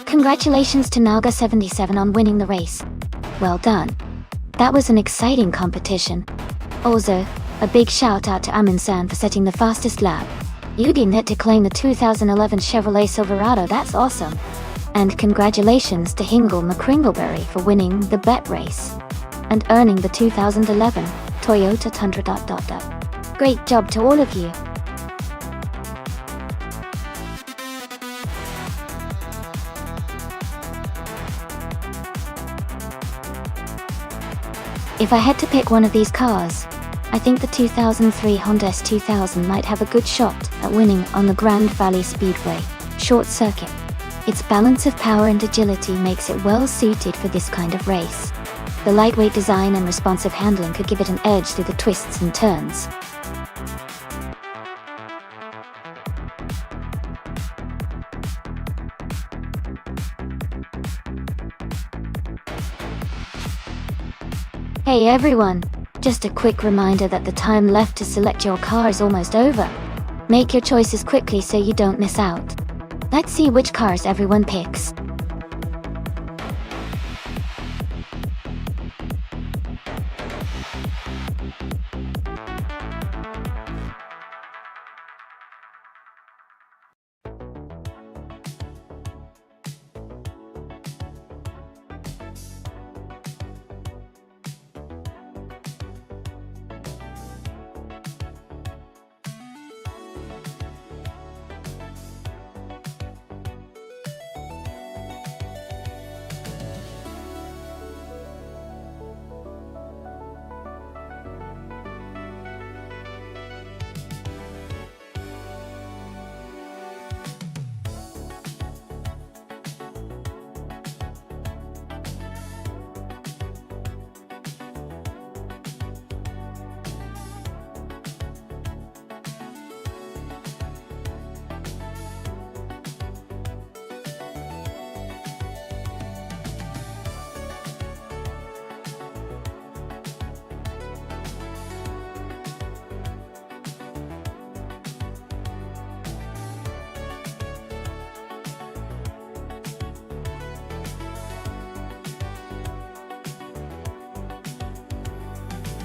Congratulations to Naga77 on winning the race. Well done. That was an exciting competition. Also, A big shout out to Amin-san for setting the fastest lap. Yugi to claim the 2011 Chevrolet Silverado, that's awesome. And congratulations to Hingle McCringleberry for winning the bet race and earning the 2011 Toyota Tundra. Great job to all of you. If I had to pick one of these cars, I think the 2003 Honda S2000 might have a good shot at winning on the Grand Valley Speedway short circuit. Its balance of power and agility makes it well suited for this kind of race. The lightweight design and responsive handling could give it an edge through the twists and turns. Hey everyone, just a quick reminder that the time left to select your car is almost over. Make your choices quickly so you don't miss out. Let's see which cars everyone picks.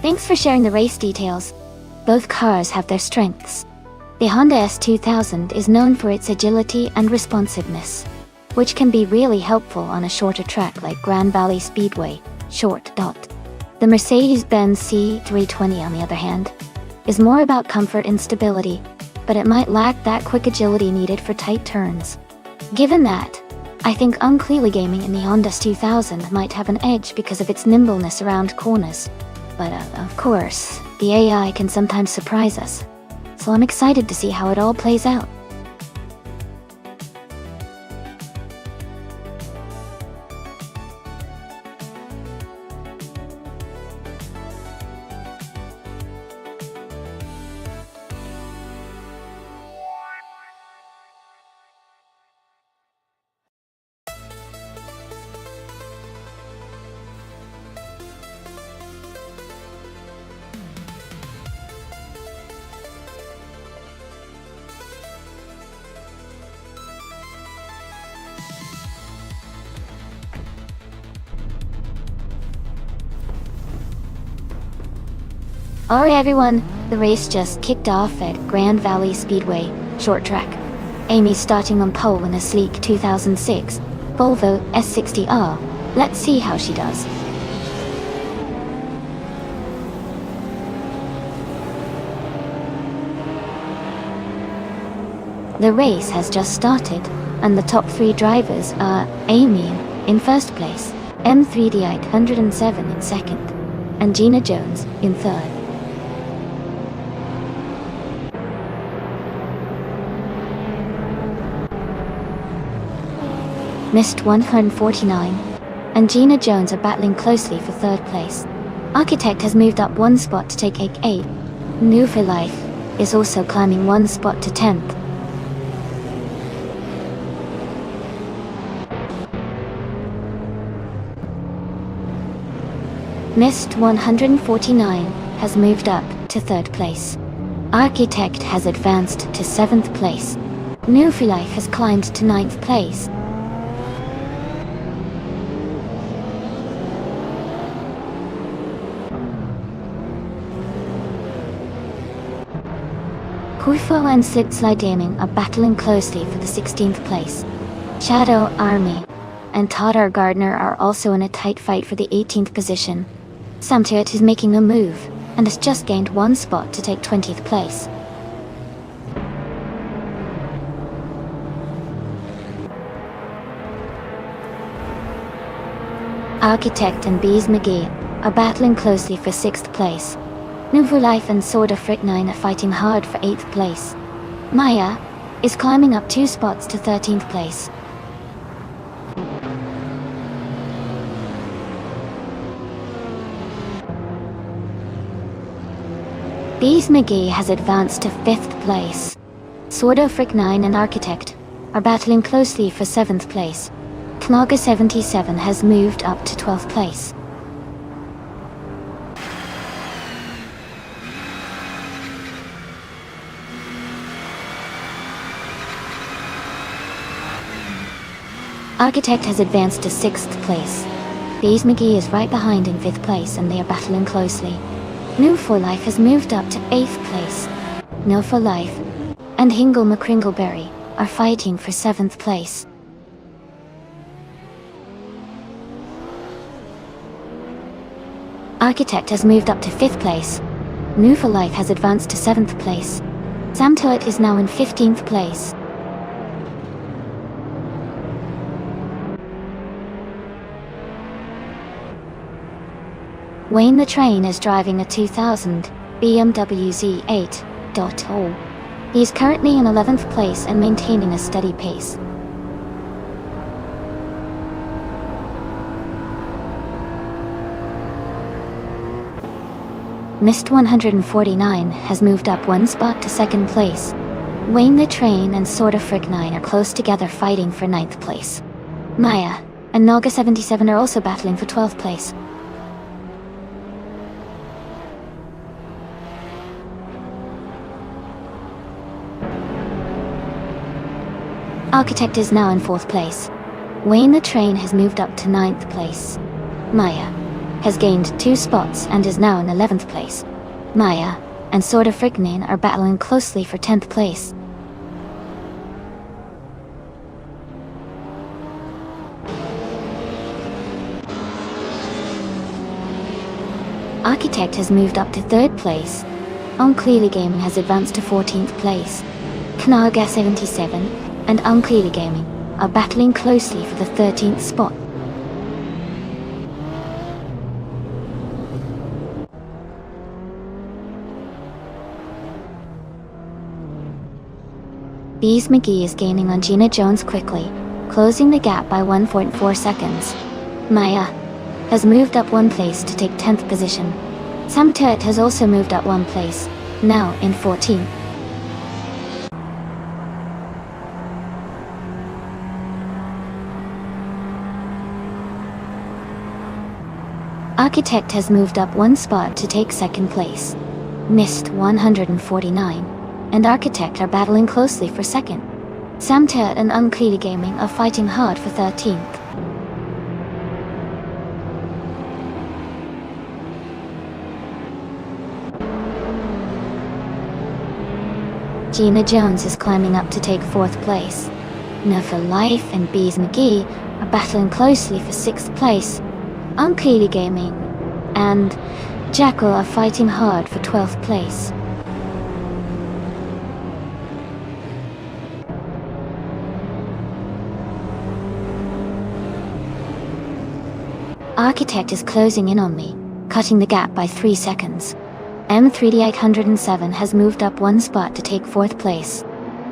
Thanks for sharing the race details. Both cars have their strengths. The Honda S2000 is known for its agility and responsiveness, which can be really helpful on a shorter track like Grand Valley Speedway short. The Mercedes-Benz C320, on the other hand, is more about comfort and stability, but it might lack that quick agility needed for tight turns. Given that, I think Unclearly Gaming in the Honda S2000 might have an edge because of its nimbleness around corners. But of course, the AI can sometimes surprise us, so I'm excited to see how it all plays out. Alright everyone, the race just kicked off at Grand Valley Speedway short track. Amy's starting on pole in a sleek 2006 Volvo S60R. Let's see how she does. The race has just started, and the top three drivers are Amy in first place, M3D 807 in second, and Gina Jones in third. Missed 149, and Gina Jones are battling closely for third place. Architect has moved up one spot to take 8. New for Life is also climbing one spot to 10th. Missed 149 has moved up to third place. Architect has advanced to 7th place. New for Life has climbed to 9th place. Kuifo and Slide Aiming are battling closely for the 16th place. Shadow Army and Todar Gardner are also in a tight fight for the 18th position. Samtiot is making a move, and has just gained one spot to take 20th place. Architect and Bees McGee are battling closely for 6th place. Nouveau Life and Sorda Frit 9 are fighting hard for 8th place. Maya is climbing up 2 spots to 13th place. Bees McGee has advanced to 5th place. Sordo Frick 9 and Architect are battling closely for 7th place. Knaga 77 has moved up to 12th place. Architect has advanced to 6th place. Bees McGee is right behind in 5th place and they are battling closely. New for Life has moved up to 8th place. No for Life and Hingle McCringleberry are fighting for 7th place. Architect has moved up to 5th place. New for Life has advanced to 7th place. Samtoet is now in 15th place. Wayne the Train is driving a 2000 BMW Z8.0. He is currently in 11th place and maintaining a steady pace. Mist 149 has moved up 1 spot to 2nd place. Wayne the Train and Sorta Frick 9 are close together fighting for 9th place. Maya and Naga 77 are also battling for 12th place. Architect is now in 4th place. Wayne the Train has moved up to 9th place. Maya has gained 2 spots and is now in 11th place. Maya and Sorta Frignin are battling closely for 10th place. Architect has moved up to 3rd place. Unclearly Gaming has advanced to 14th place. Knaga 77 and Unclearly Gaming are battling closely for the 13th spot. Bees McGee is gaining on Gina Jones quickly, closing the gap by 1.4 seconds. Maya has moved up 1 place to take 10th position. Samtet has also moved up 1 place, now in 14th. Architect has moved up 1 spot to take 2nd place. Mist 149 and Architect are battling closely for 2nd. Samtet and Unclearly Gaming are fighting hard for 13th. Gina Jones is climbing up to take 4th place. No for Life and Bees McGee are battling closely for 6th place. Unclearly Gaming and Jackal are fighting hard for 12th place. Architect is closing in on me, cutting the gap by 3 seconds. M3D807 has moved up 1 spot to take 4th place.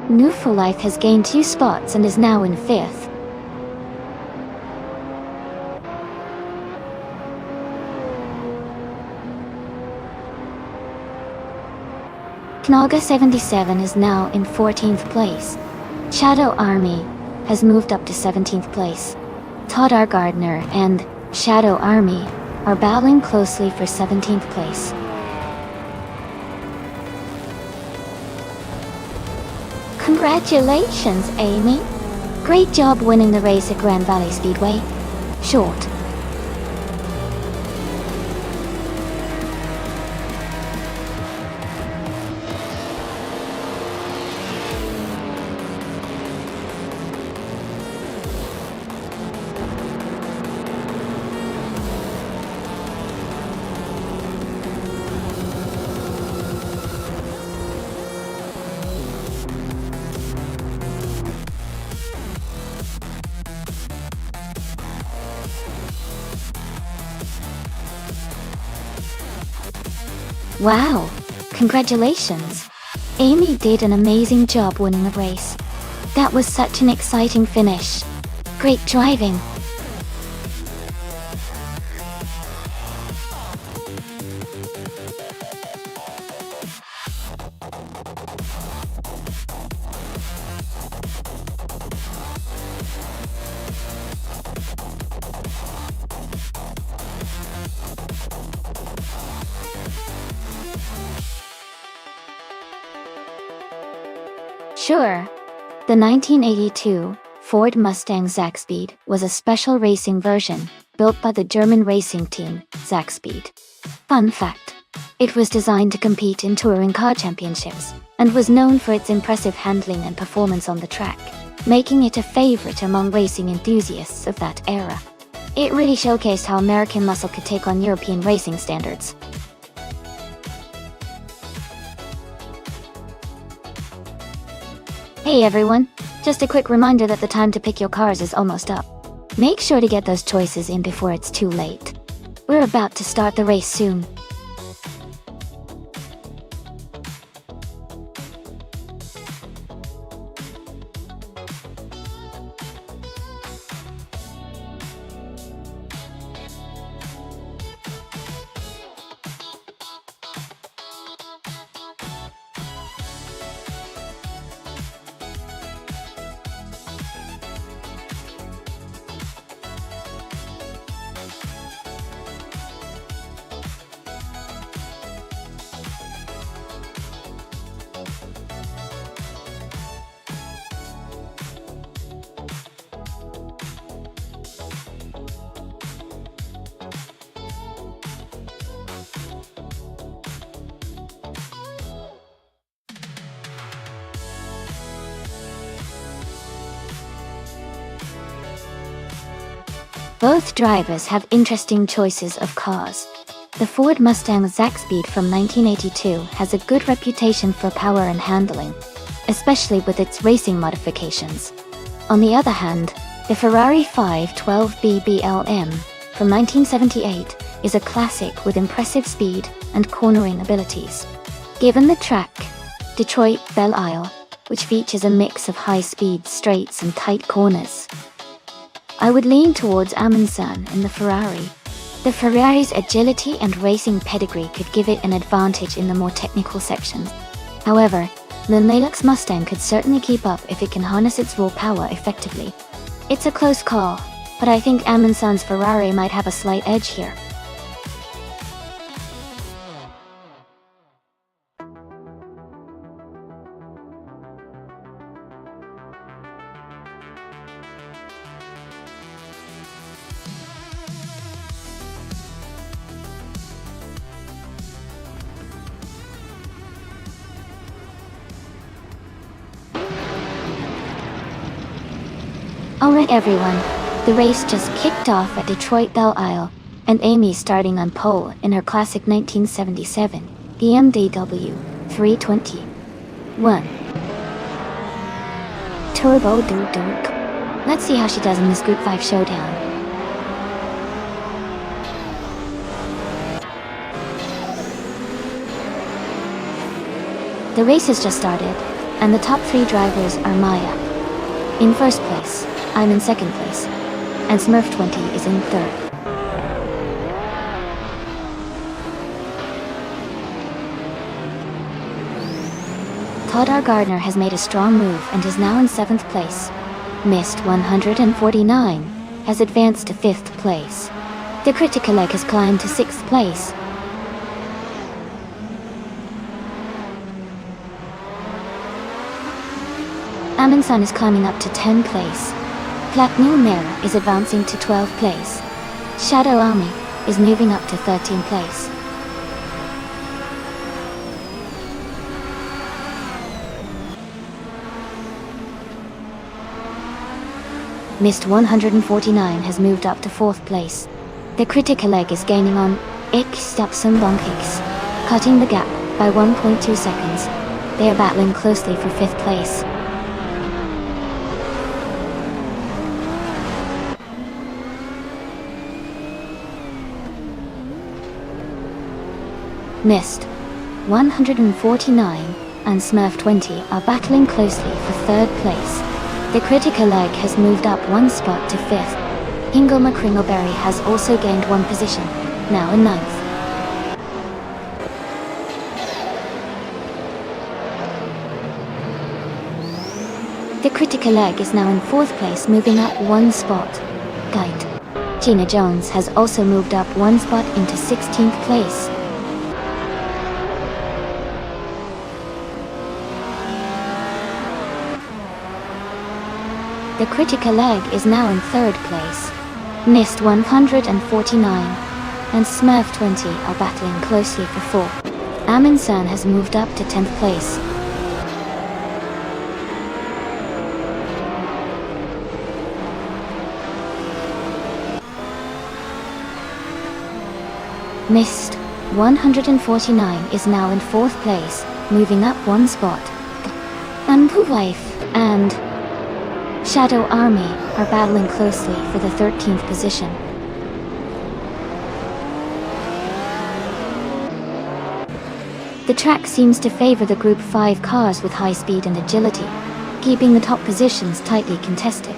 New for Life has gained 2 spots and is now in 5th. Knaga 77 is now in 14th place. Shadow Army has moved up to 17th place. Todar Gardner and Shadow Army are battling closely for 17th place. Congratulations, Amy! Great job winning the race at Grand Valley Speedway. Short. Wow! Congratulations! Amy did an amazing job winning the race. That was such an exciting finish. Great driving! Sure. The 1982 Ford Mustang Zaxpeed was a special racing version, built by the German racing team, Zaxpeed. Fun fact. It was designed to compete in touring car championships, and was known for its impressive handling and performance on the track, making it a favorite among racing enthusiasts of that era. It really showcased how American muscle could take on European racing standards. Hey everyone, just a quick reminder that the time to pick your cars is almost up. Make sure to get those choices in before it's too late. We're about to start the race soon. Both drivers have interesting choices of cars. The Ford Mustang Zaxpeed from 1982 has a good reputation for power and handling, especially with its racing modifications. On the other hand, the Ferrari 512 BBLM from 1978 is a classic with impressive speed and cornering abilities. Given the track, Detroit Belle Isle, which features a mix of high-speed straights and tight corners, I would lean towards Amundsen in the Ferrari. The Ferrari's agility and racing pedigree could give it an advantage in the more technical sections. However, the Hilux Mustang could certainly keep up if it can harness its raw power effectively. It's a close call, but I think Amundsen's Ferrari might have a slight edge here. Alright everyone, the race just kicked off at Detroit Belle Isle, and Amy's starting on pole in her classic 1977 BMW 321 Turbo Duke. Let's see how she does in this Group 5 showdown. The race has just started, and the top 3 drivers are Maya in first place, I'm in second place, and Smurf20 is in third. Todd R. Gardner has made a strong move and is now in 7th place. Mist 149 has advanced to 5th place. The critical leg has climbed to 6th place. Amundsen is climbing up to 10th place. Platinum Mera is advancing to 12th place. Shadow Army is moving up to 13th place. Mist 149 has moved up to 4th place. The critical leg is gaining on X-Bonkix, cutting the gap by 1.2 seconds. They are battling closely for 5th place. Mist 149, and Smurf 20 are battling closely for third place. The Critical Egg has moved up one spot to fifth. Hingle McCringleberry has also gained one position, now in ninth. The Critical Egg is now in fourth place, moving up one spot. Guide. Gina Jones has also moved up one spot into 16th place. The Critical Egg is now in third place. Nist 149 and Smurf 20 are battling closely for fourth. Amundsen has moved up to 10th place. Nist 149 is now in fourth place, moving up one spot. Wife and Shadow Army are battling closely for the 13th position. The track seems to favor the Group 5 cars with high speed and agility, keeping the top positions tightly contested.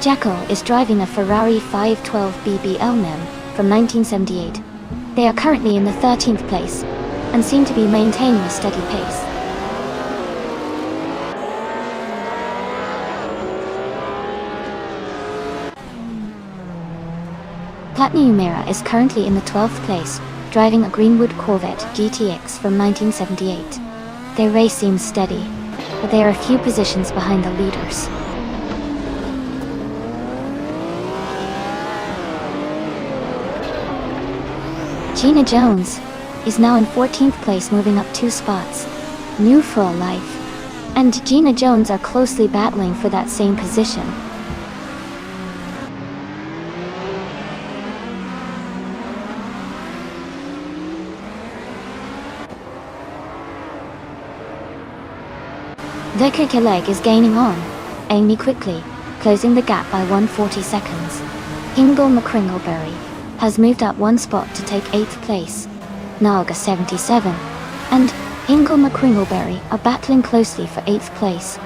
Jacko is driving a Ferrari 512 BBL NEM from 1978. They are currently in the 13th place and seem to be maintaining a steady pace. Platnumera is currently in the 12th place, driving a Greenwood Corvette GTX from 1978. Their race seems steady, but they are a few positions behind the leaders. Gina Jones is now in 14th place, moving up two spots. New Full Life and Gina Jones are closely battling for that same position. The Critical Egg is gaining on Amy quickly, closing the gap by 140 seconds. Hingle McCringleberry has moved up one spot to take 8th place. Naga 77 and Hingle McCringleberry are battling closely for 8th place.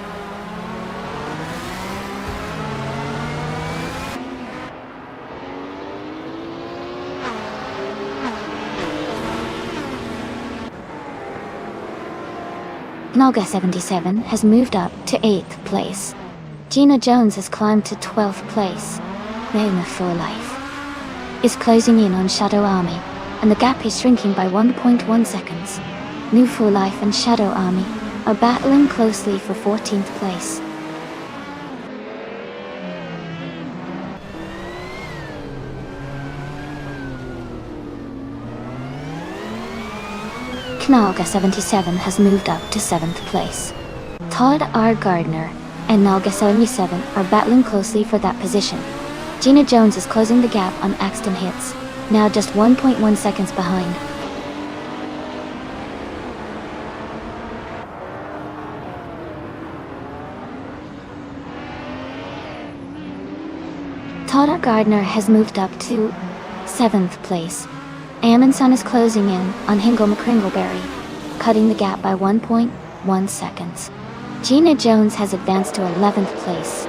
Naga 77 has moved up to 8th place. Gina Jones has climbed to 12th place. New Full Life is closing in on Shadow Army, and the gap is shrinking by 1.1 seconds. New Full Life and Shadow Army are battling closely for 14th place. Naga 77 has moved up to 7th place. Todd R. Gardner and Naga 77 are battling closely for that position. Gina Jones is closing the gap on Axton Hits, now just 1.1 seconds behind. Todd R. Gardner has moved up to 7th place. Amundsen is closing in on Hingle McCringleberry, cutting the gap by 1.1 seconds. Gina Jones has advanced to 11th place.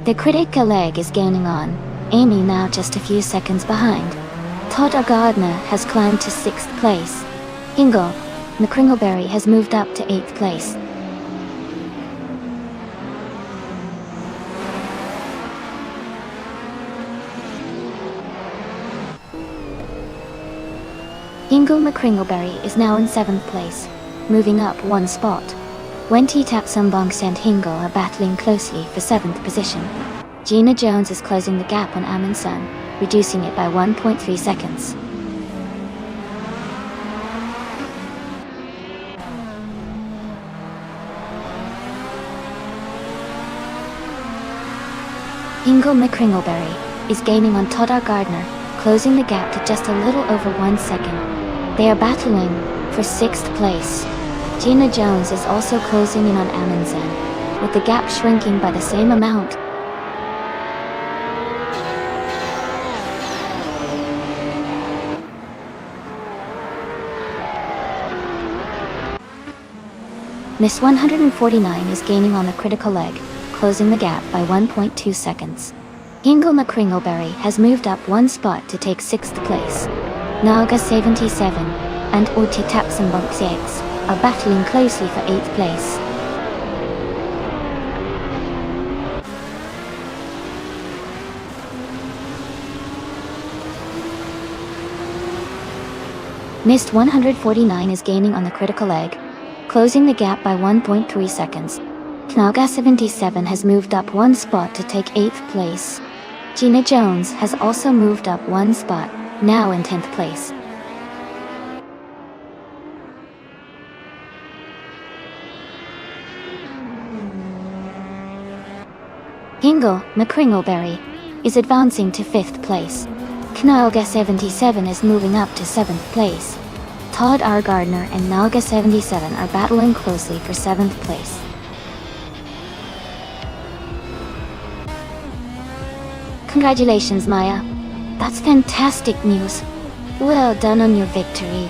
The Critical Egg is gaining on Amy, now just a few seconds behind. Todd R. Gardner has climbed to 6th place. Hingle McCringleberry has moved up to 8th place. Hingle McCringleberry is now in 7th place, moving up one spot. Wenty Tapsumbongs and Hingle are battling closely for 7th position. Gina Jones is closing the gap on Amundsen, reducing it by 1.3 seconds. Hingle McCringleberry is gaining on Todd R. Gardner, closing the gap to just a little over 1 second. They are battling for 6th place. Gina Jones is also closing in on Amundsen, with the gap shrinking by the same amount. Miss 149 is gaining on the critical leg, closing the gap by 1.2 seconds. Ingle McCringleberry has moved up 1 spot to take 6th place. Naga 77 and Oti Tapsenbunk X are battling closely for 8th place. Mist 149 is gaining on the critical leg, closing the gap by 1.3 seconds. Knaga 77 has moved up 1 spot to take 8th place. Gina Jones has also moved up 1 spot, now in 10th place. Ingle McCringleberry is advancing to 5th place. Knalga 77 is moving up to 7th place. Todd R. Gardner and Nalga 77 are battling closely for 7th place. Congratulations, Maya. That's fantastic news. Well done on your victory.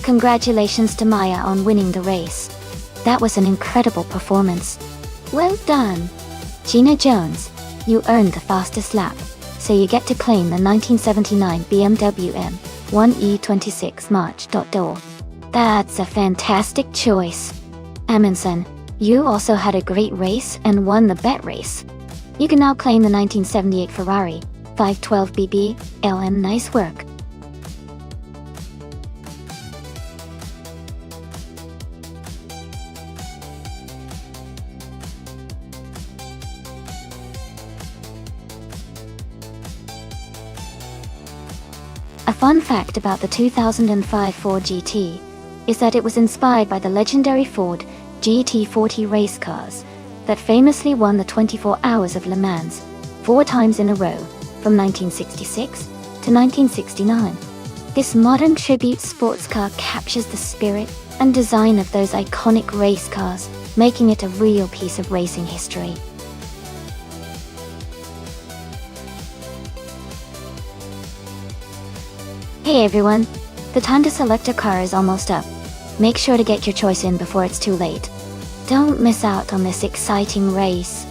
Congratulations to Maya on winning the race. That was an incredible performance. Well done! Gina Jones, you earned the fastest lap, so you get to claim the 1979 BMW M1E26 March.door. That's a fantastic choice. Amundsen, you also had a great race and won the bet race. You can now claim the 1978 Ferrari 512BB LM. Nice work. A fun fact about the 2005 Ford GT is that it was inspired by the legendary Ford GT40 race cars that famously won the 24 Hours of Le Mans 4 times in a row from 1966 to 1969. This modern tribute sports car captures the spirit and design of those iconic race cars, making it a real piece of racing history. Hey everyone, the time to select a car is almost up. Make sure to get your choice in before it's too late. Don't miss out on this exciting race.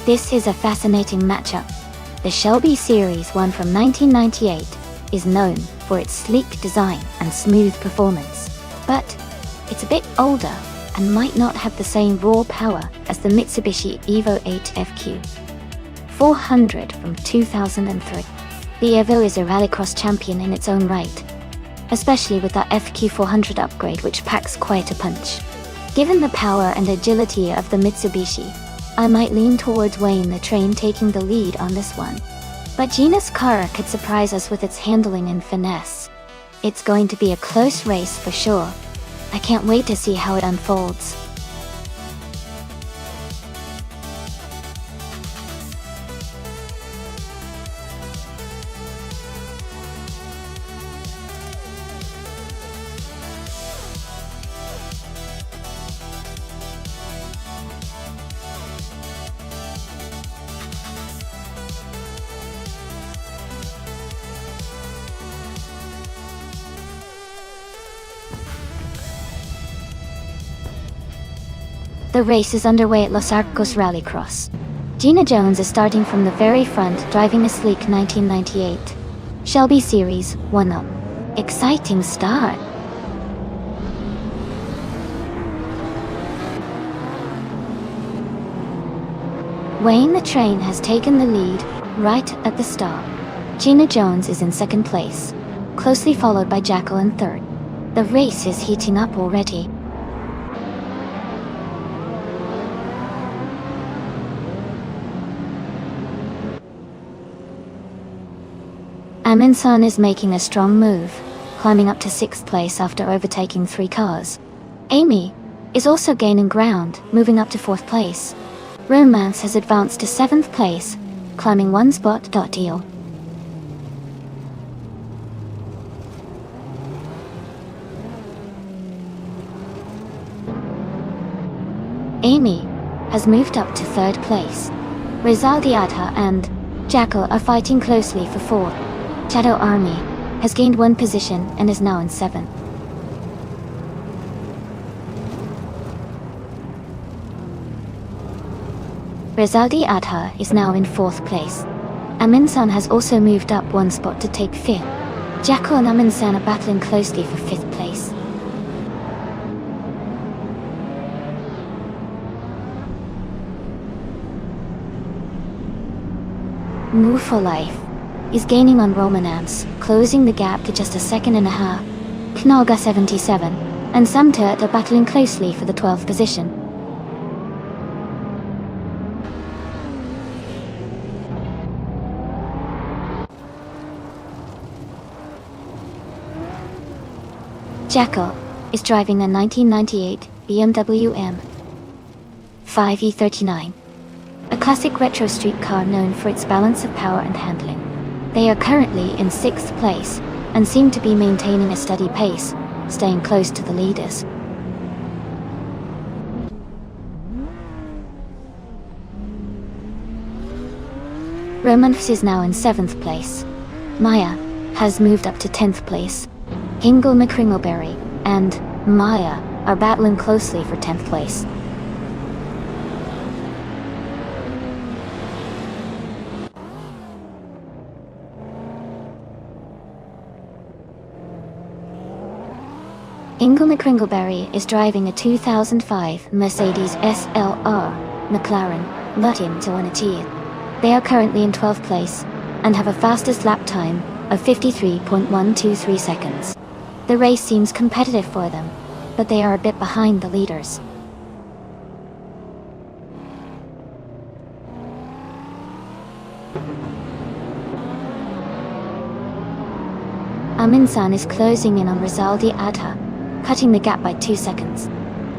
This is a fascinating matchup. The Shelby Series 1 from 1998 is known for its sleek design and smooth performance, but it's a bit older and might not have the same raw power as the Mitsubishi Evo 8 FQ 400 from 2003. The Evo is a rallycross champion in its own right, especially with that FQ 400 upgrade, which packs quite a punch. Given the power and agility of the Mitsubishi, I might lean towards Wayne the Train taking the lead on this one. But Gina's car could surprise us with its handling and finesse. It's going to be a close race for sure. I can't wait to see how it unfolds. The race is underway at Los Arcos Rallycross. Gina Jones is starting from the very front, driving a sleek 1998 Shelby Series 1 up. Exciting start. Wayne the Train has taken the lead right at the start. Gina Jones is in second place, closely followed by Jackal in third. The race is heating up already. Aminsan is making a strong move, climbing up to 6th place after overtaking 3 cars. Amy is also gaining ground, moving up to 4th place. Romance has advanced to 7th place, climbing 1 spot. Deal. Amy has moved up to 3rd place. Rizaldi Adha and Jackal are fighting closely for 4th. Shadow Army has gained 1 position and is now in 7th. Rizaldi Adha is now in 4th place. Aminsan has also moved up 1 spot to take 5th. Jackal and Aminsan are battling closely for 5th place. Move for Life is gaining on Romanance, closing the gap to just a 1.5 seconds. Knolga 77 and Samturt are battling closely for the 12th position. Jackal is driving a 1998 BMW M5E39, a classic retro street car known for its balance of power and handling. They are currently in 6th place and seem to be maintaining a steady pace, staying close to the leaders. Romance is now in 7th place. Maya has moved up to 10th place. Hingle McCringleberry and Maya are battling closely for 10th place. Ingle McCringleberry is driving a 2005 Mercedes SLR McLaren, Lutin to Wanachia. They are currently in 12th place and have a fastest lap time of 53.123 seconds. The race seems competitive for them, but they are a bit behind the leaders. Aminsan is closing in on Rizaldi Adha, cutting the gap by 2 seconds.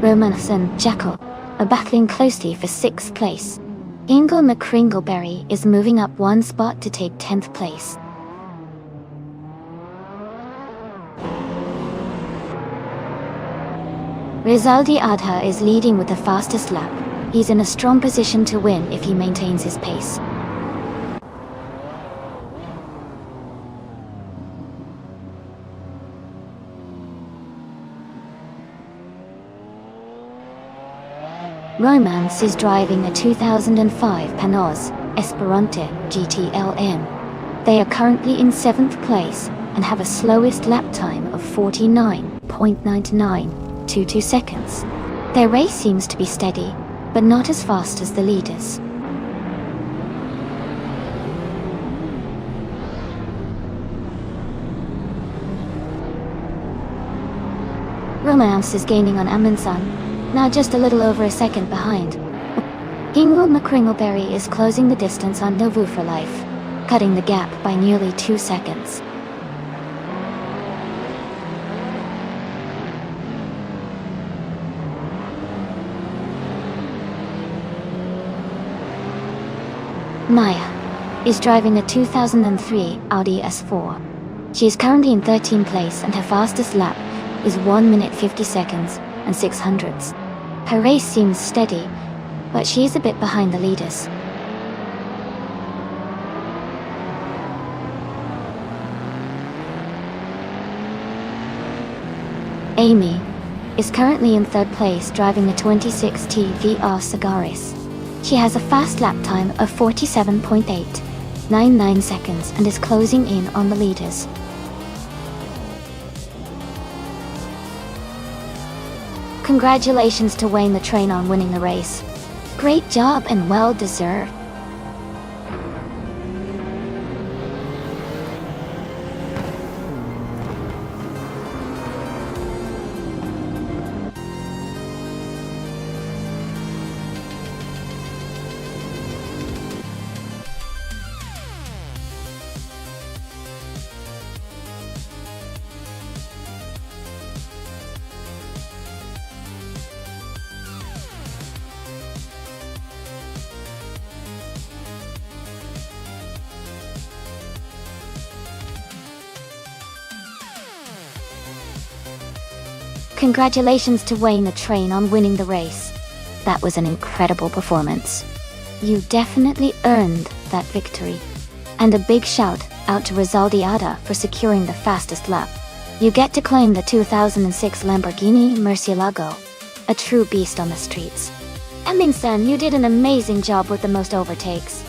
Romance and Jackal are battling closely for 6th place. Ingle McCringleberry is moving up 1 spot to take 10th place. Rizaldi Adha is leading with the fastest lap. He's in a strong position to win if he maintains his pace. Romance is driving a 2005 Panoz Esperante GTLM. They are currently in 7th place and have a slowest lap time of 49.9922 seconds. Their race seems to be steady, but not as fast as the leaders. Romance is gaining on Amundsen, now just a little over a second behind. Ingrid McCringleberry is closing the distance on Novu for life, cutting the gap by nearly 2 seconds. Maya is driving a 2003 Audi S4. She is currently in 13th place and her fastest lap is 1 minute 50 seconds and 600ths. Her race seems steady, but she is a bit behind the leaders. Amy is currently in 3rd place driving a 26T VR Sagaris. She has a fast lap time of 47.899 seconds and is closing in on the leaders. Congratulations to Wayne the Train on winning the race. Great job and well deserved. Congratulations to Wayne the Train on winning the race. That was an incredible performance. You definitely earned that victory. And a big shout out to Rizaldi Ada for securing the fastest lap. You get to claim the 2006 Lamborghini Murcielago, a true beast on the streets. Amundsen, you did an amazing job with the most overtakes.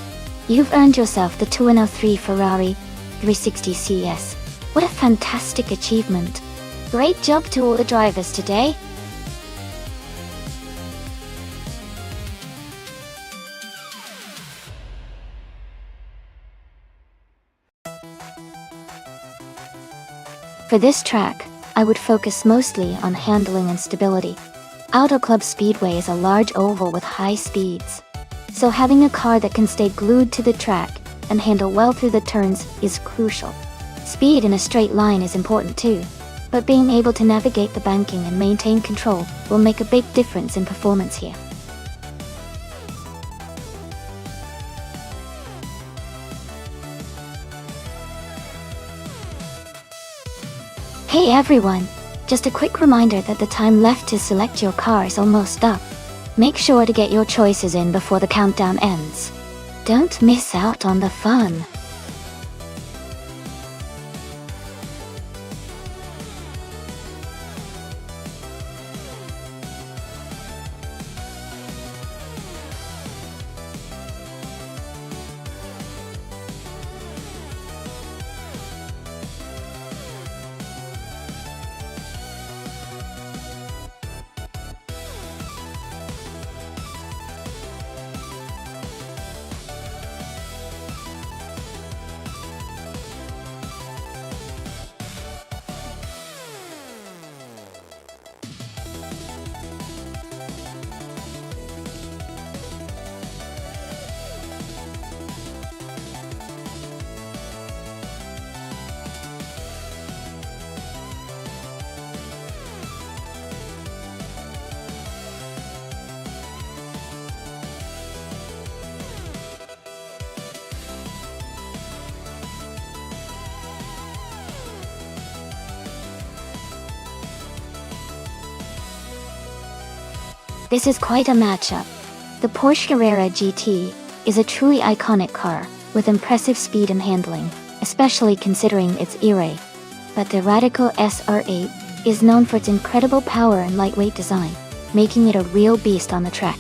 You've earned yourself the 203 Ferrari 360 CS. What a fantastic achievement. Great job to all the drivers today. For this track, I would focus mostly on handling and stability. Auto Club Speedway is a large oval with high speeds, so having a car that can stay glued to the track and handle well through the turns is crucial. Speed in a straight line is important too, but being able to navigate the banking and maintain control will make a big difference in performance here. Hey everyone! Just a quick reminder that the time left to select your car is almost up. Make sure to get your choices in before the countdown ends. Don't miss out on the fun! This is quite a matchup. The Porsche Carrera GT is a truly iconic car, with impressive speed and handling, especially considering its E-Ray. But the Radical SR8 is known for its incredible power and lightweight design, making it a real beast on the track.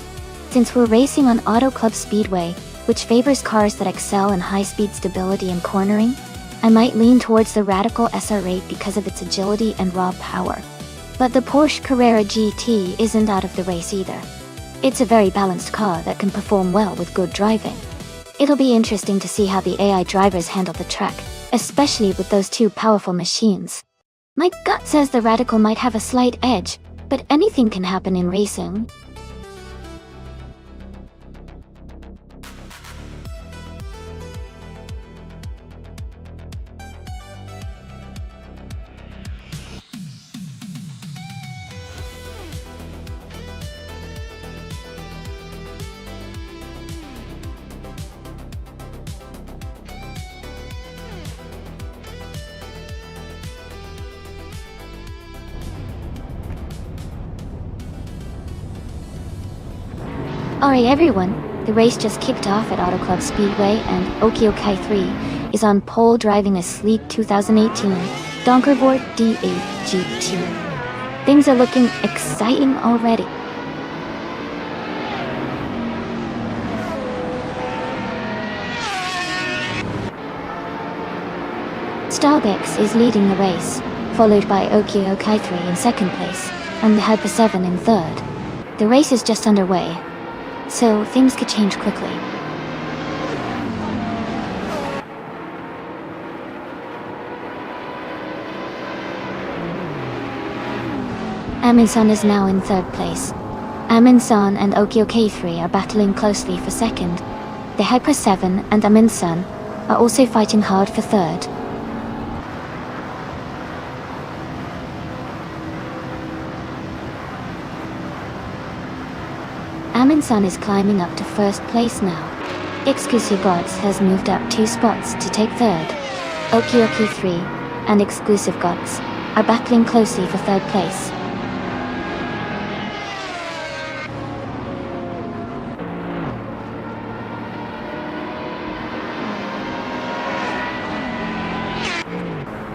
Since we're racing on Auto Club Speedway, which favors cars that excel in high-speed stability and cornering, I might lean towards the Radical SR8 because of its agility and raw power. But the Porsche Carrera GT isn't out of the race either. It's a very balanced car that can perform well with good driving. It'll be interesting to see how the AI drivers handle the track, especially with those two powerful machines. My gut says the Radical might have a slight edge, but anything can happen in racing. Alright everyone, the race just kicked off at Auto Club Speedway and Okio 3 is on pole driving a sleek 2018 Donkervoort D8 GT. Things are looking exciting already. Starbex is leading the race, followed by Okio 3 in second place, and the Hyper 7 in third. The race is just underway, so things could change quickly. Amundsen is now in third place. Amundsen and Okio K3 are battling closely for second. The Hyper 7 and Amundsen are also fighting hard for third. Amundsen is climbing up to first place now. Exclusive Gods has moved up 2 spots to take third. Okioki 3 and Exclusive Gods are battling closely for third place.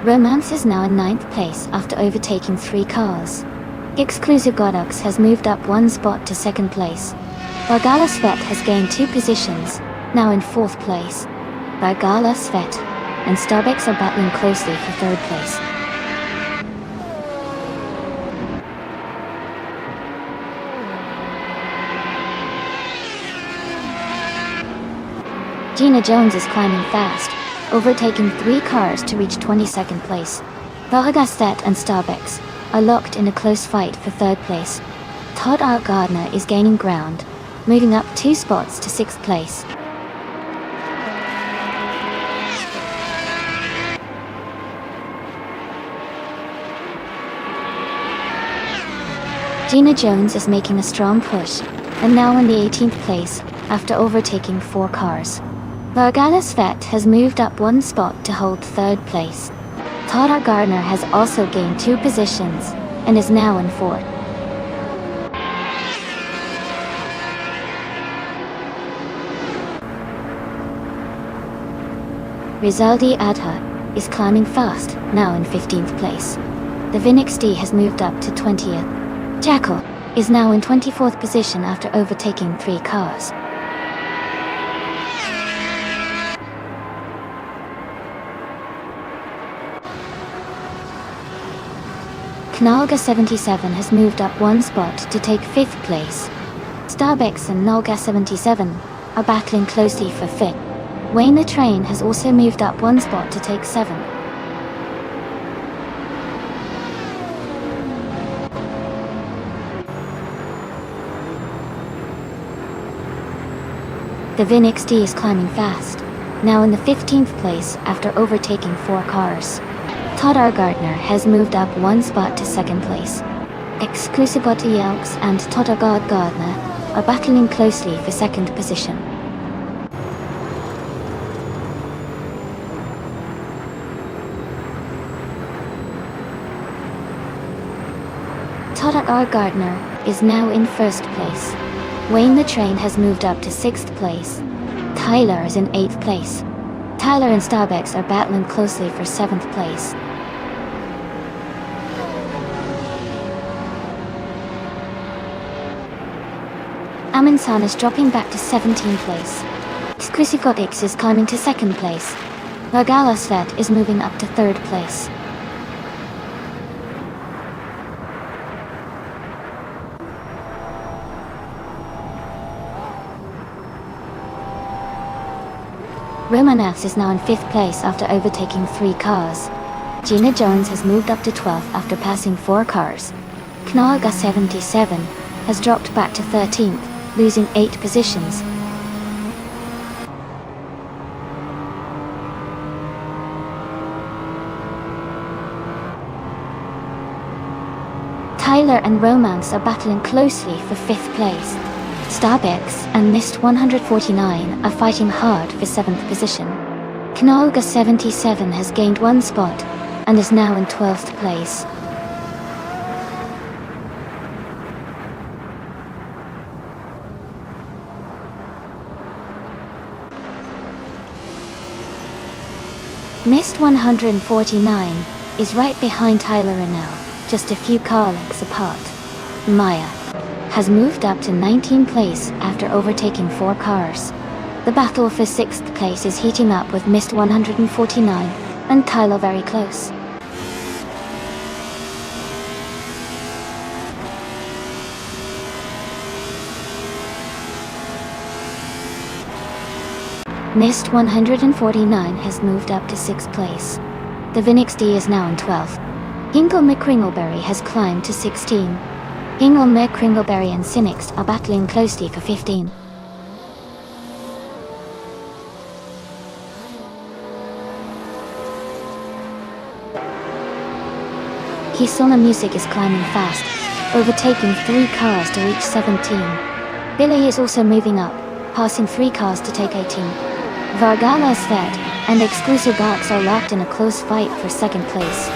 Romance is now in 9th place after overtaking 3 cars. Exclusive Godox has moved up 1 spot to 2nd place. Bargala Svet has gained 2 positions, now in 4th place. Bargala Svet and Starbex are battling closely for 3rd place. Gina Jones is climbing fast, overtaking 3 cars to reach 22nd place. Vargastet and Starbex are locked in a close fight for 3rd place. Todd R. Gardner is gaining ground, moving up 2 spots to 6th place. Gina Jones is making a strong push, and now in the 18th place after overtaking 4 cars. Vargala Svet has moved up 1 spot to hold 3rd place. Todd R. Gardner has also gained 2 positions and is now in 4th. Rizaldi Adha is climbing fast, now in 15th place. The Vinix D has moved up to 20th. Jackal is now in 24th position after overtaking 3 cars. Knalga 77 has moved up 1 spot to take 5th place. Starbex and Nalga 77 are battling closely for 5th. Wayne the Train has also moved up 1 spot to take 7th. The Vinix D is climbing fast, now in the 15th place after overtaking 4 cars. Todd R. Gardner has moved up 1 spot to 2nd place. Exclusive Body Elks and Todd R. Gardner are battling closely for 2nd position. Todd R. Gardner is now in 1st place. Wayne the Train has moved up to 6th place. Tyler is in 8th place. Tyler and Starbex are battling closely for 7th place. Amundsen is dropping back to 17th place. Skrisikotics is climbing to 2nd place. Vargalasvet is moving up to 3rd place. Romanas is now in 5th place after overtaking 3 cars. Gina Jones has moved up to 12th after passing 4 cars. Knaga 77 has dropped back to 13th, losing 8 positions. Tyler and Romance are battling closely for 5th place. Starbex and Mist 149 are fighting hard for 7th position. Knaga 77 has gained 1 spot and is now in 12th place. Mist 149 is right behind Tyler and now, just a few car lengths apart. Maya has moved up to 19th place after overtaking 4 cars. The battle for 6th place is heating up with Mist 149 and Tyler very close. Mist 149 has moved up to 6th place. The Vinix D is now in 12th. Hingle McCringleberry has climbed to 16. Hingle McCringleberry and Cynics are battling closely for 15. Hisona Music is climbing fast, overtaking 3 cars to reach 17. Billy is also moving up, passing 3 cars to take 18. Vargala Svet and Exclusive Gox are locked in a close fight for 2nd place.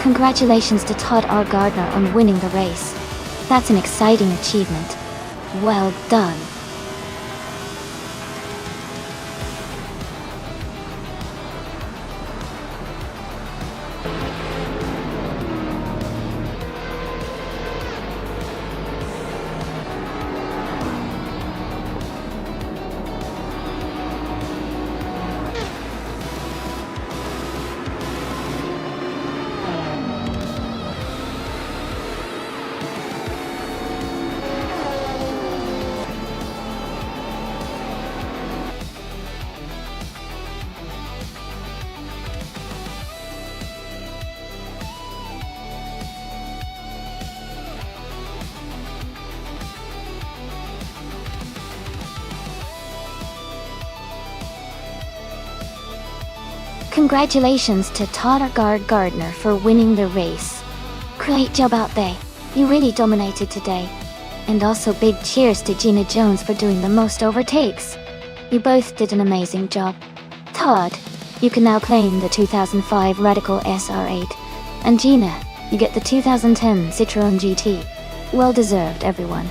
Congratulations to Todd R. Gardner on winning the race. That's an exciting achievement. Well done. Congratulations to Todd Gardner for winning the race. Great job out there. You really dominated today. And also big cheers to Gina Jones for doing the most overtakes. You both did an amazing job. Todd, you can now claim the 2005 Radical SR8. And Gina, you get the 2010 Citroën GT. Well deserved, everyone.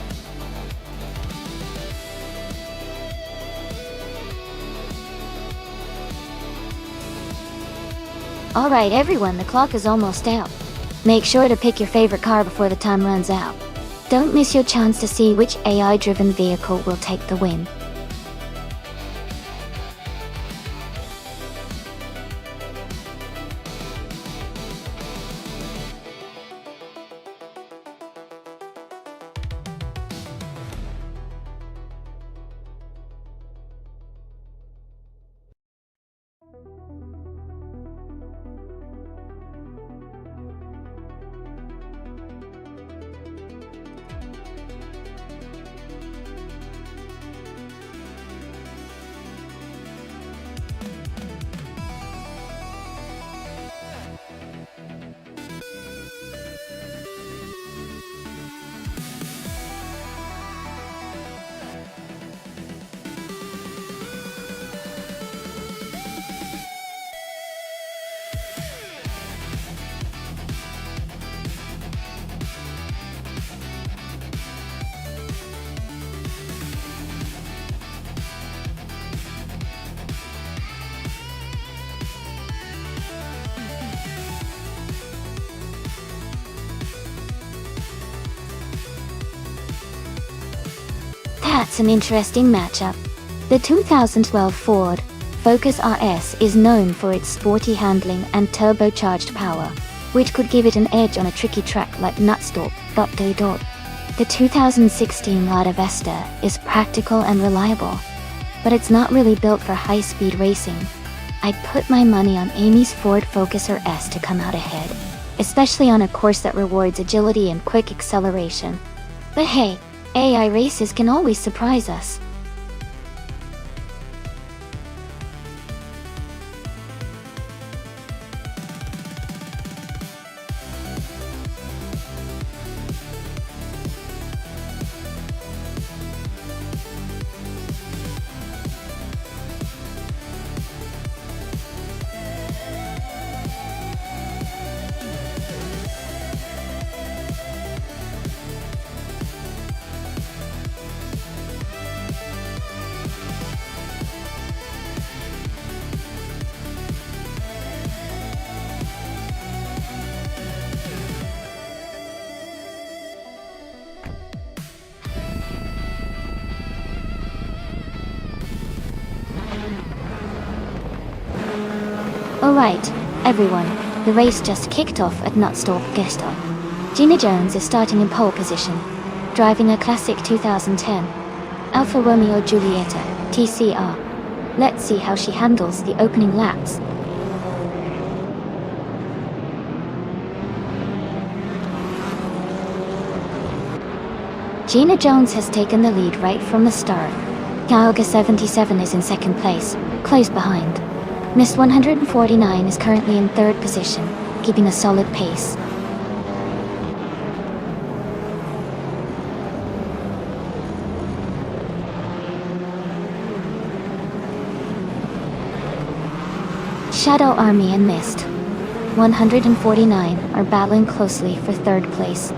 Alright everyone, the clock is almost out. Make sure to pick your favorite car before the time runs out. Don't miss your chance to see which AI-driven vehicle will take the win. That's an interesting matchup. The 2012 Ford Focus RS is known for its sporty handling and turbocharged power, which could give it an edge on a tricky track like Nonstop. The 2016 Lada Vesta is practical and reliable, but it's not really built for high-speed racing. I'd put my money on Amy's Ford Focus RS to come out ahead, especially on a course that rewards agility and quick acceleration. But hey, AI races can always surprise us. Alright, everyone, the race just kicked off at Nonstop Gesta. Gina Jones is starting in pole position, driving a classic 2010 Alfa Romeo Giulietta TCR. Let's see how she handles the opening laps. Gina Jones has taken the lead right from the start. Gauga 77 is in second place, close behind. Miss 149 is currently in third position, keeping a solid pace. Shadow Army and Mist 149 are battling closely for third place.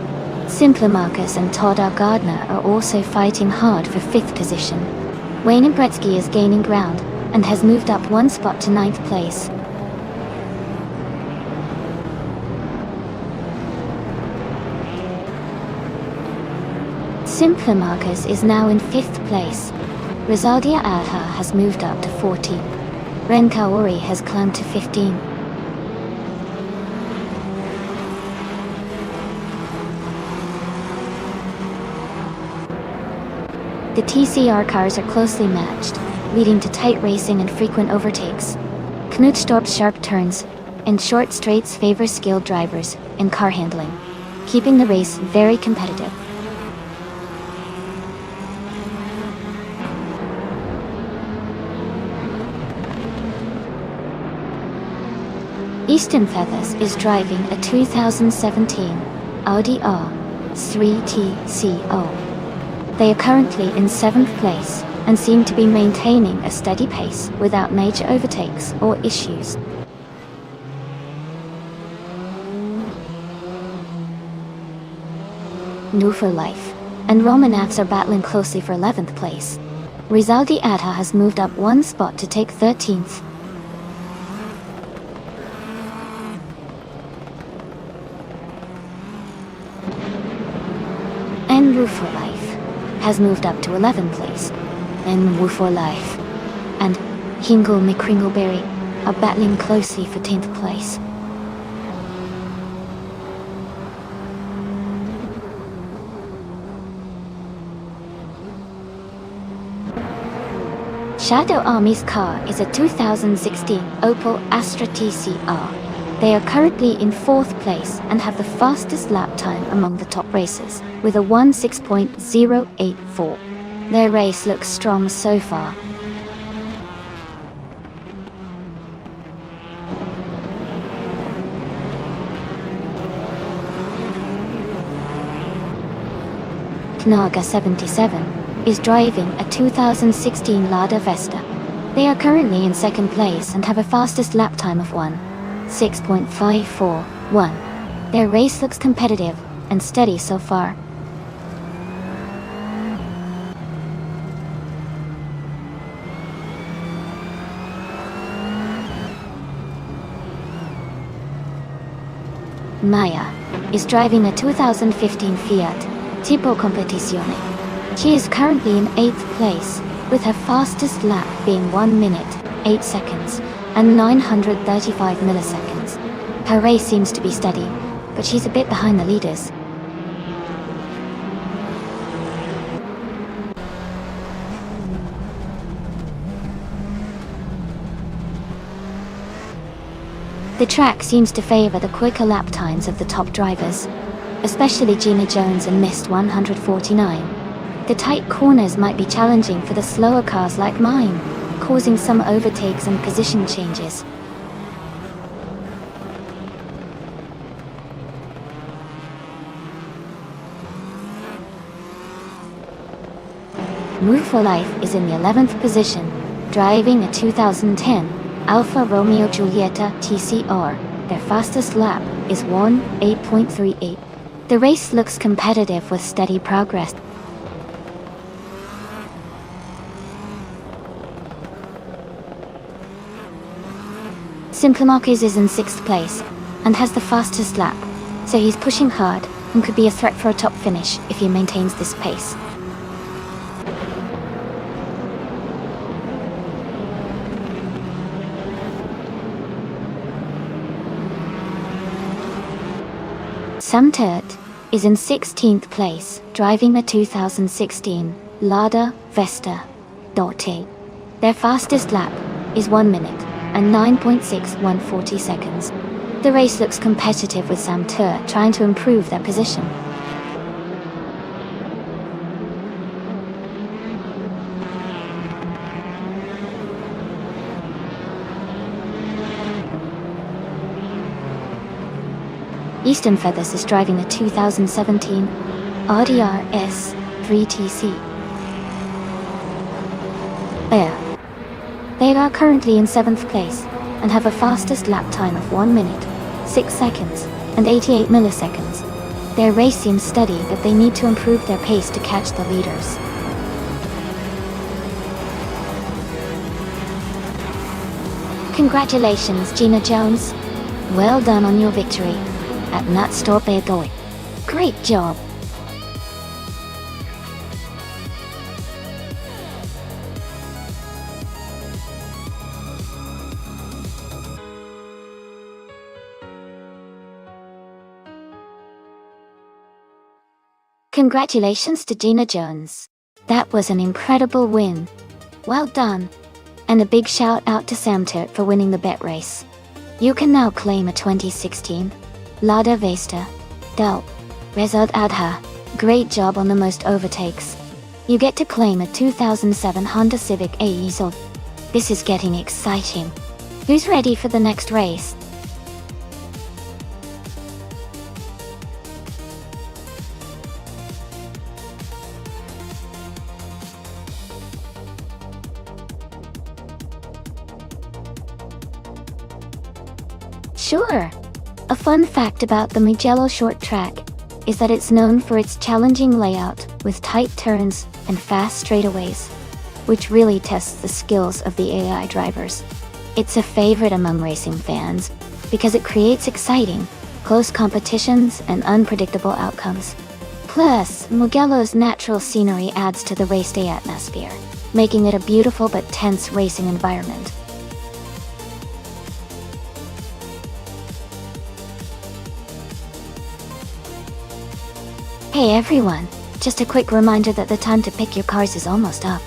Simple Marcus and Todd R. Gardner are also fighting hard for fifth position. Wayne Bretsky is gaining ground and has moved up one spot to ninth place. Simple Marcus is now in fifth place. Rizaldia Adha has moved up to 14. Ren Kaori has climbed to 15. The TCR cars are closely matched, leading to tight racing and frequent overtakes. Knutstorp's sharp turns and short straights favor skilled drivers in car handling, keeping the race very competitive. Easton Feathers is driving a 2017 Audi R3 TCO. They are currently in 7th place and seem to be maintaining a steady pace without major overtakes or issues. New for Life and Romanavs are battling closely for 11th place. Rizaldi Adha has moved up one spot to take 13th. And Wu for Life has moved up to 11th place. And Wu for Life and Hingle McCringleberry are battling closely for 10th place. Shadow Army's car is a 2016 Opel Astra TCR. They are currently in 4th place and have the fastest lap time among the top racers, with a 1:6.084. Their race looks strong so far. Knaga 77 is driving a 2016 Lada Vesta. They are currently in 2nd place and have a fastest lap time of 1:6.541. Their race looks competitive and steady so far. Maya is driving a 2015 Fiat Tipo Competizione. She is currently in 8th place, with her fastest lap being 1 minute, 8 seconds, and 935 milliseconds. Her race seems to be steady, but she's a bit behind the leaders. The track seems to favor the quicker lap times of the top drivers, especially Gina Jones and Mist 149. The tight corners might be challenging for the slower cars like mine, causing some overtakes and position changes. Move for Life is in the 11th position, driving a 2010 Alfa Romeo Giulietta TCR. Their fastest lap is 1:8.38. The race looks competitive with steady progress. Simplimakis is in 6th place and has the fastest lap, so he's pushing hard and could be a threat for a top finish if he maintains this pace. Sam Turt is in 16th place, driving a 2016 Lada Vesta Dotte. Their fastest lap is 1 minute and 9.6140 seconds. The race looks competitive with Sam Turt trying to improve their position. Easton Feathers is driving a 2017 RDR-S 3TC. They are currently in 7th place and have a fastest lap time of 1 minute, 6 seconds, and 88 milliseconds. Their race seems steady, but they need to improve their pace to catch the leaders. Congratulations, Gina Jones. Well done on your victory at Nonstop. Great job. Congratulations to Gina Jones. That was an incredible win. Well done. And a big shout out to Sam Turt for winning the bet race. You can now claim a 2016 Lada Vesta Del Result Adha. Great job on the most overtakes. You get to claim a 2007 Honda Civic AE. This is getting exciting. Who's ready for the next race? Sure. A fun fact about the Mugello short track is that it's known for its challenging layout with tight turns and fast straightaways, which really tests the skills of the AI drivers. It's a favorite among racing fans because it creates exciting, close competitions and unpredictable outcomes. Plus, Mugello's natural scenery adds to the race day atmosphere, making it a beautiful but tense racing environment. Hey everyone, just a quick reminder that the time to pick your cars is almost up.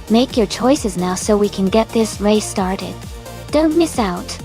Make your choices now so we can get this race started. Don't miss out.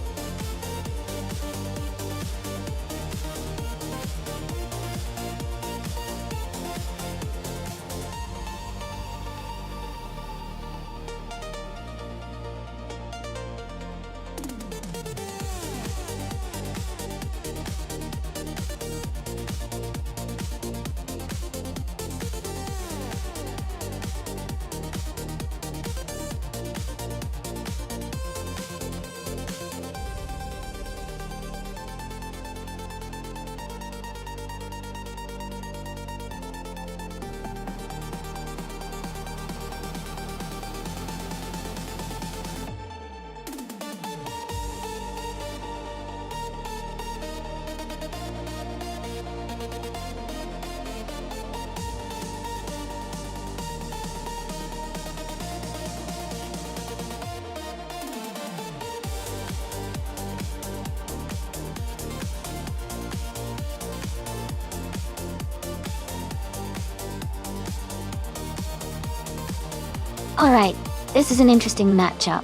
Alright, this is an interesting matchup.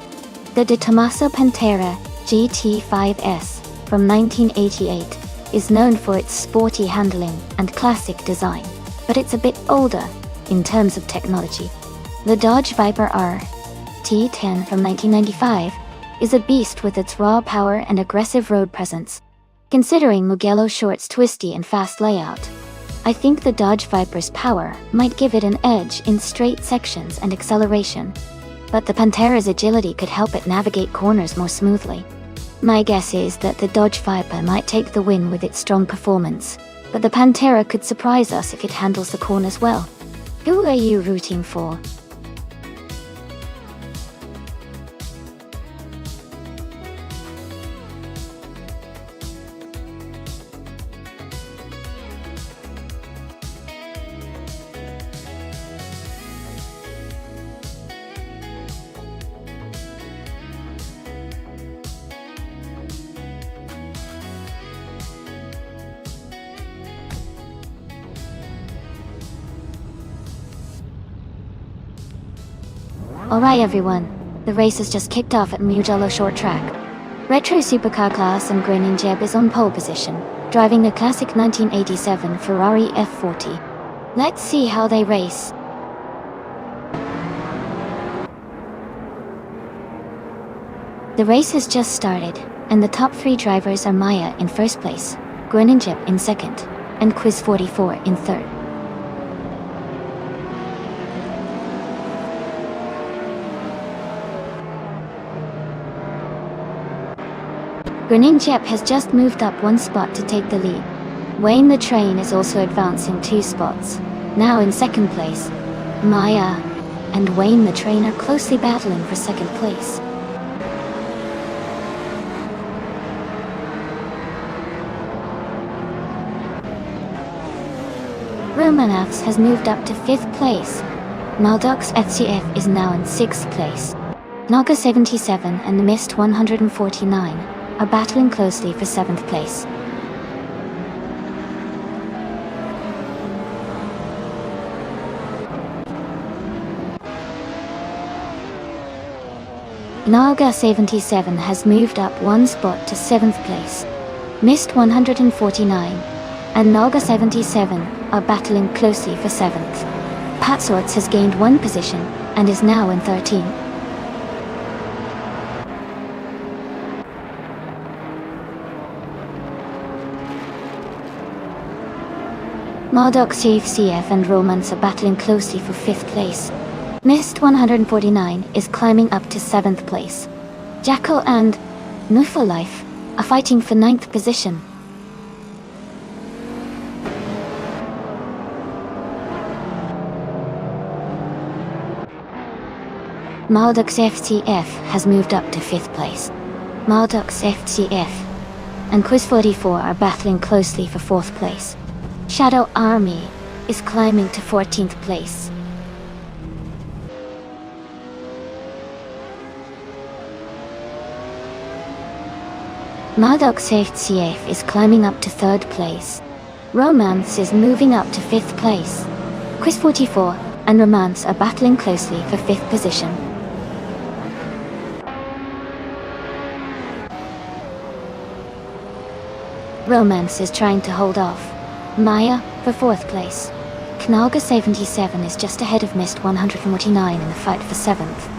The De Tomaso Pantera GT5S from 1988 is known for its sporty handling and classic design, but it's a bit older in terms of technology. The Dodge Viper R T10 from 1995 is a beast with its raw power and aggressive road presence. Considering Mugello Short's twisty and fast layout, I think the Dodge Viper's power might give it an edge in straight sections and acceleration, but the Pantera's agility could help it navigate corners more smoothly. My guess is that the Dodge Viper might take the win with its strong performance, but the Pantera could surprise us if it handles the corners well. Who are you rooting for? Alright everyone, the race has just kicked off at Mugello Short Track. Retro Supercar class and Grinning Jeb is on pole position, driving the classic 1987 Ferrari F40. Let's see how they race. The race has just started, and the top three drivers are Maya in first place, Grinning Jeb in second, and Quiz 44 in third. Grinning Jeb has just moved up one spot to take the lead. Wayne the Train is also advancing 2 spots. Now in second place, Maya and Wayne the Train are closely battling for second place. Romanavs has moved up to 5th place. Maldox FCF is now in 6th place. Naga 77 and Mist 149 are battling closely for 7th place. Naga 77 has moved up one spot to 7th place. Mist 149 and Naga 77 are battling closely for 7th. Patsorts has gained one position and is now in 13th. Marduk CF and Romance are battling closely for 5th place. Mist 149 is climbing up to 7th place. Jackal and Nufa Life are fighting for 9th position. Marduk's FCF has moved up to 5th place. Marduk's FCF and Quiz 44 are battling closely for 4th place. Shadow Army is climbing to 14th place. Marduk's FCF is climbing up to 3rd place. Romance is moving up to 5th place. Quiz 44 and Romance are battling closely for 5th position. Romance is trying to hold off Maya for 4th place. Knalga 77 is just ahead of Mist 149 in the fight for 7th.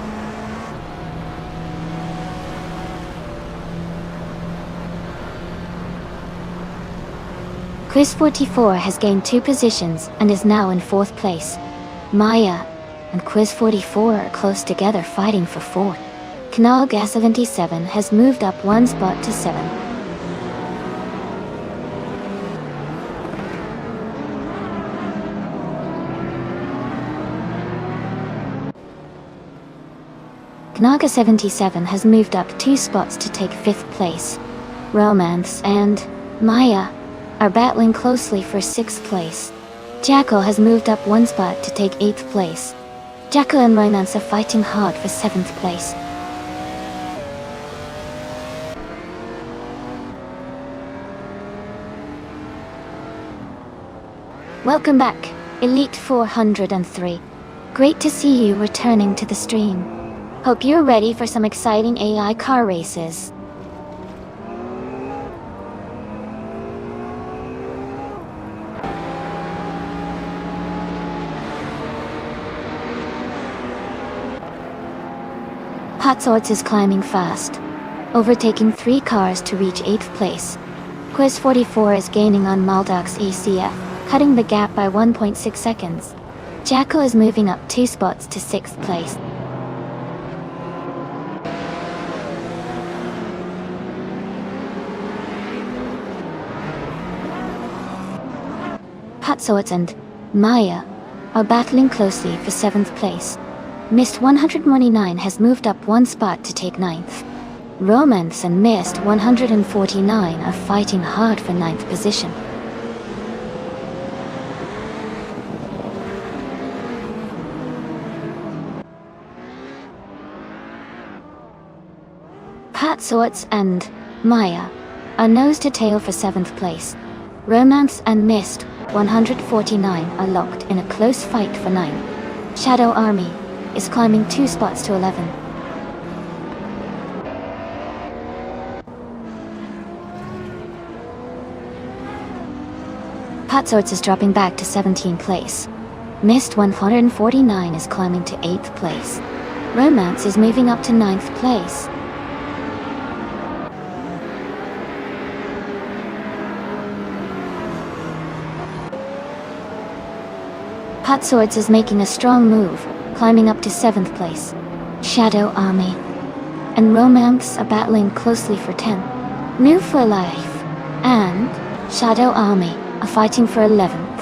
Quiz 44 has gained 2 positions and is now in 4th place. Maya and Quiz 44 are close together fighting for 4th. Knalga 77 has moved up one spot to 7th. Naga 77 has moved up 2 spots to take 5th place. Romance and Maya are battling closely for 6th place. Jackal has moved up one spot to take 8th place. Jackal and Romance are fighting hard for 7th place. Welcome back, Elite 403. Great to see you returning to the stream. Hope you're ready for some exciting AI car races. Hot Swords is climbing fast, overtaking 3 cars to reach 8th place. Quiz 44 is gaining on Maldak's ECF, cutting the gap by 1.6 seconds. Jacko is moving up 2 spots to 6th place. Hot Swords and Maya are battling closely for 7th place. Mist 129 has moved up 1 spot to take 9th. Romance and Mist 149 are fighting hard for 9th position. Hot Swords and Maya are nose to tail for 7th place. Romance and Mist 149 are locked in a close fight for 9th. Shadow Army is climbing 2 spots to 11. Hot Swords is dropping back to 17th place. Mist 149 is climbing to 8th place. Romance is moving up to 9th place. Hot Swords is making a strong move, climbing up to 7th place. Shadow Army and Romance are battling closely for 10th. New for Life and Shadow Army are fighting for 11th.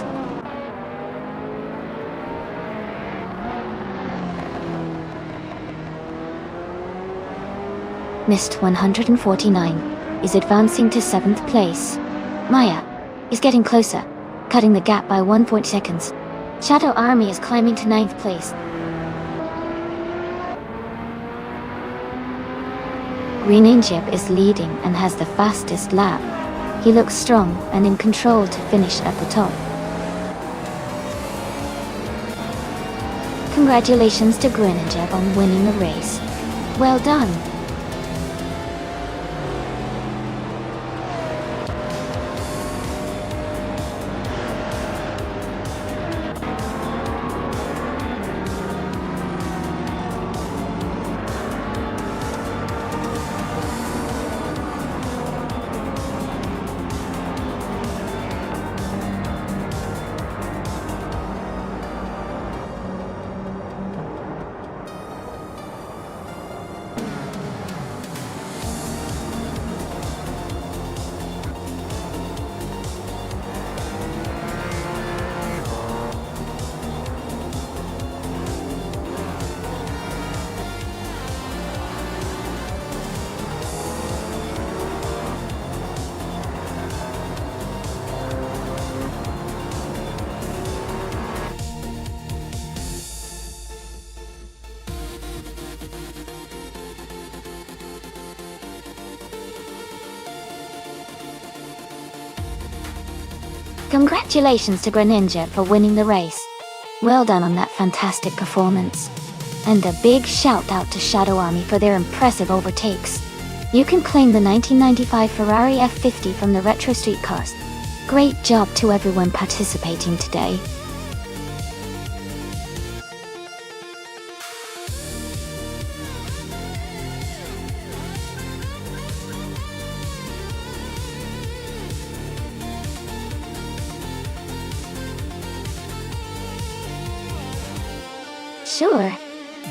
Mist 149 is advancing to 7th place. Maya is getting closer, cutting the gap by 1 seconds. Shadow Army is climbing to 9th place. Green Injib is leading and has the fastest lap. He looks strong and in control to finish at the top. Congratulations to Green Injib on winning the race. Well done. Congratulations to Greninja for winning the race. Well done on that fantastic performance. And a big shout out to Shadow Army for their impressive overtakes. You can claim the 1995 Ferrari F50 from the Retro Street Cars. Great job to everyone participating today. Sure.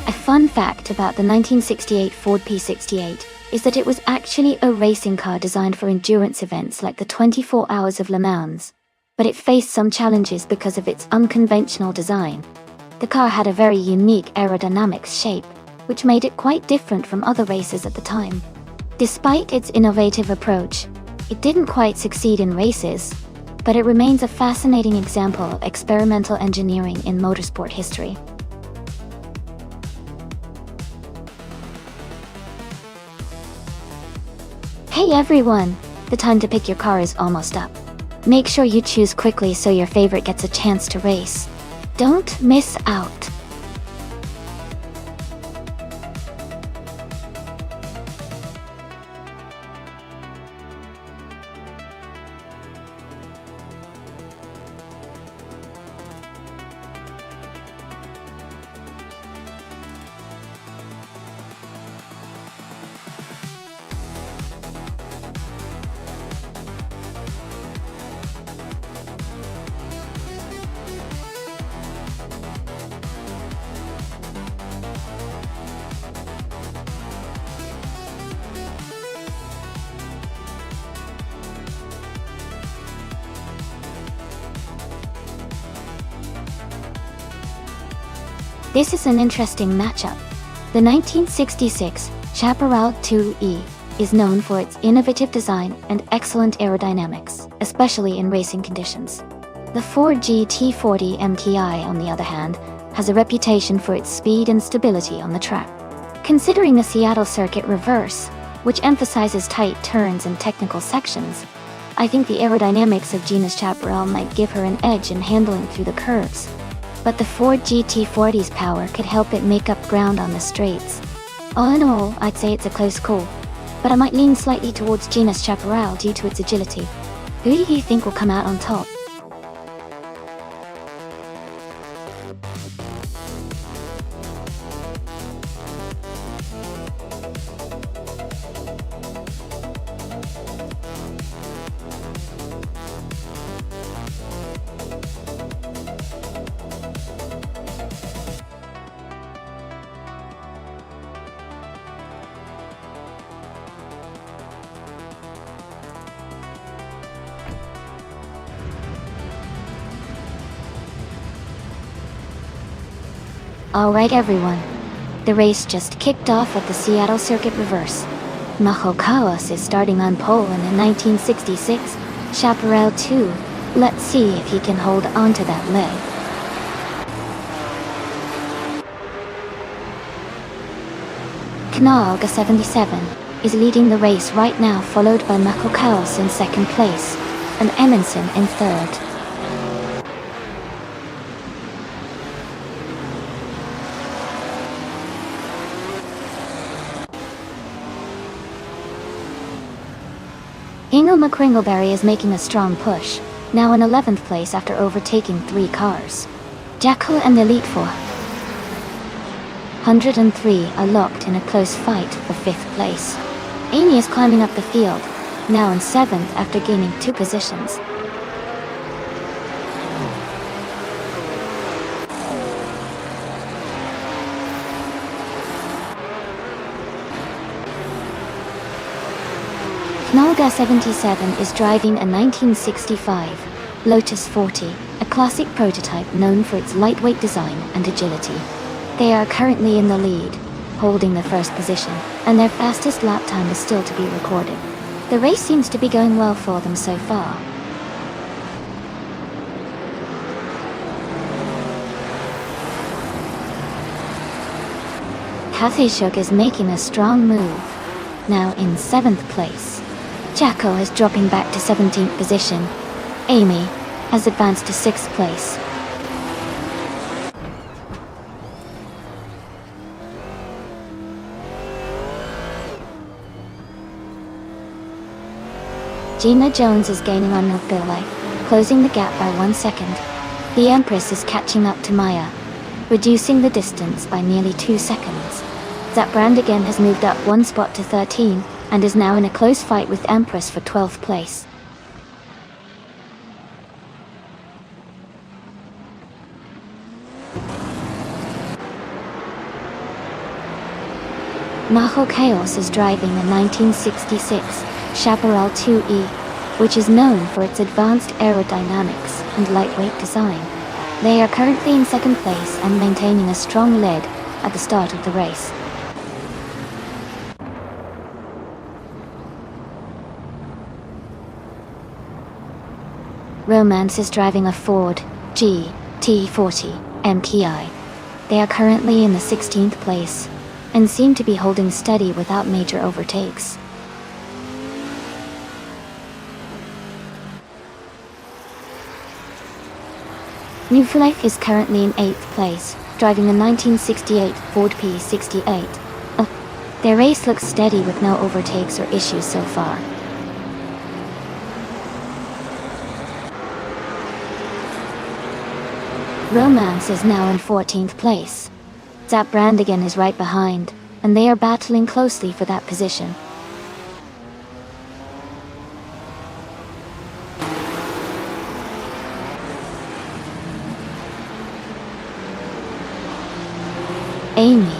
A fun fact about the 1968 Ford P68 is that it was actually a racing car designed for endurance events like the 24 Hours of Le Mans. But it faced some challenges because of its unconventional design. The car had a very unique aerodynamics shape, which made it quite different from other races at the time. Despite its innovative approach, it didn't quite succeed in races, but it remains a fascinating example of experimental engineering in motorsport history. Hey everyone! The time to pick your car is almost up. Make sure you choose quickly so your favorite gets a chance to race. Don't miss out! This is an interesting matchup. The 1966 Chaparral 2E is known for its innovative design and excellent aerodynamics, especially in racing conditions. The Ford GT40 MTI, on the other hand, has a reputation for its speed and stability on the track. Considering the Seattle circuit reverse, which emphasizes tight turns and technical sections, I think the aerodynamics of Gina's Chaparral might give her an edge in handling through the curves. But the Ford GT40's power could help it make up ground on the straights. All in all, I'd say it's a close call, but I might lean slightly towards Gina's Chaparral due to its agility. Who do you think will come out on top? Alright everyone, the race just kicked off at the Seattle Circuit Reverse. Majo Chaos is starting on pole in the 1966 Chaparral 2. Let's see if he can hold on to that leg. Knalga 77 is leading the race right now, followed by Majo Chaos in second place, and Emerson in third. Ingo McCringleberry is making a strong push, now in 11th place after overtaking 3 cars. Jacko and Elite 403 are locked in a close fight for 5th place. Amy is climbing up the field, now in 7th after gaining 2 positions. Knalga 77 is driving a 1965 Lotus 40, a classic prototype known for its lightweight design and agility. They are currently in the lead, holding the first position, and their fastest lap time is still to be recorded. The race seems to be going well for them so far. Kathishuk is making a strong move, now in 7th place. Jacko is dropping back to 17th position. Amy has advanced to 6th place. Gina Jones is gaining on Milkbilly, closing the gap by 1 second. The Empress is catching up to Maya, reducing the distance by nearly 2 seconds. Zap Brandigan has moved up 1 spot to 13, and is now in a close fight with Empress for 12th place. Majo Chaos is driving the 1966 Chaparral 2E, which is known for its advanced aerodynamics and lightweight design. They are currently in 2nd place and maintaining a strong lead at the start of the race. Romance is driving a Ford GT40 MTI. They are currently in the 16th place, and seem to be holding steady without major overtakes. New Fleck is currently in 8th place, driving a 1968 Ford P68. Their race looks steady with no overtakes or issues so far. Romance is now in 14th place. Zap Brandigan is right behind, and they are battling closely for that position. Amy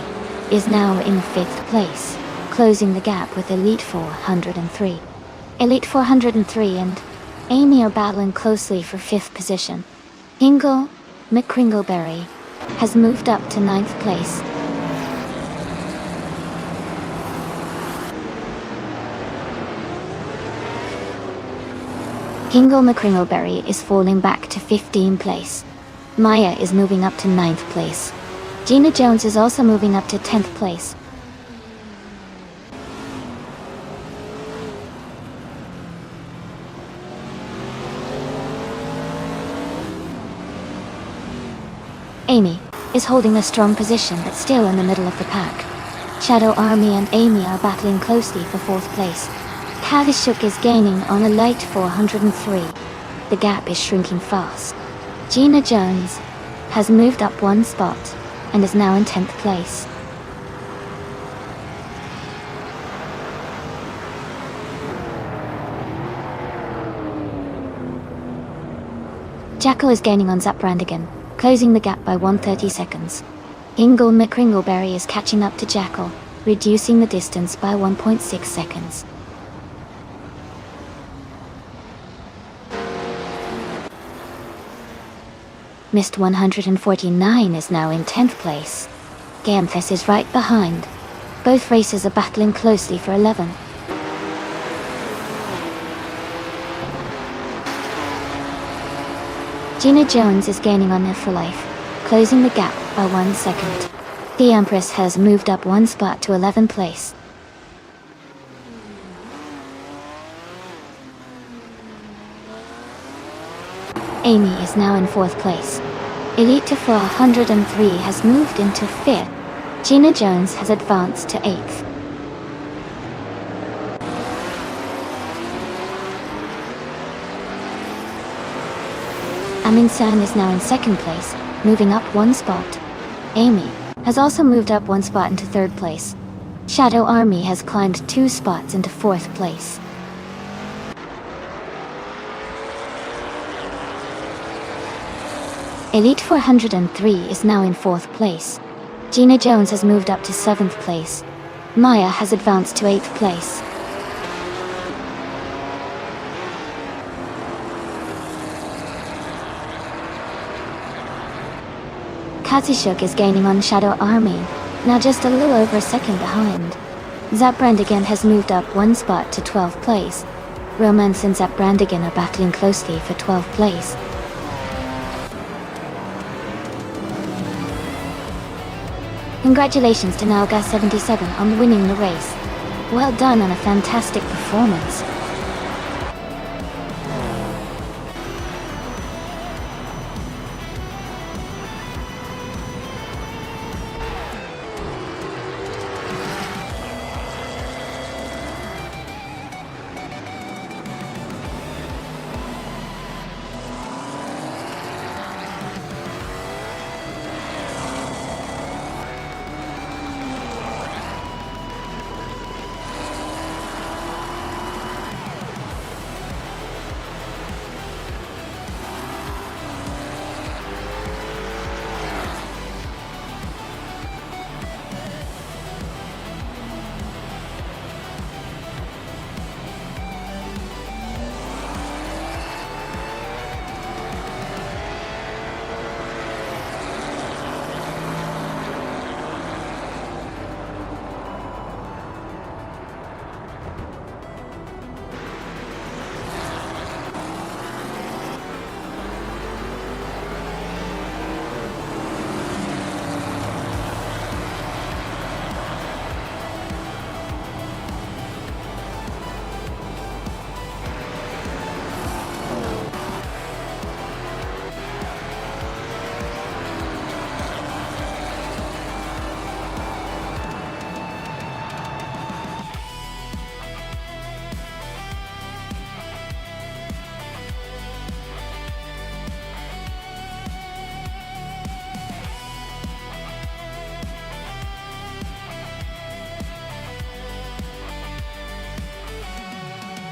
is now in 5th place, closing the gap with Elite 403. Elite 403 and Amy are battling closely for 5th position. Ingo McCringleberry has moved up to 9th place. Kingle McCringleberry is falling back to 15th place. Maya is moving up to 9th place. Gina Jones is also moving up to 10th place. Amy is holding a strong position but still in the middle of the pack. Shadow Army and Amy are battling closely for 4th place. Kadishuk is gaining on a light 403. The gap is shrinking fast. Gina Jones has moved up 1 spot and is now in 10th place. Jacko is gaining on Zap Brandigan, closing the gap by 130 seconds. Ingle McCringleberry is catching up to Jackal, reducing the distance by 1.6 seconds. Mist 149 is now in 10th place. Gamfess is right behind. Both races are battling closely for 11. Gina Jones is gaining on Life, closing the gap by 1 second. The Empress has moved up 1 spot to 11th place. Amy is now in 4th place. Elite to 403 has moved into 5th. Gina Jones has advanced to 8th. Amin San is now in 2nd place, moving up 1 spot. Amy has also moved up 1 spot into 3rd place. Shadow Army has climbed 2 spots into 4th place. Elite 403 is now in 4th place. Gina Jones has moved up to 7th place. Maya has advanced to 8th place. Katishuk is gaining on Shadow Army, now just a little over a second behind. Zap Brandigan has moved up 1 spot to 12th place. Romance and Zap Brandigan are battling closely for 12th place. Congratulations to Nalga77 on winning the race. Well done on a fantastic performance.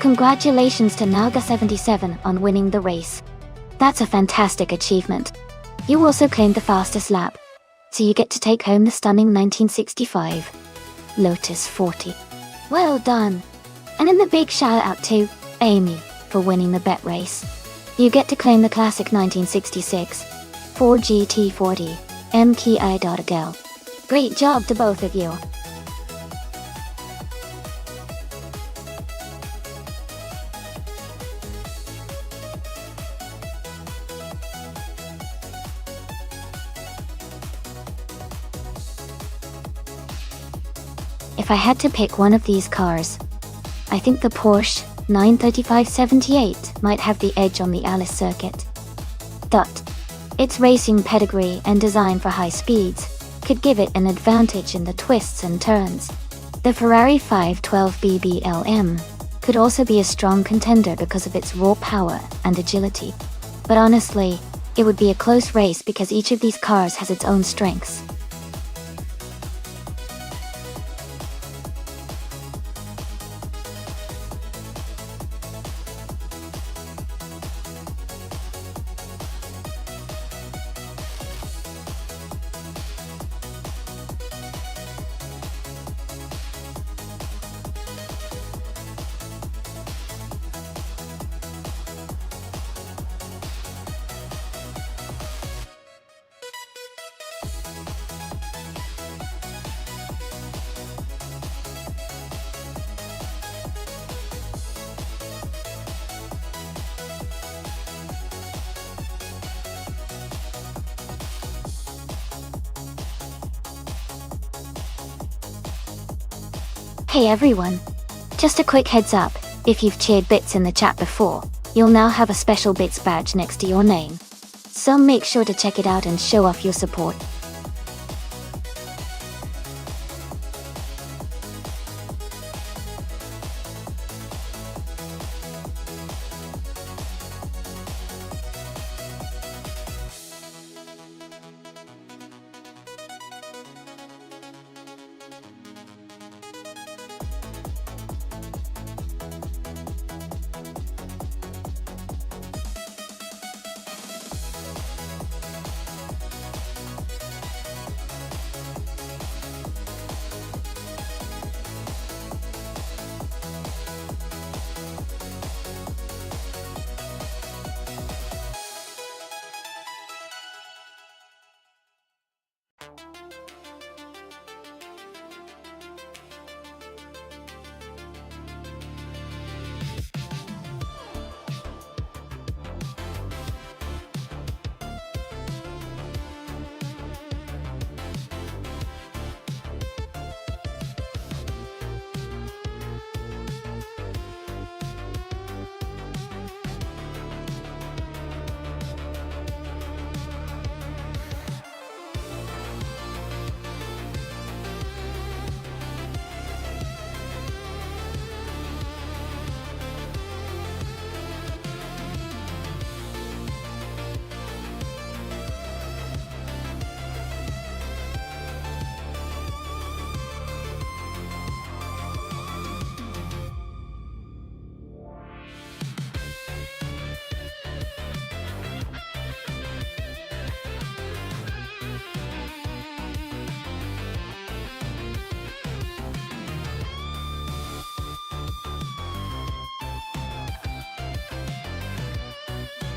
Congratulations to Nalga77 on winning the race. That's a fantastic achievement. You also claimed the fastest lap, so you get to take home the stunning 1965 Lotus 40. Well done! And then the big shout out to Amy for winning the bet race. You get to claim the classic 1966 Ford GT40 mki.adele. Great job to both of you. If I had to pick one of these cars, I think the Porsche 935/78 might have the edge on the Alice circuit. Its racing pedigree and design for high speeds could give it an advantage in the twists and turns. The Ferrari 512 BBLM could also be a strong contender because of its raw power and agility. But honestly, it would be a close race because each of these cars has its own strengths. Hey everyone! Just a quick heads up, if you've cheered Bits in the chat before, you'll now have a special Bits badge next to your name. So make sure to check it out and show off your support.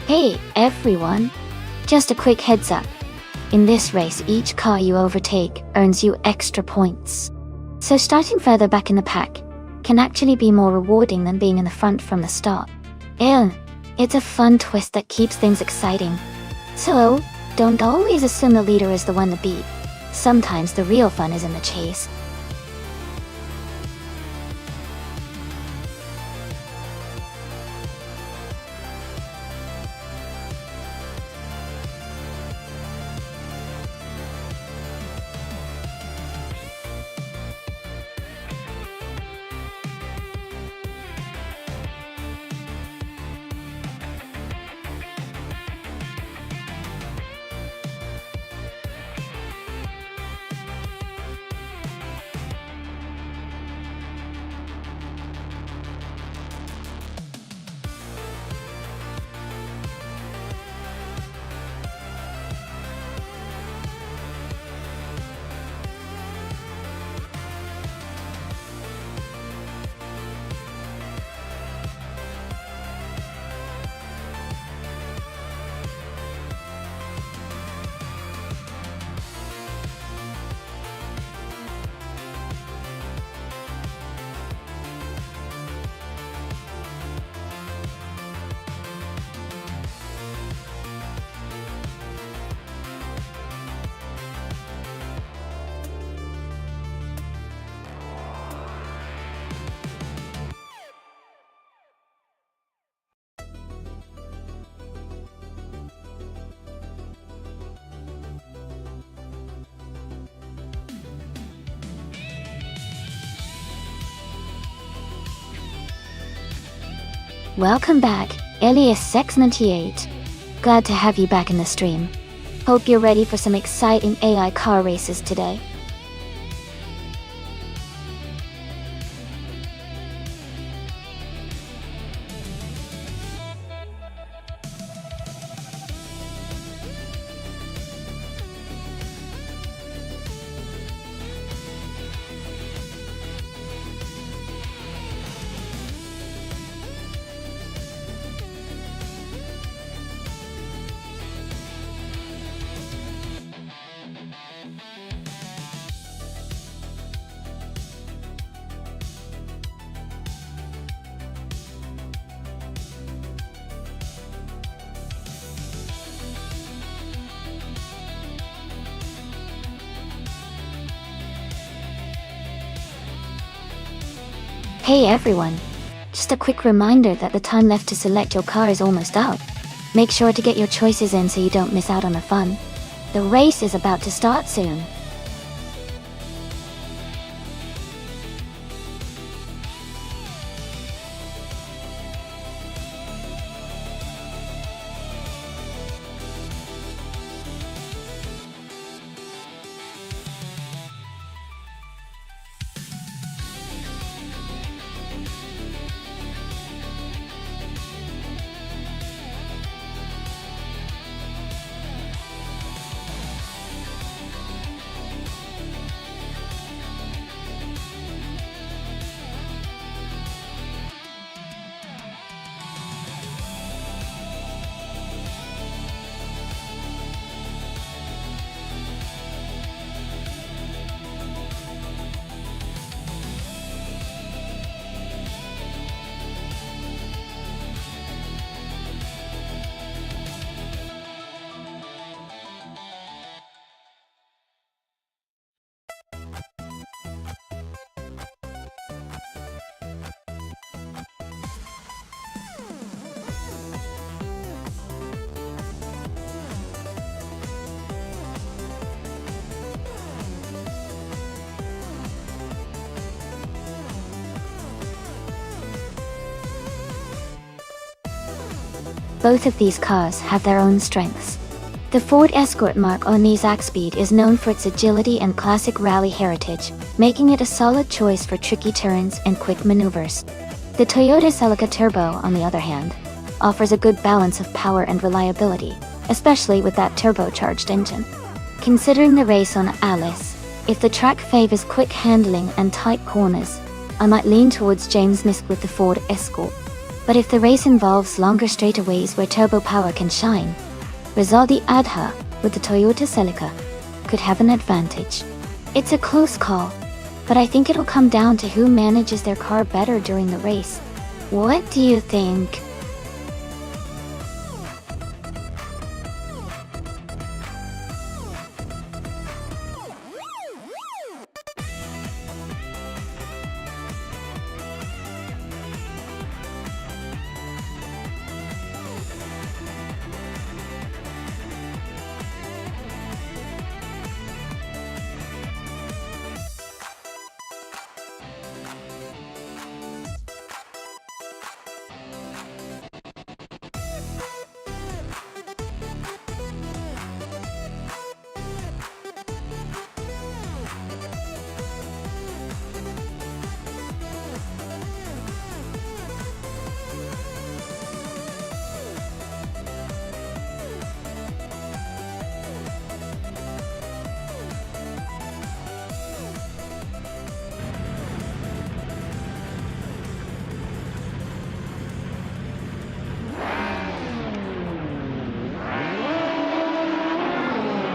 Hey everyone! Just a quick heads up. In this race, each car you overtake earns you extra points. So starting further back in the pack can actually be more rewarding than being in the front from the start. It's a fun twist that keeps things exciting. So, don't always assume the leader is the one to beat. Sometimes the real fun is in the chase. Welcome back, alias Sex98. Glad to have you back in the stream. Hope you're ready for some exciting AI car races today. Hey everyone! Just a quick reminder that the time left to select your car is almost up. Make sure to get your choices in so you don't miss out on the fun. The race is about to start soon. Both of these cars have their own strengths. The Ford Escort Mark I's Speed is known for its agility and classic rally heritage, making it a solid choice for tricky turns and quick maneuvers. The Toyota Celica Turbo, on the other hand, offers a good balance of power and reliability, especially with that turbocharged engine. Considering the race on Alice, if the track favors quick handling and tight corners, I might lean towards James Misk with the Ford Escort. But if the race involves longer straightaways where turbo power can shine, Rizaldi Adha with the Toyota Celica could have an advantage. It's a close call, but I think it'll come down to who manages their car better during the race. What do you think?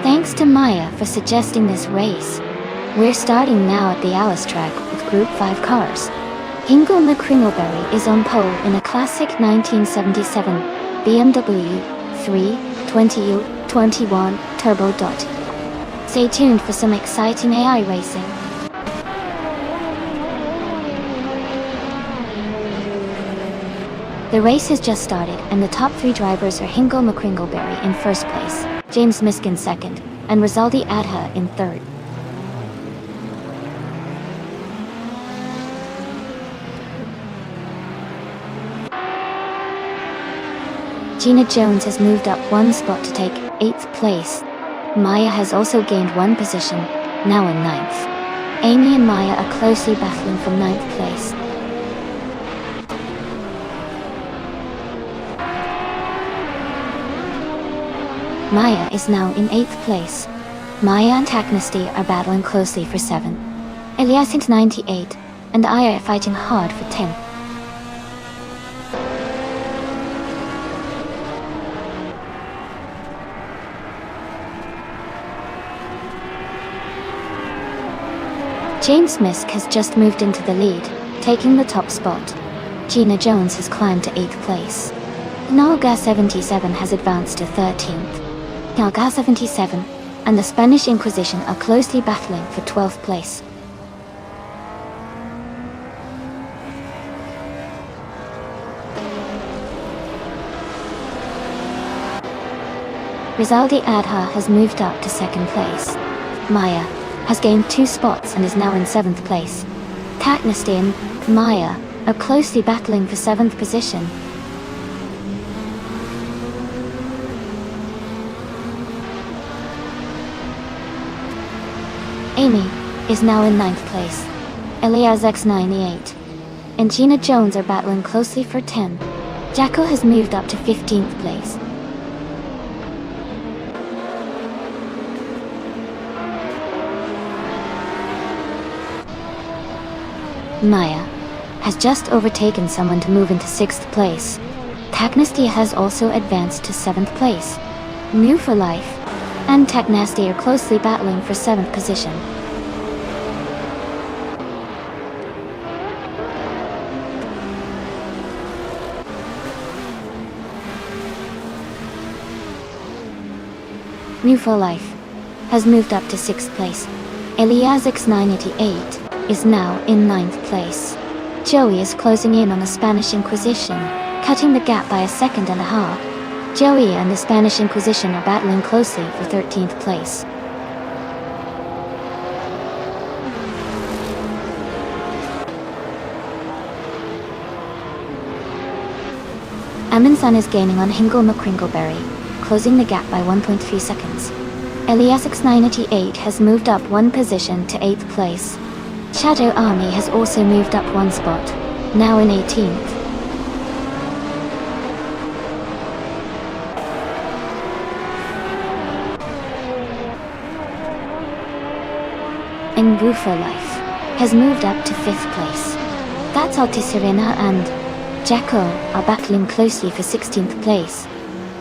Thanks to Maya for suggesting this race. We're starting now at the Alice track with Group 5 cars. Hingle McCringleberry is on pole in a classic 1977 BMW 320U21 Turbo. Stay tuned for some exciting AI racing. The race has just started, and the top 3 drivers are Hingle McCringleberry in first place, James Misk in second, and Rizaldi Adha in third. Gina Jones has moved up one spot to take 8th place. Maya has also gained one position, now in 9th. Amy and Maya are closely battling for 9th place. Maya is now in 8th place. Maya and Taknesty are battling closely for 7th. Elias is 98, and Aya are fighting hard for 10th. James Misk has just moved into the lead, taking the top spot. Gina Jones has climbed to 8th place. Nalga 77 has advanced to 13th. Nalga 77 and the Spanish Inquisition are closely battling for 12th place. Rizaldi Adha has moved up to 2nd place. Maya has gained 2 spots and is now in 7th place. Taknesty and Maya are closely battling for 7th position. Amy is now in 9th place. Elias X98 and Gina Jones are battling closely for 10. Jacko has moved up to 15th place. Maya has just overtaken someone to move into 6th place. Taknesty has also advanced to 7th place. New for Life and Taknesty are closely battling for 7th position. New for Life has moved up to 6th place. Elias X988 is now in 9th place. Joey is closing in on the Spanish Inquisition, cutting the gap by a second and a half. Joey and the Spanish Inquisition are battling closely for 13th place. Aminsan is gaining on Hingle McCringleberry, closing the gap by 1.3 seconds. Elias X988 has moved up one position to 8th place. Shadow Army has also moved up one spot, now in 18th. And Bufo Life has moved up to 5th place. That's Altisirena and Jacko are battling closely for 16th place.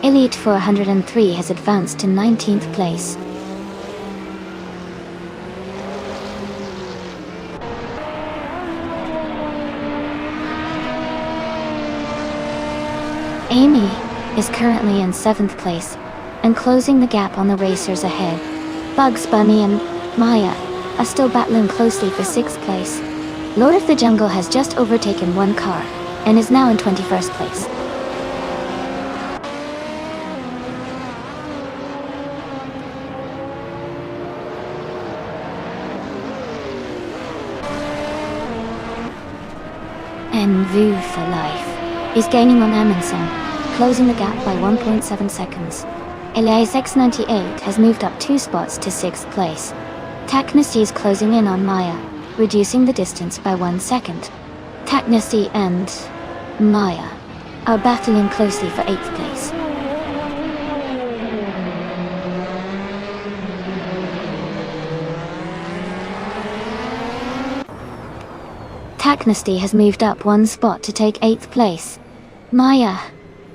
Elite 403 has advanced to 19th place. Amy is currently in 7th place and closing the gap on the racers ahead. Bugs Bunny and Maya are still battling closely for 6th place. Lord of the Jungle has just overtaken one car and is now in 21st place. And Vu for Life is gaining on Amundsen, closing the gap by 1.7 seconds. Elias X98 has moved up 2 spots to 6th place. Taknesty is closing in on Maya, reducing the distance by 1 second. Taknesty and Maya are battling closely for 8th place. Taknesty has moved up one spot to take 8th place. Maya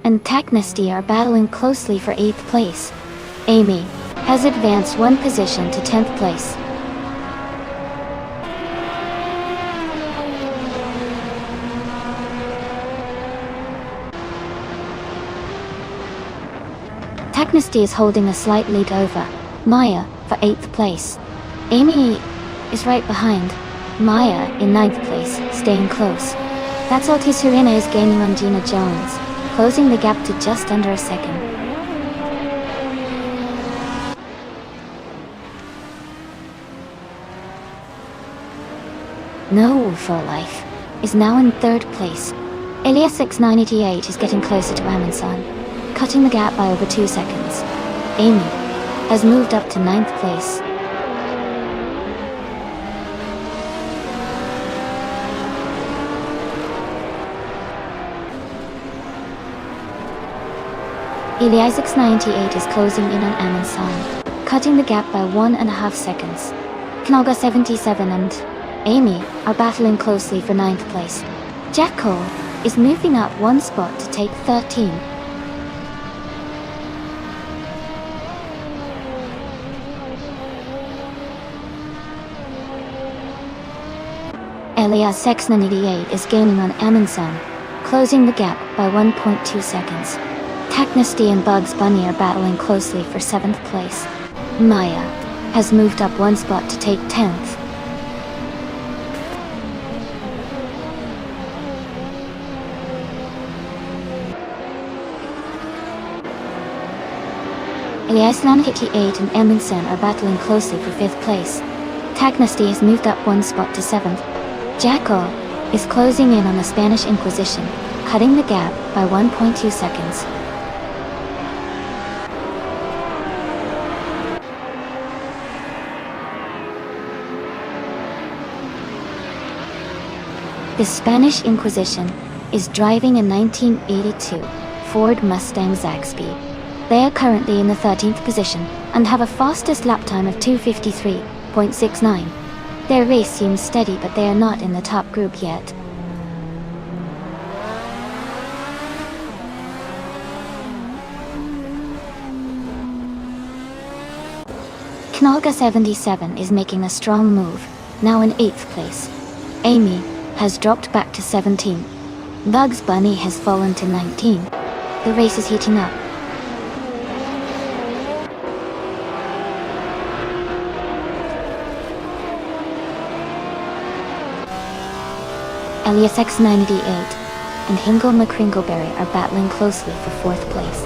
and Taknesty are battling closely for 8th place. Amy has advanced one position to 10th place. Taknesty is holding a slight lead over Maya for 8th place. Amy is right behind Maya in 9th place, staying close. That's Altisirena is gaining on Gina Jones, closing the gap to just under a second. No for Life is now in 3rd place. Elias X988 is getting closer to Amundsen, cutting the gap by over 2 seconds. Amy has moved up to 9th place. Eliasix 98 is closing in on Amundsen, cutting the gap by 1.5 seconds. Knolga 77 and Amy are battling closely for 9th place. Jack Cole is moving up 1 spot to take 13. Elias X98 is gaining on Amundsen, closing the gap by 1.2 seconds. Technesty and Bugs Bunny are battling closely for 7th place. Maya has moved up 1 spot to take 10th. Elias 98 and Amundsen are battling closely for 5th place. Technesty has moved up 1 spot to 7th. Jackal is closing in on the Spanish Inquisition, cutting the gap by 1.2 seconds. The Spanish Inquisition is driving a 1982 Ford Mustang Zaxby. They are currently in the 13th position and have a fastest lap time of 2:53.69. Their race seems steady, but they are not in the top group yet. Knolga 77 is making a strong move, now in 8th place. Amy has dropped back to 17. Bugs Bunny has fallen to 19. The race is heating up. Elias X98 and Hingle McCringleberry are battling closely for 4th place.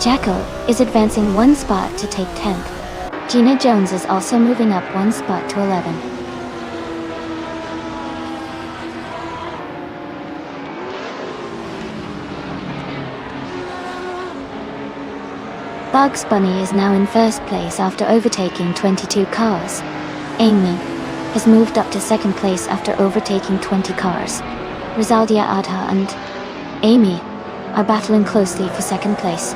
Jackal is advancing 1 spot to take 10th. Gina Jones is also moving up 1 spot to 11. Bugs Bunny is now in 1st place after overtaking 22 cars. Amy has moved up to 2nd place after overtaking 20 cars. Rizaldia Adha and Amy are battling closely for 2nd place.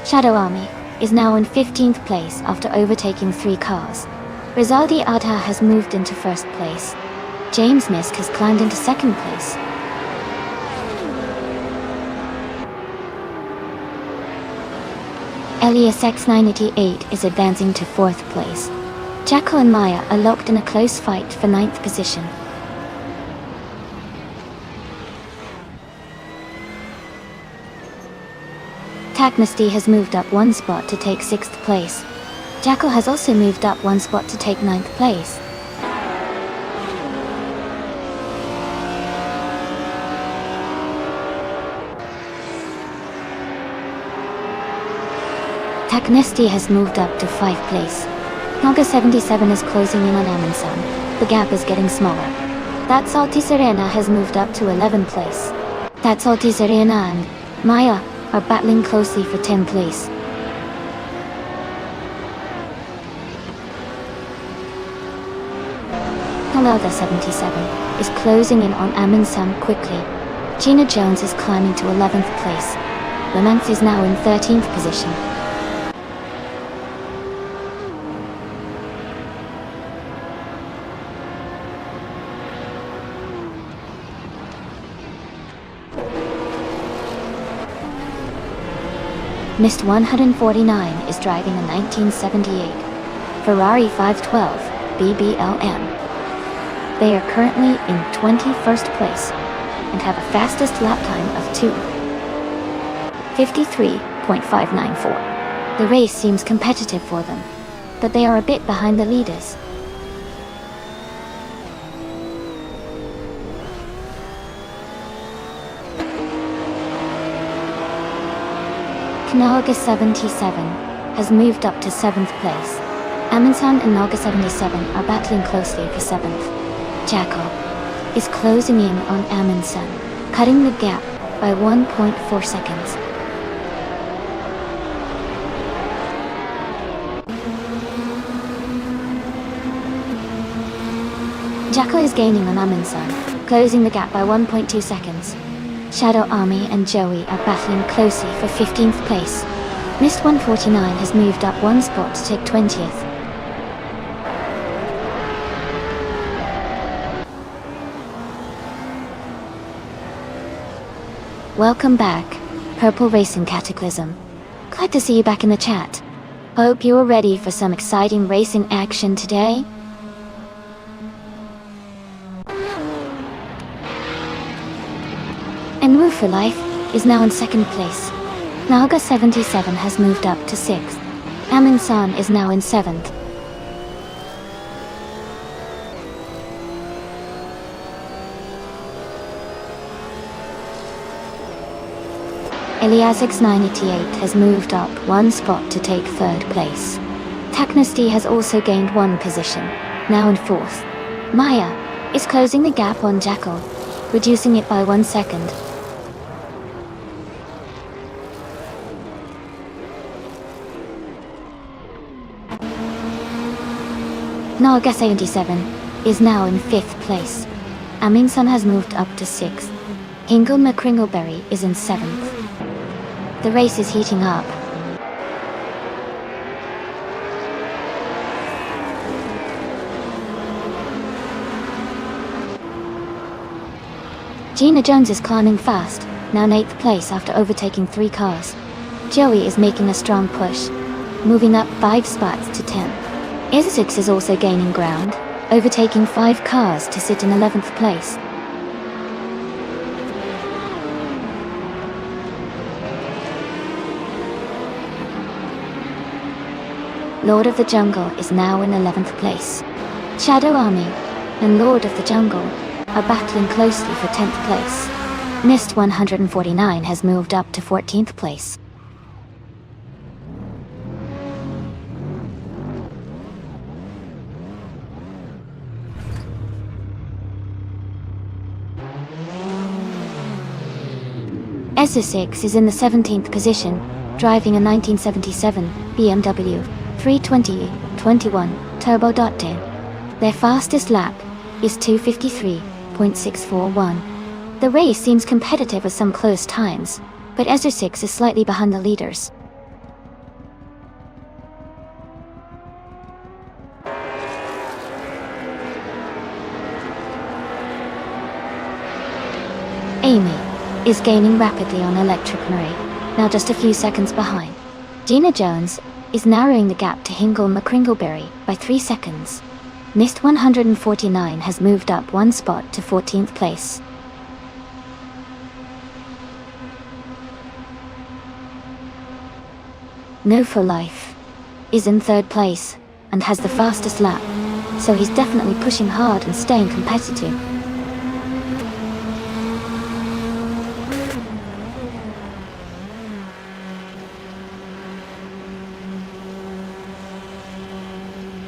Shadow Army is now in 15th place after overtaking 3 cars. Rizaldi Adha has moved into 1st place. James Misk has climbed into 2nd place. Elias X98 is advancing to 4th place. Jackal and Maya are locked in a close fight for 9th position. Technesty has moved up 1 spot to take 6th place. Jackal has also moved up 1 spot to take 9th place. Technesty has moved up to 5th place. Naga 77 is closing in on Amundsen. The gap is getting smaller. That Salty Serena has moved up to 11th place. That Salty Serena and Maya are battling closely for 10th place. Nalada 77 is closing in on Amundsen quickly. Gina Jones is climbing to 11th place. Lamanthe is now in 13th position. Mist 149 is driving a 1978 Ferrari 512 BBLM. They are currently in 21st place and have a fastest lap time of 2:53.594. The race seems competitive for them, but they are a bit behind the leaders. Naga 77 has moved up to 7th place. Amundsen and Naga 77 are battling closely for 7th. Jackal is closing in on Amundsen, cutting the gap by 1.4 seconds. Jackal is gaining on Amundsen, closing the gap by 1.2 seconds. Shadow Army and Joey are battling closely for 15th place. Mist 149 has moved up one spot to take 20th. Welcome back, Purple Racing Cataclysm. Glad to see you back in the chat. Hope you are ready for some exciting racing action today. And Move for Life is now in 2nd place. Naga 77 has moved up to 6th. Amundsen is now in 7th. Eliasix 988 has moved up one spot to take 3rd place. Taknesty has also gained one position, now in 4th. Maya is closing the gap on Jackal, reducing it by 1 second. Naga 77 is now in 5th place. Amundsen has moved up to 6th. Hingle McCringleberry is in 7th. The race is heating up. Gina Jones is climbing fast, now in 8th place after overtaking 3 cars. Joey is making a strong push, moving up 5 spots to 10th. Isisix is also gaining ground, overtaking 5 cars to sit in 11th place. Lord of the Jungle is now in 11th place. Shadow Army and Lord of the Jungle are battling closely for 10th place. Mist 149 has moved up to 14th place. Essex is in the 17th position, driving a 1977 BMW 320/21 Turbo.10. Their fastest lap is 2:53.641. The race seems competitive with some close times, but Essex is slightly behind the leaders. Amy is gaining rapidly on Electric Marie, now just a few seconds behind. Gina Jones is narrowing the gap to Hingle McCringleberry by 3 seconds. Mist 149 has moved up one spot to 14th place. No for Life is in 3rd place and has the fastest lap, so he's definitely pushing hard and staying competitive.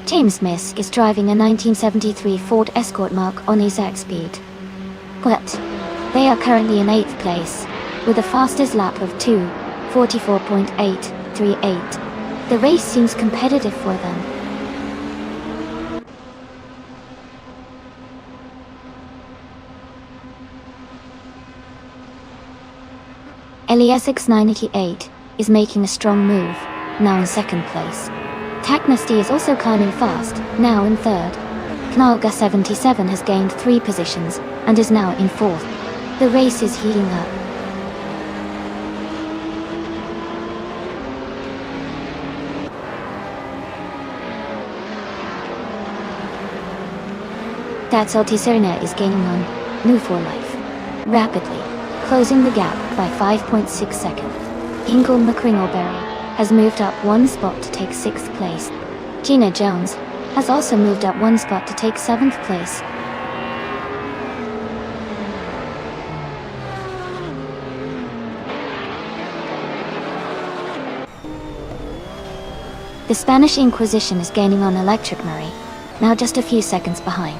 James Misk is driving a 1973 Ford Escort Mark on exact speed. But they are currently in 8th place, with a fastest lap of 2:44.838. The race seems competitive for them. Eliasix 988 is making a strong move, now in 2nd place. Taknesty is also climbing fast, now in 3rd. Knalga 77 has gained 3 positions and is now in 4th. The race is heating up. Tatzel Tiserna is gaining on New for Life rapidly, closing the gap by 5.6 seconds. Hingle McCringleberry has moved up one spot to take 6th place. Gina Jones has also moved up one spot to take 7th place. The Spanish Inquisition is gaining on Electric Marie, now just a few seconds behind.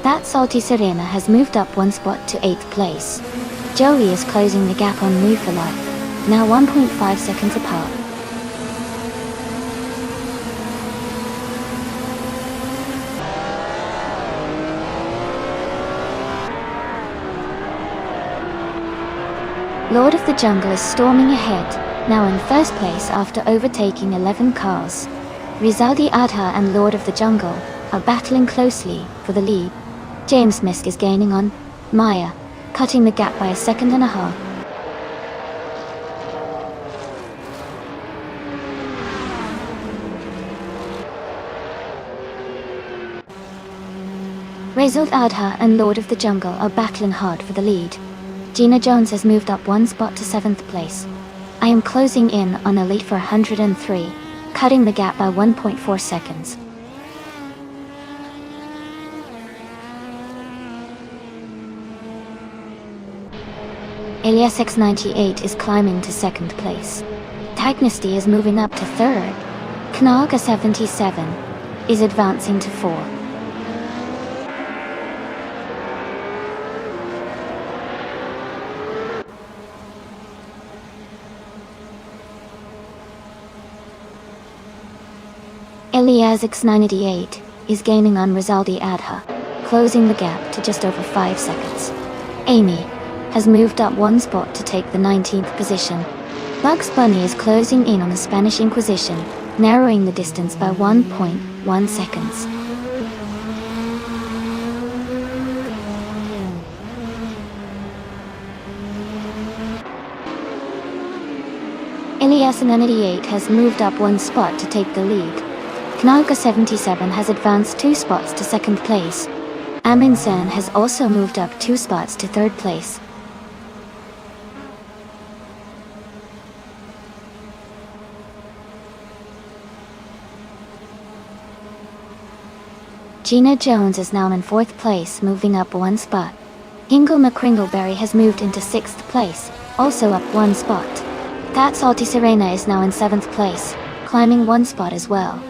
That Salty Serena has moved up one spot to 8th place. Joey is closing the gap on Move for Life, now 1.5 seconds apart. Lord of the Jungle is storming ahead, now in first place after overtaking 11 cars. Rizaldi Adha and Lord of the Jungle are battling closely for the lead. James Misk is gaining on Maya, cutting the gap by a second and a half. Rizaldi Adha and Lord of the Jungle are battling hard for the lead. Gina Jones has moved up one spot to 7th place. I am closing in on Elite for 103, cutting the gap by 1.4 seconds. Elias X98 is climbing to 2nd place. Dynasty is moving up to 3rd. Knaga 77 is advancing to 4th. Elias X98 is gaining on Rizaldi Adha, closing the gap to just over 5 seconds. Amy has moved up one spot to take the 19th position. Bugs Bunny is closing in on the Spanish Inquisition, narrowing the distance by 1.1 seconds. Elias X98 has moved up one spot to take the lead. Knaga 77 has advanced 2 spots to 2nd place. Amin Sen has also moved up 2 spots to 3rd place. Gina Jones is now in 4th place, moving up one spot. Hingle McCringleberry has moved into 6th place, also up one spot. That Salty Serena is now in 7th place, climbing one spot as well.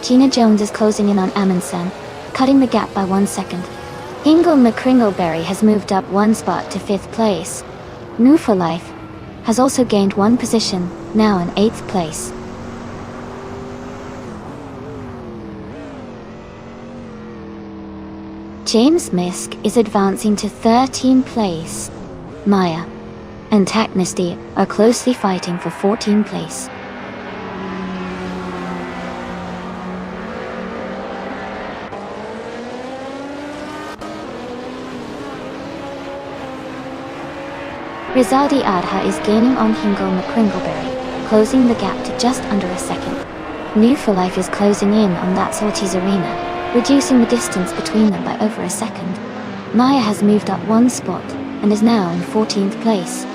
Gina Jones is closing in on Amundsen, cutting the gap by 1 second. Hingle McCringleberry has moved up one spot to 5th place. New for Life has also gained one position, now in 8th place. James Misk is advancing to 13th place. Maya and Dynasty are closely fighting for 14th place. Rizaldi Adha is gaining on Hingle McCringleberry, closing the gap to just under a second. New for Life is closing in on That Salty's Arena, reducing the distance between them by over a second. Maya has moved up one spot, and is now in 14th place.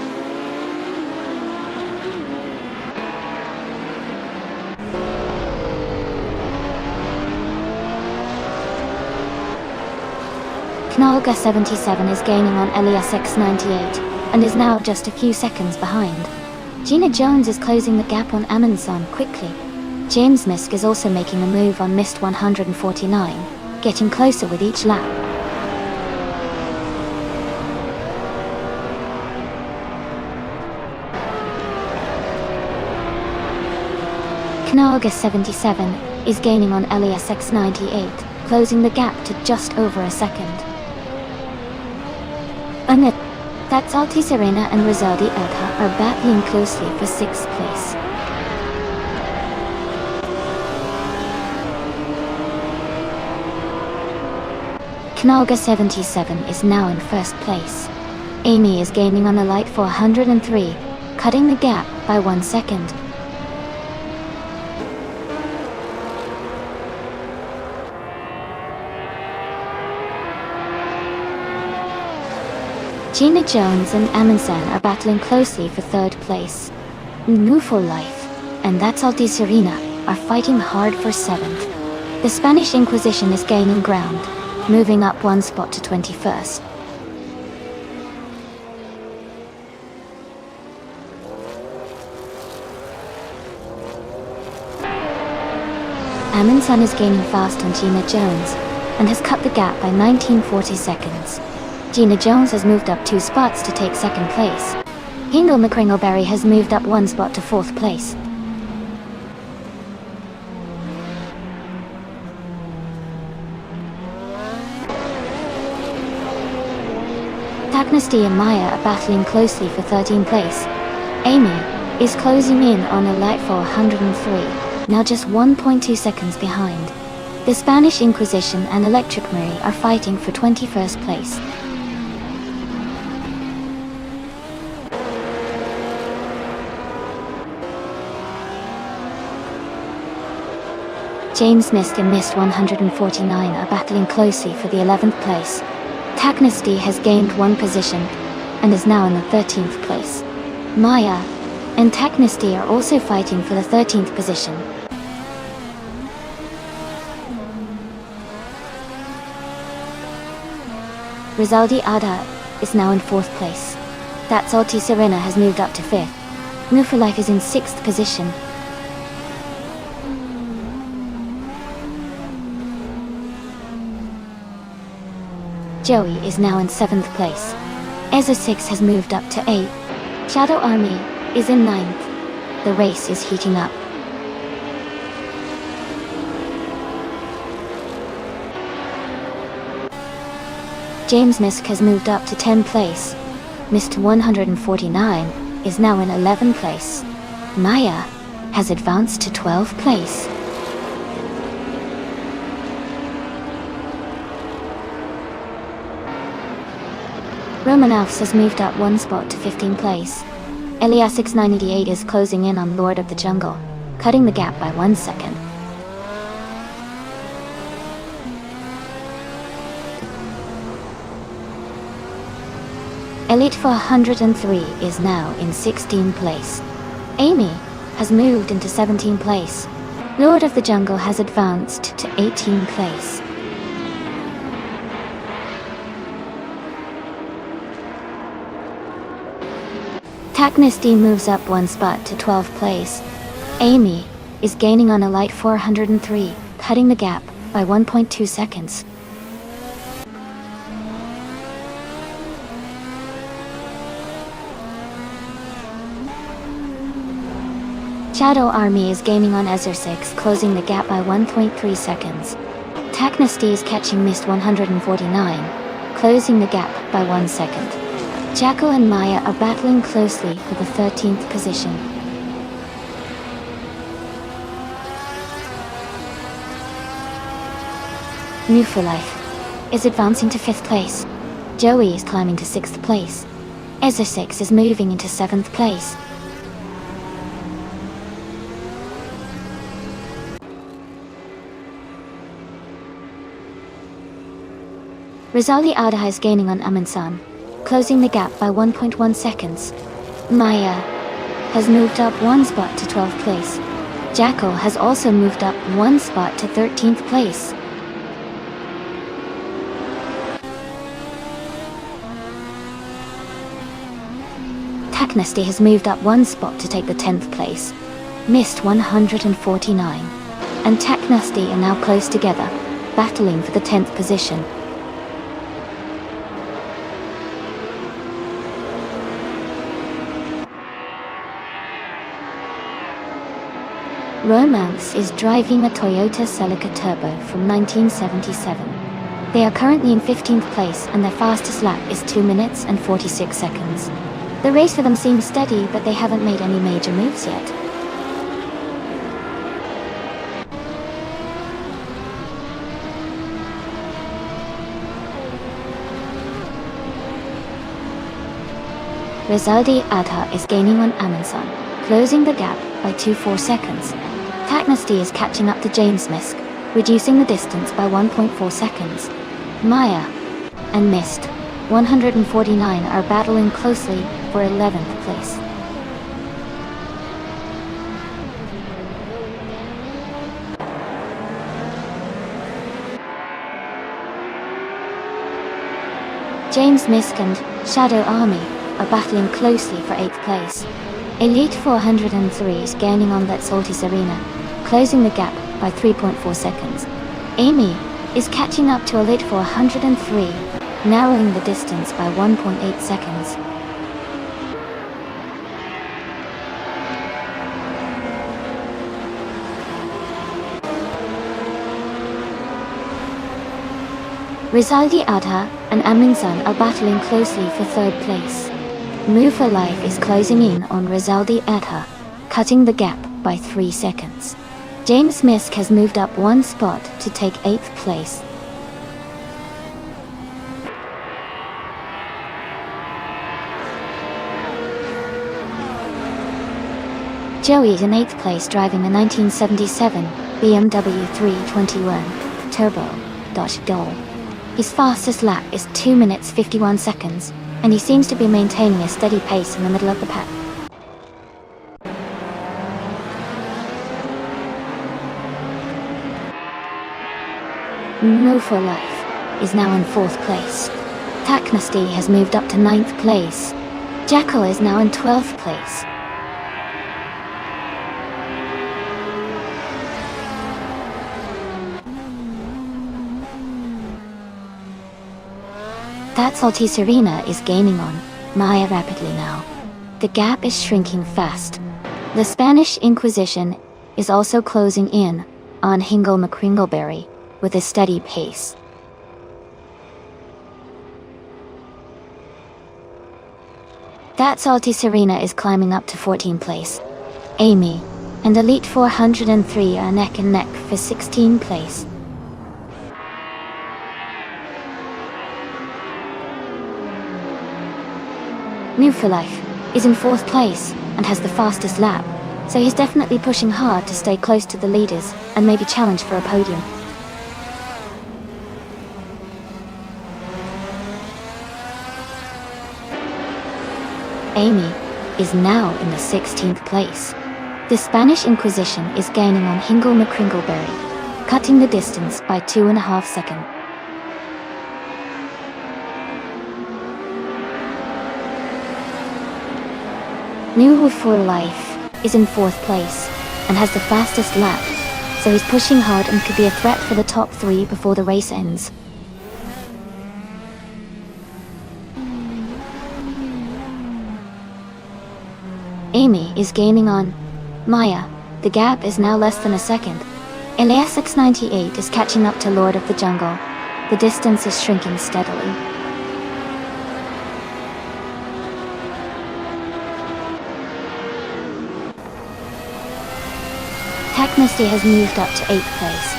Knaga 77 is gaining on Elias X98, and is now just a few seconds behind. Gina Jones is closing the gap on Amundsen quickly. James Misk is also making a move on Mist 149, getting closer with each lap. Knaga 77 is gaining on Elias X98, closing the gap to just over a second. That Salty Serena and Rizaldi Adha are battling closely for 6th place. Knaga 77 is now in 1st place. Amy is gaining on Elite for 103, cutting the gap by 1 second. Gina Jones and Amundsen are battling closely for 3rd place. New for Life and That Salty Serena are fighting hard for 7th. The Spanish Inquisition is gaining ground, moving up one spot to 21st. Amundsen is gaining fast on Gina Jones, and has cut the gap by 1940 seconds. Gina Jones has moved up 2 spots to take 2nd place. Hindle McCringleberry has moved up 1 spot to 4th place. Taknasty and Maya are battling closely for 13th place. Amy is closing in on a light for 103, now just 1.2 seconds behind. The Spanish Inquisition and Electric Marie are fighting for 21st place. James Mist and Mist 149 are battling closely for the 11th place. Taknasty has gained 1 position, and is now in the 13th place. Maya and Taknasty are also fighting for the 13th position. Rizaldi Ada is now in 4th place. That Salty Serena has moved up to 5th. Nufalife is in 6th position. Joey is now in 7th place. Ezra 6 has moved up to 8th. Shadow Army is in 9th. The race is heating up. James Misk has moved up to 10th place. Mr. 149 is now in 11th place. Maya has advanced to 12th place. Romanovs has moved up 1 spot to 15th place. Elias 698 is closing in on Lord of the Jungle, cutting the gap by 1 second. Elite 403 is now in 16th place. Amy has moved into 17th place. Lord of the Jungle has advanced to 18th place. Taknasty moves up 1 spot to 12th place. Amy is gaining on Elite 403, cutting the gap by 1.2 seconds. Shadow Army is gaining on Ezra 6, closing the gap by 1.3 seconds. Taknasty is catching Mist 149, closing the gap by 1 second. Jackal and Maya are battling closely for the 13th position. New for Life is advancing to 5th place. Joey is climbing to 6th place. Ezra 6 is moving into 7th place. Rizaldi Ada is gaining on Amundsen, closing the gap by 1.1 seconds. Maya has moved up 1 spot to 12th place. Jackal has also moved up 1 spot to 13th place. Taknasty has moved up 1 spot to take the 10th place. Mist 149 and Taknasty are now close together, battling for the 10th position. Romance is driving a Toyota Celica Turbo from 1977. They are currently in 15th place and their fastest lap is 2 minutes and 46 seconds. The race for them seems steady, but they haven't made any major moves yet. Rizaldi Adha is gaining on Amundsen, closing the gap by 2.4 seconds. Taknasty is catching up to James Misk, reducing the distance by 1.4 seconds. Maya and Mist 149 are battling closely for 11th place. James Misk and Shadow Army are battling closely for 8th place. Elite 403 is gaining on Let's Salty Serena, closing the gap by 3.4 seconds. Amy is catching up to Elite 403, narrowing the distance by 1.8 seconds. Rizaldi Adha and Amundsen are battling closely for third place. Move for Life is closing in on Rizaldi Adha, cutting the gap by 3 seconds. James Misk has moved up 1 spot to take 8th place. Joey is in 8th place driving a 1977 BMW 321 Turbo Dol. His fastest lap is 2 minutes 51 seconds, and he seems to be maintaining a steady pace in the middle of the pack. Move for Life is now in 4th place. Taknasty has moved up to 9th place. Jackal is now in 12th place. That salty Serena is gaining on Maya rapidly now. The gap is shrinking fast. The Spanish Inquisition is also closing in on Hingle McCringleberry with a steady pace. That salty Serena is climbing up to 14th place. Amy and Elite 403 are neck and neck for 16th place. Move for Life is in 4th place and has the fastest lap, so he's definitely pushing hard to stay close to the leaders and maybe challenge for a podium. Amy is now in the 16th place. The Spanish Inquisition is gaining on Hingle McCringleberry, cutting the distance by 2.5 seconds. Move for Life is in 4th place and has the fastest lap, so he's pushing hard and could be a threat for the top 3 before the race ends. Amy is gaining on Maya. The gap is now less than a second. Elias 698 is catching up to Lord of the Jungle. The distance is shrinking steadily. Taknasty has moved up to 8th place.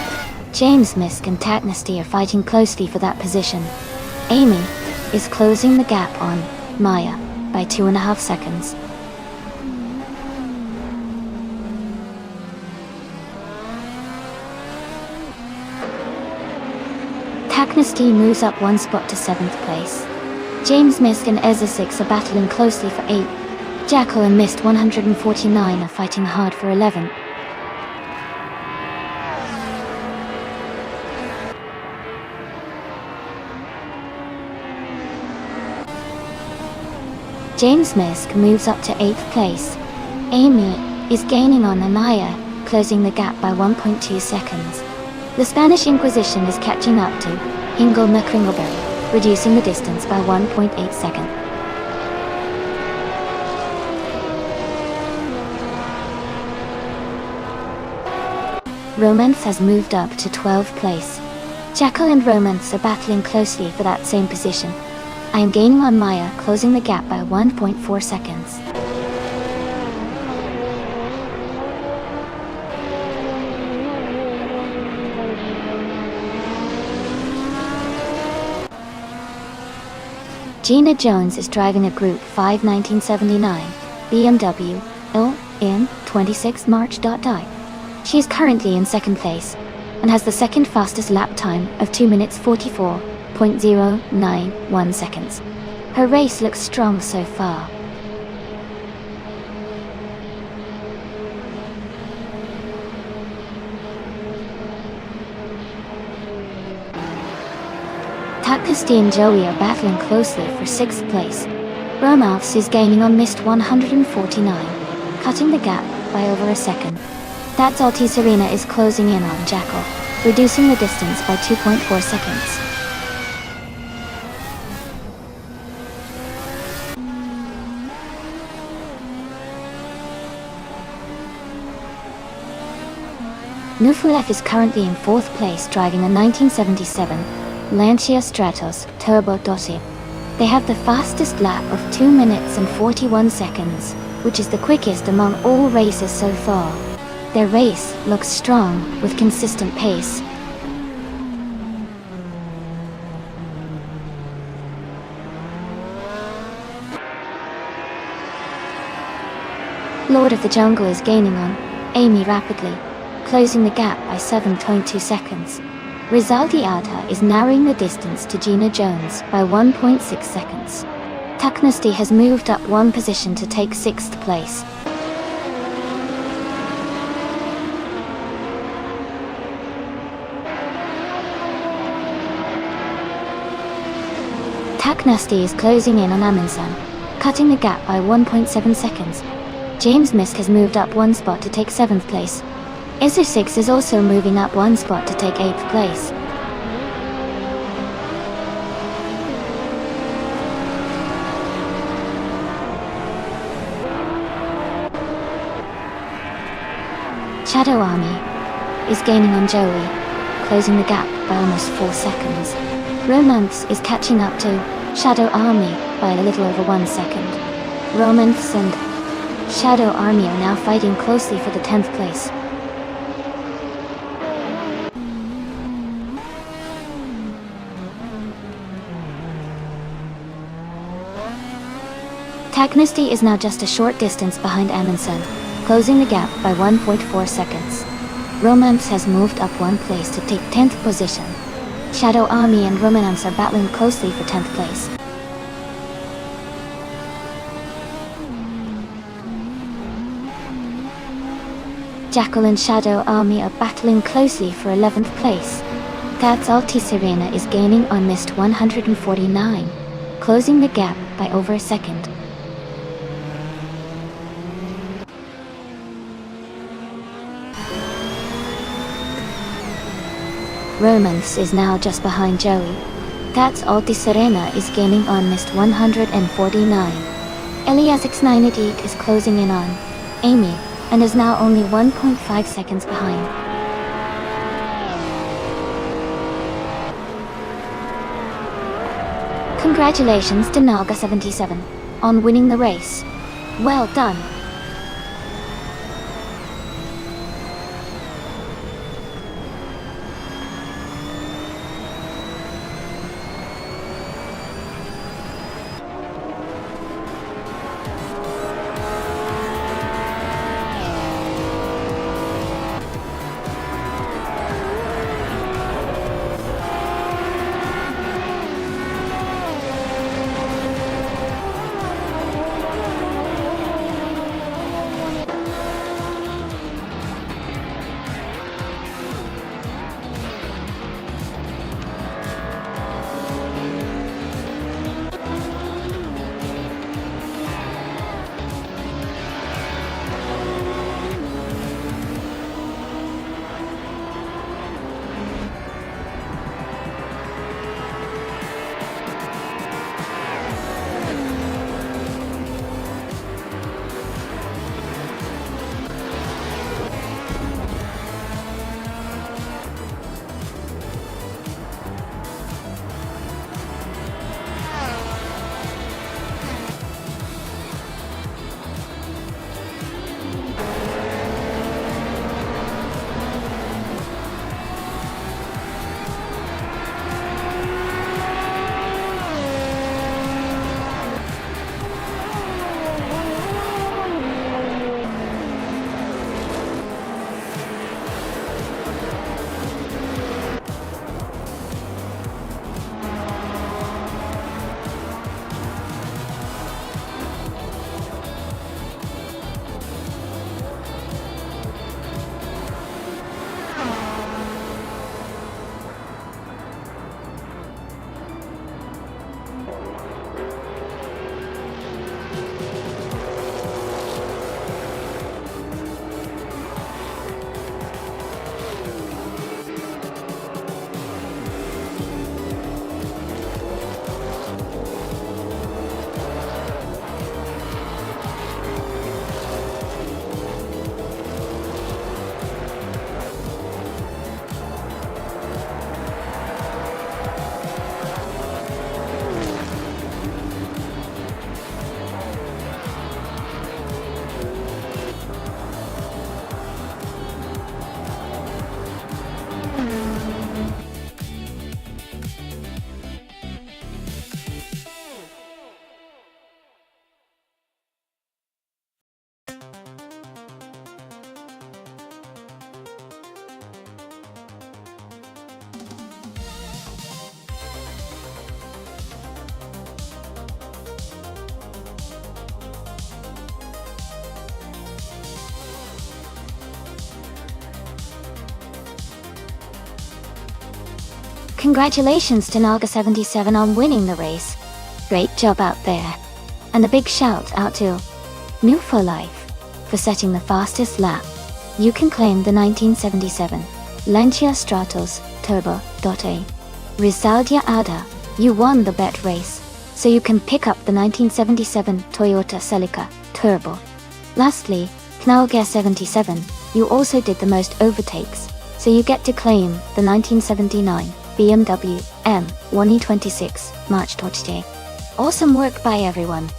James Misk and Taknasty are fighting closely for that position. Amy is closing the gap on Maya by 2.5 seconds. Taknasty moves up 1 spot to 7th place. James Misk and Ezra 6 are battling closely for 8th. Jackal and Mist 149 are fighting hard for 11th. James Misk moves up to 8th place. Amy is gaining on Amaya, closing the gap by 1.2 seconds. The Spanish Inquisition is catching up to Hingle McCringleberry, reducing the distance by 1.8 seconds. Romance has moved up to 12th place. Jackal and Romance are battling closely for that same position. I am gaining on Maya, closing the gap by 1.4 seconds. Gina Jones is driving a Group 5 1979 BMW in 26 March. She is currently in 2nd place and has the 2nd fastest lap time of 2 minutes 44.091 seconds. Her race looks strong so far. Taknasty and Joey are battling closely for 6th place. Romaufs is gaining on Mist 149, cutting the gap by over a second. That's Altice Arena is closing in on Jackal, reducing the distance by 2.4 seconds. Nufulev is currently in 4th place driving a 1977 Lancia Stratos Turbo Dossi. They have the fastest lap of 2 minutes and 41 seconds, which is the quickest among all races so far. Their race looks strong, with consistent pace. Lord of the Jungle is gaining on Amy rapidly, closing the gap by 7.2 seconds. Rizaldi Adha is narrowing the distance to Gina Jones by 1.6 seconds. Taknasti has moved up 1 position to take 6th place. Taknasti is closing in on Amundsen, cutting the gap by 1.7 seconds. James Mist has moved up 1 spot to take 7th place. Isu6 is also moving up 1 spot to take 8th place. Shadow Army is gaining on Joey, closing the gap by almost 4 seconds. Romance is catching up to Shadow Army by a little over 1 second. Romance and Shadow Army are now fighting closely for the 10th place. Taknasti is now just a short distance behind Amundsen, closing the gap by 1.4 seconds. Romance has moved up 1 place to take 10th position. Shadow Army and Romance are battling closely for 10th place. Jackal and Shadow Army are battling closely for 11th place. That's Altice Arena is gaining on Mist 149, closing the gap by over a second. Romance is now just behind Joey. That's Altice Arena is gaining on Mist 149. Eliasix 988 is closing in on Amy, and is now only 1.5 seconds behind. Congratulations to Naga77 on winning the race. Well done. Congratulations to Naga77 on winning the race. Great job out there. And a big shout out to New for Life for setting the fastest lap. You can claim the 1977 Lancia Stratos Turbo.A. Rizaldia Ada, you won the bet race, so you can pick up the 1977 Toyota Celica Turbo. Lastly, Knauger77, you also did the most overtakes, so you get to claim the 1979 BMW M1E26 March today. Awesome work by everyone.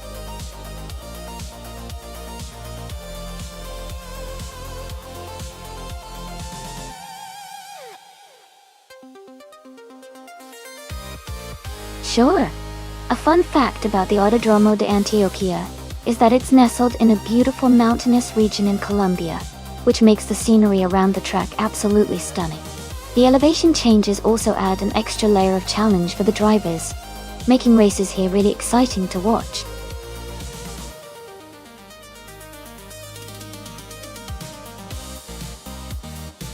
Sure. A fun fact about the Autodromo de Antioquia is that it's nestled in a beautiful mountainous region in Colombia, which makes the scenery around the track absolutely stunning. The elevation changes also add an extra layer of challenge for the drivers, making races here really exciting to watch.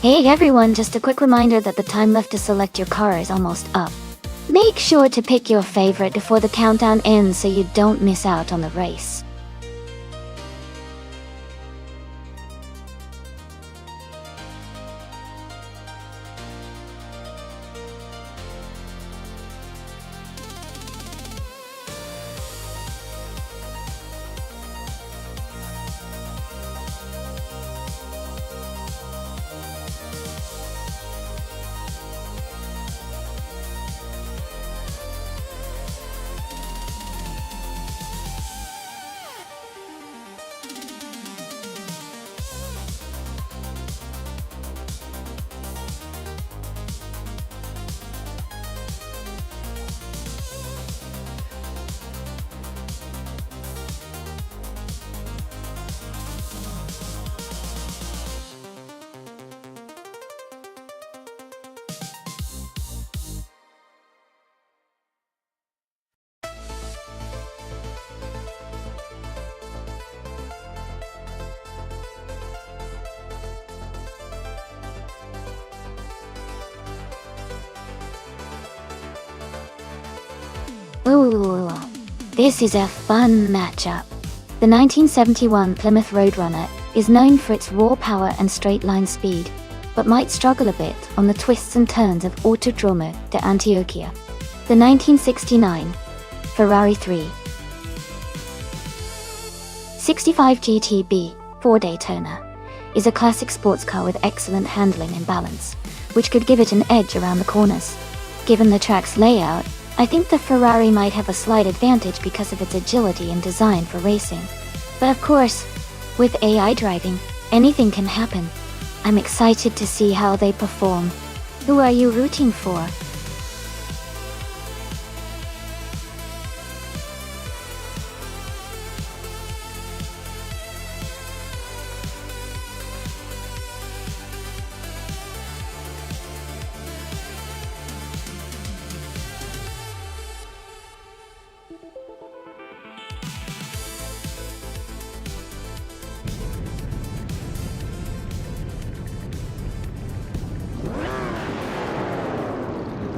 Hey everyone, just a quick reminder that the time left to select your car is almost up. Make sure to pick your favorite before the countdown ends so you don't miss out on the race. Ooh, this is a fun matchup. The 1971 Plymouth Roadrunner is known for its raw power and straight-line speed, but might struggle a bit on the twists and turns of Autodromo de Antioquia. The 1969 Ferrari 365 GTB for Daytona is a classic sports car with excellent handling and balance, which could give it an edge around the corners. Given the track's layout, I think the Ferrari might have a slight advantage because of its agility and design for racing. But of course, with AI driving, anything can happen. I'm excited to see how they perform. Who are you rooting for?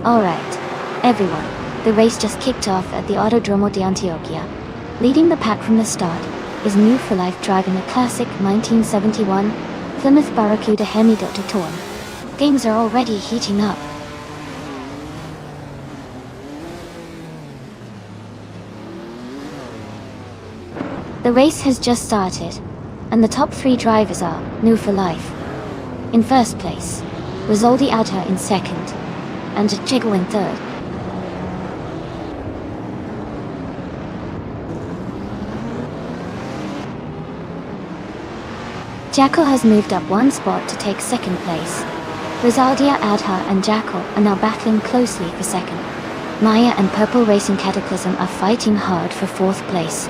Alright, everyone, the race just kicked off at the Autodromo de Antioquia. Leading the pack from the start is New for Life driving a classic 1971 Plymouth Barracuda Hemi-Dr. Torn. Games are already heating up. The race has just started, and the top three drivers are New for Life in first place, Rizaldi Auta in second, and Jiggle in third. Jackal has moved up one spot to take second place. Rizaldia Adha and Jackal are now battling closely for second. Maya and Purple Racing Cataclysm are fighting hard for fourth place.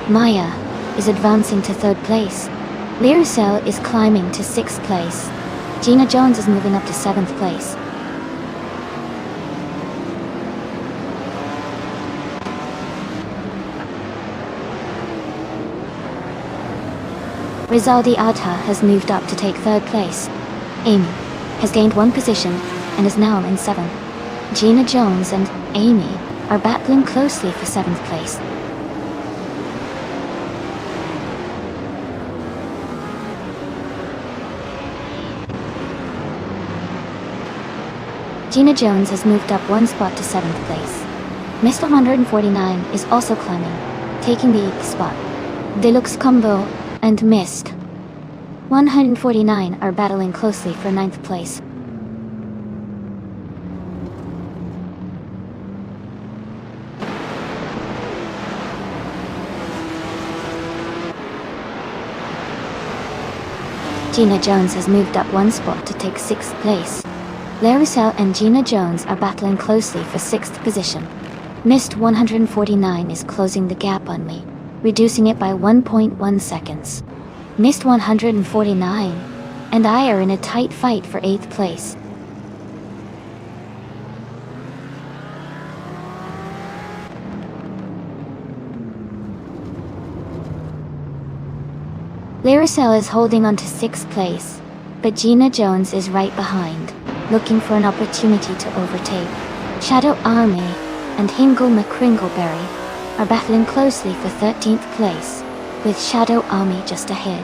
Maya is advancing to third place. Lyricel is climbing to sixth place. Gina Jones is moving up to seventh place. Rizaldi Ata has moved up to take 3rd place. Amy has gained 1 position and is now in 7th. Gina Jones and Amy are battling closely for 7th place. Gina Jones has moved up 1 spot to 7th place. Mist 149 is also climbing, taking the 8th spot. Deluxe Combo and Mist 149 are battling closely for 9th place. Gina Jones has moved up 1 spot to take 6th place. Laricel and Gina Jones are battling closely for 6th position. Mist 149 is closing the gap on me, reducing it by 1.1 seconds. Mist 149 and I are in a tight fight for 8th place. Laricel is holding on to 6th place, but Gina Jones is right behind, looking for an opportunity to overtake. Shadow Army and Hingle McCringleberry are battling closely for 13th place, with Shadow Army just ahead.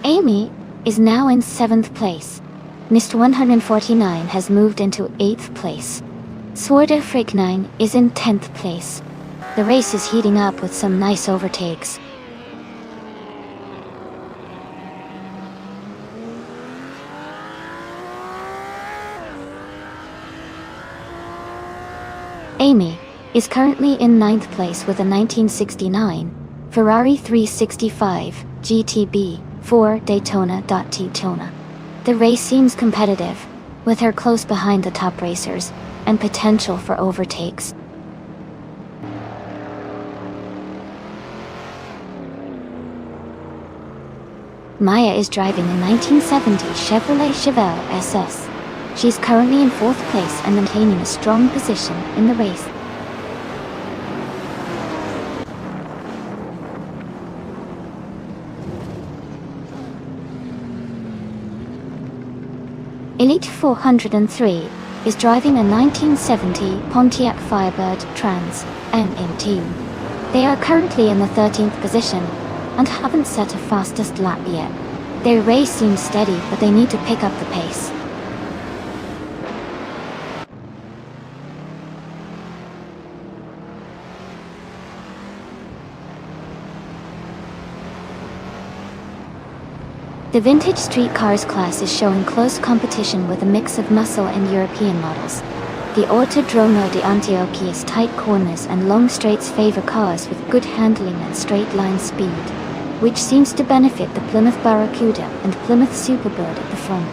Amy is now in 7th place. Mist 149 has moved into 8th place. Sworda Frick 9 is in 10th place. The race is heating up with some nice overtakes. Amy is currently in 9th place with a 1969 Ferrari 365 GTB for Daytona. The race seems competitive, with her close behind the top racers and potential for overtakes. Maya is driving a 1970 Chevrolet Chevelle SS. She's currently in 4th place and maintaining a strong position in the race. Elite 403 is driving a 1970 Pontiac Firebird Trans MMT. They are currently in the 13th position and haven't set a fastest lap yet. Their race seems steady, but they need to pick up the pace. The vintage street cars class is showing close competition with a mix of muscle and European models. The Autodromo de Antioquia's tight corners and long straights favor cars with good handling and straight line speed, which seems to benefit the Plymouth Barracuda and Plymouth Superbird at the front.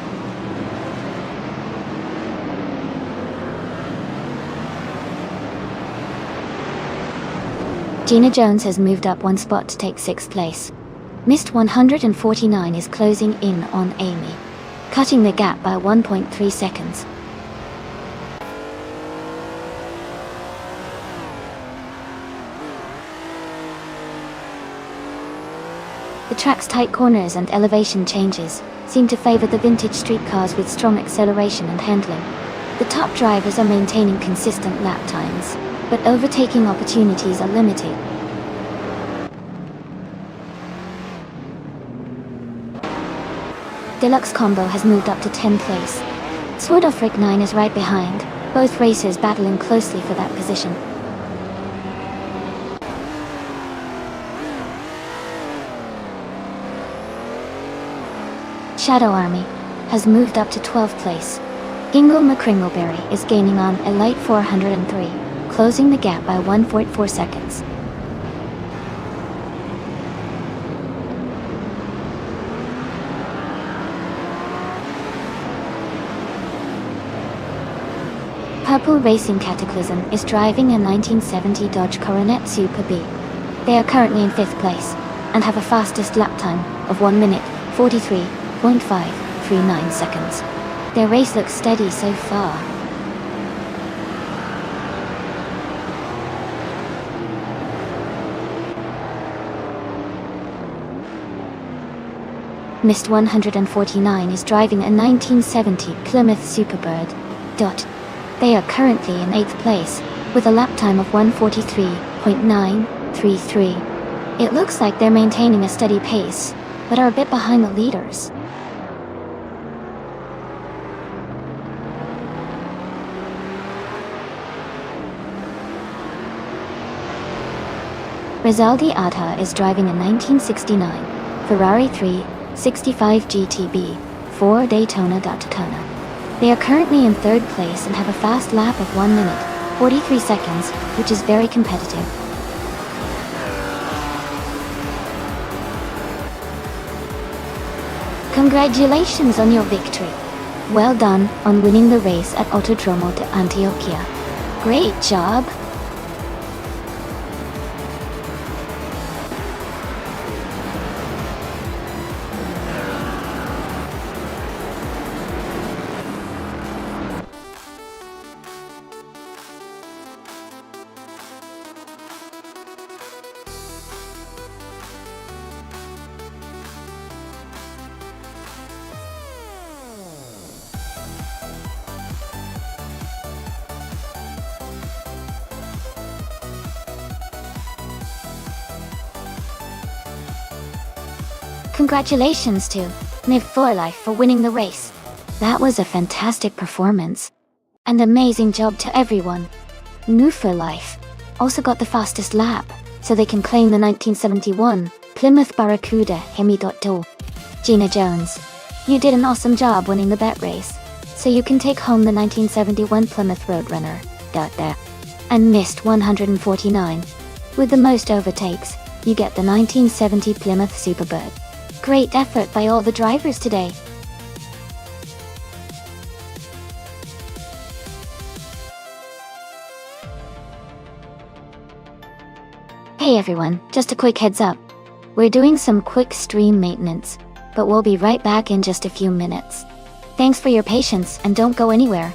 Gina Jones has moved up 1 spot to take 6th place. Mist 149 is closing in on Amy, cutting the gap by 1.3 seconds. The track's tight corners and elevation changes seem to favor the vintage street cars with strong acceleration and handling. The top drivers are maintaining consistent lap times, but overtaking opportunities are limited. Deluxe Combo has moved up to 10th place. Sword of Rick 9 is right behind, both racers battling closely for that position. Shadow Army has moved up to 12th place. Gingle McCringleberry is gaining on Elite 403, closing the gap by 1.4 seconds. Purple Racing Cataclysm is driving a 1970 Dodge Coronet Super B. They are currently in 5th place, and have a fastest lap time of 1 minute, 43.539 seconds. Their race looks steady so far. Missed 149 is driving a 1970 Plymouth Superbird. They are currently in 8th place, with a lap time of 1:43.933. It looks like they're maintaining a steady pace, but are a bit behind the leaders. Rizaldi Adha is driving a 1969 Ferrari 365 GTB for Daytona. They are currently in 3rd place and have a fast lap of 1 minute, 43 seconds, which is very competitive. Congratulations on your victory. Well done on winning the race at Autodromo de Antioquia. Great job! Congratulations to Niv for Life for winning the race. That was a fantastic performance. And amazing job to everyone. New for Life also got the fastest lap, so they can claim the 1971 Plymouth Barracuda Hemi.do. Gina Jones, you did an awesome job winning the bet race, so you can take home the 1971 Plymouth Roadrunner. And missed 149. With the most overtakes, you get the 1970 Plymouth Superbird. Great effort by all the drivers today. Hey everyone, just a quick heads up. We're doing some quick stream maintenance, but we'll be right back in just a few minutes. Thanks for your patience and don't go anywhere.